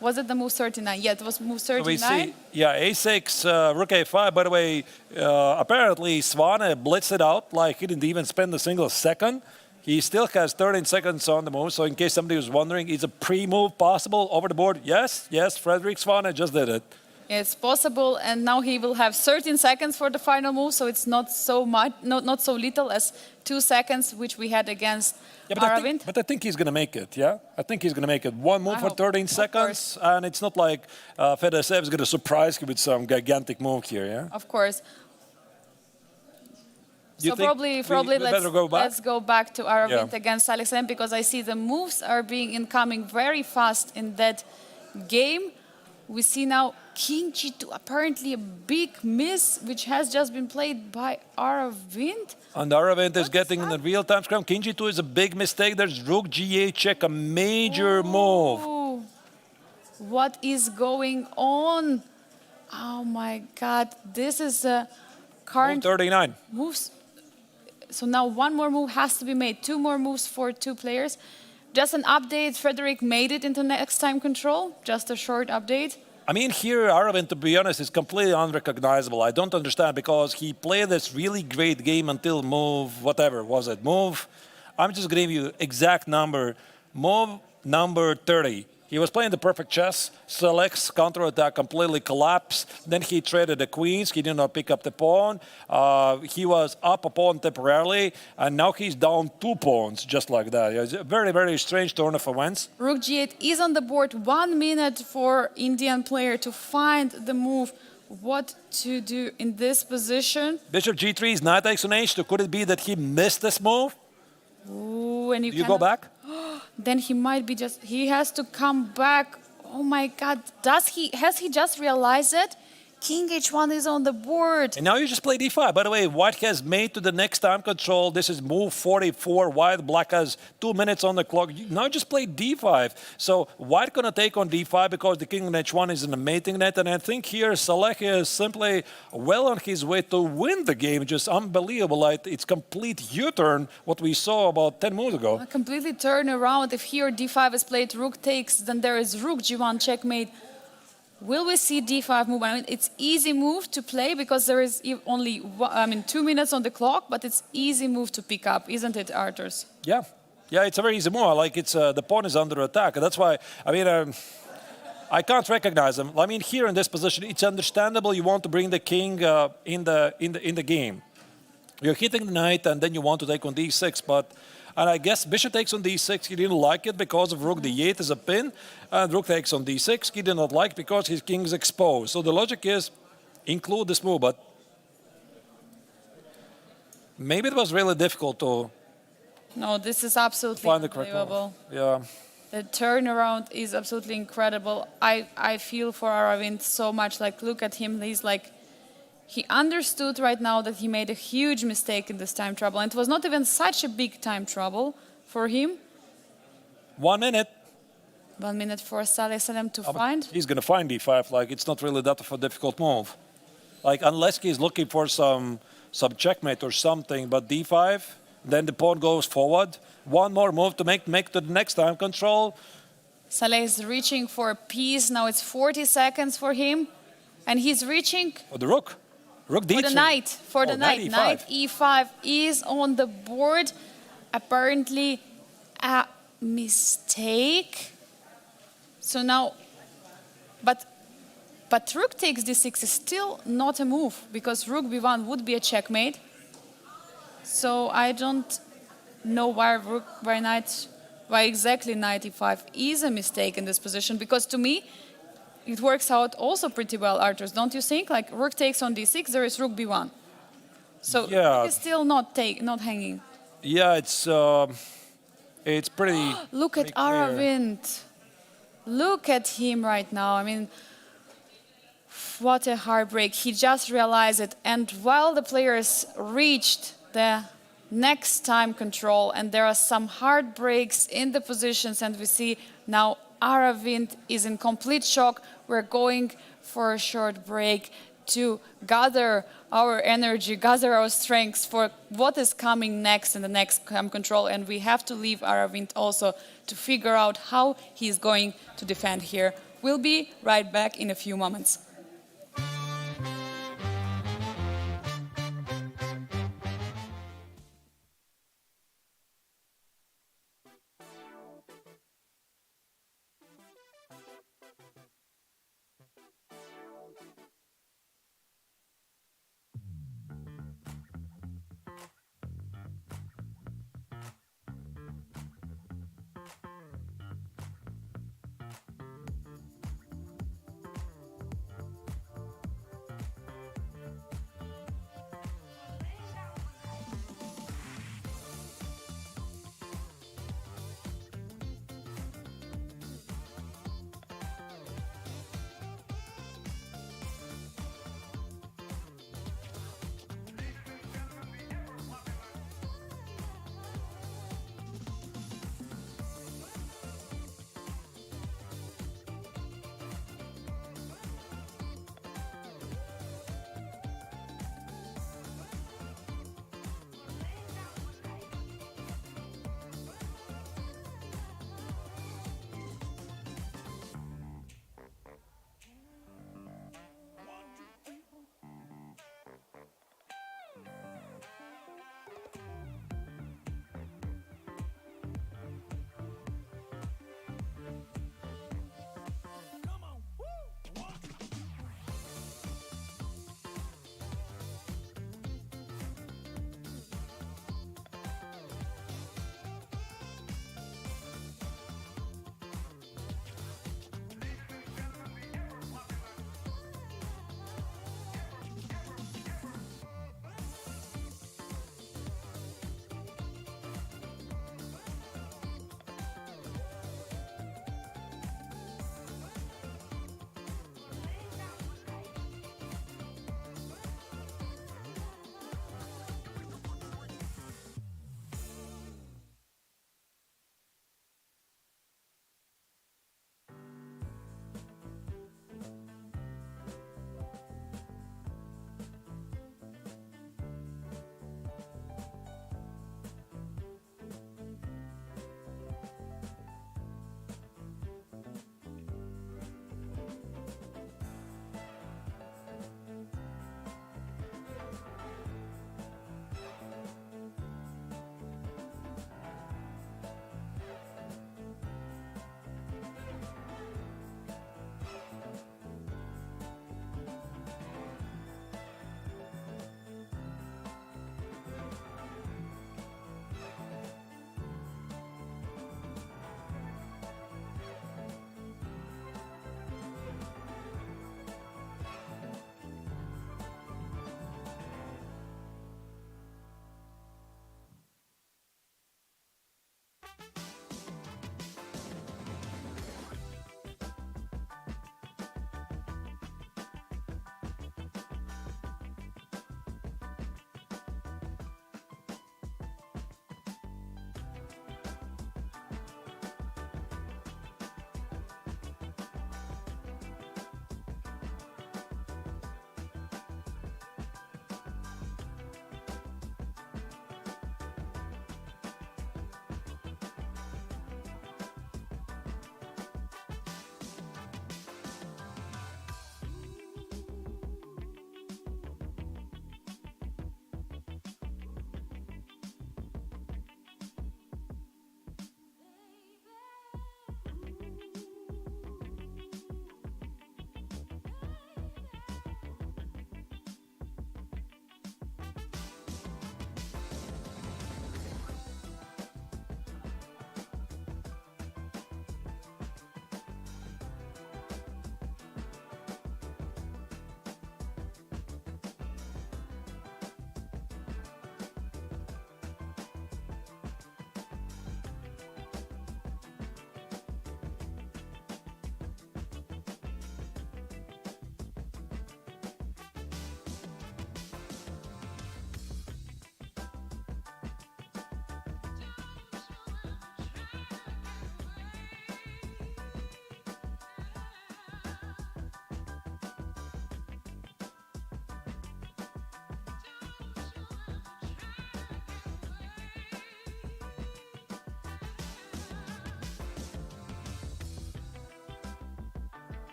Was it the move 39? Yeah, it was move 39. So we see, a6, rook a5. By the way, apparently Svane blitzed it out like he didn't even spend a single second. He still has 13 seconds on the move, so in case somebody was wondering, is a pre-move possible over the board? Yes, Frederick Svane just did it. It's possible, and now he will have 13 seconds for the final move, so it's not so much, not so little as 2 seconds, which we had against Aravindh. But I think he's going to make it, yeah? I think he's going to make it. One move for 13 seconds, and it's not like Fedoseev is going to surprise you with some gigantic move here, yeah? Of course. So probably let's go back to Aravindh against Saleh Salem, because I see the moves are being incoming very fast in that game. We see now King G2, apparently a big miss, which has just been played by Aravindh. And Aravindh is getting in the real-time scrum. King G2 is a big mistake. There's Rook G8 check, a major move. What is going on? Oh my God, this is a current... Move 39. Moves. So now 1 more move has to be made. 2 more moves for 2 players. Just an update, Frederick made it into next time control. Just a short update. I mean, here, Aravindh, to be honest, is completely unrecognizable. I don't understand, because he played this really great game until move, whatever was it, move. I'm just going to give you exact number. Move number 30. He was playing the perfect chess. Selects, counterattack, completely collapsed. Then he traded the queens. He did not pick up the pawn. He was up a pawn temporarily, and now he's down 2 pawns, just like that. It's a very, very strange turn of events. Rook G8 is on the board. 1 minute for Indian player to find the move. What to do in this position? Bishop G3 is knight takes on H2. Could it be that he missed this move? Ooh, and you go back? Then he might be he has to come back. Oh my God, has he just realized it? King h1 is on the board. And now you just play d5. By the way, white has made to the next time control. This is move 44. White, black has 2 minutes on the clock. Now just play d5. So white going to take on d5 because the king on h1 is in the mating net. And I think here Saleh is simply well on his way to win the game. Just unbelievable. Like, it's complete U-turn, what we saw about 10 moves ago. A completely turn around. If here d5 is played, rook takes, then there is rook g1 checkmate. Will we see d5 move? I mean, it's easy move to play because there is only 2 minutes on the clock, but it's easy move to pick up, isn't it, Arturs? Yeah. Yeah, it's a very easy move. Like, it's the pawn is under attack. And that's why, I mean, I can't recognize him. I mean, here in this position, it's understandable you want to bring the king in the game. You're hitting the knight, and then you want to take on d6, but... And I guess bishop takes on d6. He didn't like it because of rook d8 is a pin. And rook takes on d6. He did not like it because his king is exposed. So the logic is include this move. But maybe it was really difficult to No, this is absolutely find the correct unbelievable. move. Yeah. The turnaround is absolutely incredible. I feel for Aravindh so much. Like, look at him. He's like, he understood right now that he made a huge mistake in this time trouble. And it was not even such a big time trouble for him. 1 minute. 1 minute for Saleh Salem to find. He's going to find d5. Like, it's not really that of a difficult move. Like, unless he's looking for some checkmate or something. But d5, then the pawn goes forward. One more move to make to the next time control. Saleh is reaching for a piece. Now it's 40 seconds for him. And he's reaching... For the rook. Rook d3. For the knight. For the knight. E5. Knight e5 is on the board. Apparently a mistake. So now... But rook takes d6 is still not a move. Because rook b1 would be a checkmate. So I don't know why exactly knight e5 is a mistake in this position. Because to me... It works out also pretty well, Arturs, don't you think? Like, rook takes on d6, there is rook b1. So yeah. it's still not hanging. Yeah, it's pretty... Look at Aravindh. Look at him right now. I mean, what a heartbreak. He just realized it. And while the players reached the next time control, and there are some heartbreaks in the positions, and we see now Aravindh is in complete shock. We're going for a short break to gather our energy, gather our strengths for what is coming next in the next control. And we have to leave Aravindh also to figure out how he's going to defend here. We'll be right back in a few moments.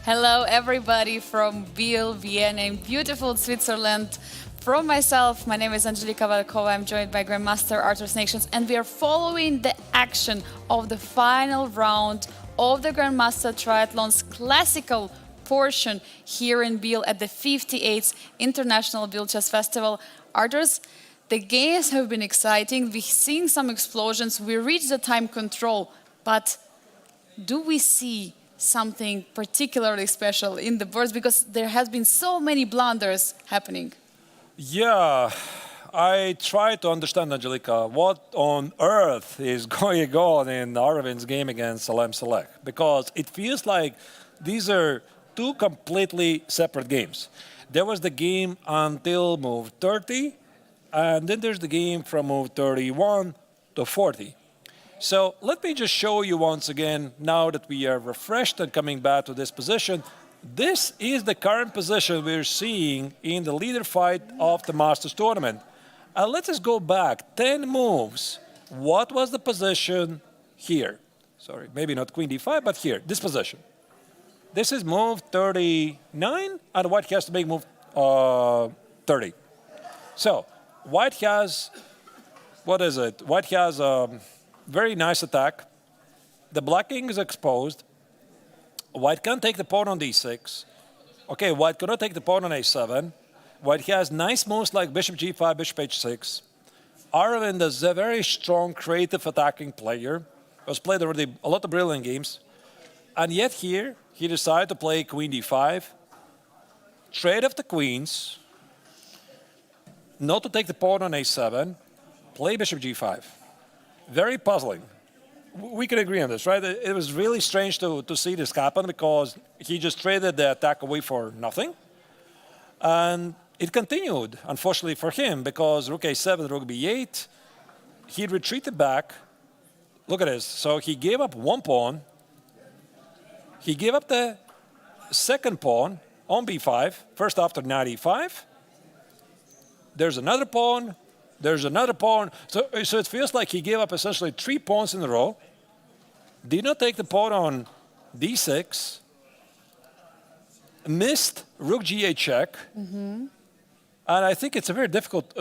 Hello, everybody from Biel, Bienne, in beautiful Switzerland. From myself, my name is Angelika Valkova. I'm joined by Grandmaster Artur Nations, and we are following the action of the final round of the Grandmaster Triathlon's classical portion here in Biel at the 58th International Biel Chess Festival. Arturs, the games have been exciting. We've seen some explosions. We reached the time control, but do we see something particularly special in the boards? Because there has been so many blunders happening. Yeah, I try to understand, Angelika, what on earth is going on in Aravindh's game against Salem Saleh, because it feels like these are two completely separate games. There was the game until move 30, and then there's the game from move 31 to 40. So let me just show you once again, now that we are refreshed and coming back to this position. This is the current position we're seeing in the leader fight of the Masters tournament. And let us go back 10 moves. What was the position here? Sorry, maybe not queen d5, but here, this position. This is move 39, and white has to make move 30. So white has, what is it? White has a very nice attack. The black king is exposed. White can take the pawn on d6. Okay, white cannot take the pawn on a7. White has nice moves like bishop g5, bishop h6. Aravindh is a very strong, creative attacking player. Has played already a lot of brilliant games. And yet here, he decided to play queen d5, trade off the queens, not to take the pawn on a7, play bishop g5. Very puzzling. We can agree on this, right? It was really strange to see this happen because he just traded the attack away for nothing. And it continued, unfortunately for him, because rook a7, rook b8, he retreated back. Look at this. So he gave up one pawn. He gave up the second pawn on b5, first after knight e5. There's another pawn. There's another pawn. So it feels like he gave up essentially 3 pawns in a row. Did not take the pawn on d6. Missed rook g8 check. And I think it's a very difficult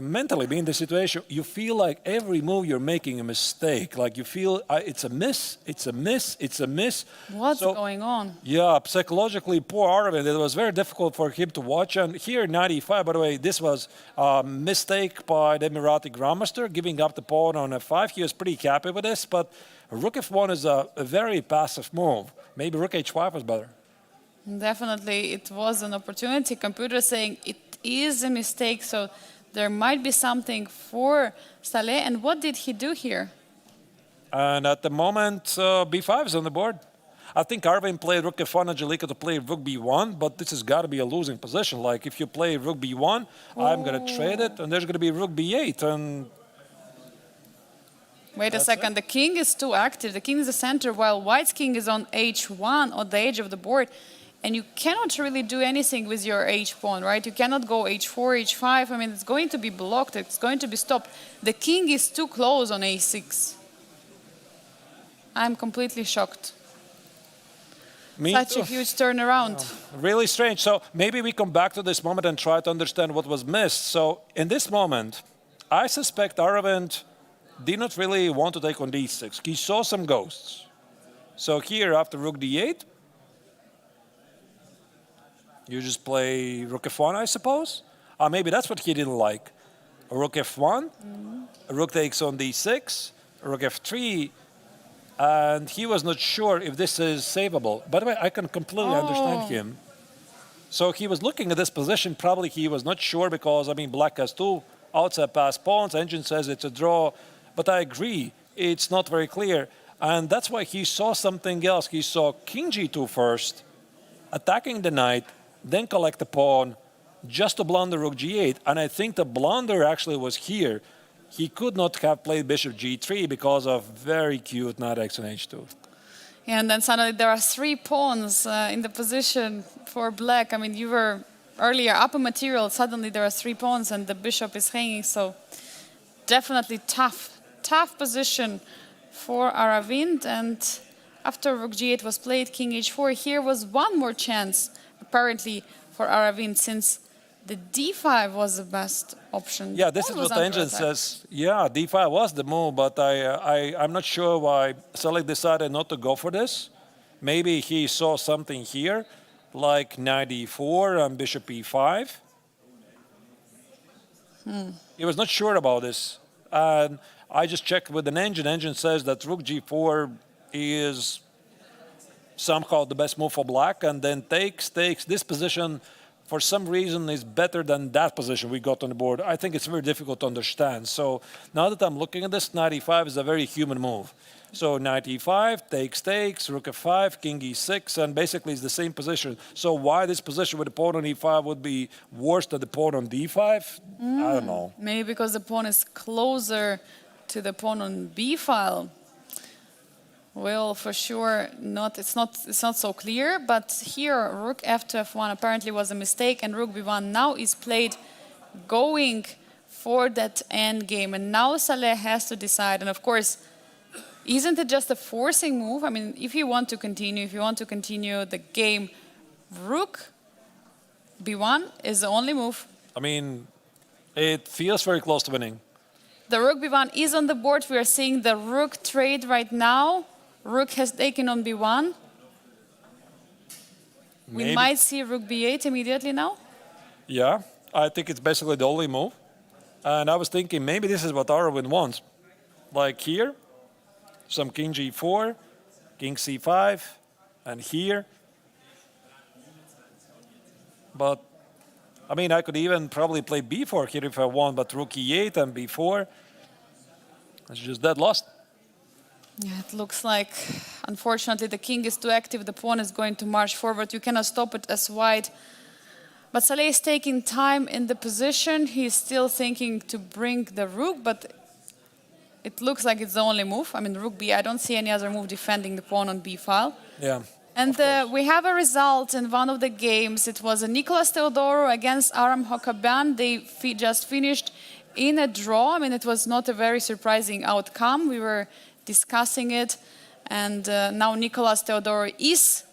mentally being in this situation. You feel like every move you're making a mistake. Like you feel it's a miss, it's a miss, it's a miss. What's going on? Yeah, psychologically, poor Aravindh. It was very difficult for him to watch. And here, knight e5, by the way, this was a mistake by the Emirati Grandmaster, giving up the pawn on f5. He was pretty happy with this, but rook f1 is a very passive move. Maybe rook h5 was better. Definitely, it was an opportunity. Computer saying it is a mistake, so there might be something for Saleh. And what did he do here? And at the moment, b5 is on the board. I think Aravindh played rook f1, Angelika to play rook b1, but this has got to be a losing position. Like if you play rook b1, I'm going to trade it, and there's going to be rook b8. And wait a second, the king is too active. The king is the center, while white's king is on h1, on the edge of the board. And you cannot really do anything with your h-pawn, right? You cannot go h4, h5. I mean, it's going to be blocked. It's going to be stopped. The king is too close on a6. I'm completely shocked. Such a huge turnaround. Really strange. So maybe we come back to this moment and try to understand what was missed. So in this moment, I suspect Aravindh did not really want to take on d6. He saw some ghosts. So here, after rook d8, you just play rook f1, I suppose. Maybe that's what he didn't like. Rook f1, rook takes on d6, rook f3, and he was not sure if this is savable. By the way, I can completely understand him. So he was looking at this position. Probably he was not sure because, I mean, black has 2 outside pass pawns. Engine says it's a draw. But I agree, it's not very clear. And that's why he saw something else. He saw king g2 first, attacking the knight, then collect the pawn, just to blunder rook g8. And I think the blunder actually was here. He could not have played bishop g3 because of very cute knight x on h2. And then suddenly there are 3 pawns in the position for black. I mean, you were earlier upper material. Suddenly there are 3 pawns and the bishop is hanging. So definitely tough position for Aravindh. And after rook g8 was played, king h4, here was one more chance, apparently, for Aravindh, since the d5 was the best option. Yeah, this Pawn is was what the under engine attack. says. Yeah, d5 was the move, but I'm not sure why Selek decided not to go for this. Maybe he saw something here, like knight e4 and bishop e5. He was not sure about this. And I just checked with an engine. Engine says that rook g4 is somehow the best move for black, and then takes. This position, for some reason, is better than that position we got on the board. I think it's very difficult to understand. So now that I'm looking at this, knight e5 is a very human move. So knight e5, takes, rook f5, king e6, and basically it's the same position. So why this position with the pawn on e5 would be worse than the pawn on d5? I don't know. Maybe because the pawn is closer to the pawn on b file. Well, for sure, it's not so clear. But here, rook f2 f1 apparently was a mistake, and rook b1 now is played, going for that endgame. And now Saleh has to decide. And of course, isn't it just a forcing move? I mean, if you want to continue the game, rook b1 is the only move. I mean, it feels very close to winning. The rook b1 is on the board. We are seeing the rook trade right now. Rook has taken on b1. Maybe. We might see rook b8 immediately now. Yeah, I think it's basically the only move. And I was thinking maybe this is what Aravindh wants. Like here, some king g4, king c5, and here. But, I mean, I could even probably play b4 here if I want, but rook e8 and b4, it's just dead lost. Yeah, it looks like, unfortunately, the king is too active. The pawn is going to march forward. You cannot stop it as white. But Saleh is taking time in the position. He's still thinking to bring the rook, but it looks like it's the only move. I mean, rook b, I don't see any other move defending the pawn on b file. Yeah. And we have a result in one of the games. It was a Nicolas Teodoro against Aram Hokaban. They just finished in a draw. I mean, it was not a very surprising outcome. We were discussing it. And now Nicolas Teodoro is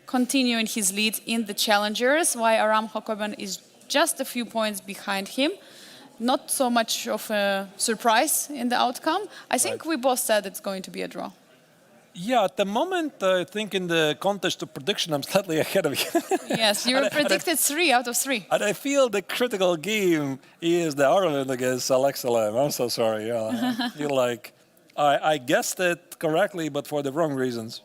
continuing his lead in the challengers, while Aram Hokaban is just a few points behind him. Not so much of a surprise in the outcome. I think we both said it's going to be a draw. Yeah, at the moment, I think in the contest of prediction, I'm slightly ahead of you. Yes, you predicted 3 out of 3. And I feel the critical game is the Aravindh against Alexalem. I'm so sorry. Yeah, I feel like I guessed it correctly, but for the wrong reasons.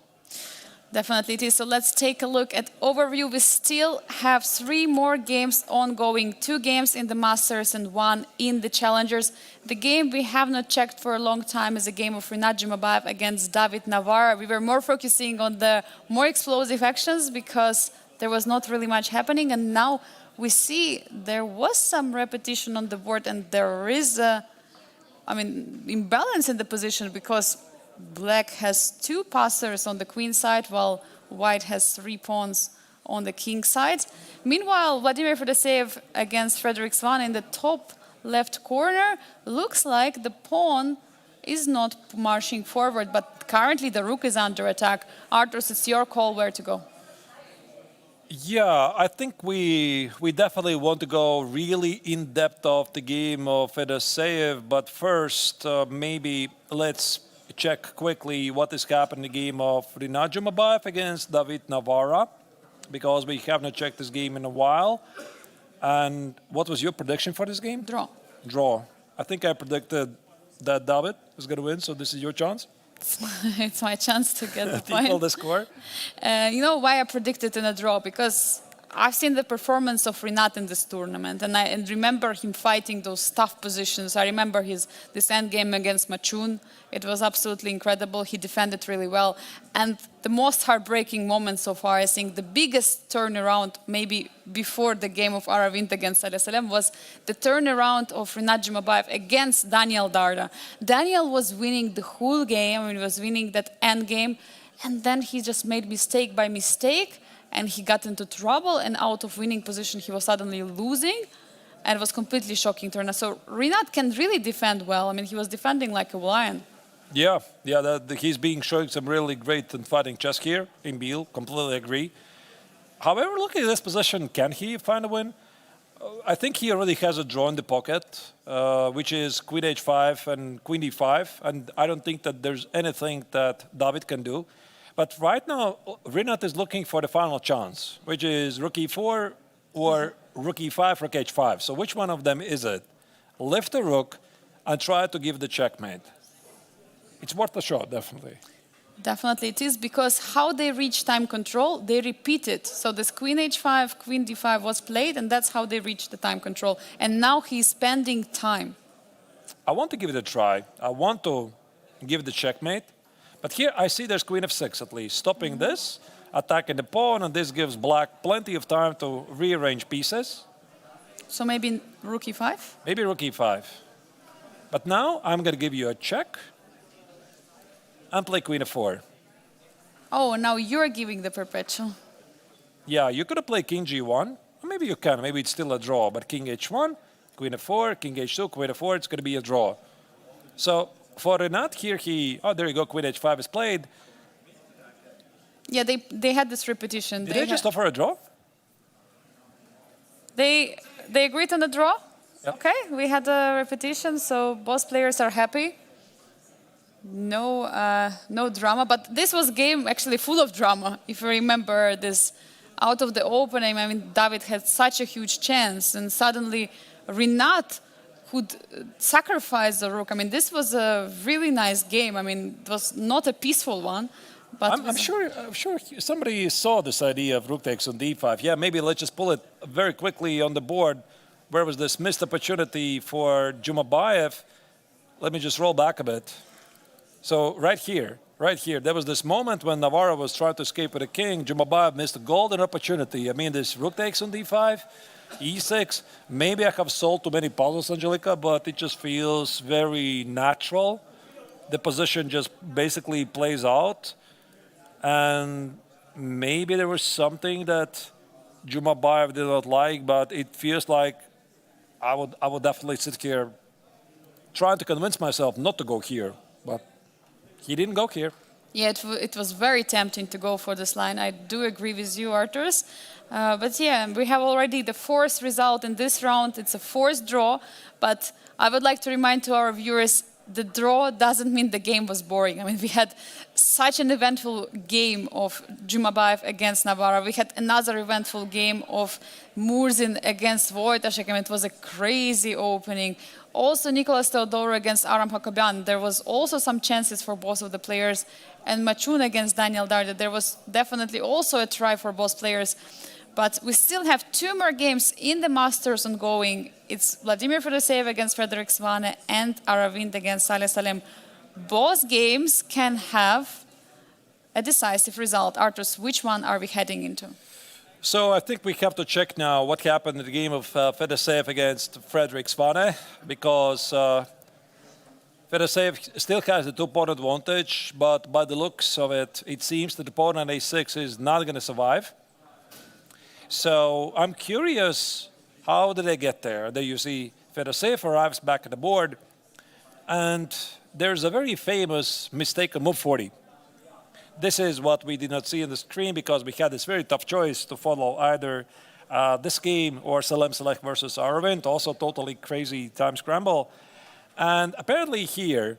Definitely it is. So let's take a look at overview. We still have 3 more games ongoing. 2 games in the Masters and 1 in the Challengers. The game we have not checked for a long time is a game of Rinat Jumabayev against David Navara. We were more focusing on the more explosive actions because there was not really much happening. And now we see there was some repetition on the board, and there is imbalance in the position because Black has 2 passers on the queen side, while White has 3 pawns on the king side. Meanwhile, Vladimir Fedoseev against Frederick Svan in the top left corner. Looks like the pawn is not marching forward, but currently the rook is under attack. Arturs, it's your call where to go. Yeah, I think we definitely want to go really in depth of the game of Fedoseev, but first maybe let's check quickly what is happening in the game of Rinat Jumabayev against David Navara, because we have not checked this game in a while. And what was your prediction for this game? Draw. Draw. I think I predicted that David was going to win, so this is your chance. It's my chance to get the Equal point. the score. You know why I predicted in a draw? Because I've seen the performance of Rinat in this tournament, and remember him fighting those tough positions. I remember this endgame against Machun. It was absolutely incredible. He defended really well. And the most heartbreaking moment so far, I think the biggest turnaround maybe before the game of Aravindh against Fedoseev was the turnaround of Rinat Jumabayev against Daniel Darda. Daniel was winning the whole game. I mean, he was winning that endgame. And then he just made mistake by mistake. And he got into trouble, and out of winning position, he was suddenly losing. And it was completely shocking turn. So Rinat can really defend well. I mean, he was defending like a lion. Yeah, he's being showing some really great and fighting chess here in Biel. Completely agree. However, looking at this position, can he find a win? I think he already has a draw in the pocket, which is Queen H5 and Queen D5, and I don't think that there's anything that David can do. But right now, Rinat is looking for the final chance, which is Rook E4 or Rook E5, Rook H5. So which one of them is it? Lift the rook and try to give the checkmate. It's worth a shot, definitely. Definitely it is, because how they reach time control, they repeat it. So this Queen H5, Queen D5 was played, and that's how they reached the time control. And now he's spending time. I want to give it a try. I want to give the checkmate. But here I see there's Queen F6 at least, stopping this, attacking the pawn, and this gives black plenty of time to rearrange pieces. So maybe Rook E5? Maybe Rook E5. But now I'm going to give you a check and play Queen F4. Oh, now you're giving the perpetual. Yeah, you could have played King G1. Or maybe you can. Maybe it's still a draw. But King H1, Queen F4, King H2, Queen F4, it's going to be a draw. So for Renat here, there you go, Queen H5 is played. Yeah, they had this repetition. Did they just offer a draw? They agreed on the draw? Yep. Okay, we had a repetition, so both players are happy. No drama, but this was game actually full of drama. If you remember this out of the opening, I mean, David had such a huge chance, and suddenly Rinat could sacrifice the rook. I mean, this was a really nice game. I mean, it was not a peaceful one. But I'm sure somebody saw this idea of rook takes on d5. Yeah, maybe let's just pull it very quickly on the board. Where was this missed opportunity for Jumabayev? Let me just roll back a bit. So right here, there was this moment when Navarro was trying to escape with a king. Jumabayev missed a golden opportunity. I mean, this rook takes on d5, e6. Maybe I have solved too many puzzles, Angelica, but it just feels very natural. The position just basically plays out. And maybe there was something that Jumabayev did not like, but it feels like I would definitely sit here trying to convince myself not to go here. But he didn't go here. Yeah, it was very tempting to go for this line. I do agree with you, Arturs. But yeah, we have already the fourth result in this round. It's a fourth draw. But I would like to remind to our viewers, the draw doesn't mean the game was boring. I mean, we had such an eventful game of Jumabayev against Navarro. We had another eventful game of Murzin against Wojtaszek. I mean, it was a crazy opening. Also, Nicolas Teodoro against Aram Hakobian. There was also some chances for both of the players. And Machun against Daniel Darda. There was definitely also a try for both players. But we still have two more games in the Masters ongoing. It's Vladimir Fedoseev against Frederick Svane and Aravindh against Saleh Salem. Both games can have a decisive result. Arturs, which one are we heading into? So I think we have to check now what happened in the game of Fedoseev against Frederick Svane, because Fedoseev still has the two-pawn advantage, but by the looks of it, it seems that the pawn on a6 is not going to survive. So I'm curious, how did they get there? There you see Fedoseev arrives back at the board, and there's a very famous mistake on move 40. This is what we did not see on the screen because we had this very tough choice to follow either this game or Salem Select versus Aravindh, also totally crazy time scramble. And apparently here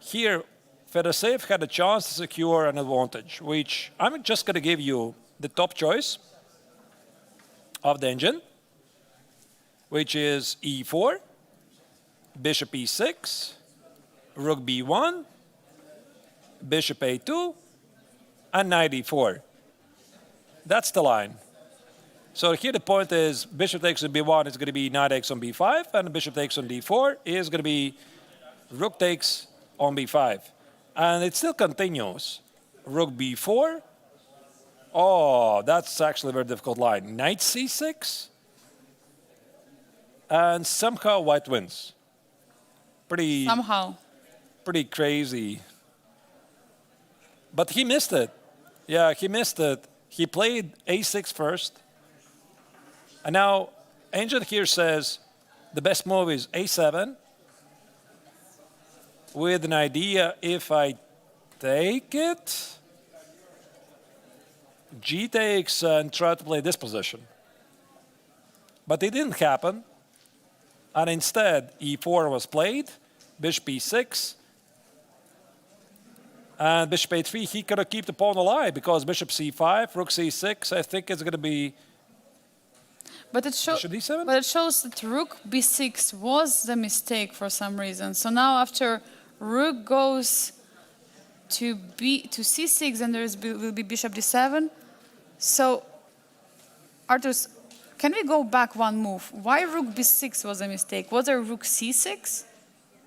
Fedoseev had a chance to secure an advantage, which I'm just going to give you the top choice of the engine, which is e4, bishop e6, rook b1, bishop a2, and knight e4. That's the line. So here the point is bishop takes on b1 is going to be knight takes on b5, and bishop takes on d4 is going to be rook takes on b5. And it still continues. Rook b4. Oh, that's actually a very difficult line. Knight c6. And somehow white wins. Pretty crazy. But he missed it. Yeah, he missed it. He played a6 first. And now Angel here says the best move is a7. with an idea if I take it, G takes and try to play this position. But it didn't happen. And instead, E4 was played, bishop E6. And bishop A3, he could have kept the pawn alive because bishop C5, rook C6, I think it's going to be But it, bishop D7. but it shows that rook B6 was the mistake for some reason. So now after rook goes to C6, and will be bishop D7. So, Artus, can we go back one move? Why rook B6 was a mistake? Was there rook C6?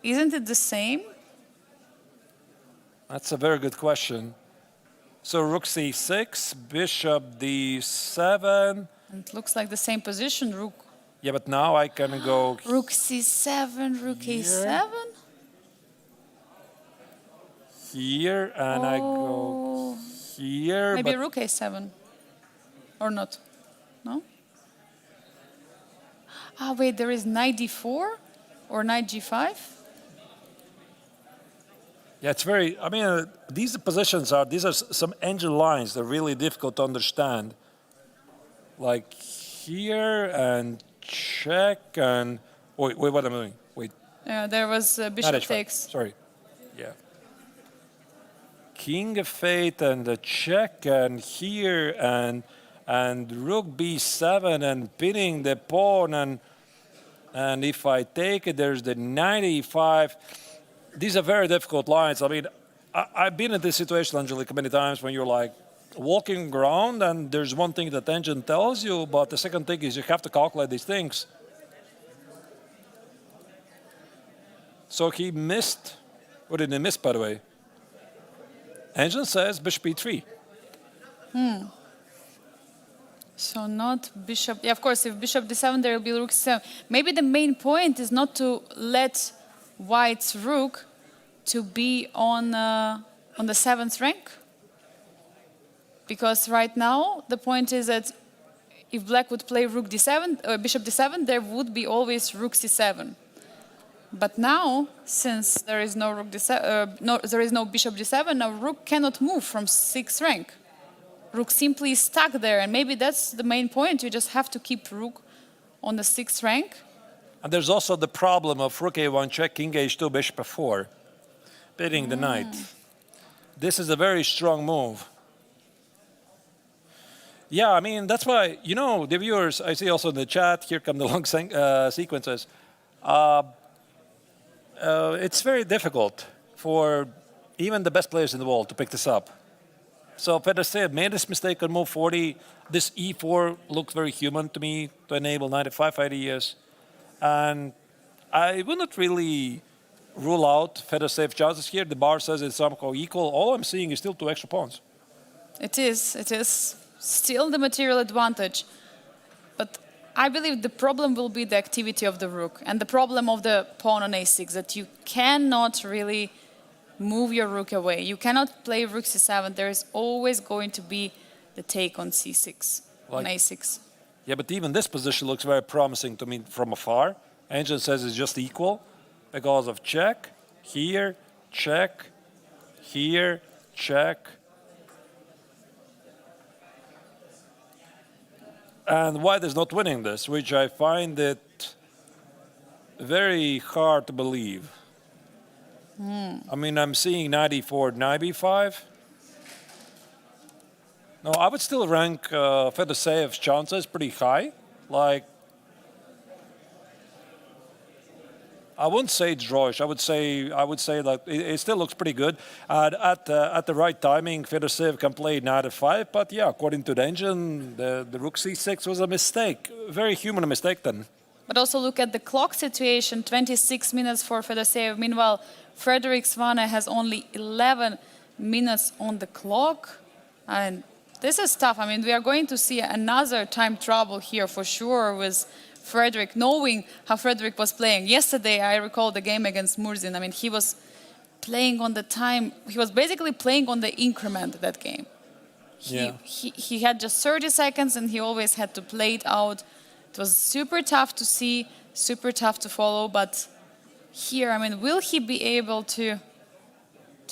Isn't it the same? That's a very good question. So rook C6, bishop D7. And it looks like the same position. Rook. Yeah, but now I can go Rook C7, rook A7. here, and I go here. Maybe but rook A7. Or not? No? Ah, wait, there is knight D4 or knight G5? yeah, it's very. I mean, these are some engine lines that are really difficult to understand. Like here and check and wait, what am I doing? Wait, There was bishop not H5. takes. Sorry, yeah. King of8 and the check and here and rook B7 and pinning the pawn and if I take it, there's the knight E5. These are very difficult lines. I mean, I've been in this situation, Angelica, many times when you're like walking around and there's one thing that the engine tells you, but the second thing is you have to calculate these things. So he missed. What did he miss, by the way? Engine says bishop E3. So not bishop. Yeah, of course, if bishop D7, there will be rook C7. Maybe the main point is not to let white's rook to be on the 7th rank. Because right now, the point is that if black would play rook D7, or bishop D7, there would be always rook C7. But now, since there is no rook D7, there is no bishop D7, now rook cannot move from 6th rank. Rook simply is stuck there, and maybe that's the main point. You just have to keep rook on the 6th rank. And there's also the problem of rook A1 check, king H2, bishop F4, pinning the knight. This is a very strong move. Yeah, I mean, that's why, you know, the viewers, I see also in the chat, here come the long sequences. It's very difficult for even the best players in the world to pick this up. So Fedoseev made this mistake on move 40. This E4 looked very human to me to enable 95 ideas. And I would not really rule out Fedoseev's chances here. The bar says it's somehow equal. All I'm seeing is still 2 extra pawns. It is still the material advantage. But I believe the problem will be the activity of the rook and the problem of the pawn on A6, that you cannot really move your rook away. You cannot play rook C7. There is always going to be the take on C6, on A6. Yeah, but even this position looks very promising to me from afar. Engine says it's just equal because of check, here, check, here, check. And white is not winning this, which I find it very hard to believe. I mean, I'm seeing knight E4, knight B5. No, I would still rank Fedoseev's chances pretty high. Like, I wouldn't say it's drawish. I would say that it still looks pretty good. At the right timing, Fedoseev can play knight F5. But yeah, according to the engine, the rook C6 was a mistake. Very human mistake then. But also look at the clock situation, 26 minutes for Fedoseev. Meanwhile, Frederick Svane has only 11 minutes on the clock. And this is tough. I mean, we are going to see another time trouble here for sure with Frederick, knowing how Frederick was playing. Yesterday, I recall the game against Murzin. I mean, he was playing on the time. He was basically playing on the increment that game. He had just 30 seconds, and he always had to play it out. It was super tough to see, super tough to follow, but here. I mean, will he be able to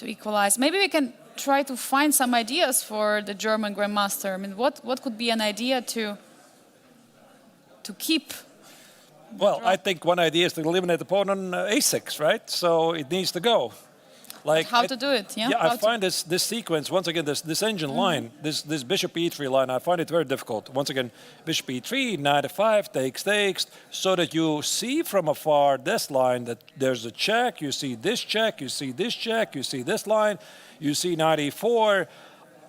equalize? Maybe we can try to find some ideas for the German Grandmaster. I mean, what could be an idea to keep? Well, I think one idea is to eliminate the pawn on a6, right? So it needs to go. Like How to do it? Yeah. Yeah, How I find this sequence once again, this engine line, this bishop e3 line. I find it very difficult. Once again, bishop e3, knight f5, takes, so that you see from afar this line that there's a check. You see this check. You see this check. You see this line. You see knight e4.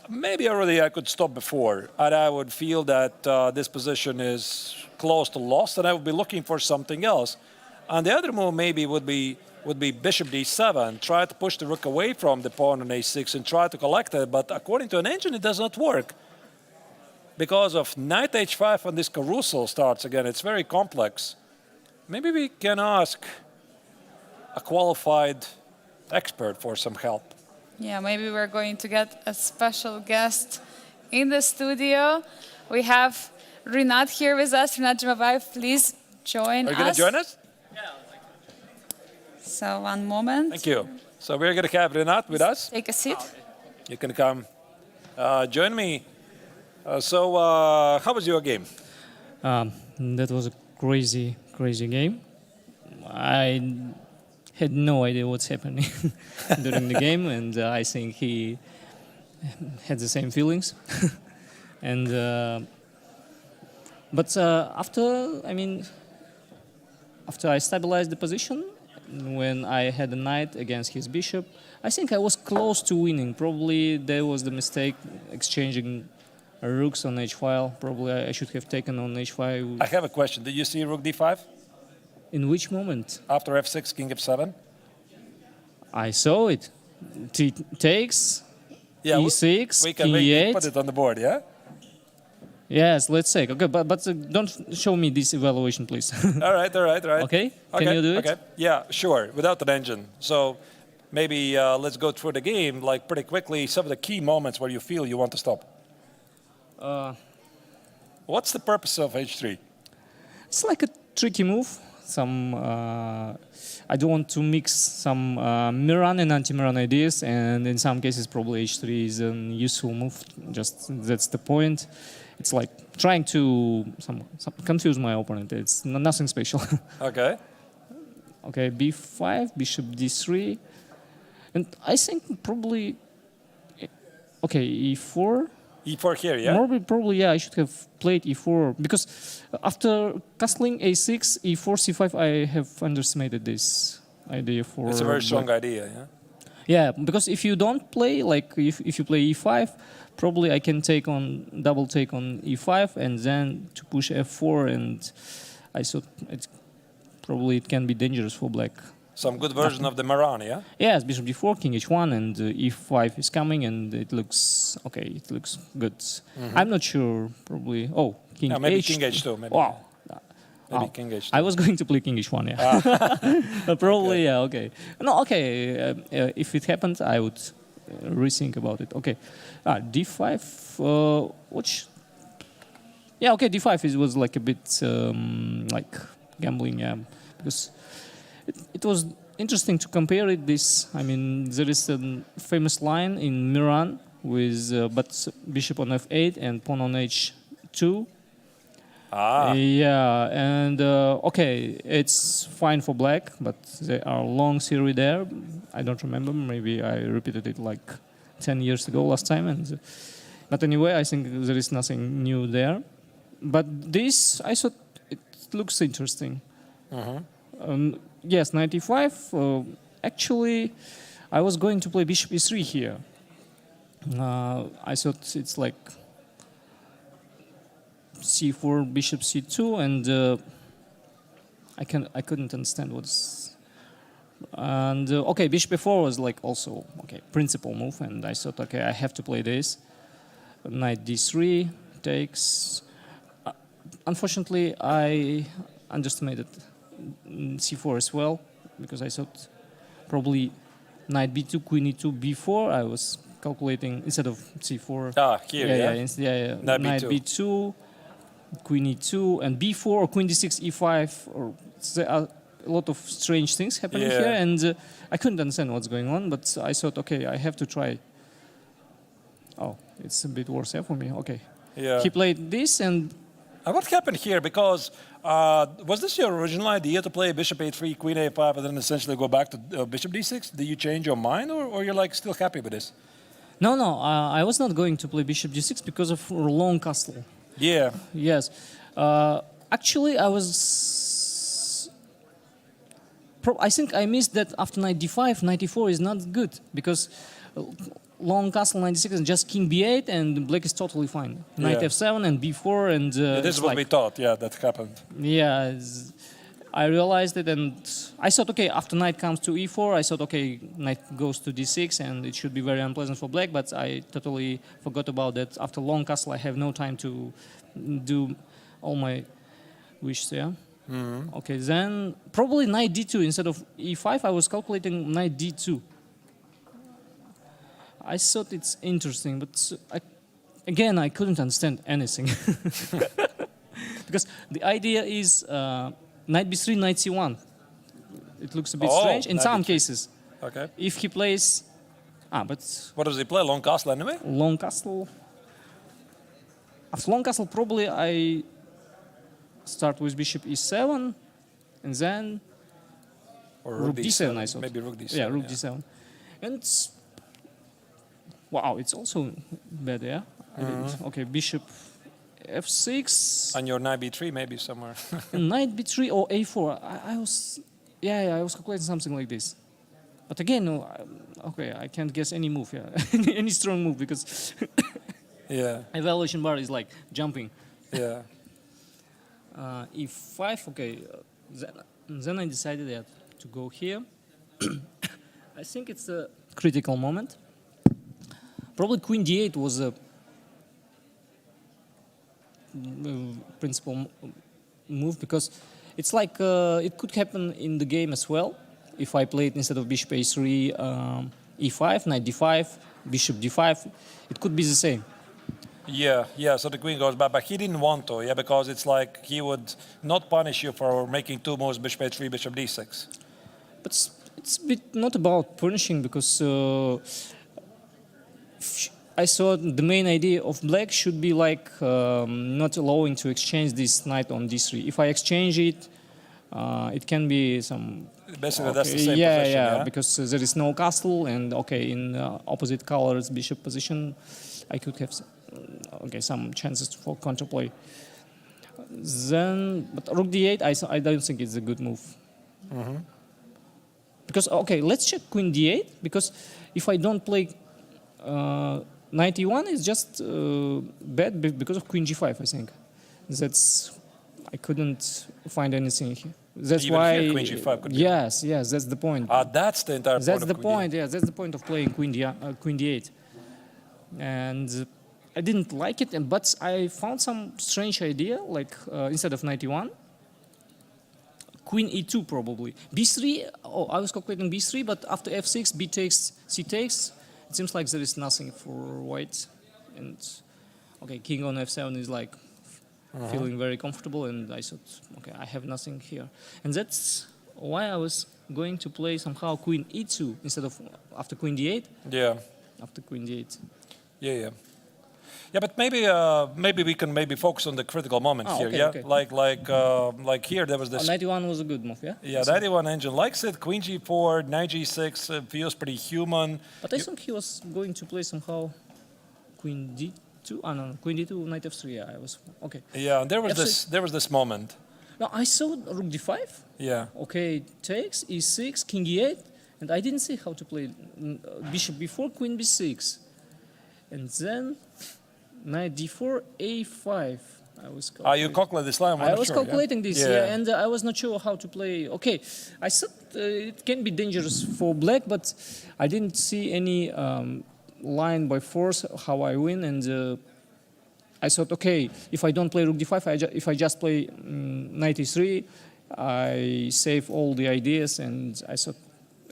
Maybe already I could stop before, and I would feel that this position is close to lost, and I would be looking for something else. And the other move maybe would be bishop d7, try to push the rook away from the pawn on a6 and try to collect it. But according to an engine, it does not work. Because of knight h5 and this carousel starts again, it's very complex. Maybe we can ask a qualified expert for some help. Yeah, maybe we're going to get a special guest in the studio. We have Rinat here with us. Rinat Jamabayev, please join us. Are you going to join us? So, one moment. Thank you. So we're going to have Rinat with us. Take a seat. You can come join me. How was your game? That was a crazy game. I had no idea what's happening during the game, and I think he had the same feelings. And but after I stabilized the position, when I had a knight against his bishop, I think I was close to winning. Probably there was the mistake exchanging rooks on h-file. Probably I should have taken on h5. I have a question. Did you see rook d5? In which moment? After f6, king f7? I saw it. T takes, Yeah, e6, we can e8. put it on the board, yeah? Yes, let's say. Okay, but don't show me this evaluation, please. All right. Okay? Can you do it? Okay, yeah, sure, without an engine. So maybe let's go through the game, like pretty quickly, some of the key moments where you feel you want to stop. What's the purpose of h3? It's like a tricky move. I don't want to mix some Miran and anti-Miran ideas, and in some cases probably h3 is a useful move. Just that's the point. It's like trying to confuse my opponent. It's nothing special. Okay. Okay, b5, bishop d3, and I think probably okay e4. e4 here, yeah? Probably, yeah, I should have played e4 because after castling a6, e4, c5, I have underestimated this idea for. It's a very strong idea, yeah? Yeah, because if you don't play, like if you play e5, probably I can double take on e5 and then to push f4, and I thought it can be dangerous for black. Some good version of the Maran, yeah? Yes, bishop d4, king h1, and e5 is coming, and it looks okay. It looks good. I'm not sure. Probably. Oh, king maybe h2. king h2. Maybe. Wow. Maybe king h2. I was going to play king h1. Yeah. Probably. Yeah. Okay. No. Okay. If it happens, I would rethink about it. Okay. d5. Which? Yeah. Okay. d5 was like a bit like gambling. Yeah. Because. It was interesting to compare it. There is a famous line in Miran with bishop on f8 and pawn on h2. Yeah, and okay, it's fine for black, but there are long theory there. I don't remember. Maybe I repeated it like 10 years ago last time. But anyway, I think there is nothing new there. But this, I thought it looks interesting. Yes, 95. Actually, I was going to play bishop e3 here. I thought it's like c4, bishop c2, and I couldn't understand what's. And okay, bishop e4 was like also okay principal move, and I thought okay, I have to play this. Knight d3 takes. Unfortunately, I underestimated c4 as well, because I thought probably knight b2, queen e2, b4. I was calculating instead of c4. Here, yeah. Knight b2, queen e2, and b4 or queen d6, e5. Or there are a lot of strange things happening Yeah. here, and I couldn't understand what's going on. But I thought, okay, I have to try. Oh, it's a bit worse for me. Okay. Yeah. He played this, and What happened here? Because was this your original idea to play bishop a3, queen a5, and then essentially go back to bishop d6? Did you change your mind, or you're like still happy with this? no, I was not going to play bishop g6 because of long castle. Yeah. Yes. Actually, I was. I think I missed that after knight d5, knight e4 is not good because long castle knight d6 and just king b8 and black is totally fine. Knight Yeah. f7 and b4 and. This it's is what like, we thought. Yeah, that happened. Yeah, I realized it and I thought, okay, after knight comes to e4, I thought, okay, knight goes to d6 and it should be very unpleasant for black, but I totally forgot about that. After long castle, I have no time to do all my wishes, yeah? Okay, then probably knight d2 instead of e5, I was calculating knight d2. I thought it's interesting, but again, I couldn't understand anything. Because the idea is knight b3, knight c1. It looks a bit strange in knight some b3. cases. Okay. If he plays, but What does he play? Long castle anyway? long castle. After long castle, probably I start with bishop e7, and then Or rook d7. I thought. Maybe rook d7. Yeah, rook d7. And wow, it's also bad, yeah. I didn't. Okay, bishop f6. And your knight b3 maybe somewhere. And knight b3 or a4. I was, I was calculating something like this. But again, no, okay, I can't guess any move, yeah, any strong move because Yeah. evaluation bar is like jumping. Yeah. E5, okay, then I decided that to go here. I think it's a critical moment. Probably queen d8 was a principal move because it's like it could happen in the game as well. If I played instead of bishop a3, e5, knight d5, bishop d5, it could be the same. Yeah, so the queen goes back, but he didn't want to, yeah, because it's like he would not punish you for making two moves, bishop a3, bishop d6. But it's a bit not about punishing because I thought the main idea of black should be like not allowing to exchange this knight on d3. If I exchange it, it can be some. Basically, that's the same yeah, position, yeah? because there is no castle, and okay, in opposite colors bishop position, I could have some chances for counterplay. Then, but rook d8, I don't think it's a good move. Because okay, let's check queen d8. Because if I don't play knight e1, it's just bad because of queen g5. I think I couldn't find anything here. That's Even why. here, queen g5 could be. Yes, that's the point. That's the entire That's point the of queen point. Yeah, that's the point of playing queen d8. And I didn't like it, but I found some strange idea, like instead of knight e1, queen e2 probably. b3. Oh, I was calculating b3, but after f6, b takes, c takes. It seems like there is nothing for white, and okay, king on f7 is like feeling very comfortable, and I thought, okay, I have nothing here, and that's why I was going to play somehow queen e2 instead of after queen d8. Yeah. After queen d8. Yeah, but maybe we can focus on the critical moment here. Okay, yeah, okay. like here there was this. Knight e1 was a good move, yeah. Yeah, knight e1 engine likes it. Queen g4, knight g6 feels pretty human. But I think he was going to play somehow queen d2. No, queen d2, knight f3. Yeah, I was okay. Yeah, and there was F6. there was this moment. Now I saw rook d5. Yeah. Okay, takes e6, king e8, and I didn't see how to play bishop b4, queen b6, and then knight d4, a5. I was. You calculate this line? I was calculating this, yeah, and I was not sure how to play. Okay, I thought it can be dangerous for black, but I didn't see any line by force how I win, and I thought, okay, if I don't play rook d5, if I just play knight e3, I save all the ideas, and I thought,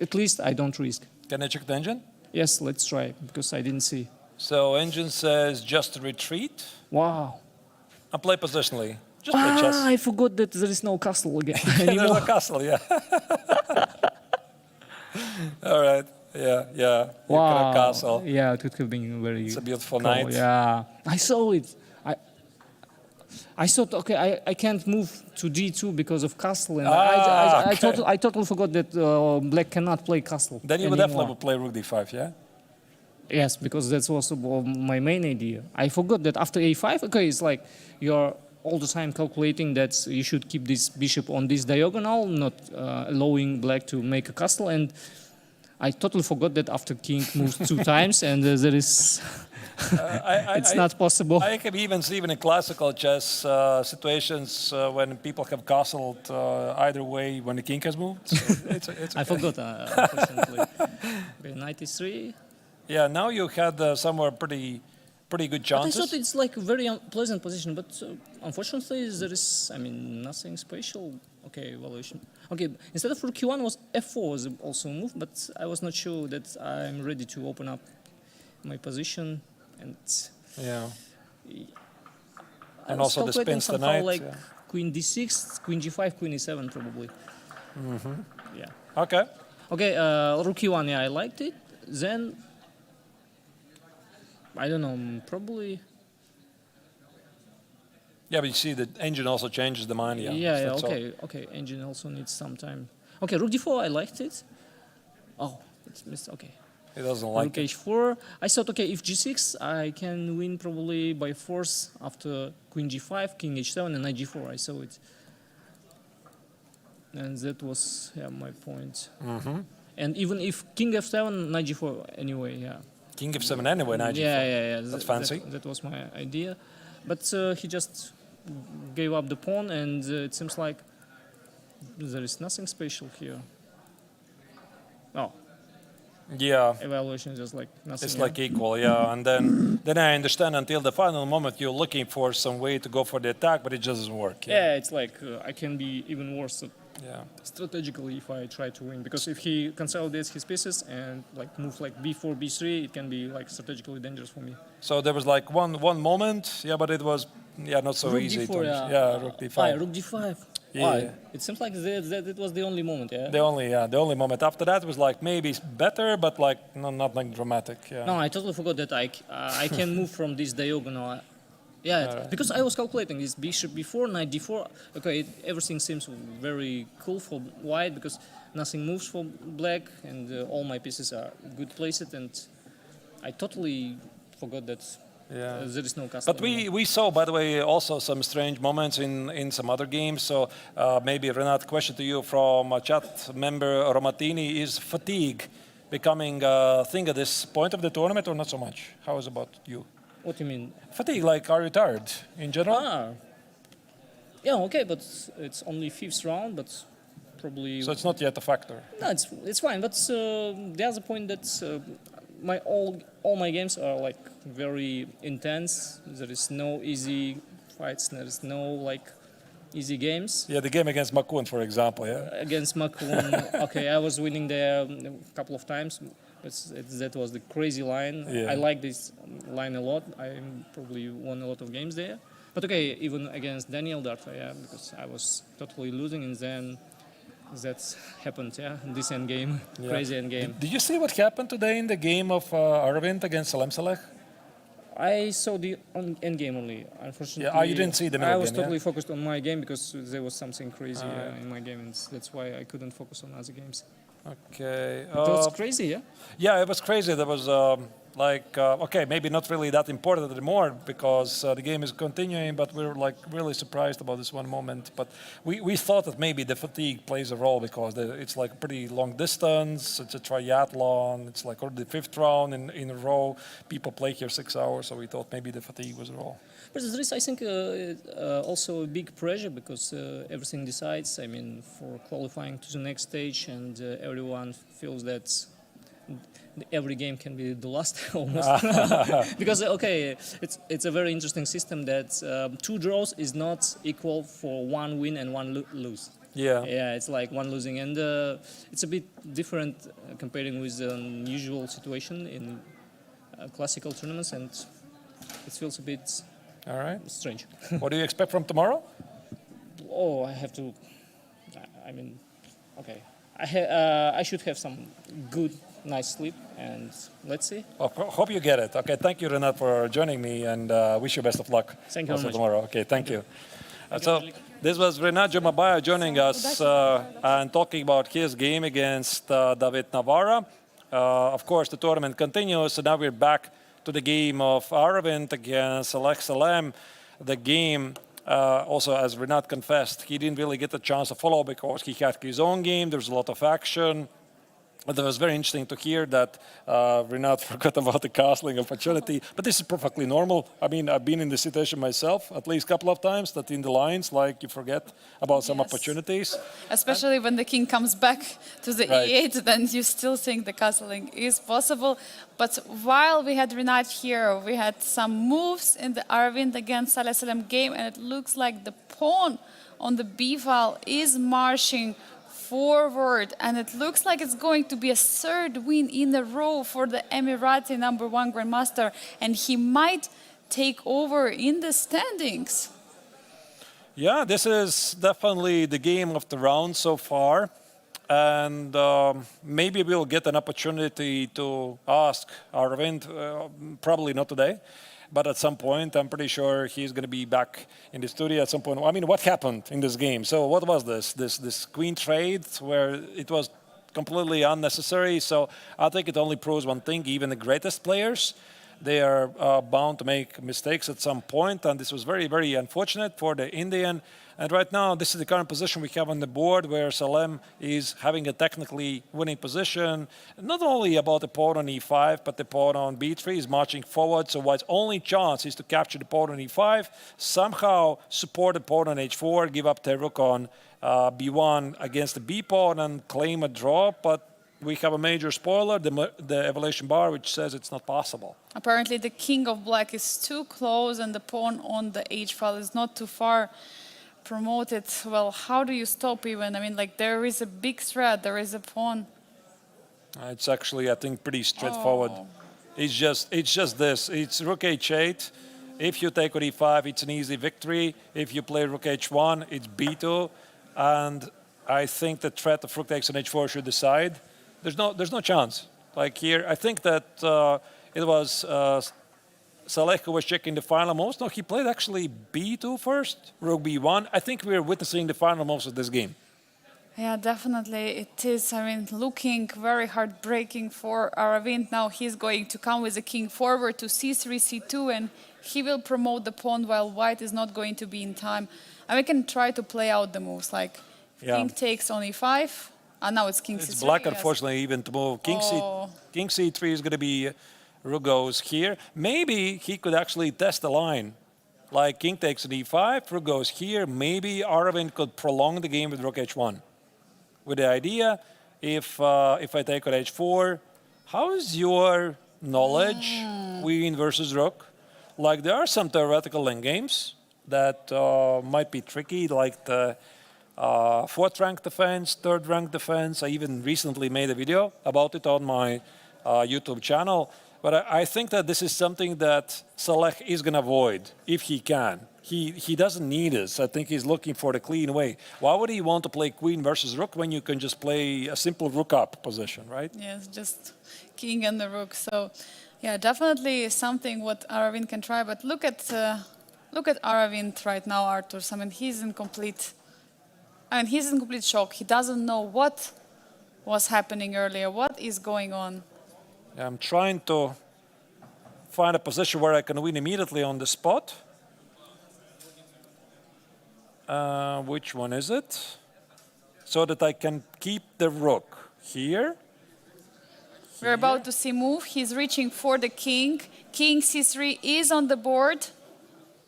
at least I don't risk. Can I check the engine? Yes, let's try, because I didn't see. So engine says just retreat Wow. and play positionally. Just play chess. I forgot that there is no castle again There's anymore. a castle, yeah. All right. Yeah. You got a castle. Yeah, it would have been very. It's a beautiful cool. night. Yeah, I saw it. I thought, okay, I can't move to d2 because of castle, and okay. I totally forgot that black cannot play castle. Then you would anymore. definitely play rook d5, yeah? Yes, because that's also my main idea. I forgot that after a5, okay, it's like you're all the time calculating that you should keep this bishop on this diagonal, not allowing black to make a castle, and I totally forgot that after king moves 2 times, and there is... it's not possible. I can even see even in classical chess situations when people have castled either way when the king has moved. So it's okay. I forgot, unfortunately. Okay, 93. Yeah, now you had somewhere pretty good But I chances. thought it's like a very unpleasant position, but unfortunately there is, I mean, nothing special. Okay, evaluation. Okay, instead of rook q1 was f4 was also a move, but I was not sure that I'm ready to open up my position. And Yeah. I And was also the calculating spins somehow tonight. like queen d6, queen g5, queen e7 probably. Yeah. Okay. Okay, rook e1, yeah, I liked it. Then, I don't know, probably... Yeah, but you see the engine also changes the mind. Yeah. Yeah, That's all. okay, engine also needs some time. Okay, rook d4, I liked it. Oh, it's missed, okay. He doesn't Rook like it. h4. I thought, okay, if g6, I can win probably by force after queen g5, king h7, and knight g4. I saw it. And that was my point. And even if king f7, knight g4 anyway, yeah. King f7 anyway, knight g4. Yeah. That's fancy. That was my idea. But he just gave up the pawn, and it seems like there is nothing special here. Oh, Yeah. evaluation is just like nothing. It's yeah. like equal, yeah. And then I understand until the final moment you're looking for some way to go for the attack, but it just doesn't work. Yeah, it's like I can be even worse Yeah. strategically if I try to win, because if he consolidates his pieces and like move like b4, b3, it can be like strategically dangerous for me. So there was like one moment, yeah, but it was not so Rook easy. d4, Rook d5. Rook d5. Yeah. It seems like that it was the only moment, yeah. The only moment after that was like maybe better, but like not like dramatic. Yeah. No, I totally forgot that I can move from this diagonal. Yeah, because I was calculating this bishop b4, knight d4. Okay, everything seems very cool for white because nothing moves for black, and all my pieces are good placed. And I totally forgot that there is no castle. But we saw, by the way, also some strange moments in some other games. So maybe, Renat, question to you from a chat member, Romatini, is fatigue becoming a thing at this point of the tournament or not so much? How is it about you? What do you mean? Fatigue, like are you tired in general? Yeah, okay, but it's only 5th round, but probably... So it's not yet a factor. No, it's fine, but the other point that all my games are like very intense. There is no easy fights, there is no like easy games. Yeah, the game against Makun, for example, yeah? Against Makun, okay, I was winning there a couple of times. But that was the crazy line. Yeah. I like this line a lot. I probably won a lot of games there. But okay, even against Daniel Darta, yeah, because I was totally losing, and then that happened, yeah, this endgame, crazy endgame. Did you see what happened today in the game of Aravindh against Salem Saleh? I saw the endgame only, unfortunately. Yeah, you didn't see the middle I was game, totally focused on my game because there was something crazy in my game, and that's why I couldn't focus on other games. Okay. It was crazy, yeah? Yeah, it was crazy. There was okay, maybe not really that important anymore because the game is continuing, but we're like really surprised about this one moment. But we thought that maybe the fatigue plays a role because it's like a pretty long distance. It's a triathlon. It's like already the 5th round in a row. People play here 6 hours, so we thought maybe the fatigue was a role. But there is, I think, also a big pressure because everything decides. I mean, for qualifying to the next stage, and everyone feels that every game can be the last almost. Because okay, it's a very interesting system that 2 draws is not equal for 1 win and 1 lose. Yeah. Yeah, it's like 1 losing, and it's a bit different comparing with the usual situation in classical tournaments, and it feels a bit. All right. Strange. What do you expect from tomorrow? oh, I have to. I mean, okay. I should have some good, nice sleep, and let's see. Well, hope you get it. Okay, thank you, Renat, for joining me, and wish you best of luck. Thank you very also much. tomorrow. Okay, thank you. So this was Renat Jumabaya joining us and talking about his game against David Navara. Of course, the tournament continues, so now we're back to the game of Aravindh against Alex Salem. The game, also as Renat confessed, he didn't really get the chance to follow because he had his own game. There was a lot of action. But it was very interesting to hear that Renat forgot about the castling opportunity. But this is perfectly normal. I mean, I've been in this situation myself at least a couple of times, that in the lines, like, you forget about some opportunities. Especially when the king comes back to the Right. e8, then you still think the castling is possible. But while we had Renat here, we had some moves in the Aravindh against Saleh Salem game, and it looks like the pawn on the b file is marching forward, and it looks like it's going to be a third win in a row for the Emirati #1 Grandmaster, and he might take over in the standings. Yeah, this is definitely the game of the round so far. And maybe we'll get an opportunity to ask Aravindh, probably not today, but at some point. I'm pretty sure he's going to be back in the studio at some point. I mean, what happened in this game? So what was this? This queen trade where it was completely unnecessary. So I think it only proves one thing: even the greatest players, they are bound to make mistakes at some point. And this was very, very unfortunate for the Indian. And right now, this is the current position we have on the board, where Salem is having a technically winning position. Not only about the pawn on e5, but the pawn on b3 is marching forward. So his only chance is to capture the pawn on e5, somehow support the pawn on h4, give up the rook on b1 against the b pawn, and claim a draw. But we have a major spoiler, the evaluation bar, which says it's not possible. Apparently, the king of black is too close, and the pawn on the h file is not too far promoted. Well, how do you stop even? I mean, like, there is a big threat, there is a pawn. It's actually, I think, pretty straightforward. Oh. It's just this. It's rook h8. If you take on e5, it's an easy victory. If you play rook h1, it's b2. And I think the threat of rook takes on h4 should decide. There's no chance. Like here, I think that it was Saleh who was checking the final moves. No, he played actually b2 first, rook b1. I think we're witnessing the final moves of this game. Yeah, definitely it is. I mean, looking very heartbreaking for Aravindh. Now he's going to come with the king forward to c3, c2, and he will promote the pawn while white is not going to be in time. And we can try to play out the moves, like king takes on e5. And now it's king c3. It's black, yes. unfortunately, even to move. King c3 is going to be rook goes here. Maybe he could actually test the line. Like king takes an e5, rook goes here. Maybe Aravindh could prolong the game with rook h1. With the idea, if I take on h4, how is your knowledge, queen versus rook? Like, there are some theoretical endgames that might be tricky, like the fourth rank defense, third rank defense. I even recently made a video about it on my YouTube channel. But I think that this is something that Saleh is going to avoid if he can. He doesn't need this. I think he's looking for the clean way. Why would he want to play queen versus rook when you can just play a simple rook up position, right? Yes, just king and the rook. So, yeah, definitely something what Aravindh can try. But look at Aravindh right now, Artur. I mean, he's in complete shock. He doesn't know what was happening earlier. What is going on? I'm trying to find a position where I can win immediately on the spot. Which one is it? So that I can keep the rook here. We're about to see move. He's reaching for the king. King c3 is on the board.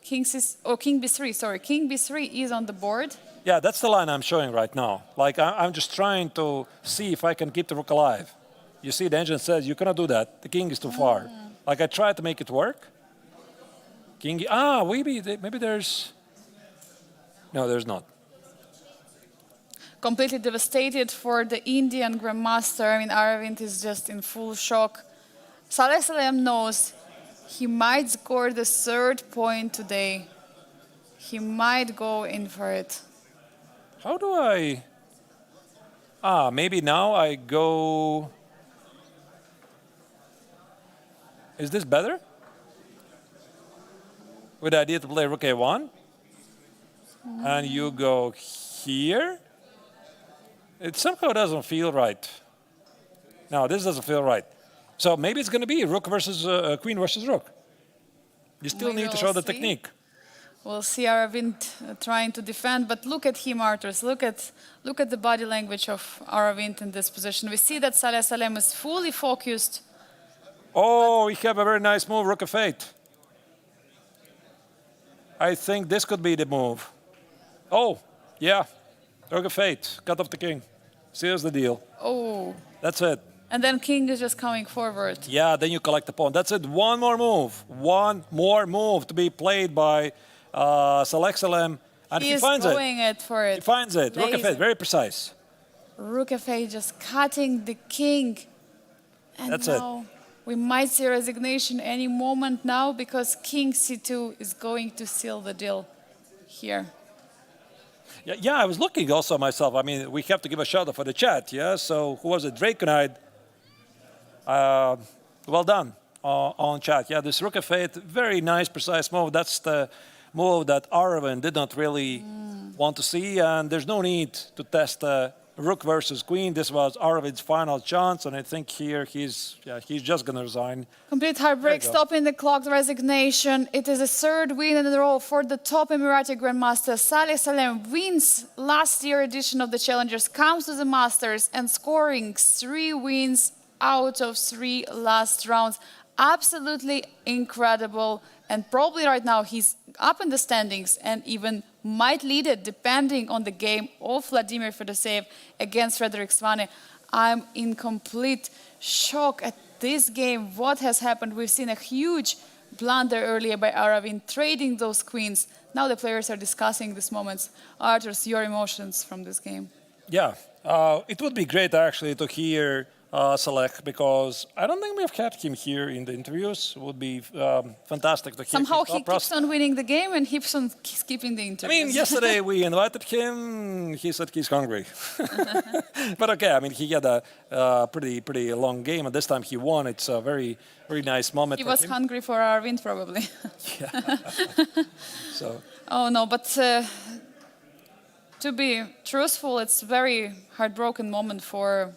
King b3, sorry. King b3 is on the board. Yeah, that's the line I'm showing right now. Like, I'm just trying to see if I can keep the rook alive. You see, the engine says you cannot do that. The king is too far. Like, I tried to make it work. King, maybe there's... No, there's not. Completely devastated for the Indian Grandmaster. I mean, Aravindh is just in full shock. Saleh Salem knows he might score the third point today. He might go in for it. How do I... maybe now I go... Is this better? With the idea to play rook a1? And you go here? It somehow doesn't feel right. No, this doesn't feel right. So maybe it's going to be rook versus queen versus rook. You still need to show the technique. We'll see Aravindh trying to defend, but look at him, Arturs. Look at the body language of Aravindh in this position. We see that Saleh Salem is fully focused. Oh, we have a very nice move, rook f8. I think this could be the move. Oh, yeah, rook f8, cut off the king. Seals the deal. Oh. That's it. And then king is just coming forward. Yeah, then you collect the pawn. That's it. One more move. One more move to be played by Saleh Salem. And he finds it. He's going it for it. He finds it. Rook f8, very precise. Rook f8 just cutting the king. And That's now we might see resignation any moment now because king c2 is going to seal the deal here. Yeah, I was looking also myself. I mean, we have to give a shout out for the chat, yeah? So who was it? Draconide. Well done on chat. Yeah, this rook f8, very nice, precise move. That's the move that Aravindh did not really want to see, and there's no need to test rook versus queen. This was Aravindh's final chance, and I think here he's just going to resign. Complete heartbreak, stopping the clock, resignation. It is a third win in a row for the top Emirati Grandmaster. Saleh Salem wins last year edition of the Challengers, comes to the Masters and scoring 3 wins out of 3 last rounds. Absolutely incredible. And probably right now he's up in the standings and even might lead it depending on the game of Vladimir Fedoseev against Frederic Svane. I'm in complete shock at this game. What has happened? We've seen a huge blunder earlier by Aravindh, trading those queens. Now the players are discussing these moments. Arturs, your emotions from this game? Yeah, it would be great actually to hear Saleh, because I don't think we've had him here in the interviews. It would be fantastic to hear. Somehow he keeps on winning the game and keeps on skipping the interviews. I mean, yesterday we invited him. He said he's hungry. But okay, I mean, he had a pretty long game, and this time he won. It's a very nice moment. He was hungry for Aravindh, probably. Yeah. So. Oh no, but to be truthful, it's a very heartbroken moment for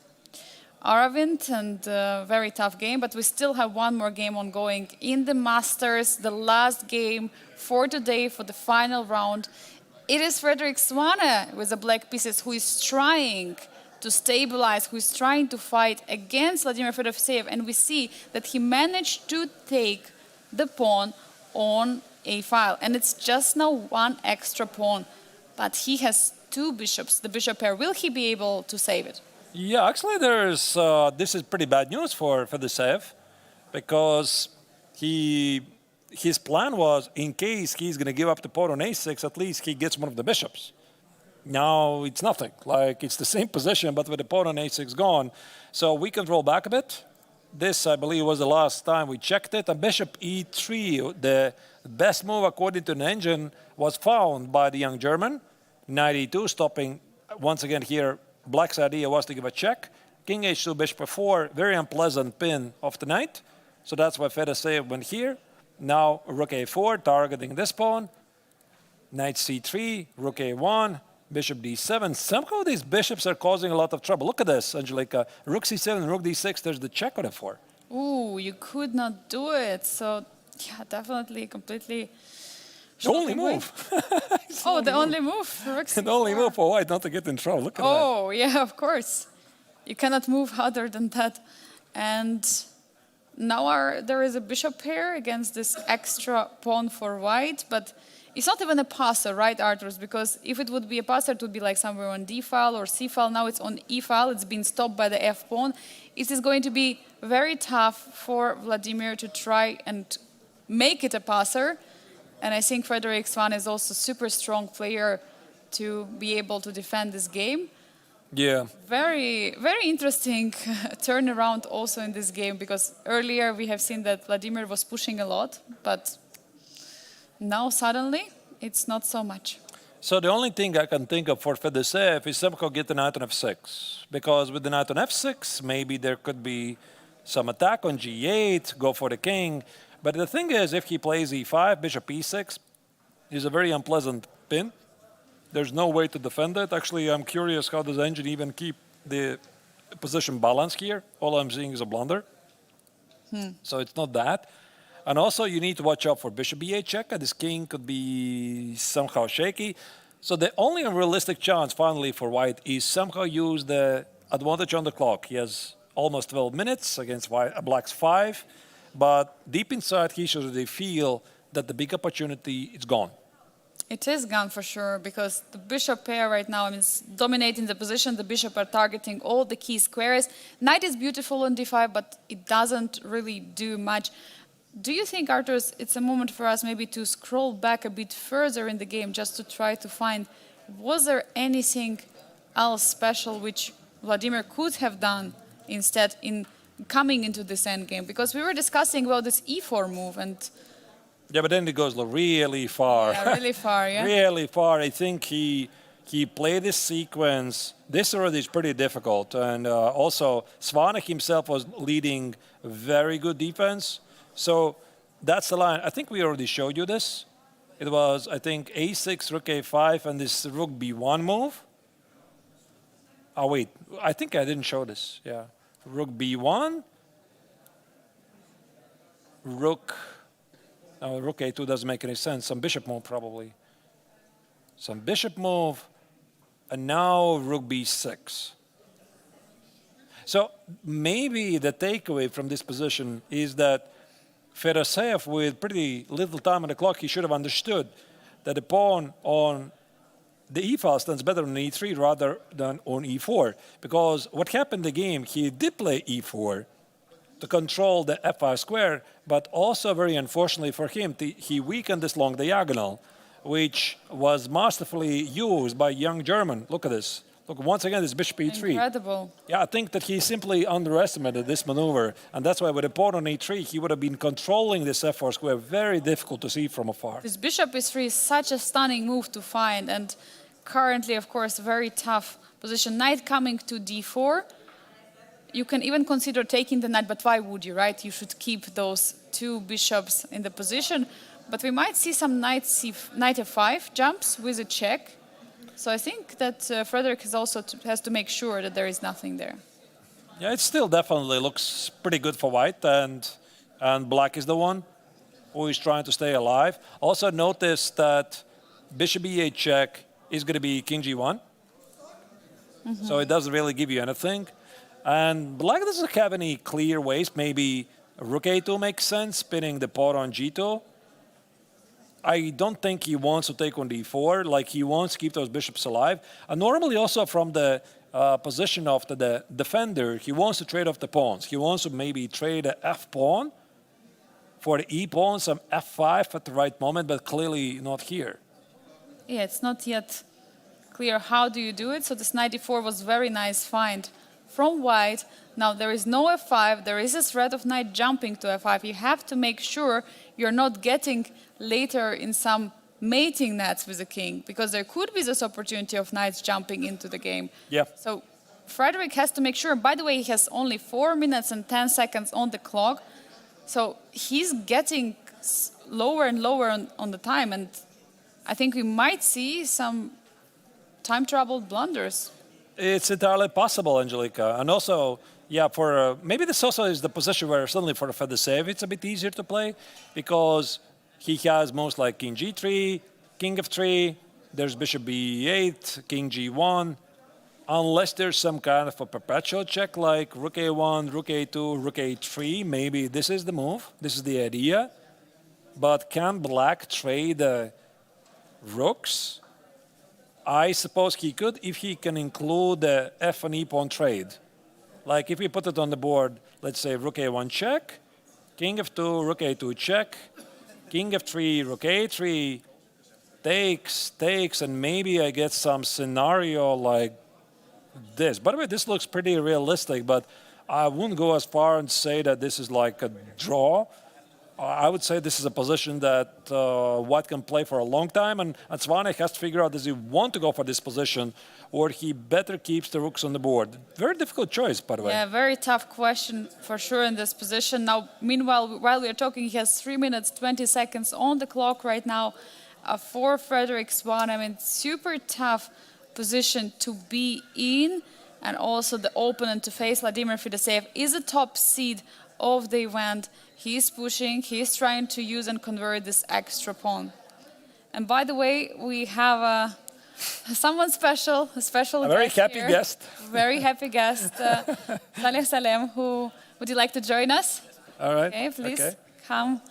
Aravindh and a very tough game, but we still have one more game ongoing in the Masters, the last game for today, for the final round. It is Frederic Svane with the black pieces who is trying to stabilize, who is trying to fight against Vladimir Fedoseev, and we see that he managed to take the pawn on a file, and it's just now 1 extra pawn, but he has 2 bishops, the bishop pair. Will he be able to save it? Yeah, actually, this is pretty bad news for Fedoseev, because his plan was, in case he's going to give up the pawn on a6, at least he gets one of the bishops. Now it's nothing. Like, it's the same position, but with the pawn on a6 gone. So we can roll back a bit. This, I believe, was the last time we checked it. And bishop e3, the best move according to the engine, was found by the young German. Knight e2, stopping once again here. Black's idea was to give a check. King h2, bishop f4, very unpleasant pin of the knight. So that's why Fedoseev went here. Now rook a4, targeting this pawn. Knight c3, rook a1, bishop d7. Somehow these bishops are causing a lot of trouble. Look at this, Angelika. Rook c7, rook d6, there's the check on f4. Ooh, you could not do it. So, yeah, definitely, completely... The only move. Oh, the only move. The only move for white not to get in trouble. Look at that. Oh, yeah, of course. You cannot move other than that. And now there is a bishop pair against this extra pawn for white, but it's not even a passer, right, Arturs? Because if it would be a passer, it would be like somewhere on d file or c file. Now it's on e file. It's been stopped by the f pawn. It is going to be very tough for Vladimir to try and make it a passer. And I think Frederic Svane is also a super strong player to be able to defend this game. Yeah. Very interesting turnaround also in this game, because earlier we have seen that Vladimir was pushing a lot, but now suddenly it's not so much. So the only thing I can think of for Fedoseev is somehow get the knight on f6. Because with the knight on f6, maybe there could be some attack on g8, go for the king. But the thing is, if he plays e5, bishop e6, is a very unpleasant pin. There's no way to defend it. Actually, I'm curious, how does Engine even keep the position balanced here? All I'm seeing is a blunder. So it's not that. And also, you need to watch out for bishop e8 check. This king could be somehow shaky. So the only realistic chance, finally, for white is somehow use the advantage on the clock. He has almost 12 minutes against black's 5. But deep inside, he should really feel that the big opportunity is gone. It is gone for sure, because the bishop pair right now is dominating the position. The bishop are targeting all the key squares. Knight is beautiful on d5, but it doesn't really do much. Do you think, Artur, it's a moment for us maybe to scroll back a bit further in the game just to try to find, was there anything else special which Vladimir could have done instead in coming into this endgame? Because we were discussing about this e4 move, and yeah, but then it goes really far. yeah, really far, yeah. Really far. I think he played this sequence. This already is pretty difficult. And also, Svanek himself was leading very good defense. So that's the line. I think we already showed you this. It was, I think, a6, rook a5, and this rook b1 move. Oh, wait. I think I didn't show this. Yeah. Rook b1. Rook a2 doesn't make any sense. Some bishop move, probably. Some bishop move. And now rook b6. So maybe the takeaway from this position is that Fedoseev, with pretty little time on the clock, he should have understood that the pawn on the e file stands better on e3 rather than on e4. Because what happened in the game, he did play e4 to control the f5 square, but also, very unfortunately for him, he weakened this long diagonal, which was masterfully used by young German. Look at this. Look, once again, this bishop e3. Incredible. Yeah, I think that he simply underestimated this maneuver, and that's why with a pawn on e3, he would have been controlling this f4 square, very difficult to see from afar. This bishop e3 is such a stunning move to find, and currently, of course, very tough position. Knight coming to d4. You can even consider taking the knight, but why would you, right? You should keep those two bishops in the position. But we might see some knight f5 jumps with a check. So I think that Frederick has to make sure that there is nothing there. Yeah, it still definitely looks pretty good for white, and black is the one who is trying to stay alive. Also notice that bishop e8 check is going to be king g1. So it doesn't really give you anything. And black doesn't have any clear ways. Maybe rook a2 makes sense, spinning the pawn on g2. I don't think he wants to take on d4, like he wants to keep those bishops alive. And normally also from the position of the defender, he wants to trade off the pawns. He wants to maybe trade a f pawn for the e pawn, some f5 at the right moment, but clearly not here. Yeah, it's not yet clear how do you do it. So this knight d4 was very nice find from white. Now there is no f5, there is a threat of knight jumping to f5. You have to make sure you're not getting later in some mating nets with the king, because there could be this opportunity of knights jumping into the game. Yeah. So Frederick has to make sure. By the way, he has only 4 minutes and 10 seconds on the clock. So he's getting lower and lower on the time, and I think we might see some time-troubled blunders. It's entirely possible, Angelica. And also, yeah, for maybe this also is the position where suddenly for Fedoseev it's a bit easier to play, because he has most like king g3, king f3, there's bishop b8, king g1. Unless there's some kind of a perpetual check like rook a1, rook a2, rook a3, maybe this is the move, this is the idea. But can black trade rooks? I suppose he could if he can include the f and e pawn trade. Like if we put it on the board, let's say rook a1 check, king f2, rook a2 check, king f3, rook a3, takes, and maybe I get some scenario like this. By the way, this looks pretty realistic, but I wouldn't go as far and say that this is like a draw. I would say this is a position that White can play for a long time, and Svane has to figure out, does he want to go for this position, or he better keeps the rooks on the board? Very difficult choice, by the way. Yeah, very tough question for sure in this position. Now, meanwhile, while we are talking, he has 3 minutes, 20 seconds on the clock right now for Frederick Svane. I mean, super tough position to be in, and also the opponent to face, Vladimir Fedoseev, is a top seed of the event. He's pushing, he's trying to use and convert this extra pawn. And by the way, we have someone special, a special A very guest happy here. guest. Very happy guest, Saleh Salem, who would you like to join us? All right. Okay, please Okay. come.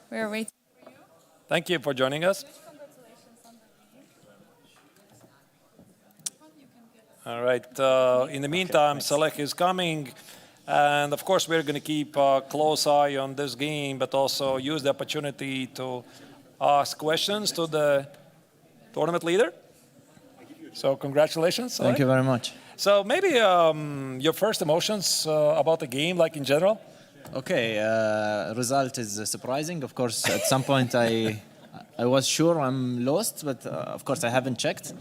We're waiting. Thank you for joining us. All right. In the meantime, Saleh is coming. And of course, we're going to keep a close eye on this game, but also use the opportunity to ask questions to the tournament leader. So congratulations, Saleh. Thank you very much. So maybe your first emotions about the game, like in general? Okay, result is surprising. Of course, at some point I was sure I'm lost, but of course I haven't checked.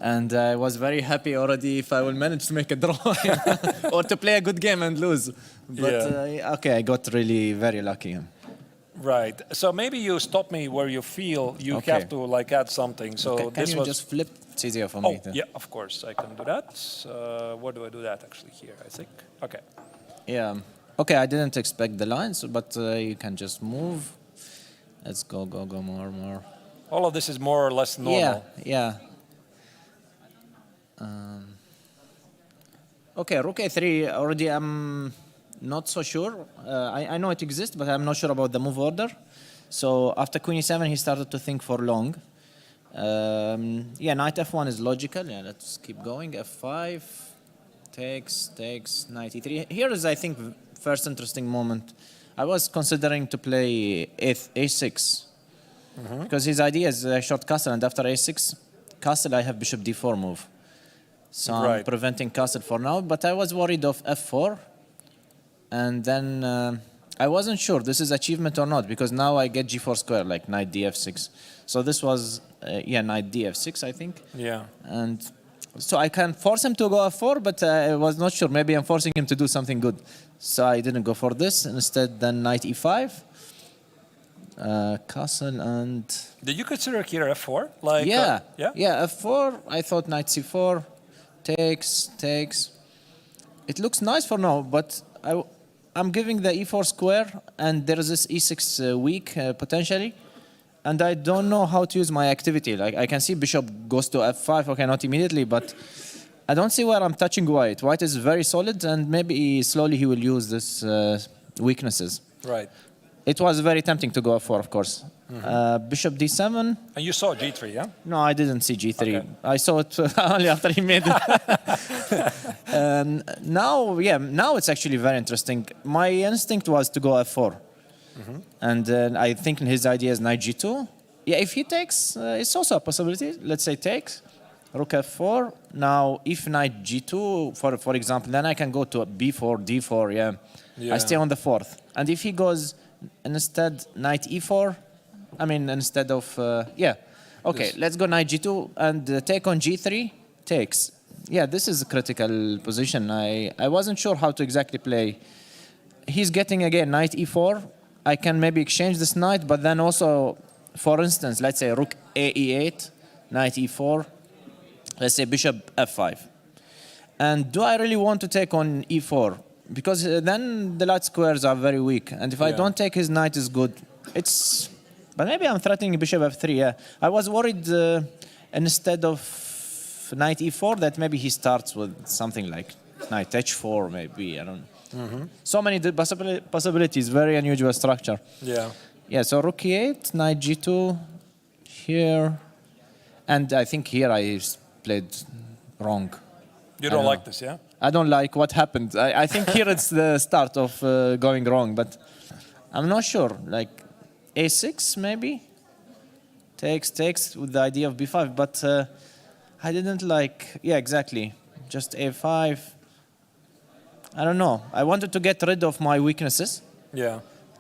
And I was very happy already if I will manage to make a draw or to play a good game and lose. But okay, I got really very lucky. Right. So maybe you stop me where you feel you Okay. have to like add something. So Can this you was. just flip? It's easier for Oh, me. yeah, of course, I can do that. Where do I do that actually? Here, I think. Okay. Yeah. Okay, I didn't expect the lines, but you can just move. Let's go more. All of this is more or less normal. Yeah. Okay, rook a3, already I'm not so sure. I know it exists, but I'm not sure about the move order. So after queen e7, he started to think for long. Yeah, knight f1 is logical. Yeah, let's keep going. f5, takes, knight e3. Here is, I think, first interesting moment. I was considering to play a6. Because his idea is short castle, and after a6 castle, I have bishop d4 move. So I'm Right. preventing castle for now, but I was worried of f4. And then I wasn't sure this is achievement or not, because now I get g4 square, like knight df6. So this was, knight df6, I think. Yeah. And so I can force him to go f4, but I was not sure. Maybe I'm forcing him to do something good. So I didn't go for this. Instead, then knight e5. Castle and... Did you consider here f4? Like, Yeah, yeah? f4. I thought knight c4, takes. It looks nice for now, but I'm giving the e4 square, and there is this e6 weak potentially, and I don't know how to use my activity. Like I can see bishop goes to f5. Okay, not immediately, but I don't see where I'm touching white. White is very solid, and maybe slowly he will use this weaknesses. Right. It was very tempting to go f4, of course. Bishop d7. And you saw g3, yeah? No, I didn't see g3. Okay. I saw it only after he made it. Now it's actually very interesting. My instinct was to go f4. And I think his idea is knight g2. Yeah, if he takes, it's also a possibility. Let's say takes, rook f4. Now, if knight g2, for example, then I can go to b4, d4, yeah. I stay on the fourth. And if he goes instead knight e4, instead of, Okay, let's go knight g2 and take on g3, takes. Yeah, this is a critical position. I wasn't sure how to exactly play. He's getting, again, knight e4. I can maybe exchange this knight, but then also, for instance, let's say rook a e8, knight e4, let's say bishop f5. And do I really want to take on e4? Because then the light squares are very weak. And if I don't take his knight is good. But maybe I'm threatening bishop f3, yeah. I was worried instead of knight e4 that maybe he starts with something like knight h4, maybe, I don't know. So many possibilities, very unusual structure. Yeah. Yeah, so rook e8, knight g2, here. And I think here I played wrong. You don't like this, yeah? I don't like what happened. I think here it's the start of going wrong, but I'm not sure. Like a6 maybe? Takes with the idea of b5, but I didn't like, yeah, exactly. Just a5. I don't know. I wanted to get rid of my weaknesses. Yeah.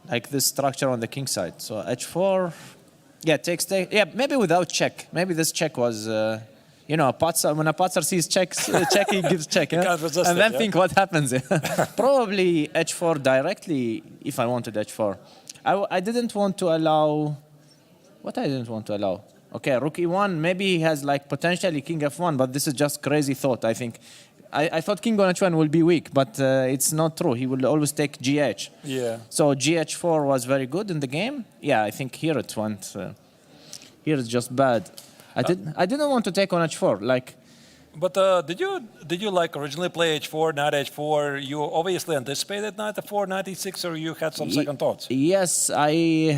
like this structure on the king side. So h4, yeah, takes. Yeah, maybe without check. Maybe this check was, you know, when a patzer sees checks, check, he gives check. Yeah? can't resist And it, then yeah? think what happens. Probably h4 directly if I wanted h4. I didn't want to allow. What I didn't want to allow. Okay, rook e1. Maybe he has like potentially king f1, but this is just crazy thought. I think. I thought king on h1 will be weak, but it's not true. He will always take gh. Yeah. So gh4 was very good in the game. Yeah, I think here it went. Here it's just bad. I didn't want to take on h4. Like, But did you like originally play h4, knight h4? You obviously anticipated knight f4, knight e6, or you had some second thoughts? yes, I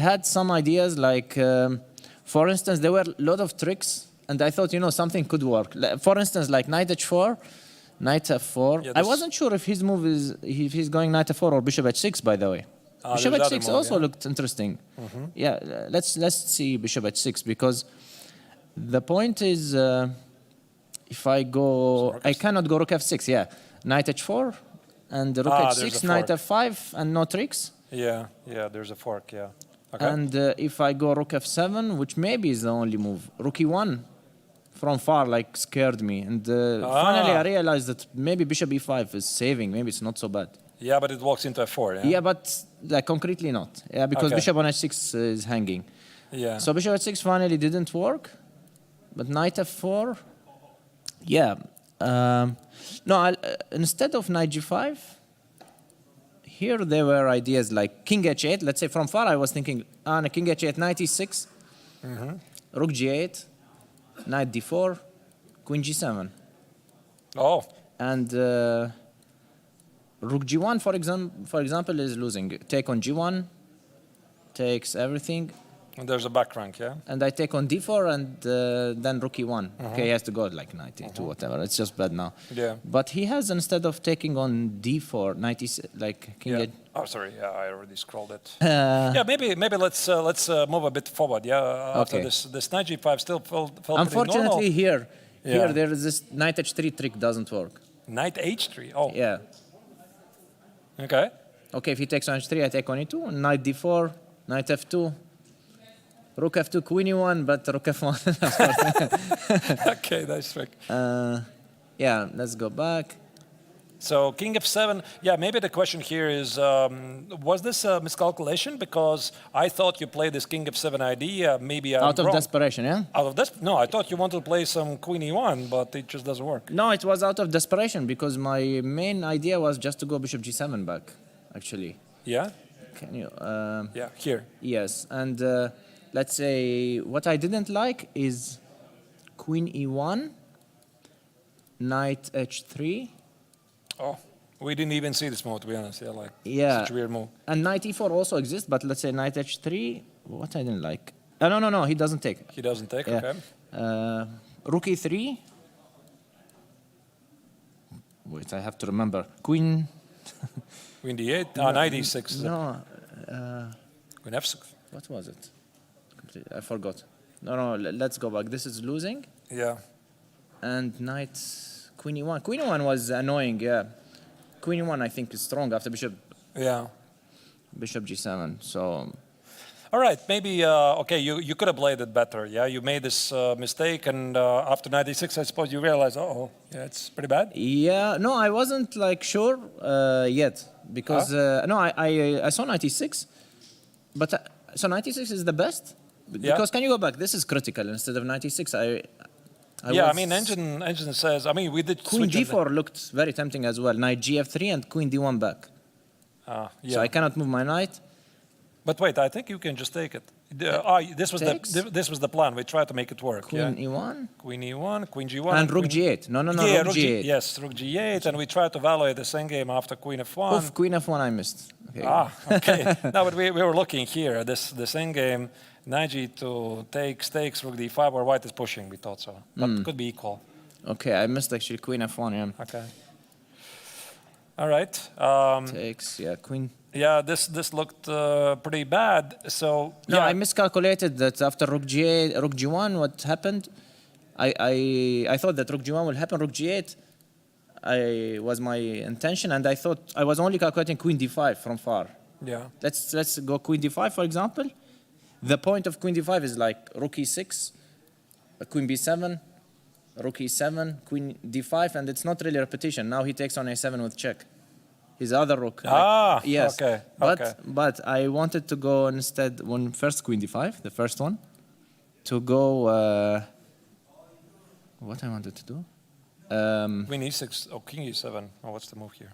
had some ideas. Like, for instance, there were a lot of tricks, and I thought, you know, something could work. For instance, like knight h4. Knight f4. Yeah, I wasn't sure if his move is if he's going knight f4 or bishop h6. By the way, bishop there's h6 other move, also yeah. looked interesting. Yeah, let's see bishop h6 because the point is if I go, I cannot go rook f6. Yeah, knight h4 and rook there's h6, a knight fork. f5, and no tricks. Yeah, there's a fork, yeah. Okay. And if I go rook f7, which maybe is the only move, rook e1. From far, like, scared me. And finally, I realized that maybe bishop e5 is saving. Maybe it's not so bad. Yeah, but it walks into f4, yeah? Yeah, but like, concretely not. Yeah, because Okay. bishop on h6 is hanging. Yeah. So bishop h6 finally didn't work. But knight f4, yeah. No, instead of knight g5, here there were ideas like king h8. Let's say from far I was thinking, king h8, knight e6, rook g8, knight d4, queen g7. Oh, And rook g1, for example, is losing. Take on g1, takes everything. and there's a back rank, yeah? And I take on d4 and then rook e1. Okay, he has to go like knight e2, whatever. It's just bad now. Yeah. But he has, instead of taking on d4, knight e, like king Yeah. h. Oh, sorry. Yeah, I already scrolled it. Yeah, maybe let's move a bit forward. Yeah, after Okay. this knight g5 still felt pretty normal. Unfortunately, here Yeah. there is this knight h3 trick doesn't work. Knight h3. Oh, Yeah. okay. Okay, if he takes on h3, I take on e2. Knight d4, knight f2. Rook f2, queen e1, but rook f1. Okay, nice trick. Yeah, let's go back. So king f7. Yeah, maybe the question here is, was this a miscalculation? Because I thought you played this king f7 idea. Maybe I'm Out of wrong. desperation, yeah? Out of this? No, I thought you wanted to play some queen e1, but it just doesn't work. No, it was out of desperation because my main idea was just to go bishop g7 back, actually. Yeah? Can you? Yeah, here. Yes, and let's say what I didn't like is queen e1, knight h3. Oh, we didn't even see this move, to be honest. Yeah, like Yeah. such a weird move. And knight e4 also exists, but let's say knight h3. What I didn't like. No, he doesn't take. He doesn't take, Yeah. okay. Rook e3. Wait, I have to remember. Queen. Queen d8, knight e6. No, Queen f6. what was it? I forgot. No, let's go back. This is losing. Yeah. And knight, queen e1. Queen e1 was annoying, yeah. Queen e1, I think, is strong after bishop g7. So, All right, maybe, okay, you could have played it better, yeah? You made this mistake, and after knight e6, I suppose you realized, oh, yeah, it's pretty bad. yeah, no, I wasn't like sure yet. Because, no, I saw knight e6. But, so knight e6 is the best? Because, can you go back? This is critical. Instead of knight e6, I mean, engine says, I mean, we did Queen switch d4 looked very tempting as well. Knight gf3 and queen d1 back. yeah. So I cannot move my knight. But wait, I think you can just take it. This was Takes. this was the plan. We tried to make it work. Queen yeah? e1. Queen e1, queen g1. And rook g8. No, Yeah, rook g8. yes, rook g8, and we tried to evaluate the endgame after queen f1. Oof, queen f1 I missed. Okay. Okay. No, but we were looking here. This endgame, knight g2 takes rook d5, where white is pushing. We thought so, but it could be equal. Okay, I missed actually queen f1, yeah. Okay. All right. Takes, yeah, queen. Yeah, this looked pretty bad. So No, yeah, I miscalculated that after rook g8, rook g1, what happened? I thought that rook g1 will happen, rook g8 was my intention, and I thought I was only calculating queen d5 from far. Yeah. Let's go queen d5, for example. The point of queen d5 is like rook e6, queen b7, rook e7, queen d5, and it's not really repetition. Now he takes on a7 with check. His other rook. Yes. Okay. But I wanted to go instead on first queen d5, the first one, to go. What I wanted to do? Queen e6 or king e7. Oh, what's the move here?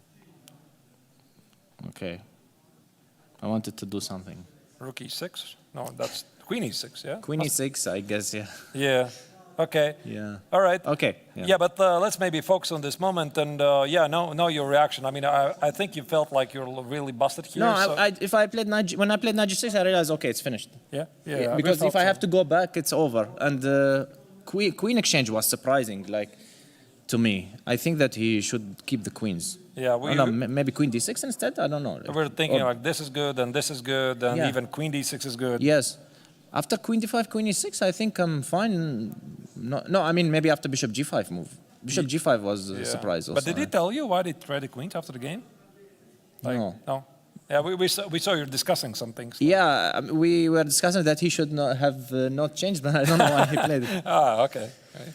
Okay. I wanted to do something. Rook e6? No, that's queen e6, yeah? Queen e6, I guess, yeah. Yeah. Okay. Yeah. All right. Okay. Yeah, but let's maybe focus on this moment and know your reaction. I mean, I think you felt like you're really busted here. No, so. if I played knight, when I played knight g6, I realized, okay, it's finished. Yeah. Because we if I felt have so. to go back, it's over. And queen exchange was surprising, like, to me. I think that he should keep the queens. Yeah, maybe queen d6 instead? I don't know. We're thinking like this is good and this is good and even queen d6 is good. Yes. After queen d5, queen e6, I think I'm fine. No, I mean, maybe after bishop g5 move. Bishop g5 was a surprise also. But did he tell you why they tried the queens after the game? Like, no. Yeah, we saw you discussing some things. Yeah, we were discussing that he should not have not changed, but I don't know why he played it. Okay. Right.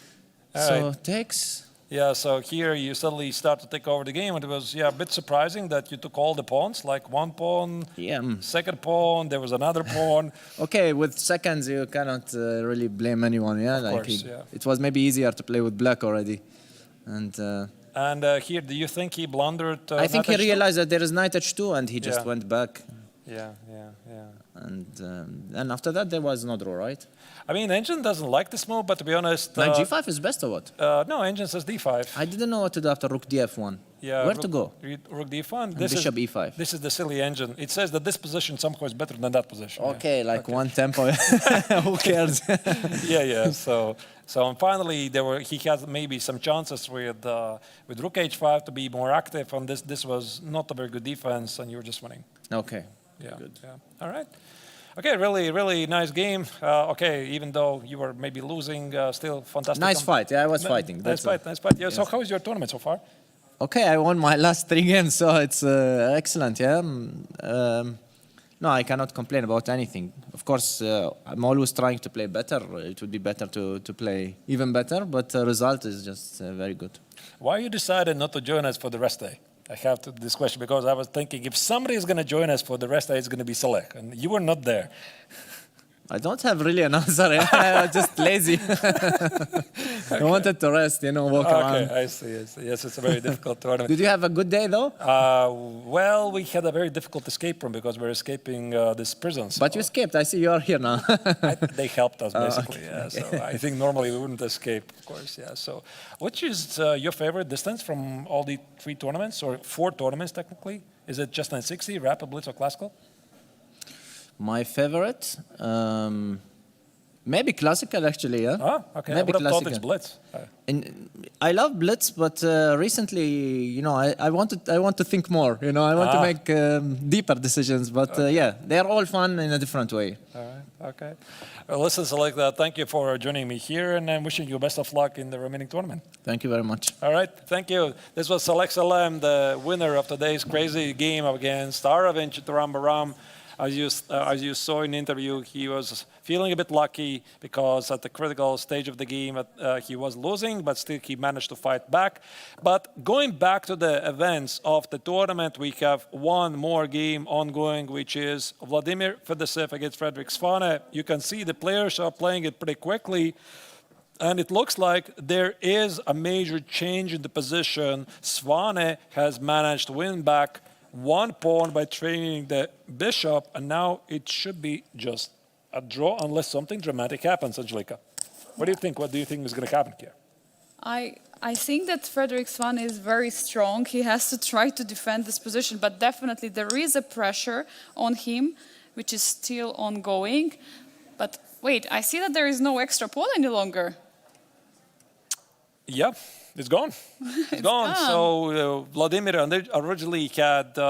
So takes. Yeah, so here you suddenly start to take over the game, and it was a bit surprising that you took all the pawns, like one pawn, second pawn, there was another pawn. Okay, with seconds you cannot really blame anyone, yeah? Of course, It was maybe easier to play with black already. And here, do you think he blundered? I think he realized that there is knight h2 and he just went back. Yeah. And after that there was no draw, right? I mean, Engine doesn't like this move, but to be honest... Knight g5 is best or what? No, Engine says d5. I didn't know what to do after rook df1. Yeah, Where to go? Rook d5. Bishop e5. This is the silly Engine. It says that this position somehow is better than that position. Okay, one tempo. Who cares? Yeah. So and finally, he had maybe some chances with rook h5 to be more active, and this was not a very good defense, and you were just winning. Okay. Yeah. Good. Yeah. All right. Okay, really nice game. Okay, even though you were maybe losing, still fantastic. Nice fight. Yeah, I was fighting. Nice fight. Yeah. Yes. So how is your tournament so far? Okay, I won my last 3 games, so it's excellent. Yeah. No, I cannot complain about anything. Of course, I'm always trying to play better. It would be better to play even better, but the result is just very good. Why you decided not to join us for the rest day? I have this question because I was thinking if somebody is going to join us for the rest day, it's going to be Salek, and you were not there. I don't have really an answer. I was just lazy. I wanted to rest, walk around. Okay, I see. Yes, it's a very difficult tournament. Did you have a good day, though? Well, we had a very difficult escape room because we're escaping this prison. So but you escaped. I see you are here now. They helped us, basically. Okay. Yeah, so I think normally we wouldn't escape, of course. Yeah. So which is your favorite distance from all the 3 tournaments, or 4 tournaments, technically? Is it just 960, Rapid, Blitz, or Classical? My favorite, maybe classical actually, yeah. Ah, okay. Maybe I would have thought classical. it's Blitz. And I love Blitz, but recently, I want to think more. I want to make deeper decisions. But they are all fun in a different way. All right. Okay. Well, listen, Salek, thank you for joining me here, and I'm wishing you best of luck in the remaining tournament. Thank you very much. All right. Thank you. This was Salek Salem, the winner of today's crazy game against Aravindh Rambaram. As you saw in the interview, he was feeling a bit lucky because at the critical stage of the game, he was losing, but still he managed to fight back. But going back to the events of the tournament, we have one more game ongoing, which is Vladimir Fedoseev against Frederick Svane. You can see the players are playing it pretty quickly. And it looks like there is a major change in the position. Svane has managed to win back 1 pawn by training the bishop, and now it should be just a draw unless something dramatic happens, Angelika. What do you think? What do you think is going to happen here? I think that Frederick Svane is very strong. He has to try to defend this position, but definitely there is a pressure on him, which is still ongoing. But wait, I see that there is no extra pawn any longer. Yeah. It's gone. It's gone. So Vladimir originally had 2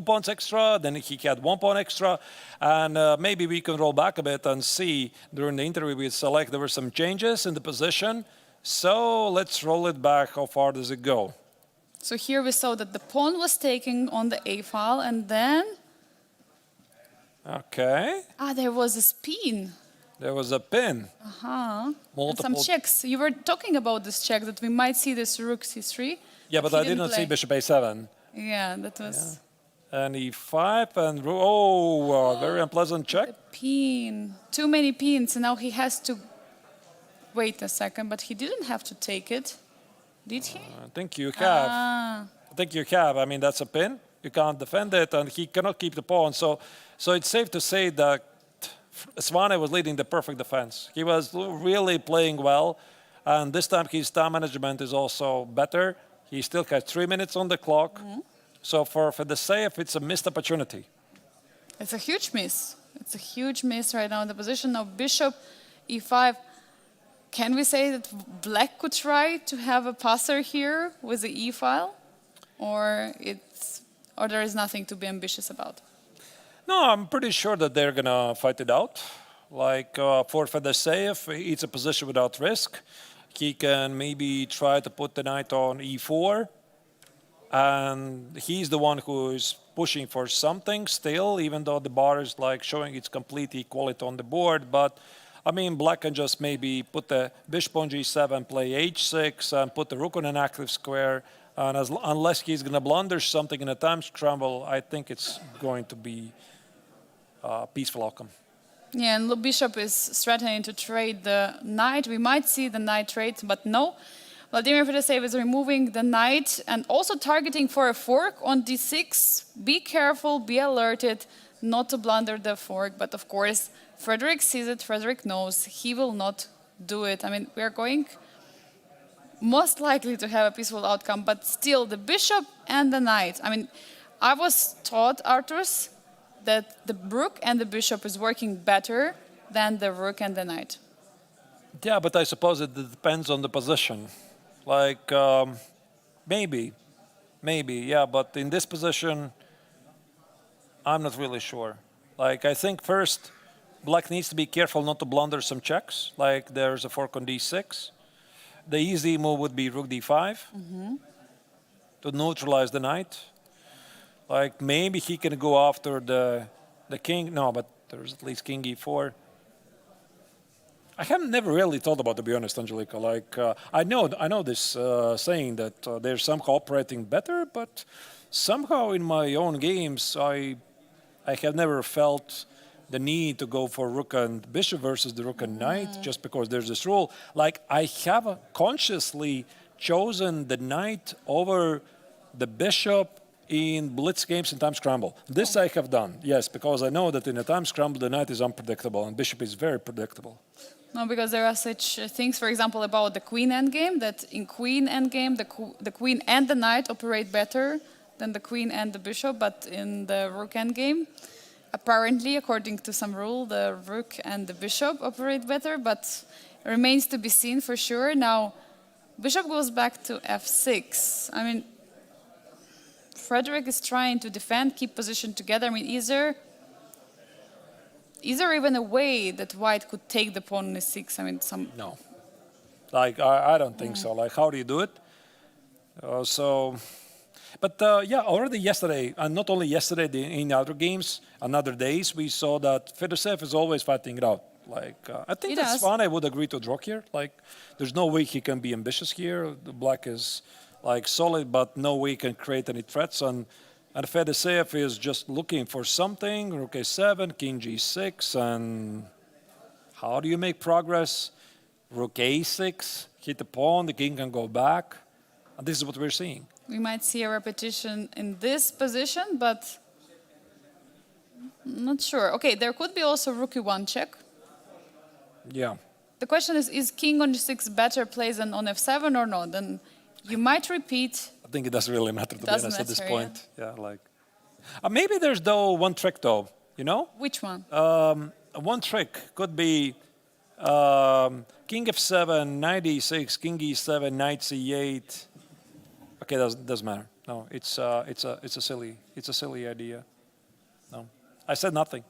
pawns extra, then he had 1 pawn extra, and maybe we can roll back a bit and see during the interview with Salek there were some changes in the position. So let's roll it back. How far does it go? So here we saw that the pawn was taken on the a file, and then Okay. there was a spin. There was a pin. And Multiple. some checks. You were talking about this check that we might see this rook c3. Yeah, but he I did not see play. bishop a7. Yeah, that was And e5 and very unpleasant check. a pin. Too many pins, and now he has to wait a second. But he didn't have to take it, did he? I think you have. I think you have. I mean, that's a pin. You can't defend it, and he cannot keep the pawn. So it's safe to say that Svane was leading the perfect defense. He was really playing well, and this time his time management is also better. He still has 3 minutes on the clock. So for Fedoseev, it's a missed opportunity. It's a huge miss. It's a huge miss right now in the position of bishop e5. Can we say that black could try to have a passer here with the e file, or there is nothing to be ambitious about? No, I'm pretty sure that they're gonna fight it out. Like for Fedoseev, it's a position without risk. He can maybe try to put the knight on e4, and he's the one who is pushing for something still, even though the bar is like showing its complete equality on the board. But I mean, black can just maybe put the bishop on g7, play h6, and put the rook on an active square. And unless he's going to blunder something in a time scramble, I think it's going to be a peaceful outcome. Yeah, and the bishop is threatening to trade the knight. We might see the knight trade, but no. Vladimir Fedoseev is removing the knight and also targeting for a fork on d6. Be careful, be alerted not to blunder the fork. But of course, Frederick sees it, Frederick knows he will not do it. I mean, we are going most likely to have a peaceful outcome, but still the bishop and the knight. I mean, I was taught, Arturs, that the rook and the bishop is working better than the rook and the knight. Yeah, but I suppose it depends on the position. Like, maybe, yeah, but in this position, I'm not really sure. Like, I think first, black needs to be careful not to blunder some checks, like there's a fork on d6. The easy move would be rook d5 to neutralize the knight. Like, maybe he can go after the king. No, but there's at least king e4. I have never really thought about, to be honest, Angelika. Like, I know this saying that they're somehow operating better, but somehow in my own games, I have never felt the need to go for rook and bishop versus the rook and knight just because there's this rule. Like, I have consciously chosen the knight over the bishop in blitz games and time scramble. This I have done, yes, because I know that in a time scramble the knight is unpredictable and bishop is very predictable. No, because there are such things, for example, about the queen endgame, that in queen endgame the queen and the knight operate better than the queen and the bishop, but in the rook endgame, apparently, according to some rule, the rook and the bishop operate better, but it remains to be seen for sure. Now, bishop goes back to f6. I mean, Frederick is trying to defend, keep position together. I mean, is there even a way that white could take the pawn on e6? I mean, No. Like, I don't think so. Like, how do you do it? Yeah, already yesterday, and not only yesterday, in other games and other days, we saw that Fedoseev is always fighting it out. Like, I think that Svane would agree to draw here. Like, there's no way he can be ambitious here. The black is, like, solid, but no way he can create any threats. And Fedoseev is just looking for something. Rook a7, king g6, and how do you make progress? Rook a6, hit the pawn, the king can go back. And this is what we're seeing. we might see a repetition in this position, but I'm not sure. Okay, there could be also rook e1 check. Yeah. The question is king on g6 better plays than on f7 or not? Then you might repeat. I think it doesn't really matter, to be honest, at this matter, point. Yeah, like maybe there's though one trick though, you know? Which one? One trick could be king f7, knight e6, king e7, knight c8. Okay, doesn't matter. No, it's a silly idea. No, I said nothing.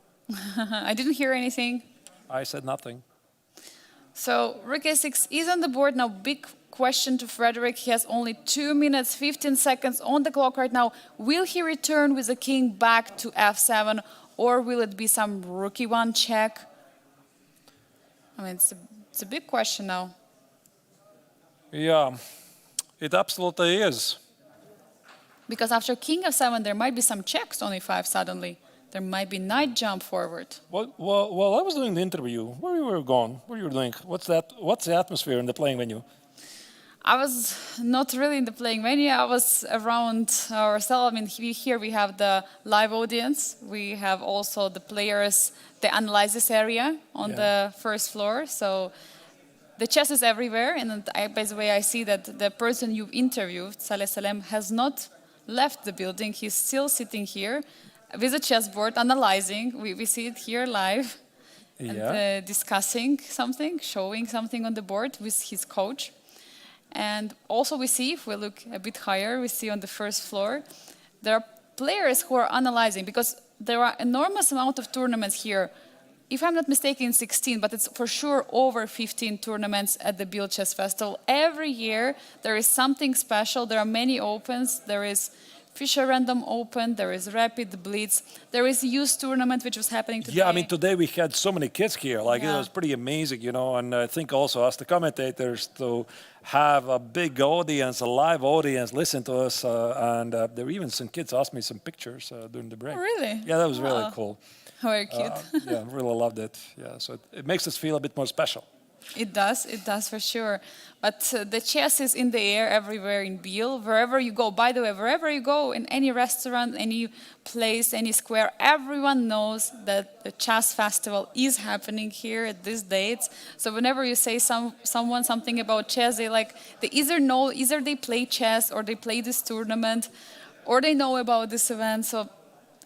I didn't hear anything. I said nothing. So Rook A6 is on the board now. Big question to Frederick. He has only 2 minutes, 15 seconds on the clock right now. Will he return with the king back to F7, or will it be some rookie one check? I mean, it's a big question now. Yeah, it absolutely is. Because after king F7, there might be some checks on E5 suddenly. There might be knight jump forward. Well, I was doing the interview. Where you were going? What you were doing? What's the atmosphere in the playing venue? I was not really in the playing venue. I was around ourselves. I mean, here we have the live audience. We have also the players, the analysis area on the first floor. So the chess is everywhere. And by the way, I see that the person you've interviewed, Saleh Salem, has not left the building. He's still sitting here with a chessboard, analyzing. We see it here live. And discussing something, showing something on the board with his coach. And also we see, if we look a bit higher, we see on the first floor, there are players who are analyzing, because there are enormous amount of tournaments here. If I'm not mistaken, 16, but it's for sure over 15 tournaments at the Biel Chess Festival. Every year there is something special. There are many opens. There is Fischer Random Open, there is Rapid Blitz, there is a youth tournament which was happening today. Yeah, I mean, today we had so many kids here. Like, it was pretty amazing, you know, and I think also as the commentators to have a big audience, a live audience, listen to us, and there were even some kids asked me some pictures during the break. Oh, really? Yeah, that was really cool. Very cute. Yeah, really loved it. Yeah, so it makes us feel a bit more special. It does for sure. But the chess is in the air everywhere in Biel, wherever you go. By the way, wherever you go, in any restaurant, any place, any square, everyone knows that the chess festival is happening here at these dates. So whenever you say someone something about chess, they either know, either they play chess or they play this tournament, or they know about this event. So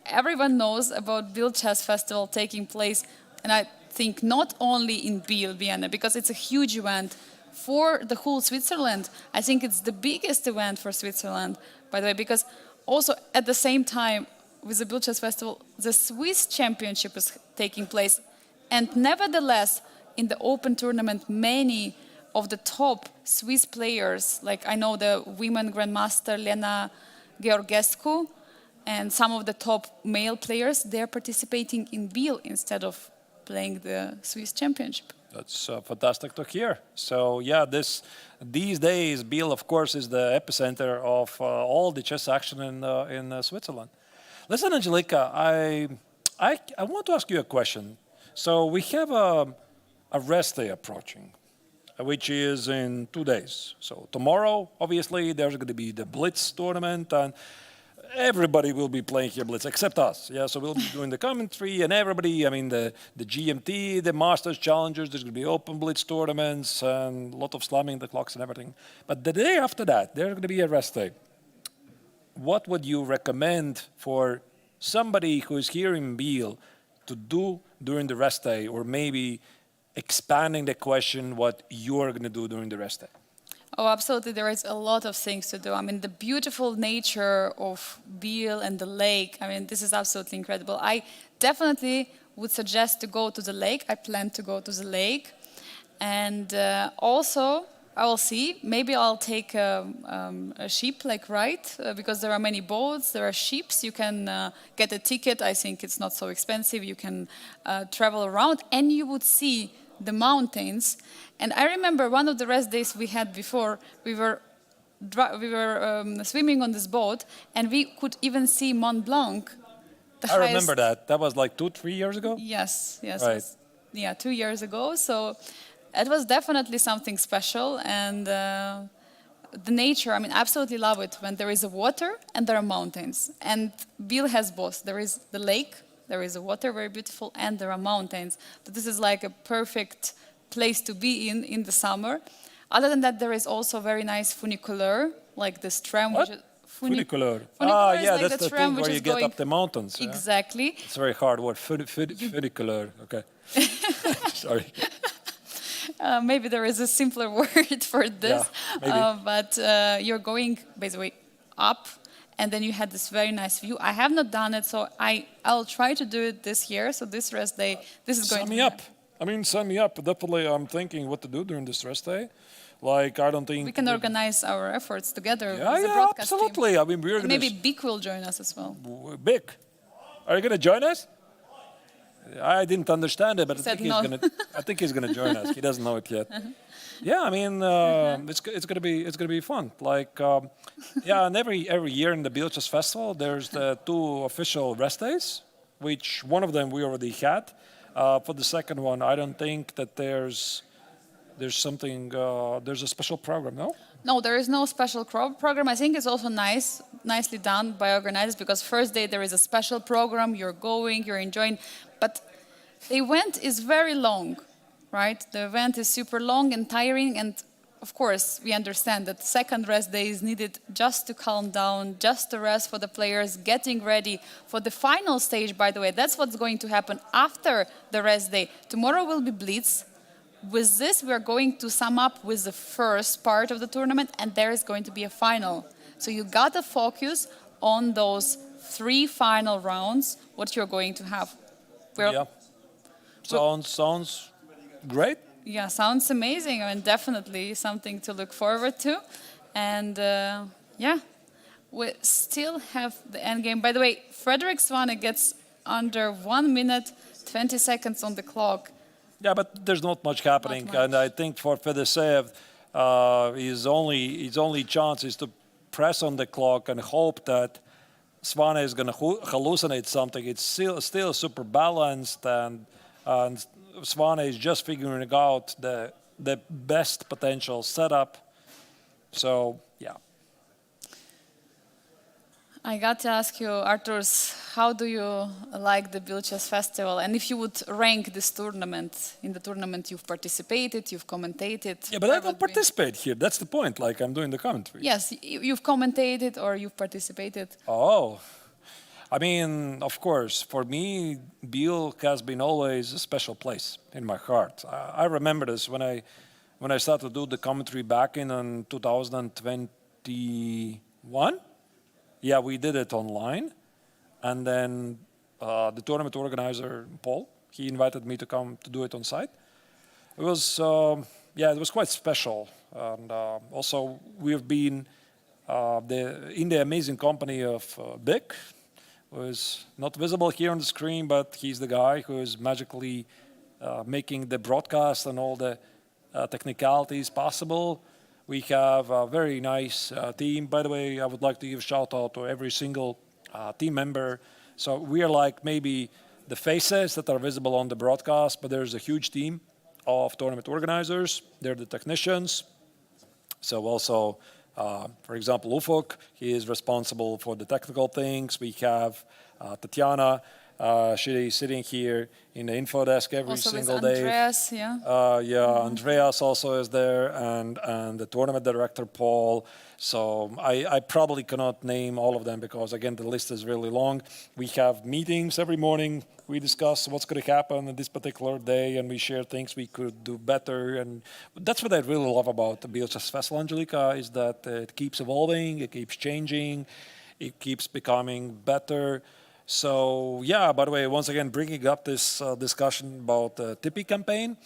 everyone knows about Biel Chess Festival taking place, and I think not only in Biel, Bienne, because it's a huge event for the whole Switzerland. I think it's the biggest event for Switzerland, by the way, because also at the same time with the Biel Chess Festival, the Swiss Championship is taking place. And nevertheless, in the open tournament, many of the top Swiss players, like I know the women grandmaster Lena Georgescu, and some of the top male players, they're participating in Biel instead of playing the Swiss Championship. That's fantastic to hear. So yeah, these days, Biel, of course, is the epicenter of all the chess action in Switzerland. Listen, Angelika, I want to ask you a question. So we have a rest day approaching, which is in 2 days. So tomorrow, obviously, there's going to be the Blitz tournament, and everybody will be playing here Blitz except us. Yeah, so we'll be doing the commentary, and everybody, I mean, the GMT, the Masters Challengers, there's going to be open Blitz tournaments and a lot of slamming the clocks and everything. But the day after that, there's going to be a rest day. What would you recommend for somebody who is here in Biel to do during the rest day, or maybe expanding the question what you're going to do during the rest day? Oh, absolutely. There is a lot of things to do. I mean, the beautiful nature of Biel and the lake, I mean, this is absolutely incredible. I definitely would suggest to go to the lake. I plan to go to the lake. And also, I will see, maybe I'll take a ship ride, because there are many boats, there are ships. You can get a ticket. I think it's not so expensive. You can travel around, and you would see the mountains. And I remember one of the rest days we had before, we were swimming on this boat, and we could even see Mont Blanc. I remember that. That was like 2-3 years ago? Yes. Right. Yeah, 2 years ago. So it was definitely something special. And the nature, I mean, I absolutely love it when there is a water and there are mountains. And Biel has both. There is the lake, there is a water, very beautiful, and there are mountains. So this is like a perfect place to be in the summer. Other than that, there is also very nice funicular, like this tram. What? Funicular. Yeah, like that's the thing where you get up the mountains. Yeah? Exactly. It's a very hard word. Funicular. Okay. Sorry. Maybe there is a simpler word for this. Yeah, maybe. But you're going basically up, and then you had this very nice view. I have not done it, so I'll try to do it this year. So this rest day, this is going to Sign me up. I mean, sign me up. Definitely, I'm thinking what to do during this rest day. Like, I don't think We can organize our efforts together Yeah, with the yeah, broadcast absolutely. team. I mean, we're And gonna maybe Bik will join us as well. Big. Are you gonna join us? I didn't understand it, but said no. I think he's gonna join us. He doesn't know it yet. Yeah, I mean, it's gonna be fun. Like, yeah, and every year in the Bielchas Festival, there's the 2 official rest days, which one of them we already had. For the second one, I don't think that there's something there's a special program. No. No, there is no special program. I think it's also nicely done by organizers, because first day there is a special program. You're going, you're enjoying, but the event is very long, right? The event is super long and tiring, and of course we understand that second rest day is needed just to calm down, just to rest for the players, getting ready for the final stage. By the way, that's what's going to happen after the rest day. Tomorrow will be Blitz. With this, we are going to sum up with the first part of the tournament, and there is going to be a final. So you got to focus on those 3 final rounds, what you're going to have. Yeah. Sounds great. Yeah, sounds amazing. I mean, definitely something to look forward to. And yeah, we still have the end game. By the way, Frederick Svane gets under 1 minute, 20 seconds on the clock. Yeah, but there's not much happening, Not much. and I think for Fedoseev, his only chance is to press on the clock and hope that Svane is going to hallucinate something. It's still super balanced, and Svane is just figuring out the best potential setup. So yeah. I got to ask you, Arturs, how do you like the Bielchas Festival? And if you would rank this tournament, in the tournament you've participated, you've commentated. Yeah, but I don't participate here. That's the point. Like, I'm doing the commentary. Yes, you've commentated or you've participated. Oh, I mean, of course, for me, Biel has been always a special place in my heart. I remember this when I started to do the commentary back in 2021. Yeah, we did it online, and then the tournament organizer, Paul, he invited me to come to do it on site. It was, it was quite special, and also we've been in the amazing company of Bik, who is not visible here on the screen, but he's the guy who is magically making the broadcast and all the technicalities possible. We have a very nice team. By the way, I would like to give a shout out to every single team member. So we are like maybe the faces that are visible on the broadcast, but there's a huge team of tournament organizers. They're the technicians. So also, for example, Ufuk, he is responsible for the technical things. We have Tatiana. She's sitting here in the info desk every Also single with day. Andreas, yeah. Andreas also is there, and the tournament director, Paul. So I probably cannot name all of them because, again, the list is really long. We have meetings every morning. We discuss what's going to happen on this particular day, and we share things we could do better. And that's what I really love about the Bielchas Festival, Angelika, is that it keeps evolving, it keeps changing, it keeps becoming better. So, yeah, by the way, once again, bringing up this discussion about the Tippy campaign,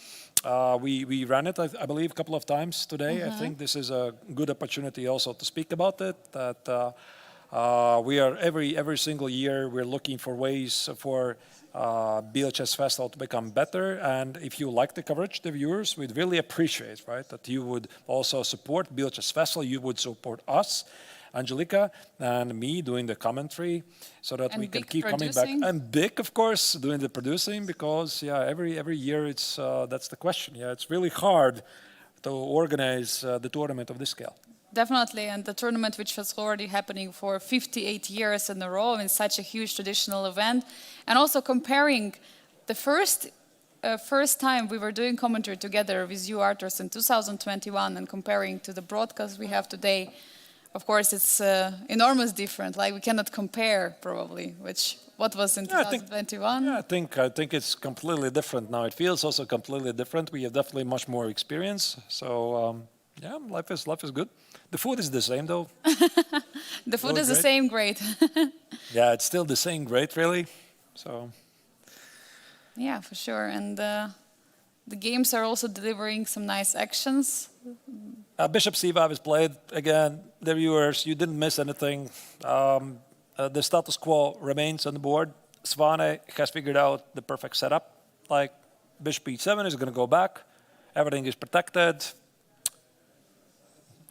we ran it, I believe, a couple of times today. I think this is a good opportunity also to speak about it, that we are every single year, we're looking for ways for Bielchas Festival to become better. And if you like the coverage, the viewers, we'd really appreciate, right, that you would also support Bielchas Festival, you would support us, Angelika and me doing the commentary, so that we can keep coming back. And Bik, of course, doing the producing, because every year it's that's the question. Yeah, it's really hard to organize the tournament of this scale. Definitely, and the tournament which was already happening for 58 years in a row in such a huge traditional event, and also comparing the first time we were doing commentary together with you, Arturs, in 2021, and comparing to the broadcast we have today. Of course, it's enormous different. Like, we cannot compare probably, what was in 2021. I think it's completely different now. It feels also completely different. We have definitely much more experience. So life is good. The food is the same though. The food is the same, great. Yeah, it's still the same, great, really. So. Yeah, for sure. And The games are also delivering some nice actions. Bishop c5 is played. Again, the viewers, you didn't miss anything. The status quo remains on the board. Svane has figured out the perfect setup. Like bishop e7 is going to go back. Everything is protected.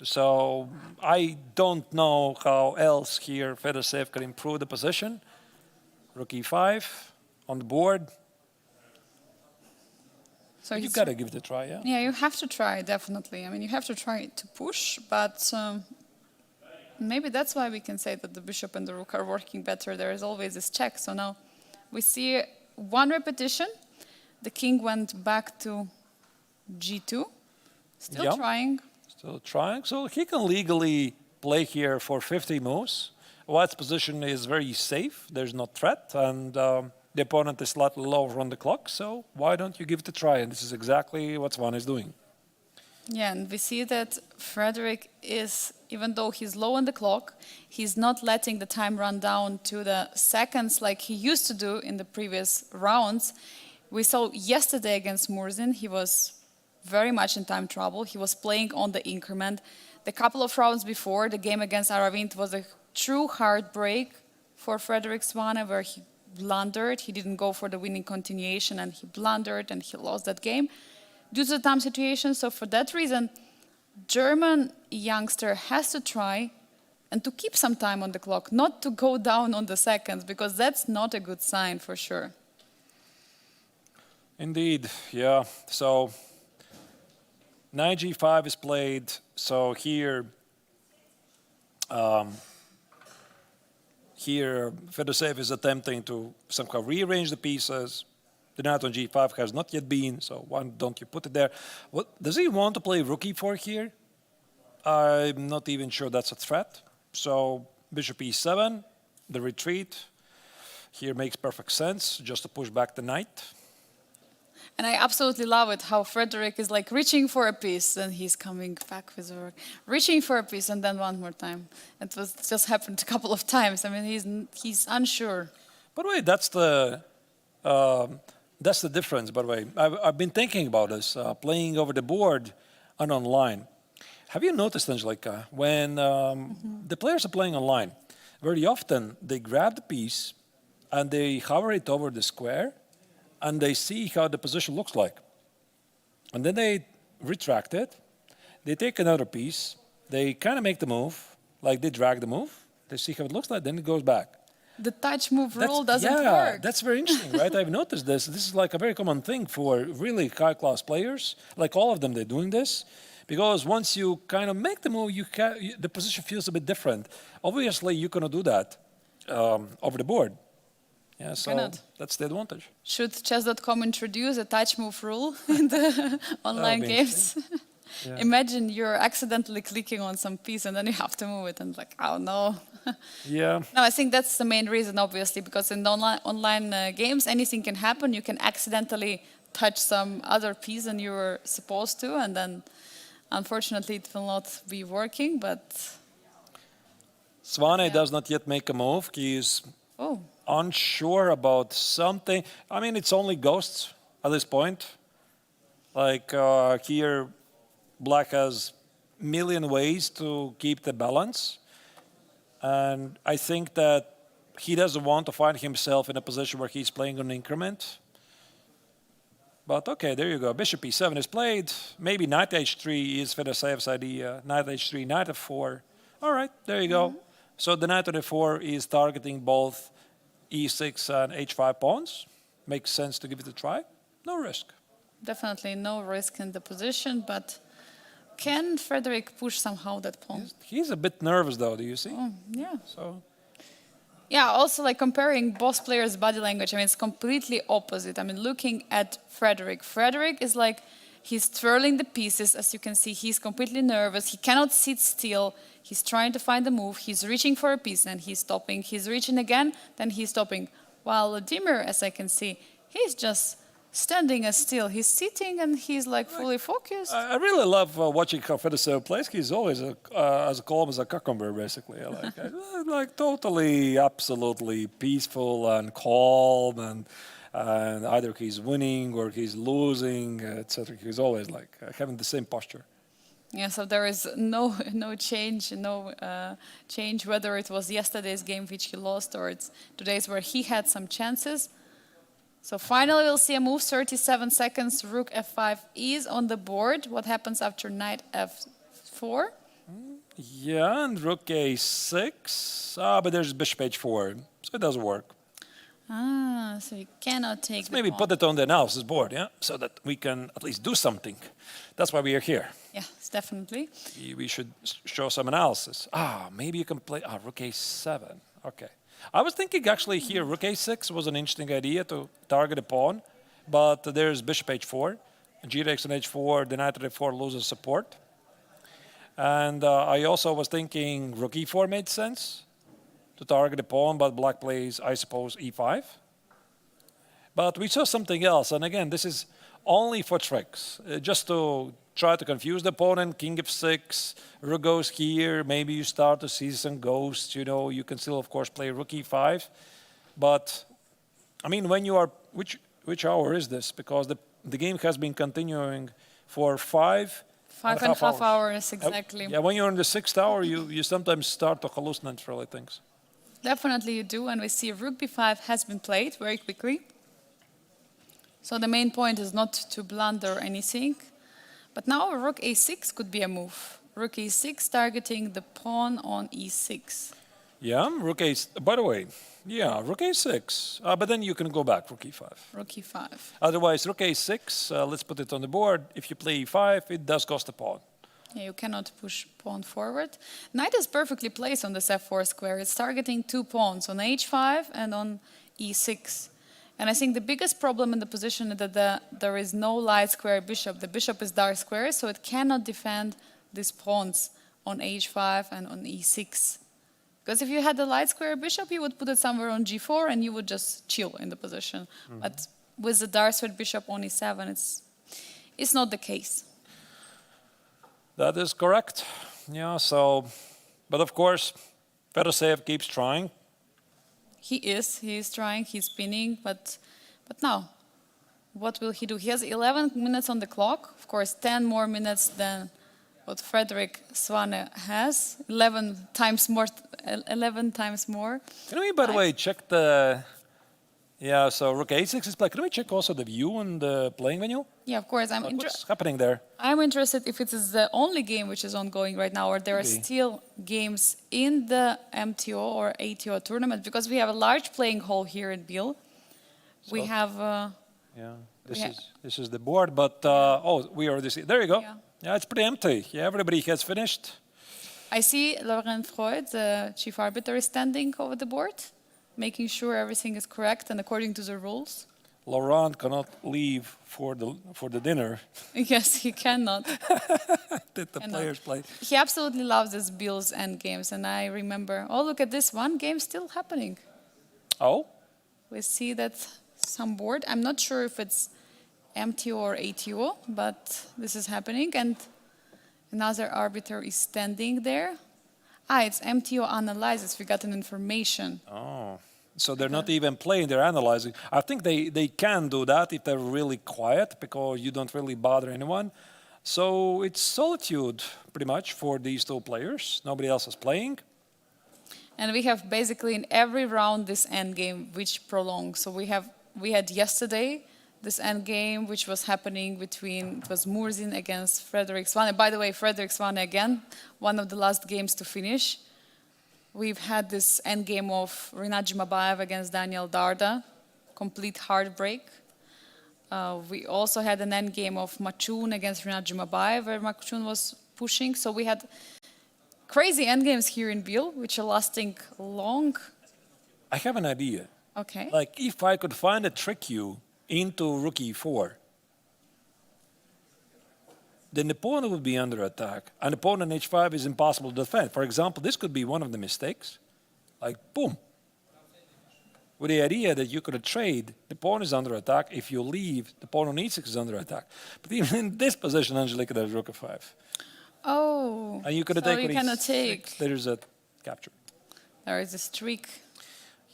So I don't know how else here Fedoseev can improve the position. Rook e5 on the board. So You got to give it a try, yeah? Yeah, you have to try, definitely. I mean, you have to try to push, but maybe that's why we can say that the bishop and the rook are working better. There is always this check. So now we see one repetition. The king went back to g2. Still Yeah. trying. Still trying. So he can legally play here for 50 moves. White's position is very safe. There's no threat. And the opponent is slightly lower on the clock. So why don't you give it a try? And this is exactly what Svan is doing. Yeah, and we see that Frederick is, even though he's low on the clock, he's not letting the time run down to the seconds like he used to do in the previous rounds. We saw yesterday against Murzin, he was very much in time trouble. He was playing on the increment. The couple of rounds before, the game against Aravindh was a true heartbreak for Frederick Svane, where he blundered. He didn't go for the winning continuation, and he blundered, and he lost that game due to the time situation. So for that reason, German youngster has to try and to keep some time on the clock, not to go down on the seconds, because that's not a good sign for sure. Indeed, yeah. So knight g5 is played. So here, Fedoseev is attempting to somehow rearrange the pieces. The knight on g5 has not yet been, so why don't you put it there? What, does he want to play rook e4 here? I'm not even sure that's a threat. So bishop e7, the retreat here makes perfect sense, just to push back the knight. And I absolutely love it, how Frederick is like reaching for a piece, and he's coming back with work, reaching for a piece, and then one more time. It was just happened a couple of times. I mean, he's unsure. By the way, that's the difference. By the way, I've been thinking about this, playing over the board and online. Have you noticed, Angelica, when the players are playing online, very often they grab the piece and they hover it over the square, and they see how the position looks like. And then they retract it, they take another piece, they kind of make the move, like they drag the move, they see how it looks like, then it goes back. The touch move rule doesn't work. Yeah, that's very interesting, right? I've noticed this. This is like a very common thing for really high-class players. Like all of them, they're doing this. Because once you kind of make the move, the position feels a bit different. Obviously, you cannot do that over the board. Yeah, so that's the advantage. Should chess.com introduce a touch move rule in the online games? Yeah. Imagine you're accidentally clicking on some piece and then you have to move it and like, oh no. Yeah. No, I think that's the main reason, obviously, because in the online games, anything can happen. You can accidentally touch some other piece than you were supposed to, and then unfortunately it will not be working, but... Svane does not yet make a move. He is unsure about something. I mean, it's only ghosts at this point. Like here, Black has a million ways to keep the balance. And I think that he doesn't want to find himself in a position where he's playing on increment. But okay, there you go. Bishop e7 is played. Maybe knight h3 is Fedoseev's idea. Knight h3, knight f4. All right, there you go. So the knight on f4 is targeting both e6 and h5 pawns. Makes sense to give it a try. No risk. Definitely no risk in the position, but can Frederick push somehow that pawn? He's a bit nervous though, do you see? Oh, yeah. So. Yeah, also like comparing both players' body language, I mean, it's completely opposite. I mean, looking at Frederick. Frederick is like, he's twirling the pieces, as you can see. He's completely nervous. He cannot sit still. He's trying to find the move. He's reaching for a piece, and he's stopping. He's reaching again, then he's stopping. While Vladimir, as I can see, he's just standing as still. He's sitting, and he's like fully focused. I really love watching how Fedoseev plays. He's always as calm as a cucumber, basically. Like totally, absolutely peaceful and calm, And either he's winning or he's losing, etc. He's always like having the same posture. Yeah, so there is no change, change whether it was yesterday's game which he lost or it's today's where he had some chances. So finally we'll see a move, 37 seconds, rook f5 is on the board. What happens after knight f4? Yeah, and rook a6. But there's bishop h4, so it doesn't work. So you cannot take the Maybe pawn. put it on the analysis board, yeah, so that we can at least do something. That's why we are here. Yes, definitely. We should show some analysis. Maybe you can play rook a7. Okay. I was thinking actually here rook a6 was an interesting idea to target a pawn, but there's bishop h4, g takes on h4, the knight at f4 loses support. And I also was thinking rook e4 made sense to target a pawn, but black plays, I suppose, e5. But we saw something else, and again, this is only for tricks, just to try to confuse the opponent. King f6, rook goes here, maybe you start to see some ghosts, you can still, of course, play rook e5. But, I mean, when you are, which hour is this? Because the game has been continuing for 5.5 hours, exactly. Yeah, when you're in the 6th hour, you sometimes start to hallucinate really things. Definitely you do, and we see rook b5 has been played very quickly. So the main point is not to blunder anything. But now rook a6 could be a move. Rook e6 targeting the pawn on e6. Yeah, rook a. By the way, yeah, rook a6. But then you can go back, rook e5. Rook e5. Otherwise, rook a6, let's put it on the board. If you play e5, it does cost a pawn. Yeah, you cannot push pawn forward. Knight is perfectly placed on this f4 square. It's targeting two pawns on h5 and on e6. And I think the biggest problem in the position is that there is no light square bishop. The bishop is dark square, so it cannot defend these pawns on h5 and on e6. Because if you had the light square bishop, you would put it somewhere on g4 and you would just chill in the position. But with the dark square bishop on e7, it's not the case. That is correct. Yeah, so, but of course, Fedoseev keeps trying. He is trying, he's spinning, but now, what will he do? He has 11 minutes on the clock, of course 10 more minutes than what Frederick Swane has, 11 times more. Can we, by the way, check the... Yeah, so rook a6 is played. Can we check also the view and the playing venue? Yeah, of course. What's happening there? I'm interested if it is the only game which is ongoing right now, or there are still games in the MTO or ATO tournament, because we have a large playing hall here in Biel. We have... Yeah, this is the board, but... we already see... There you go. Yeah, it's pretty empty. Yeah, everybody has finished. I see Laurent Freud, the chief arbiter, is standing over the board, making sure everything is correct and according to the rules. Laurent cannot leave for the dinner. Yes, he cannot. Did the players play? He absolutely loves his Biel's Endgames, and I remember, look at this one game still happening. Oh? We see that some board. I'm not sure if it's MTO or ATO, but this is happening, and another arbiter is standing there. It's MTO analyzes. We got an information. Oh. So they're not even playing, they're analyzing. I think they can do that if they're really quiet, because you don't really bother anyone. So it's solitude, pretty much, for these two players. Nobody else is playing. And we have basically in every round this endgame, which prolongs. So we had yesterday this endgame, which was happening between, it was Murzin against Frederick Swane. By the way, Frederick Swane again, one of the last games to finish. We've had this endgame of Rinat Jimabayev against Daniel Darda, complete heartbreak. We also had an endgame of Machun against Rinat Jimabayev, where Machun was pushing. So we had crazy endgames here in Biel, which are lasting long. I have an idea. Okay. Like, if I could find a trick you into rook e4, then the pawn would be under attack, and the pawn on h5 is impossible to defend. For example, this could be one of the mistakes. Like, boom. With the idea that you could trade, the pawn is under attack. If you leave, the pawn on e6 is under attack. But even in this position, Angelika, there's rook f5. Oh, and you could so take you cannot take. There's a capture. There is a streak.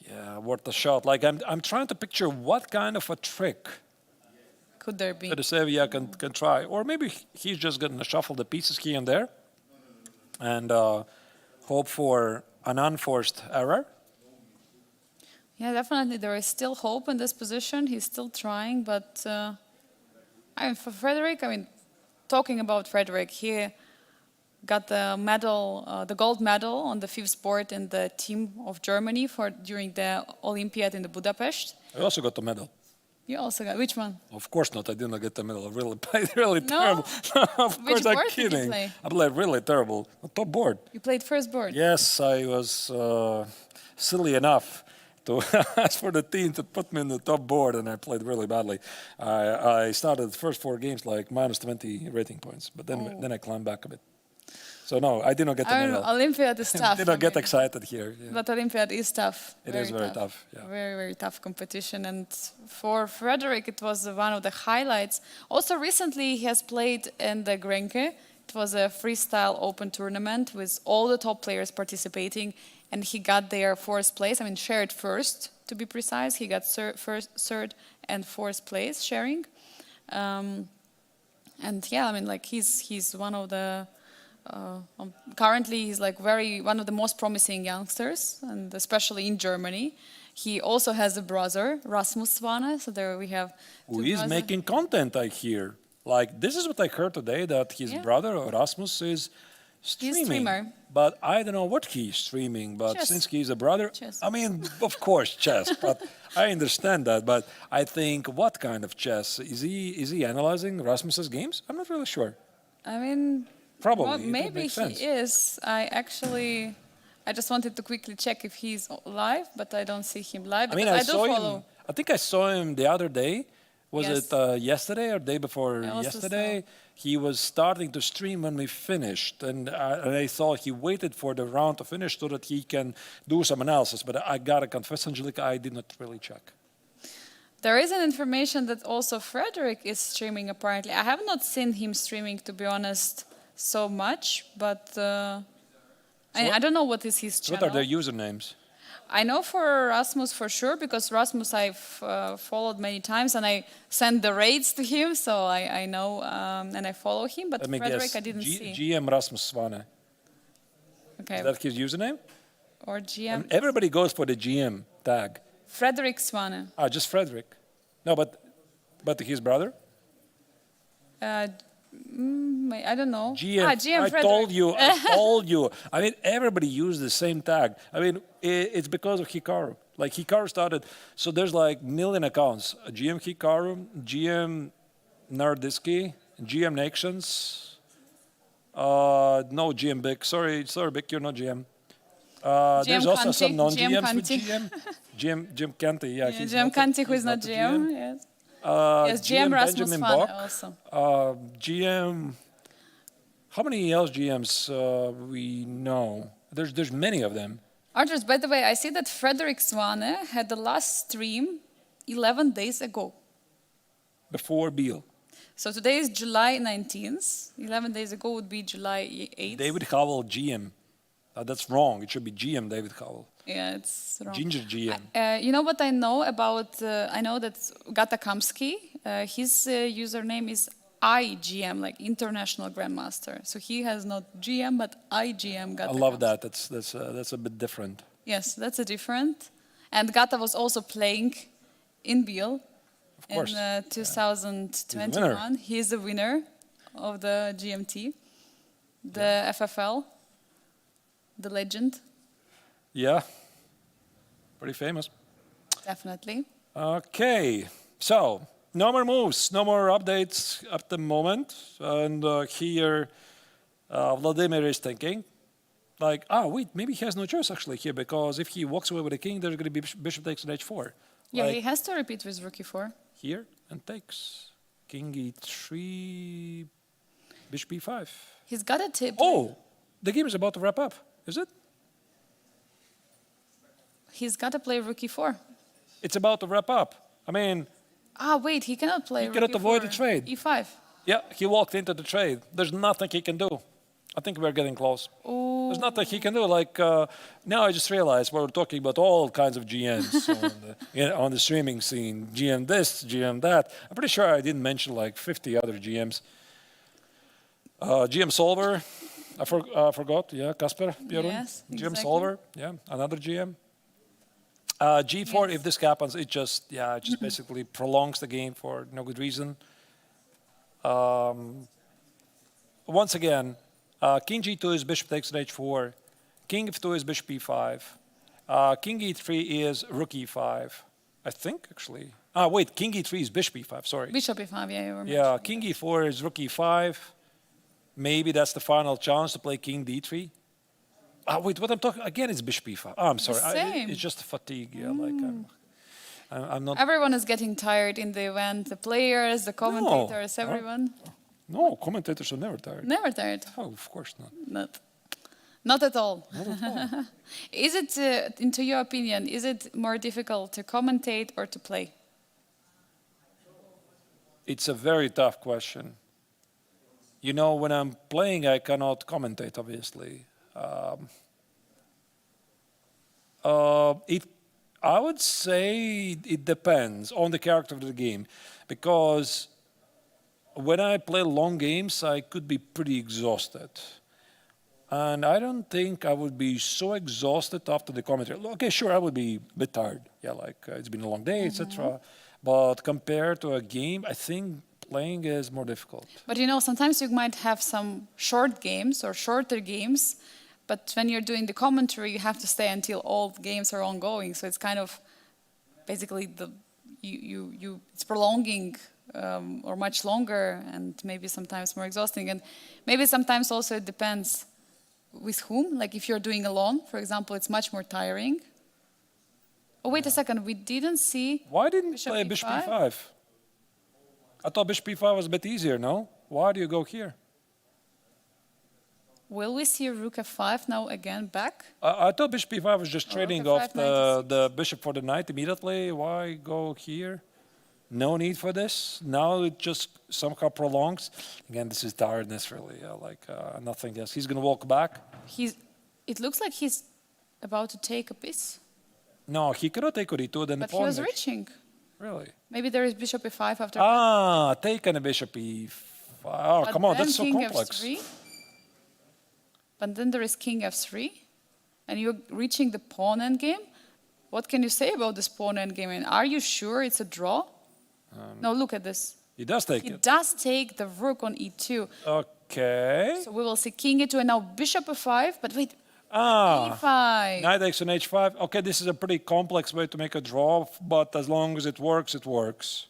Yeah, worth a shot. Like I'm trying to picture what kind of a trick Could there be? Fedoseev can try, or maybe he's just going to shuffle the pieces here and there, and hope for an unforced error. Yeah, definitely. There is still hope in this position. He's still trying, but I mean, for Frederick, I mean, talking about Frederick, he got the medal, the gold medal on the fifth sport in the team of Germany during the Olympiad in the Budapest. I also got the medal. You also got which one? Of course not. I did not get the medal. I really played really No? terrible. Of Which course, I'm board did you kidding. play? I played really terrible. Top board. You played first board. Yes, I was silly enough to ask for the team to put me in the top board, and I played really badly. I started the first 4 games like minus 20 rating points, but then I climbed back a bit. So no, I did not get the I don't know, medal. Olympiad is tough. Did not I get mean, excited here. Yeah. But Olympiad is tough. It is very tough, yeah. Very, very tough competition. And for Frederick, it was one of the highlights. Also, recently, he has played in the Grenke. It was a freestyle open tournament with all the top players participating. And he got there 4th place. I mean, shared first, to be precise. He got first, 3rd, and 4th place sharing. And yeah, I mean, like he's one of the... currently, he's like one of the most promising youngsters, and especially in Germany. He also has a brother, Rasmus Swane. So there we have. Who is making content, I hear. Like, this is what I heard today, that his brother, Rasmus, is streaming. He's a streamer. But I don't know what he's streaming. But Chess. since he's a brother, Chess. I mean, of course, chess. But I understand that. But I think, what kind of chess? Is he analyzing Rasmus's games? I'm not really sure. I mean... Probably. Well, it would maybe make sense. he is. I just wanted to quickly check if he's live, but I don't see him live. I mean, because I do saw follow. him. I think I saw him the other day. Was Yes. it yesterday or day before I also yesterday? He was starting to stream when we finished, and I thought he waited for the round to finish so that he can do some analysis. But I gotta confess, Angelica, I did not really check. There is an information that also Frederick is streaming. Apparently, I have not seen him streaming, to be honest, so much. But I don't know what is his channel. What are their usernames? I know for Rasmus for sure, because Rasmus I've followed many times, and I send the raids to him, so I know and I follow him. But Let me Frederick, guess. I didn't see. GM Rasmus Swane. Okay, Is that his username? or GM And everybody goes for the GM tag. Frederick Swane. Ah, just Frederick. No, but his brother? I don't know. GM. GM I Frederick. told you. I told you. I mean, everybody used the same tag. I mean, it's because of Hikaru. Like, Hikaru started. So there's like million accounts. GM Hikaru, GM Nardiski, GM Nations. No GM Big. Sorry, Big, you're not GM. There's also Kanti, some non-GMs GM with Kanti. Jim Kanti, yeah. Yeah, he's GM not a- Kanti, who he's is not a GM. Yes. Yes, GM GM Rasmus Benjamin Swane Bock. also. GM. How many else GMs we know? There's many of them. Archers, by the way, I see that Frederick Swane had the last stream 11 days ago. Before Biel. So today is July 19th. 11 days ago would be July 8th. David Howell, GM. That's wrong. It should be GM David Howell. Yeah, it's wrong. Ginger GM. You know what I know about? I know that Gatakamsky, his username is IGM, like International Grandmaster. So he has not GM, but IGM Gatakamsky. I love that. That's a bit different. Yes, that's a different. And Gata was also playing in Biel Of course. in 2021. He's the winner of the GMT, the FFL, the legend. Yeah. Pretty famous. Definitely. Okay. So, no more moves, no more updates at the moment. And here, Vladimir is thinking, like, wait, maybe he has no choice actually here, because if he walks away with the king, there's going to be bishop takes on h4. Yeah, Like, he has to repeat with rook e4. here and takes. King e3, bishop e5. He's got a tip. Oh, the game is about to wrap up, is it? He's got to play rook e4. It's about to wrap up. I mean, Wait, he cannot play He rook cannot e4. avoid the trade. E5. yeah, he walked into the trade. There's nothing he can do. I think we're getting close. Oh, There's nothing he can do. Like now, I just realized we're talking about all kinds of GMs on the streaming scene. GM this, GM that. I'm pretty sure I didn't mention like 50 other GMs. GM Solver, I forgot. Yeah, Kasper Bjorn. Yes, GM exactly. Solver. Yeah, another GM. G4. Yes. If this happens, it just basically prolongs the game for no good reason. Once again, King G2 is bishop takes on H4. King F2 is bishop E5. King E3 is rook E5. I think actually. Wait, King E3 is bishop E5. Sorry. Bishop E5, yeah, you were Yeah, mentioning. King E4 is rook E5. Maybe that's the final chance to play King D3. Wait, what I'm talking again is bishop E5. I'm sorry. same. It's just fatigue. Yeah, like I'm not. Everyone is getting tired in the event. The players, the commentators, everyone. No, commentators are never tired. Never tired. Oh, of course not. Not at all. Not at all. Is it, into your opinion, is it more difficult to commentate or to play? It's a very tough question. You know, when I'm playing, I cannot commentate, obviously. I would say it depends on the character of the game, because when I play long games, I could be pretty exhausted. And I don't think I would be so exhausted after the commentary. Okay, sure, I would be a bit tired. Yeah, like it's been a long day, etc. But compared to a game, I think playing is more difficult. But you know, sometimes you might have some short games or shorter games, but when you're doing the commentary, you have to stay until all the games are ongoing. So it's kind of basically it's prolonging or much longer and maybe sometimes more exhausting. And maybe sometimes also it depends with whom. Like if you're doing alone, for example, it's much more tiring. Oh, wait a second, we didn't see. Why didn't you Bishop play bishop E5? E5? I thought bishop E5 was a bit easier, no? Why do you go here? Will we see rook F5 now again back? I thought bishop E5 was just trading F5, off knight the bishop for the knight immediately. Why go here? No need for this. Now it just somehow prolongs. Again, this is tiredness, really. Nothing else. He's going to walk back. It looks like he's about to take a piece, No, he cannot take on E2, then but the he pawn. was reaching. Really? Maybe there is bishop E5 after. Taken a bishop E5. Oh, But come on, then that's so king complex. F3. But then there is king F3, and you're reaching the pawn endgame. What can you say about this pawn endgame? And are you sure it's a draw? No, look at this. He does take He it. does take the rook on E2. Okay. So we will see king E2 and now bishop E5. But wait, E5. Knight takes on H5. Okay, this is a pretty complex way to make a draw, but as long as it works, it works.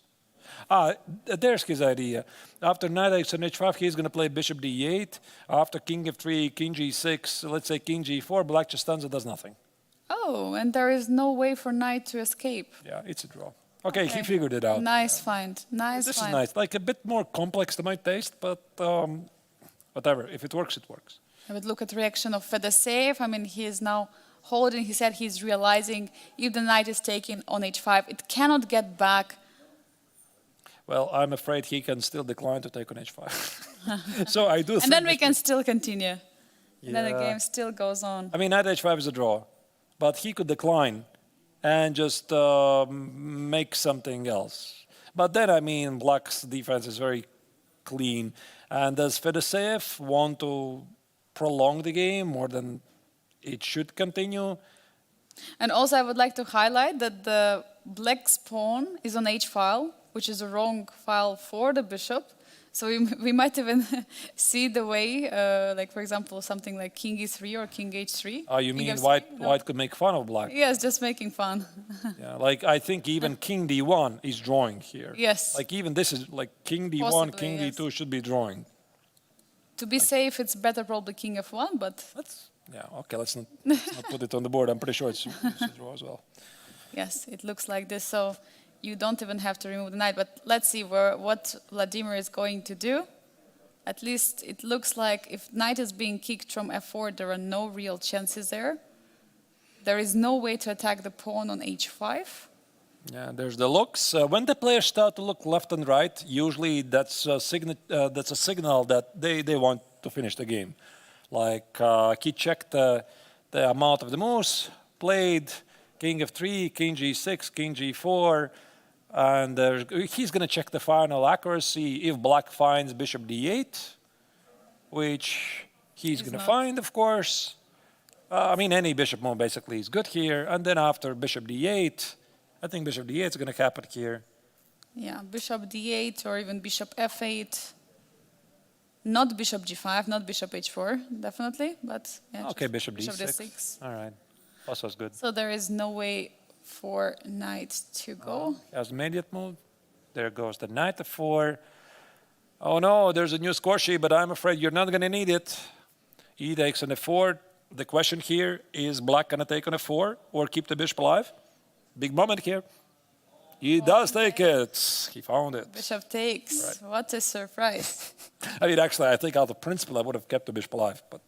There's his idea. After knight takes on H5, he's going to play bishop D8. After king F3, king G6, let's say king G4, black just stands and does nothing. Oh, and there is no way for knight to escape. Yeah, it's a draw. Okay, he figured it out. Nice find. Nice This find. is nice. Like a bit more complex to my taste, but whatever. If it works, it works. I would look at the reaction of Fedoseev. I mean, he is now holding his head. He's realizing if the knight is taken on H5, it cannot get back. Well, I'm afraid he can still decline to take on H5. So I do think... And then we can still continue. And then the Yeah. game still goes on. I mean, knight H5 is a draw, but he could decline and just make something else. But then, I mean, black's defense is very clean. And does Fedoseev want to prolong the game more than it should continue? And also, I would like to highlight that the black's pawn is on H file, which is a wrong file for the bishop. So we might even see the way, like for example, something like king E3 or king H3. Oh, you King mean F3? No. white could make fun of black? Yes, just making fun. Yeah, like I think even king D1 is drawing here. Yes. Like even this is like king D1, Possibly, king yes. D2 should be drawing. To be safe, it's better probably king F1, but Okay, let's not put it on the board. I'm pretty sure it's a draw as well. yes, it looks like this. So you don't even have to remove the knight. But let's see what Vladimir is going to do. At least it looks like if knight is being kicked from F4, there are no real chances there. There is no way to attack the pawn on H5. Yeah, there's the looks. When the players start to look left and right, usually that's a signal that they want to finish the game. He checked the amount of the moves played, king f3, king g6, king g4, and he's going to check the final accuracy if black finds bishop d8, which he's going to find, of course. Any bishop move basically is good here. And then after bishop d8, I think bishop d8 is going to happen here. Yeah, bishop d8 or even bishop f8. Not bishop g5, not bishop h4, definitely. But yeah, okay, bishop d6. d6. All right. Also is good. So there is no way for knight to go. As immediate move. There goes the knight f4. Oh no, there's a new score sheet, but I'm afraid you're not going to need it. E takes on f4. The question here is black going to take on f4 or keep the bishop alive? Big moment here. He does take it. He found it. Bishop takes. Right. What a surprise. Actually, I think out of principle, I would have kept the bishop alive. But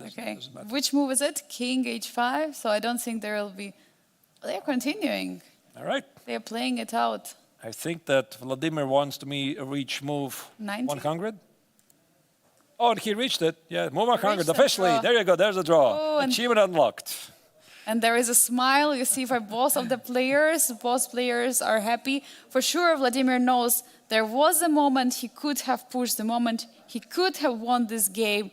okay. Which move is it? King h5. So I don't think there will be... They're continuing. All right. They're playing it out. I think that Vladimir wants to reach move 90? 100. Oh, and he reached it. Yeah, move 100 the officially. draw. There you go. There's the draw. Oh, Achievement unlocked. And there is a smile you see for both of the players. Both players are happy. For sure, Vladimir knows there was a moment he could have pushed, the moment he could have won this game,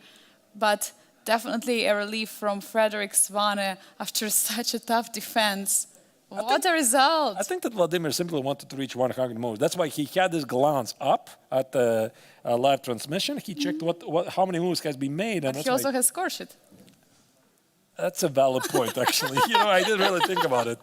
but definitely a relief from Frederick Svane after such a tough defense. What a result! I think that Vladimir simply wanted to reach 100 moves. That's why he had his glance up at the live transmission. He checked how many moves has been made. And but he also has score sheet. That's a valid point, actually. I didn't really think about it.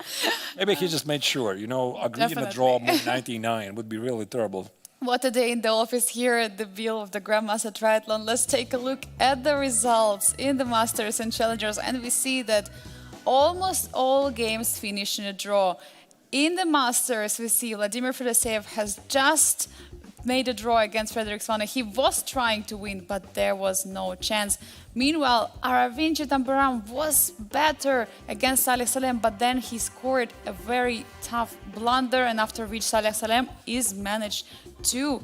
Maybe he just made sure, agreeing a draw move 99 would be really terrible. What a day in the office here at the Biel of the Grandmaster Triathlon. Let's take a look at the results in the Masters and Challengers, and we see that almost all games finish in a draw. In the Masters, we see Vladimir Fedoseev has just made a draw against Frederick Svane. He was trying to win, but there was no chance. Meanwhile, Aravindh was better against Saleh Salem, but then he scored a very tough blunder, and after which Saleh Salem is managed to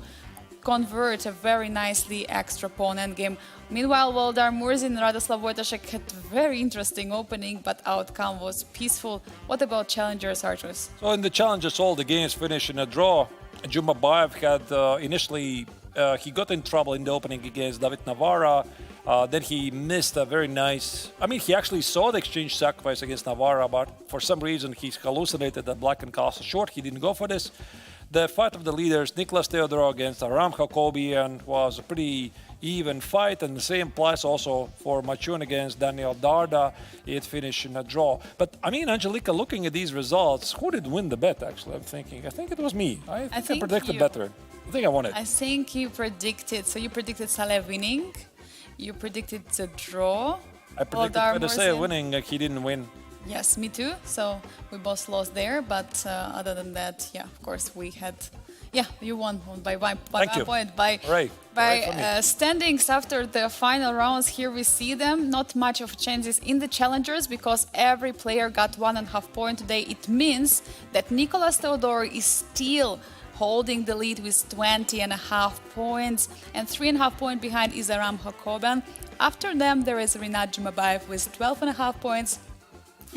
convert a very nicely extra pawn endgame. Meanwhile, Voldar Murzin and Radoslav Wojtaszek had a very interesting opening, but outcome was peaceful. What about challengers, Artus? So in the challengers, all the games finished in a draw. Jumabayev had initially, he got in trouble in the opening against David Navara. Then he missed a very nice... he actually saw the exchange sacrifice against Navara, but for some reason he hallucinated that black and castle short. He didn't go for this. The fight of the leaders, Niklas Theodorov against Aram Jacobian, was a pretty even fight, and the same applies also for Machun against Daniel Darda. It finished in a draw. But Angelika, looking at these results, who did win the bet? Actually, I'm thinking. I think it was me. I think I predicted better. I think I won it. I think you predicted. So you predicted Saleh winning. You predicted the draw. I predicted Fedoseev winning. He didn't win. Yes, me too. So we both lost there. But other than that, yeah, of course, we had... Yeah, you won by one point. By standings after the final rounds, here we see them. Not much of changes in the challengers because every player got 1.5 points today. It means that Nicolas Theodor is still holding the lead with 20.5 points, and 3.5 points behind is Aram Jacobian. After them, there is Rinat Jumabayev with 12.5 points.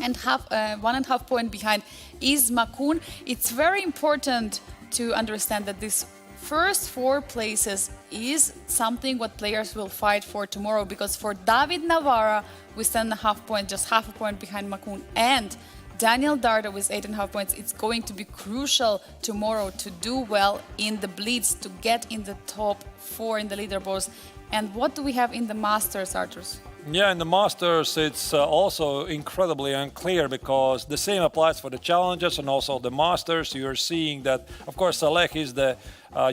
And 1.5 point behind is Makun. It's very important to understand that these first 4 places is something what players will fight for tomorrow, because for David Navara with 10.5 points, just half a point behind Makun, and Daniel Darda with 8.5 points, it's going to be crucial tomorrow to do well in the Blitz, to get in the top 4 in the leaderboards. And what do we have in the Masters, Arturs? Yeah, in the Masters, it's also incredibly unclear because the same applies for the Challengers and also the Masters. You're seeing that, of course, Saleh is the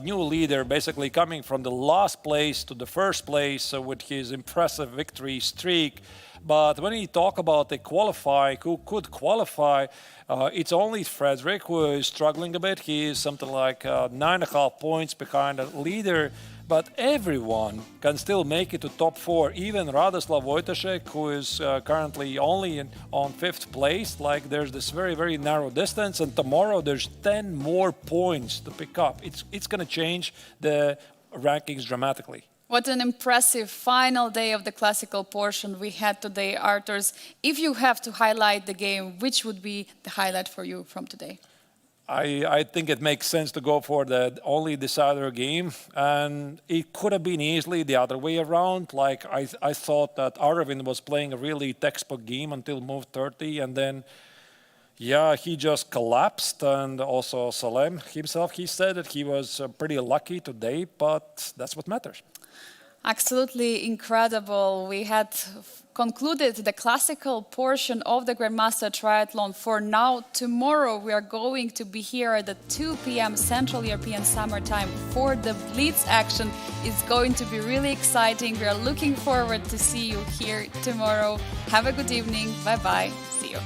new leader, basically coming from the last place to the first place with his impressive victory streak. But when you talk about the qualifying, who could qualify, it's only Frederick who is struggling a bit. He is something like 9.5 points behind the leader. But everyone can still make it to top 4. Even Radoslav Wojtaszek, who is currently only on 5th place. Like, there's this very, very narrow distance. And tomorrow there's 10 more points to pick up. It's going to change the rankings dramatically. What an impressive final day of the classical portion we had today, Arturs. If you have to highlight the game, which would be the highlight for you from today? I think it makes sense to go for the only decider game, and it could have been easily the other way around. Like I thought that Aravindh was playing a really textbook game until move 30, and then he just collapsed. And also Salem himself, he said that he was pretty lucky today, but that's what matters. Absolutely incredible. We had concluded the classical portion of the Grandmaster Triathlon for now. Tomorrow we are going to be here at 2 p.m. Central European Summer Time for the Blitz action. It's going to be really exciting. We are looking forward to see you here tomorrow. Have a good evening. Bye-bye. See you.